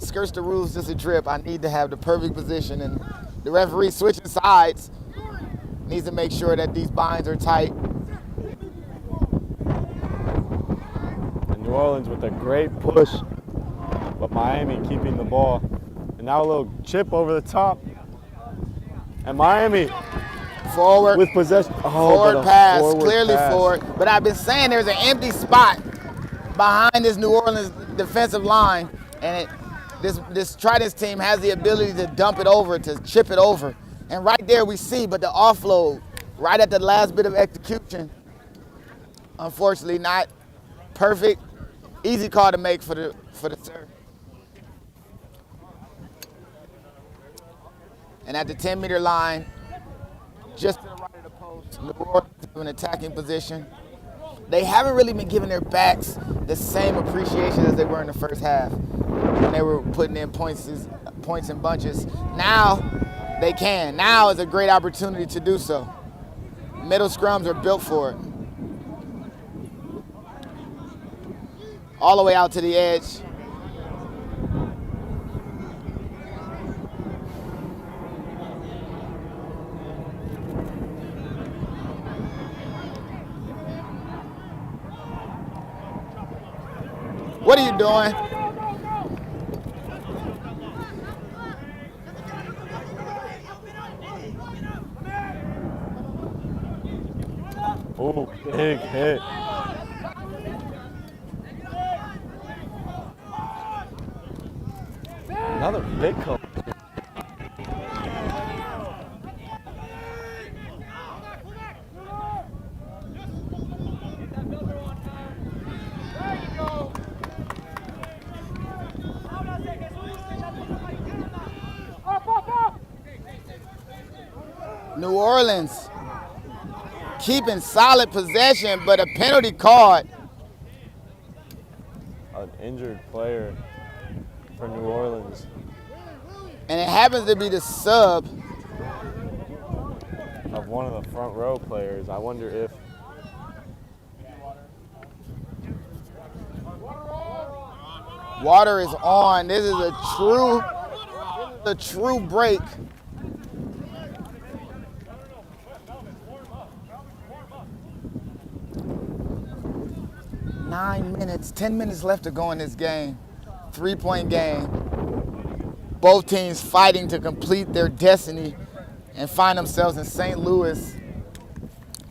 skirts the rules just a trip, I need to have the perfect position. And the referee switching sides needs to make sure that these binds are tight. And New Orleans with a great push, but Miami keeping the ball. And now a little chip over the top. And Miami Forward. with possession. Forward pass, clearly pass. forward. But I've been saying there's an empty spot behind this New Orleans defensive line, and this Tridents team has the ability to dump it over, to chip it over. And right there we see, but the offload, right at the last bit of execution, unfortunately not perfect. Easy call to make for the serve. And at the 10-meter line, just to the right of the post, New Orleans in an attacking position. they haven't really been giving their backs the same appreciation as they were in the first half when they were putting in points in bunches. Now they can. Now is a great opportunity to do so. Middle scrums are built for it. All the way out to the edge. What are you doing? Oh, big hit. Another big call. New Orleans keeping solid possession, but a penalty called. An injured player for New Orleans. And it happens to be the sub. Of one of the front row players. I wonder if Water is on. This is a true break. .9 10 minutes left to go in this game. 3-point game. Both teams fighting to complete their destiny and find themselves in St. Louis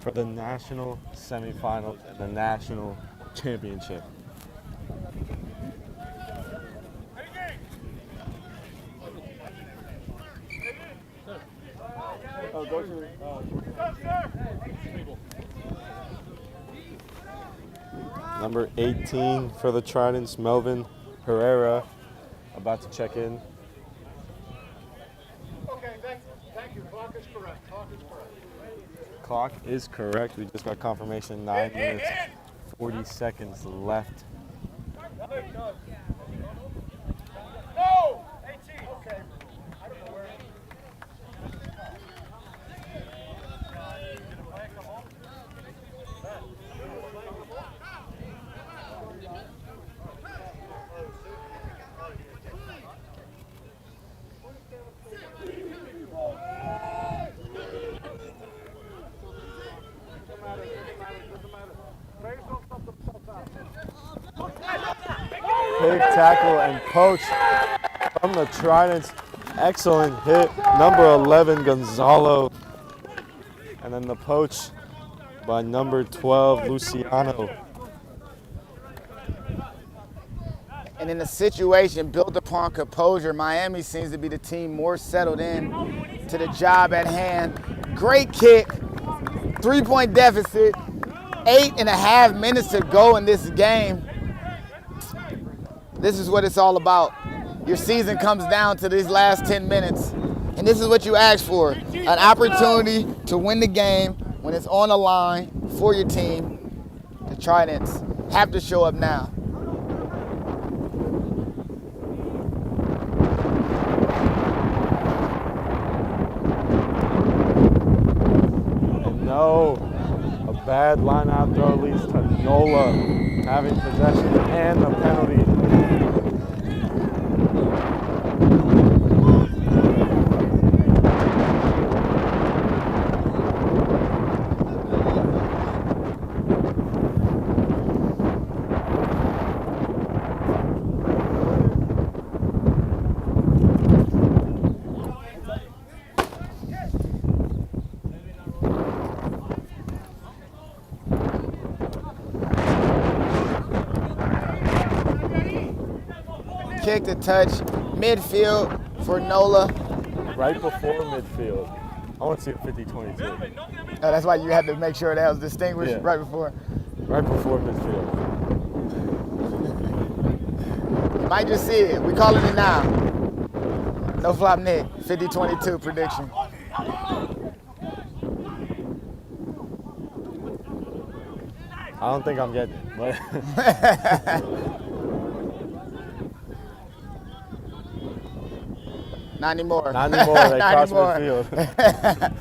for the national semifinals and the national championship. Number 18 for the Tridents, Melvin Herrera, about to check in. Okay, thank you. Clock is correct. Clock is correct. We just got confirmation. 9 minutes, 40 seconds left. No! 18. Okay. I don't know where. Big tackle and poach from the Tridents. Excellent hit. Number 11, Gonzalo. And then the poach by number 12, Luciano. And in a situation built upon composure, Miami seems to be the team more settled in to the job at hand. Great kick, 3-point deficit, 8.5 minutes to go in this game. This is what it's all about. Your season comes down to these last 10 minutes. And this is what you ask for, an opportunity to win the game when it's on the line for your team. The Tridents have to show up now. No, a bad line out throw leads to Nola having possession and the penalty. Kick to touch, midfield for Nola. Right before midfield. I want to see a 50-22. Oh, that's why you had to make sure that was distinguished Yeah. right before. Right before midfield. You might just see it. We calling it now. No flop Nick, 50-22 prediction. I don't think I'm getting it, but Not anymore. not anymore. They Not cross anymore. midfield.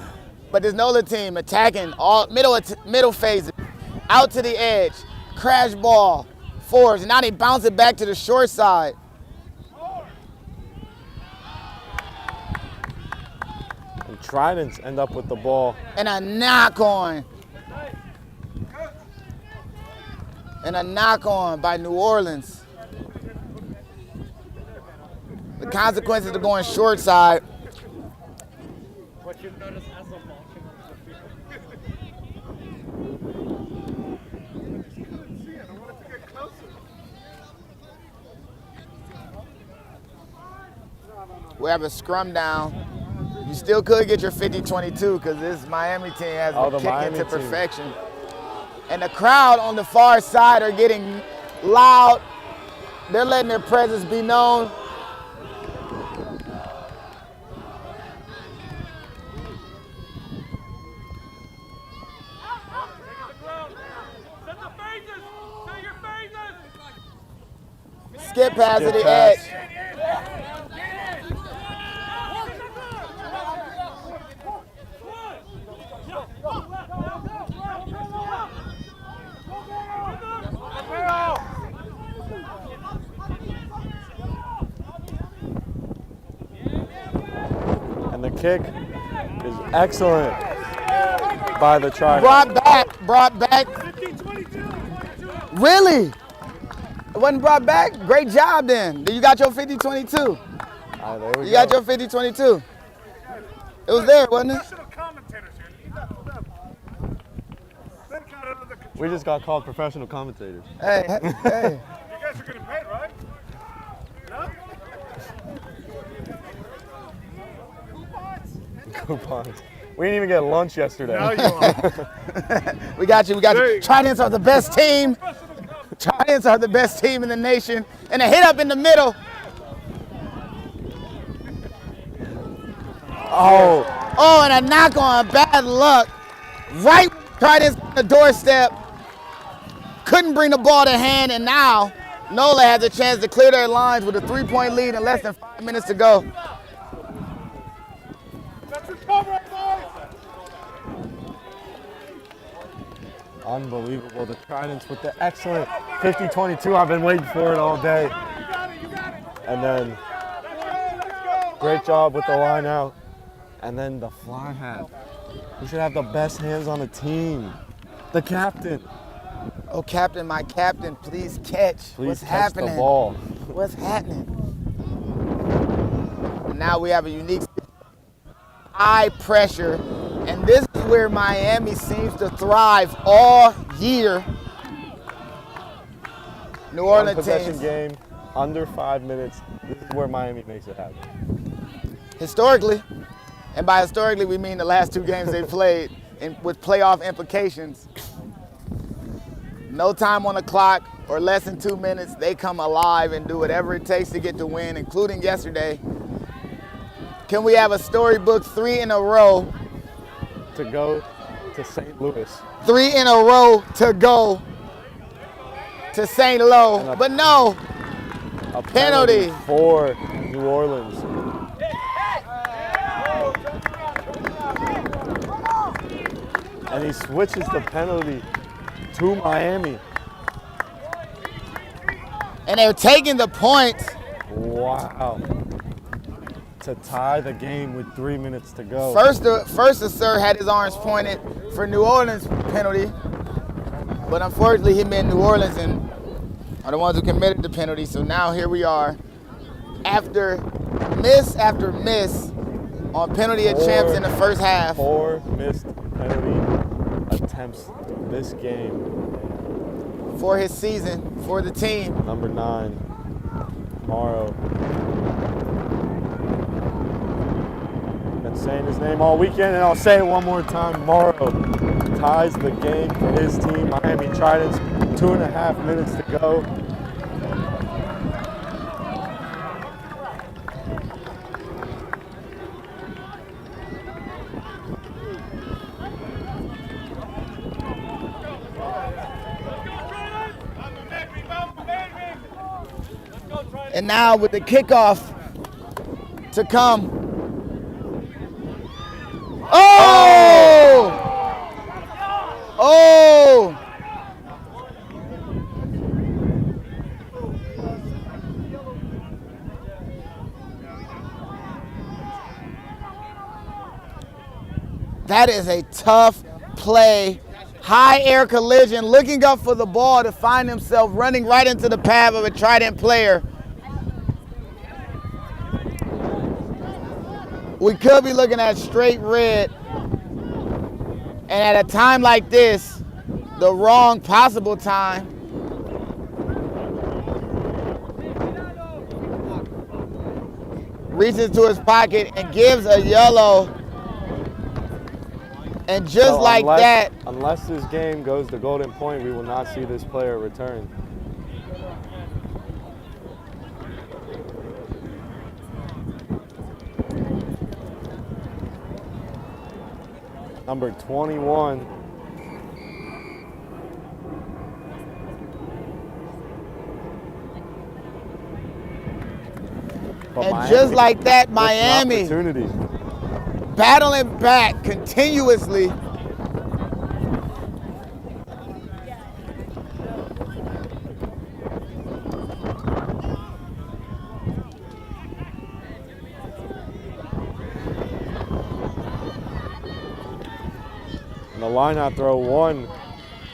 But this NOLA team attacking all middle phases, out to the edge, crash ball, forwards, and now they bounce it back to the short side. And Tridents end up with the ball. And a knock on. And a knock on by New Orleans. The consequences of going short side. What you notice as I'm walking onto the field. We have a scrum down. You still could get your 50-22 because this Miami team has Oh, been the kicking Miami to team. perfection. And the crowd on the far side are getting loud. They're letting their presence be known. Skip pass to Skip the pass. edge. And the kick is excellent by the Tridents. Brought back. Really? It wasn't brought back? Great job then. You got your 50-22. Ah, there we You go. got your 50-22. It was there, wasn't it? Professional commentators here. You got to them. They got it under control. We just got called professional commentators. Hey. You guys are getting paid, right? No? Coupons. We didn't even get lunch yesterday. Now you are. We got you. There you go. Tridents are the best team. Tridents are the best team in the nation. And a hit up in the middle. Oh, and a knock on. Bad luck. Right, Tridents on the doorstep. Couldn't bring the ball to hand, and now NOLA has a chance to clear their lines with a 3-point lead and less than 5 minutes to go. Let's recover, boys. Unbelievable. The Tridents with the excellent 50-22. I've been waiting for it all day. You got it. You got it. And then Let's go. great job with the line out. And then the fly half. We should have the best hands on the team. The captain. Oh, captain, my captain, please catch. Please What's catch happening? the ball. What's happening? And now we have a unique high pressure, and this is where Miami seems to thrive all year. New One Orleans possession teams, game, under 5 minutes. This is where Miami makes it happen. historically, and by historically we mean the last 2 games they played and with playoff implications. No time on the clock or less than 2 minutes, they come alive and do whatever it takes to get the win, including yesterday. Can we have a storybook 3 in a row? To go to St. Louis. 3 in a row to go to St. Lo, but no, A Penalty. for New Orleans. And he switches the penalty to Miami. and they're taking the points. Wow. To tie the game with 3 minutes to go. First the Sir had his arms pointed for New Orleans penalty, but unfortunately he meant New Orleans and are the ones who committed the penalty. So now here we are, after miss on penalty attempts in the first half. 4 missed penalty attempts this game. For his season, for the team. Number 9, Morrow. Been saying his name all weekend, and I'll say it one more time. Morrow ties the game for his team. Miami Tridents, 2.5 minutes to go. And now with the kickoff to come. Oh! Oh! That is a tough play. High air collision, looking up for the ball to find himself running right into the path of a Trident player. We could be looking at straight red. And at a time like this, the wrong possible time, reaches to his pocket and gives a yellow. And just So like that, unless this game goes to golden point, we will not see this player return. Number 21. But and just like that, with an Miami opportunity. battling back continuously. And the lineout throw won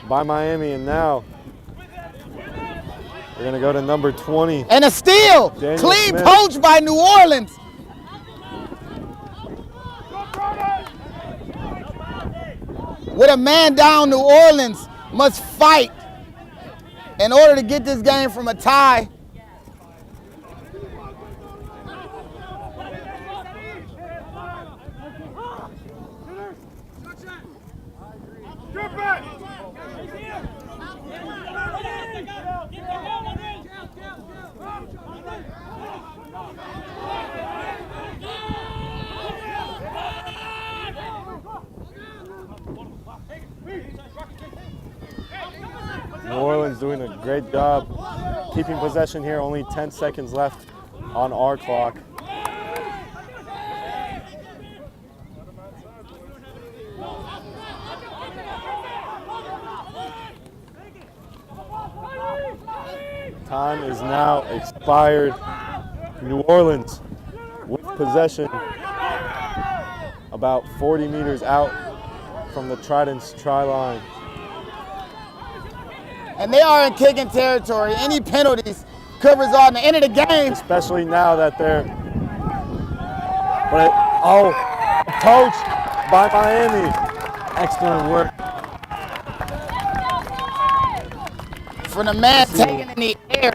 by Miami, and now we're gonna go to number 20. And a steal, Daniel clean Smith. poach by New Orleans. With a man down, New Orleans must fight in order to get this game from a tie. New Orleans doing a great job keeping possession here. Only 10 seconds left on our clock. Time is now expired. New Orleans with possession about 40 meters out from the Trident's try line. And they are in kicking territory. Any penalties could result in the end of the game. Especially now that they're, coach by Miami. Excellent work. From the man taking in the air.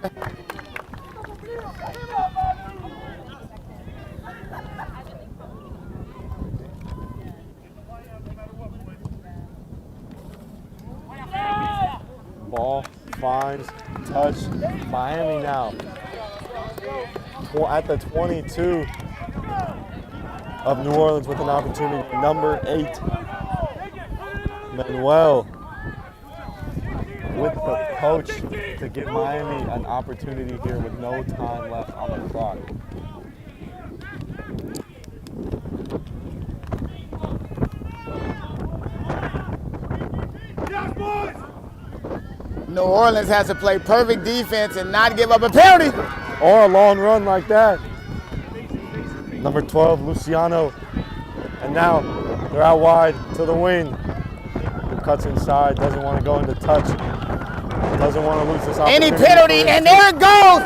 Ball finds touch. Miami now at the 22 of New Orleans with an opportunity. Number 8, Manuel with the coach to give Miami an opportunity here with no time left on the clock. New Orleans has to play perfect defense and not give up a penalty. Or a long run like that. Number 12, Luciano. And now they're out wide to the wing. Who cuts inside, doesn't want to go into touch. Doesn't want to lose this opportunity. Any penalty, and there it goes.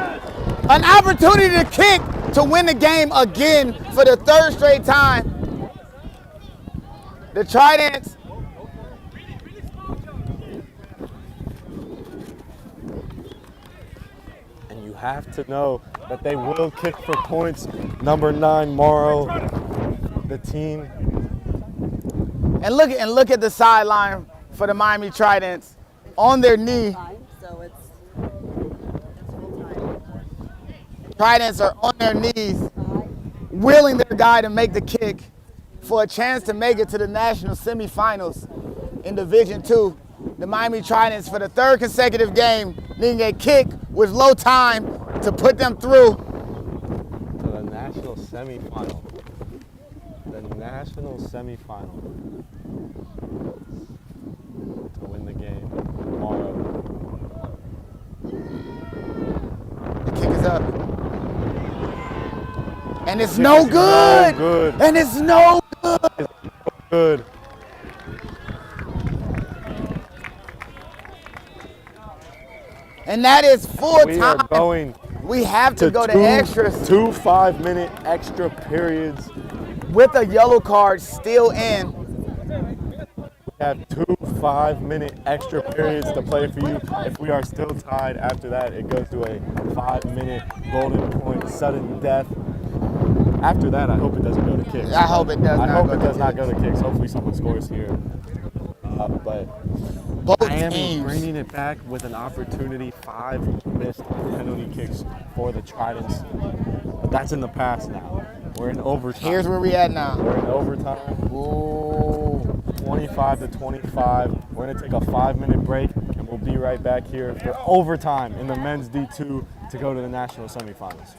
An opportunity to kick to win the game again for the third straight time. The Tridents have to know that they will kick for points. Number 9, Morrow, the team. And look at the sideline for the Miami Tridents on their knee. So it's full time. Tridents are on their knees, willing their guy to make the kick for a chance to make it to the national semifinals in Division II. The Miami Tridents, for the third consecutive game, needing a kick with low time to put them through to the national semifinal. The national semifinal. To win the game tomorrow. The kick is up. And it's no good. Good. And it's no good. Good. And that is full We are time. going We have to go to extras two 5-minute extra periods. with a yellow card still in. We have 2 5-minute extra periods to play for you. If we are still tied after that, it goes to a 5-minute golden point sudden death. After that, I hope it doesn't go to kicks. I hope it does I not hope go it to does not kicks. go to kicks. Hopefully someone scores here. But Both Miami teams. bringing it back with an opportunity. 5 missed penalty kicks for the Tridents. But that's in the past now. We're in overtime. Here's where we at now. We're in overtime. Ooh. 25-25. We're going to take a 5-minute break, and we'll be right back here for overtime in the men's D2 to go to the national semifinals.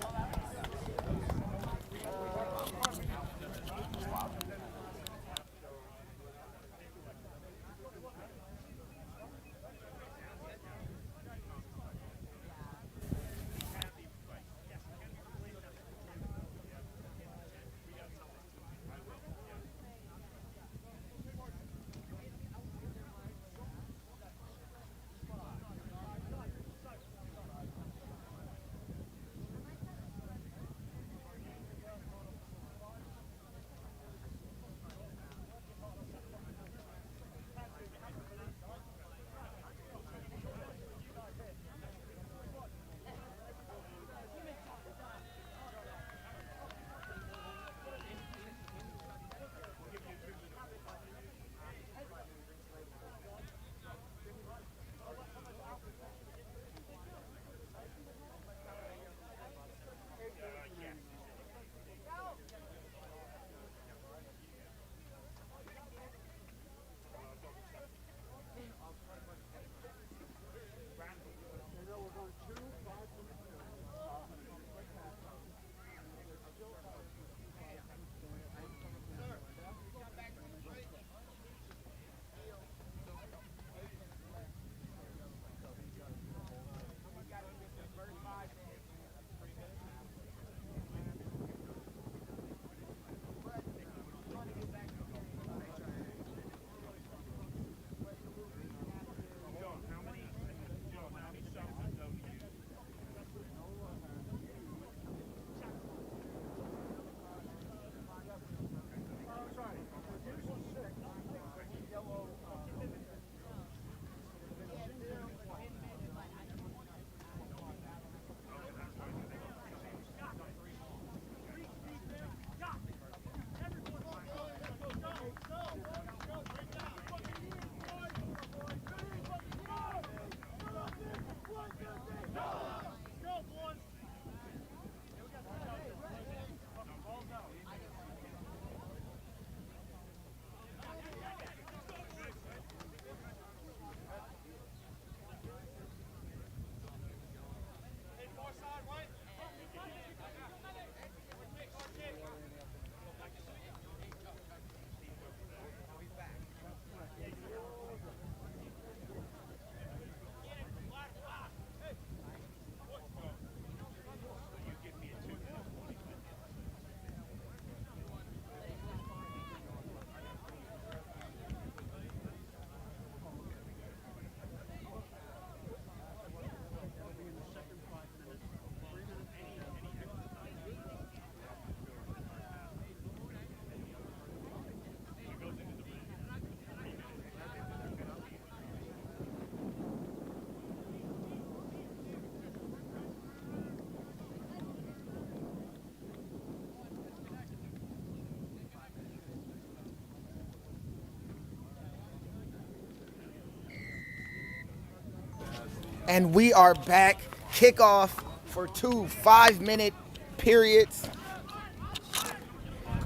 And we are back. Kickoff for 2 5-minute periods.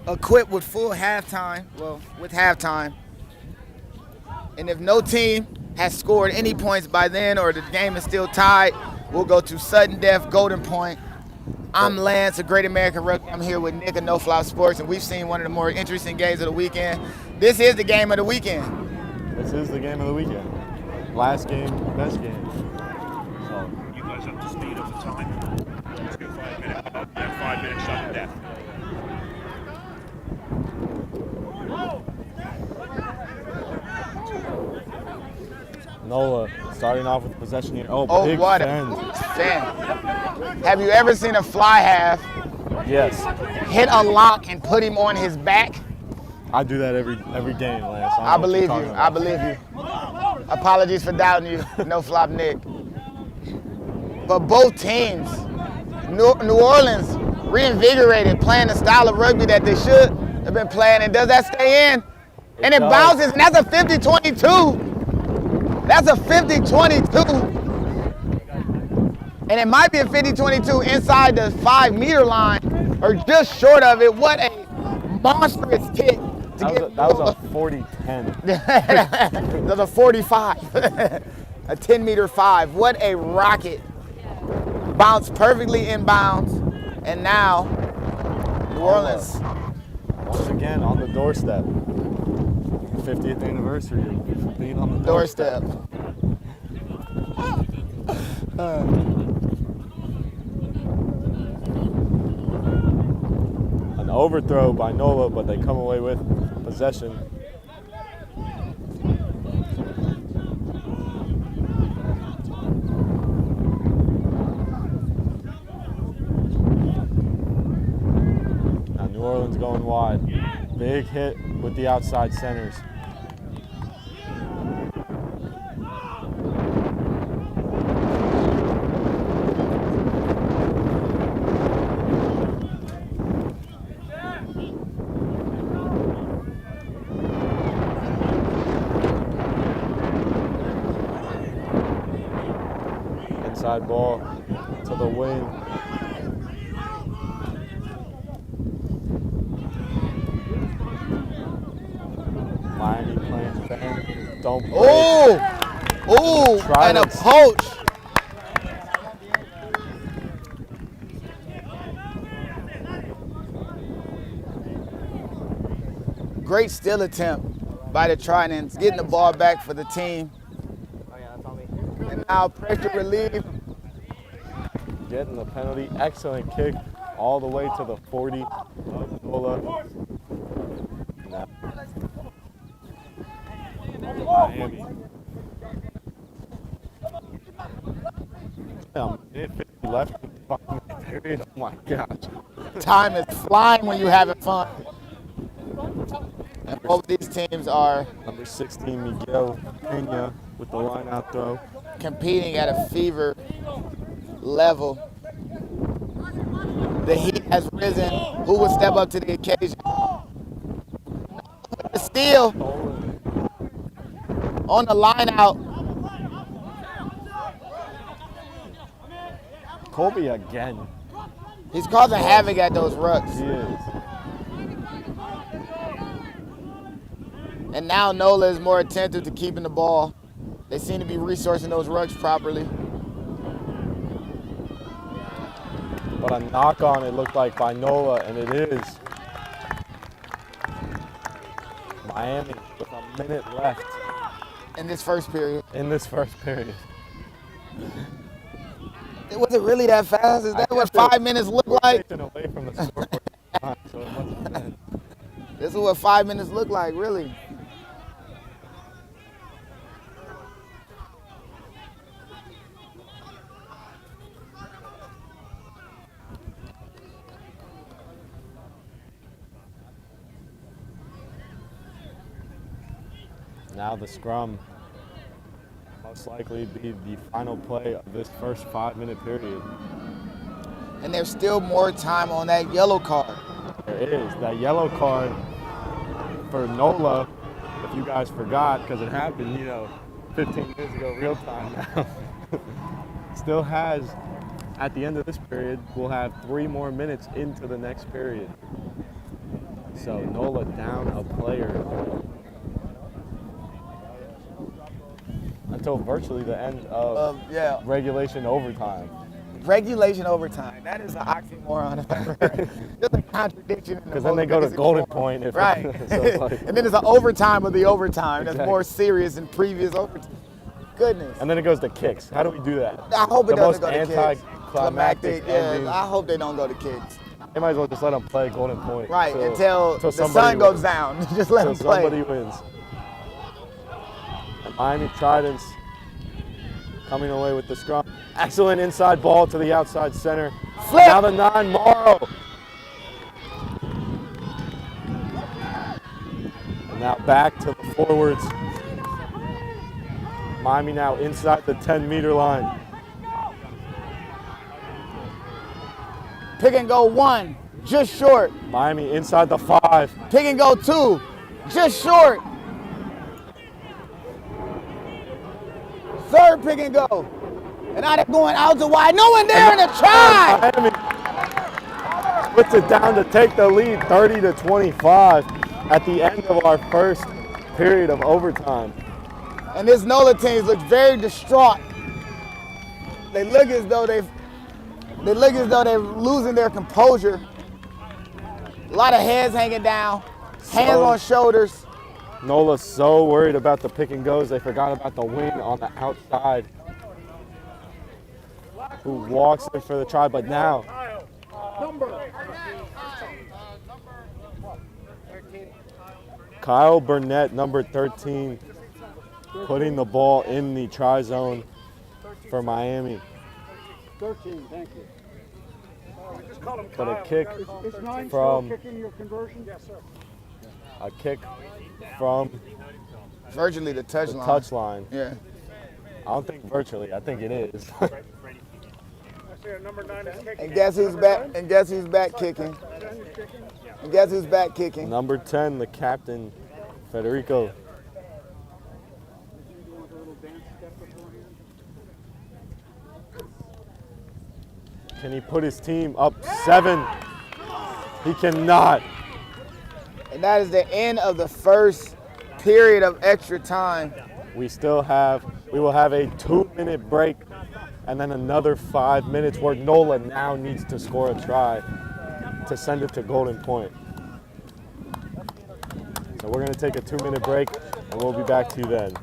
Equipped with full halftime. Well, with halftime. And if no team has scored any points by then or the game is still tied, We'll go to sudden death, Golden Point. I'm Lance, a Great American Rugby. I'm here with Nick of No Flop Sports, and we've seen one of the more interesting games of the weekend. This is the game of the weekend. This is the game of the weekend. Last game, best game. So, You guys up to speed of the time? Let's go 5 minutes. 5 minutes sudden death. Nola starting off with possession here. Oh, Big what fend. a fend. Have you ever seen a fly half Yes, hit a lock and put him on his back? I do that every game, Lance. I believe you. I believe you. Apologies for doubting you, No Flop Nick. But both teams, New Orleans reinvigorated, playing the style of rugby that they should have been playing. And does that stay in? And it does. bounces, and that's a 50-22. That's a 50-22. And it might be a 50-22 inside the 5-meter line, or just short of it. What a monstrous kick. That was a 40-10. That's a 45. A 10-meter 5. What a rocket. Bounced perfectly inbounds. And now, New Orleans. Once again on the doorstep. 50th anniversary of being on the Doorstep. An overthrow by Nola, but they come away with possession. Now New Orleans going wide. Big hit with the outside centers. Inside ball to the wing. Miami playing fan. Don't break. Oh, and a Tridents. poach. Great steal attempt by the Tridents, getting the ball back for the team. And now pressure relief. Getting the penalty. Excellent kick all the way to the 40 of Nola. Now, Miami. Minute 50 left in the 5-minute period. Oh my gosh. Time is flying when you're having fun. And both these teams are Number 16, Miguel Pena with the line out throw. competing at a fever level. The heat has risen. Who will step up to the occasion? The steal on the line out. Colby again. He's causing havoc at those rucks. He is. And now Nola is more attentive to keeping the ball. They seem to be resourcing those rucks properly. But a knock on it looked like by Nola, and it is. Miami with a minute left In this first period. in this first period. Was it really that fast? Is that what guess 5 minutes look like? Taken away from the scoreboard time, so it must have been. This is what 5 minutes look like, really. Now the scrum most likely be the final play of this first 5-minute period. And there's still more time on that yellow card. There is that yellow card for Nola, if you guys forgot, because it happened, 15 minutes ago, real time now. Still has, at the end of this period, we'll have 3 more minutes into the next period. So Nola down a player. until virtually the end of yeah. regulation overtime. Regulation overtime. That is an oxymoron. If I ever heard it. Just a contradiction. Because then they go to golden point. If right. so it's like, And then it's an overtime of the overtime. Exactly. That's more serious than previous overtime. Goodness. and then it goes to kicks. How do we do that? I hope it the doesn't most go to kicks. anticlimactic ending. I hope they don't go to kicks. They might as well just let them play golden point. Right, until the sun somebody goes wins. down. Just let them Until play. somebody wins. And Miami Tridents coming away with the scrum. Excellent inside ball to the outside center. Flip. Now the 9, Morrow. And now back to the forwards. Miami now inside the 10-meter line. Pick and go 1, just short. Miami inside the 5. Pick and go 2, just short. Third pick and go. And now they're going out to wide. No one there in the try. Miami puts it down to take the lead 30-25 at the end of our first period of overtime. And this NOLA team looks very distraught. They look as though they're losing their composure. A lot of heads hanging down, hands on shoulders. Nola's so worried about the pick and goes, they forgot about the wing on the outside, who walks in for the try, but now Kyle Burnett, number 13, putting the ball in the try zone for Miami. 13, thank you. But a kick Is 9 from still kicking your conversion? Yes, sir. a kick from Virtually the touch the line. touch line. Yeah. I don't think virtually, I think it is. I see a number 9 is kicking. And guess who's back? And guess who's back kicking? And guess who's back kicking? Number 10, the captain, Federico. Can he put his team up 7? He cannot. And that is the end of the first period of extra time. We will have a 2-minute break and then another 5 minutes where Nola now needs to score a try to send it to golden point. So we're gonna take a 2-minute break and we'll be back to you then.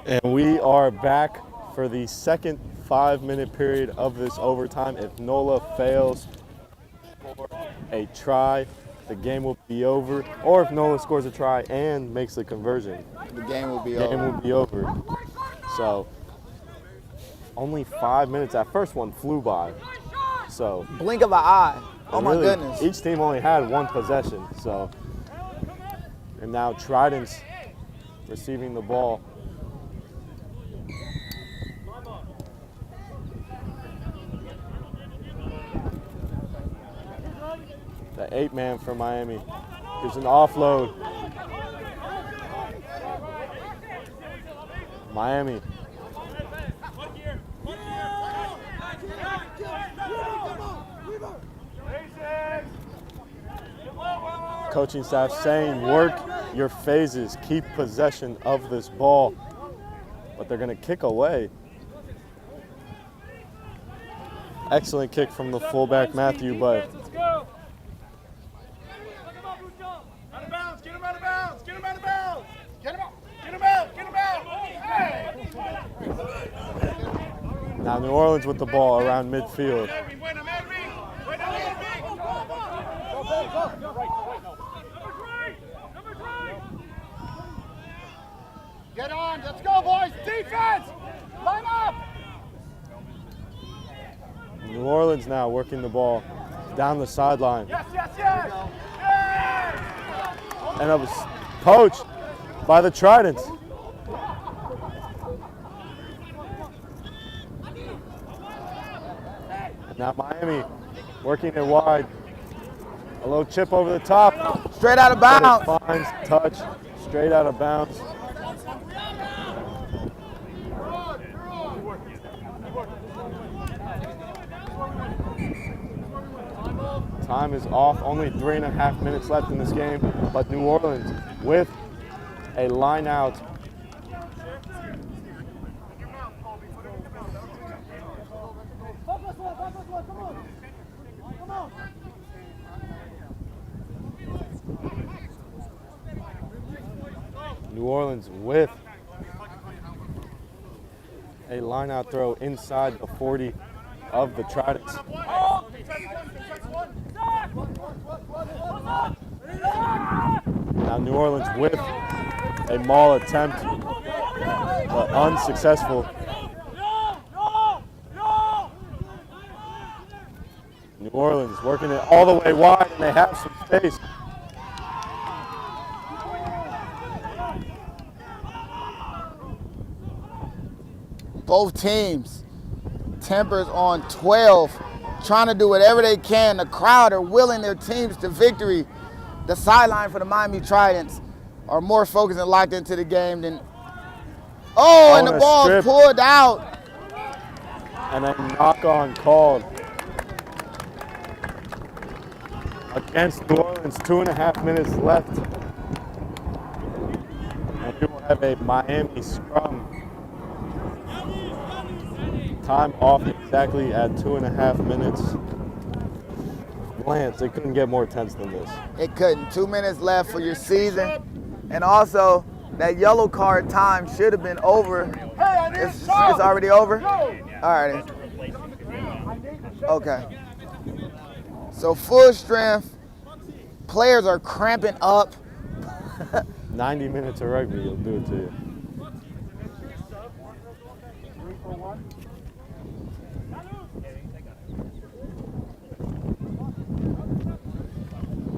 And we are back for the second 5-minute period of this overtime. If NOLA fails for a try, the game will be over. Or if NOLA scores a try and makes the conversion, The game will be the game over. will be over. So only 5 minutes. That first one flew by. So Blink of an eye. Oh my really, goodness. each team only had one possession. So, and now Trident's receiving the ball. The 8-man for Miami gives an offload. Miami. Coaching staff saying work your phases, keep possession of this ball, but they're going to kick away. Excellent kick from the fullback Matthew, but Let's go. Out of bounds. Get him out of bounds. Get him out of bounds. Get him out. Get him out. Get him out. now New Orleans with the ball around midfield. Get on. Let's go, boys. Defense. Line up. New Orleans now working the ball down the sideline. Yes, yes, yes. Yes. And it was poached by the Tridents. Now Miami working it wide. A little chip over the top. Straight out of But bounds. it finds touch straight out of bounds. Time is off. Only 3.5 minutes left in this game. But New Orleans with a line out. New Orleans with a line out throw inside the 40 of the Tridents. Now New Orleans with a maul attempt, but unsuccessful. New Orleans working it all the way wide, and they have some space. Both teams, tempers on 12, trying to do whatever they can. The crowd are willing their teams to victory. The sideline for the Miami Tridents are more focused and locked into the game than. Oh, and the a ball strip. pulled out. And a knock-on called against New Orleans. 2.5 minutes left. And we will have a Miami scrum. Time off exactly at 2.5 minutes. Lance, it couldn't get more tense than this. It couldn't. 2 minutes left for your season. And also, that yellow card time should have been over. It's already over? All right. Okay. So full strength. Players are cramping up. 90 minutes of rugby, will do it to you.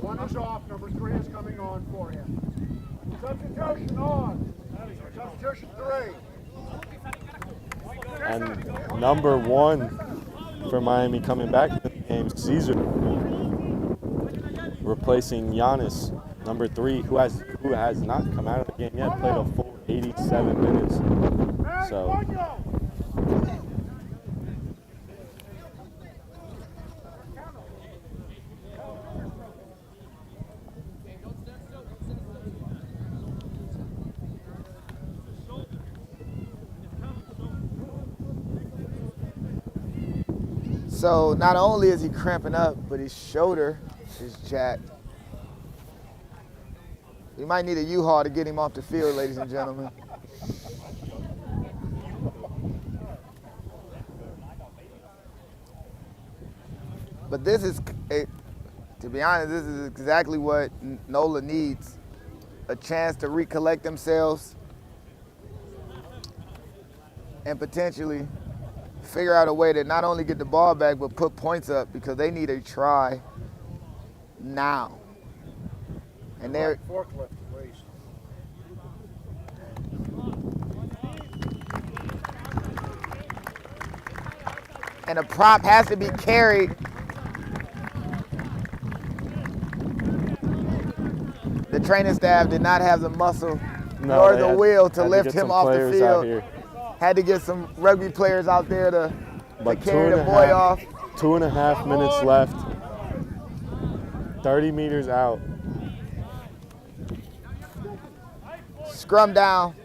One is off. Number 3 is coming on for him. Substitution on. Substitution 3. And number 1 for Miami coming back to the game, Caesar, replacing Giannis, number 3, who has not come out of the game yet, played a full 87 minutes. So So not only is he cramping up, but his shoulder is jacked. We might need a U-Haul to get him off the field, ladies and gentlemen. But this is, to be honest, this is exactly what NOLA needs. A chance to recollect themselves and potentially figure out a way to not only get the ball back, but put points up, because they need a try now. And they're Forklift race. and a prop has to be carried. The training staff did not have the muscle nor they the had- will to had lift get him some off the players out field. here. Had to get some rugby players out there to But carry the boy off. 2.5 minutes left. 30 meters out. Scrum down.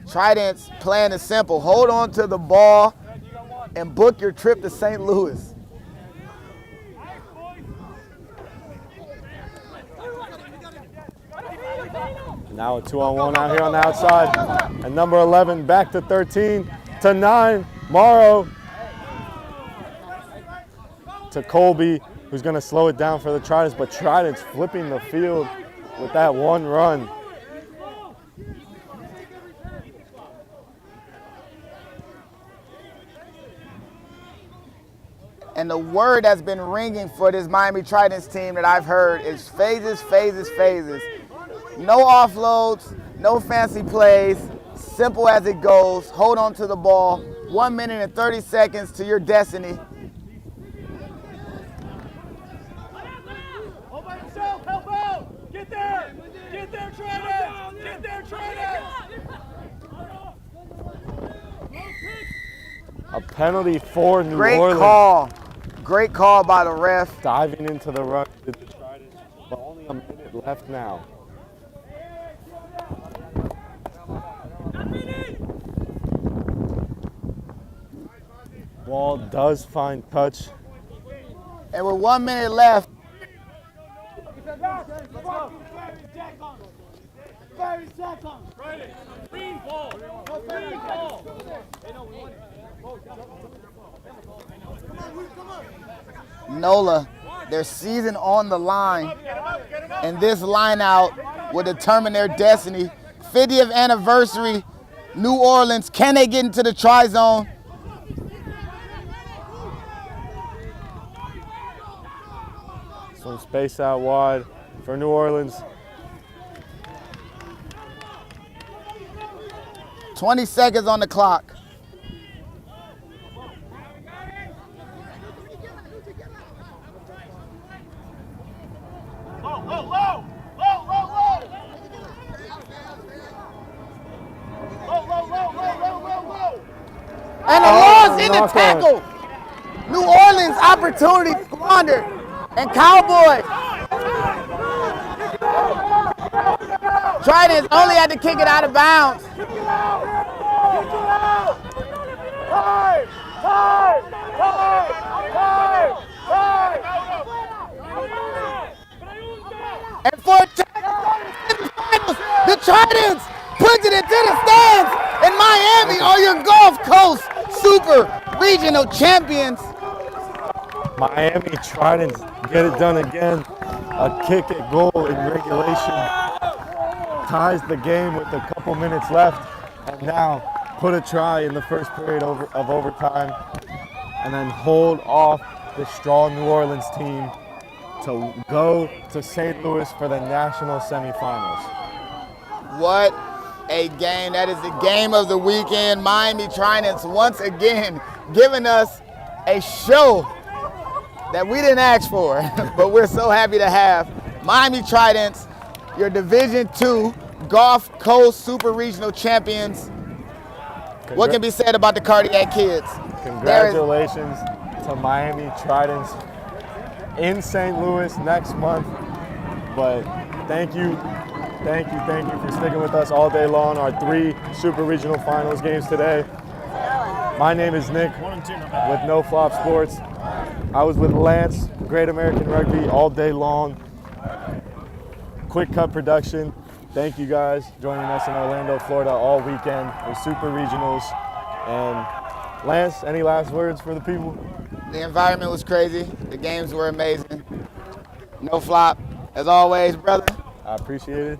Trident's plan is simple. Hold on to the ball and book your trip to St. Louis. Now a 2-on-1 out here on the outside. And number 11 back to 13 to 9. Morrow to Colby, who's going to slow it down for the Tridents. But Tridents flipping the field with that one run. And the word that's been ringing for this Miami Tridents team that I've heard is phases, phases, phases. No offloads, no fancy plays, simple as it goes. Hold on to the ball. 1 minute and 30 seconds to your destiny. All by yourself, help out! Get there! Get there, Tridents! Get there, Tridents! A penalty for New Great Orleans. call. Great call by the ref. Diving into the run with the Tridents, but only a minute left now. Ball does find touch. And with 1 minute left, NOLA, their season on the line, and this line out will determine their destiny. 50th anniversary, New Orleans, can they get into the tri-zone? Some space out wide for New Orleans. 20 seconds on the clock. Low, low, low! Low, low, low! Low, low, low, low, low, low, low! And a loss in the knock on. tackle. New Orleans opportunity squandered. And Cowboys. Tridents only had to kick it out of bounds. Time! Time! Time! Time! Time! And for the Tridents puts it into the stands. And Miami are your Gulf Coast Super Regional Champions. Miami Tridents get it done again. A kick at goal in regulation ties the game with a couple minutes left, and now put a try in the first period of overtime, and then hold off the strong New Orleans team to go to St. Louis for the national semifinals. What a game. That is the game of the weekend. Miami Tridents once again giving us a show that we didn't ask for, but we're so happy to have. Miami Tridents, your Division II Gulf Coast Super Regional Champions. What can be said about the Cardiac Kids? Congratulations to Miami Tridents in St. Louis next month. But thank you for sticking with us all day long. Our 3 Super Regional Finals games today. My name is Nick with No Flop Sports. I was with Lance, Great American Rugby, all day long. Quick Cut Production. Thank you guys joining us in Orlando, Florida all weekend for Super Regionals. And Lance, any last words for the people? The environment was crazy. The games were amazing. No flop. As always, brother. I appreciate it.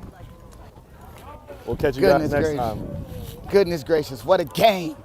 We'll catch you guys next time. Goodness gracious, what a game.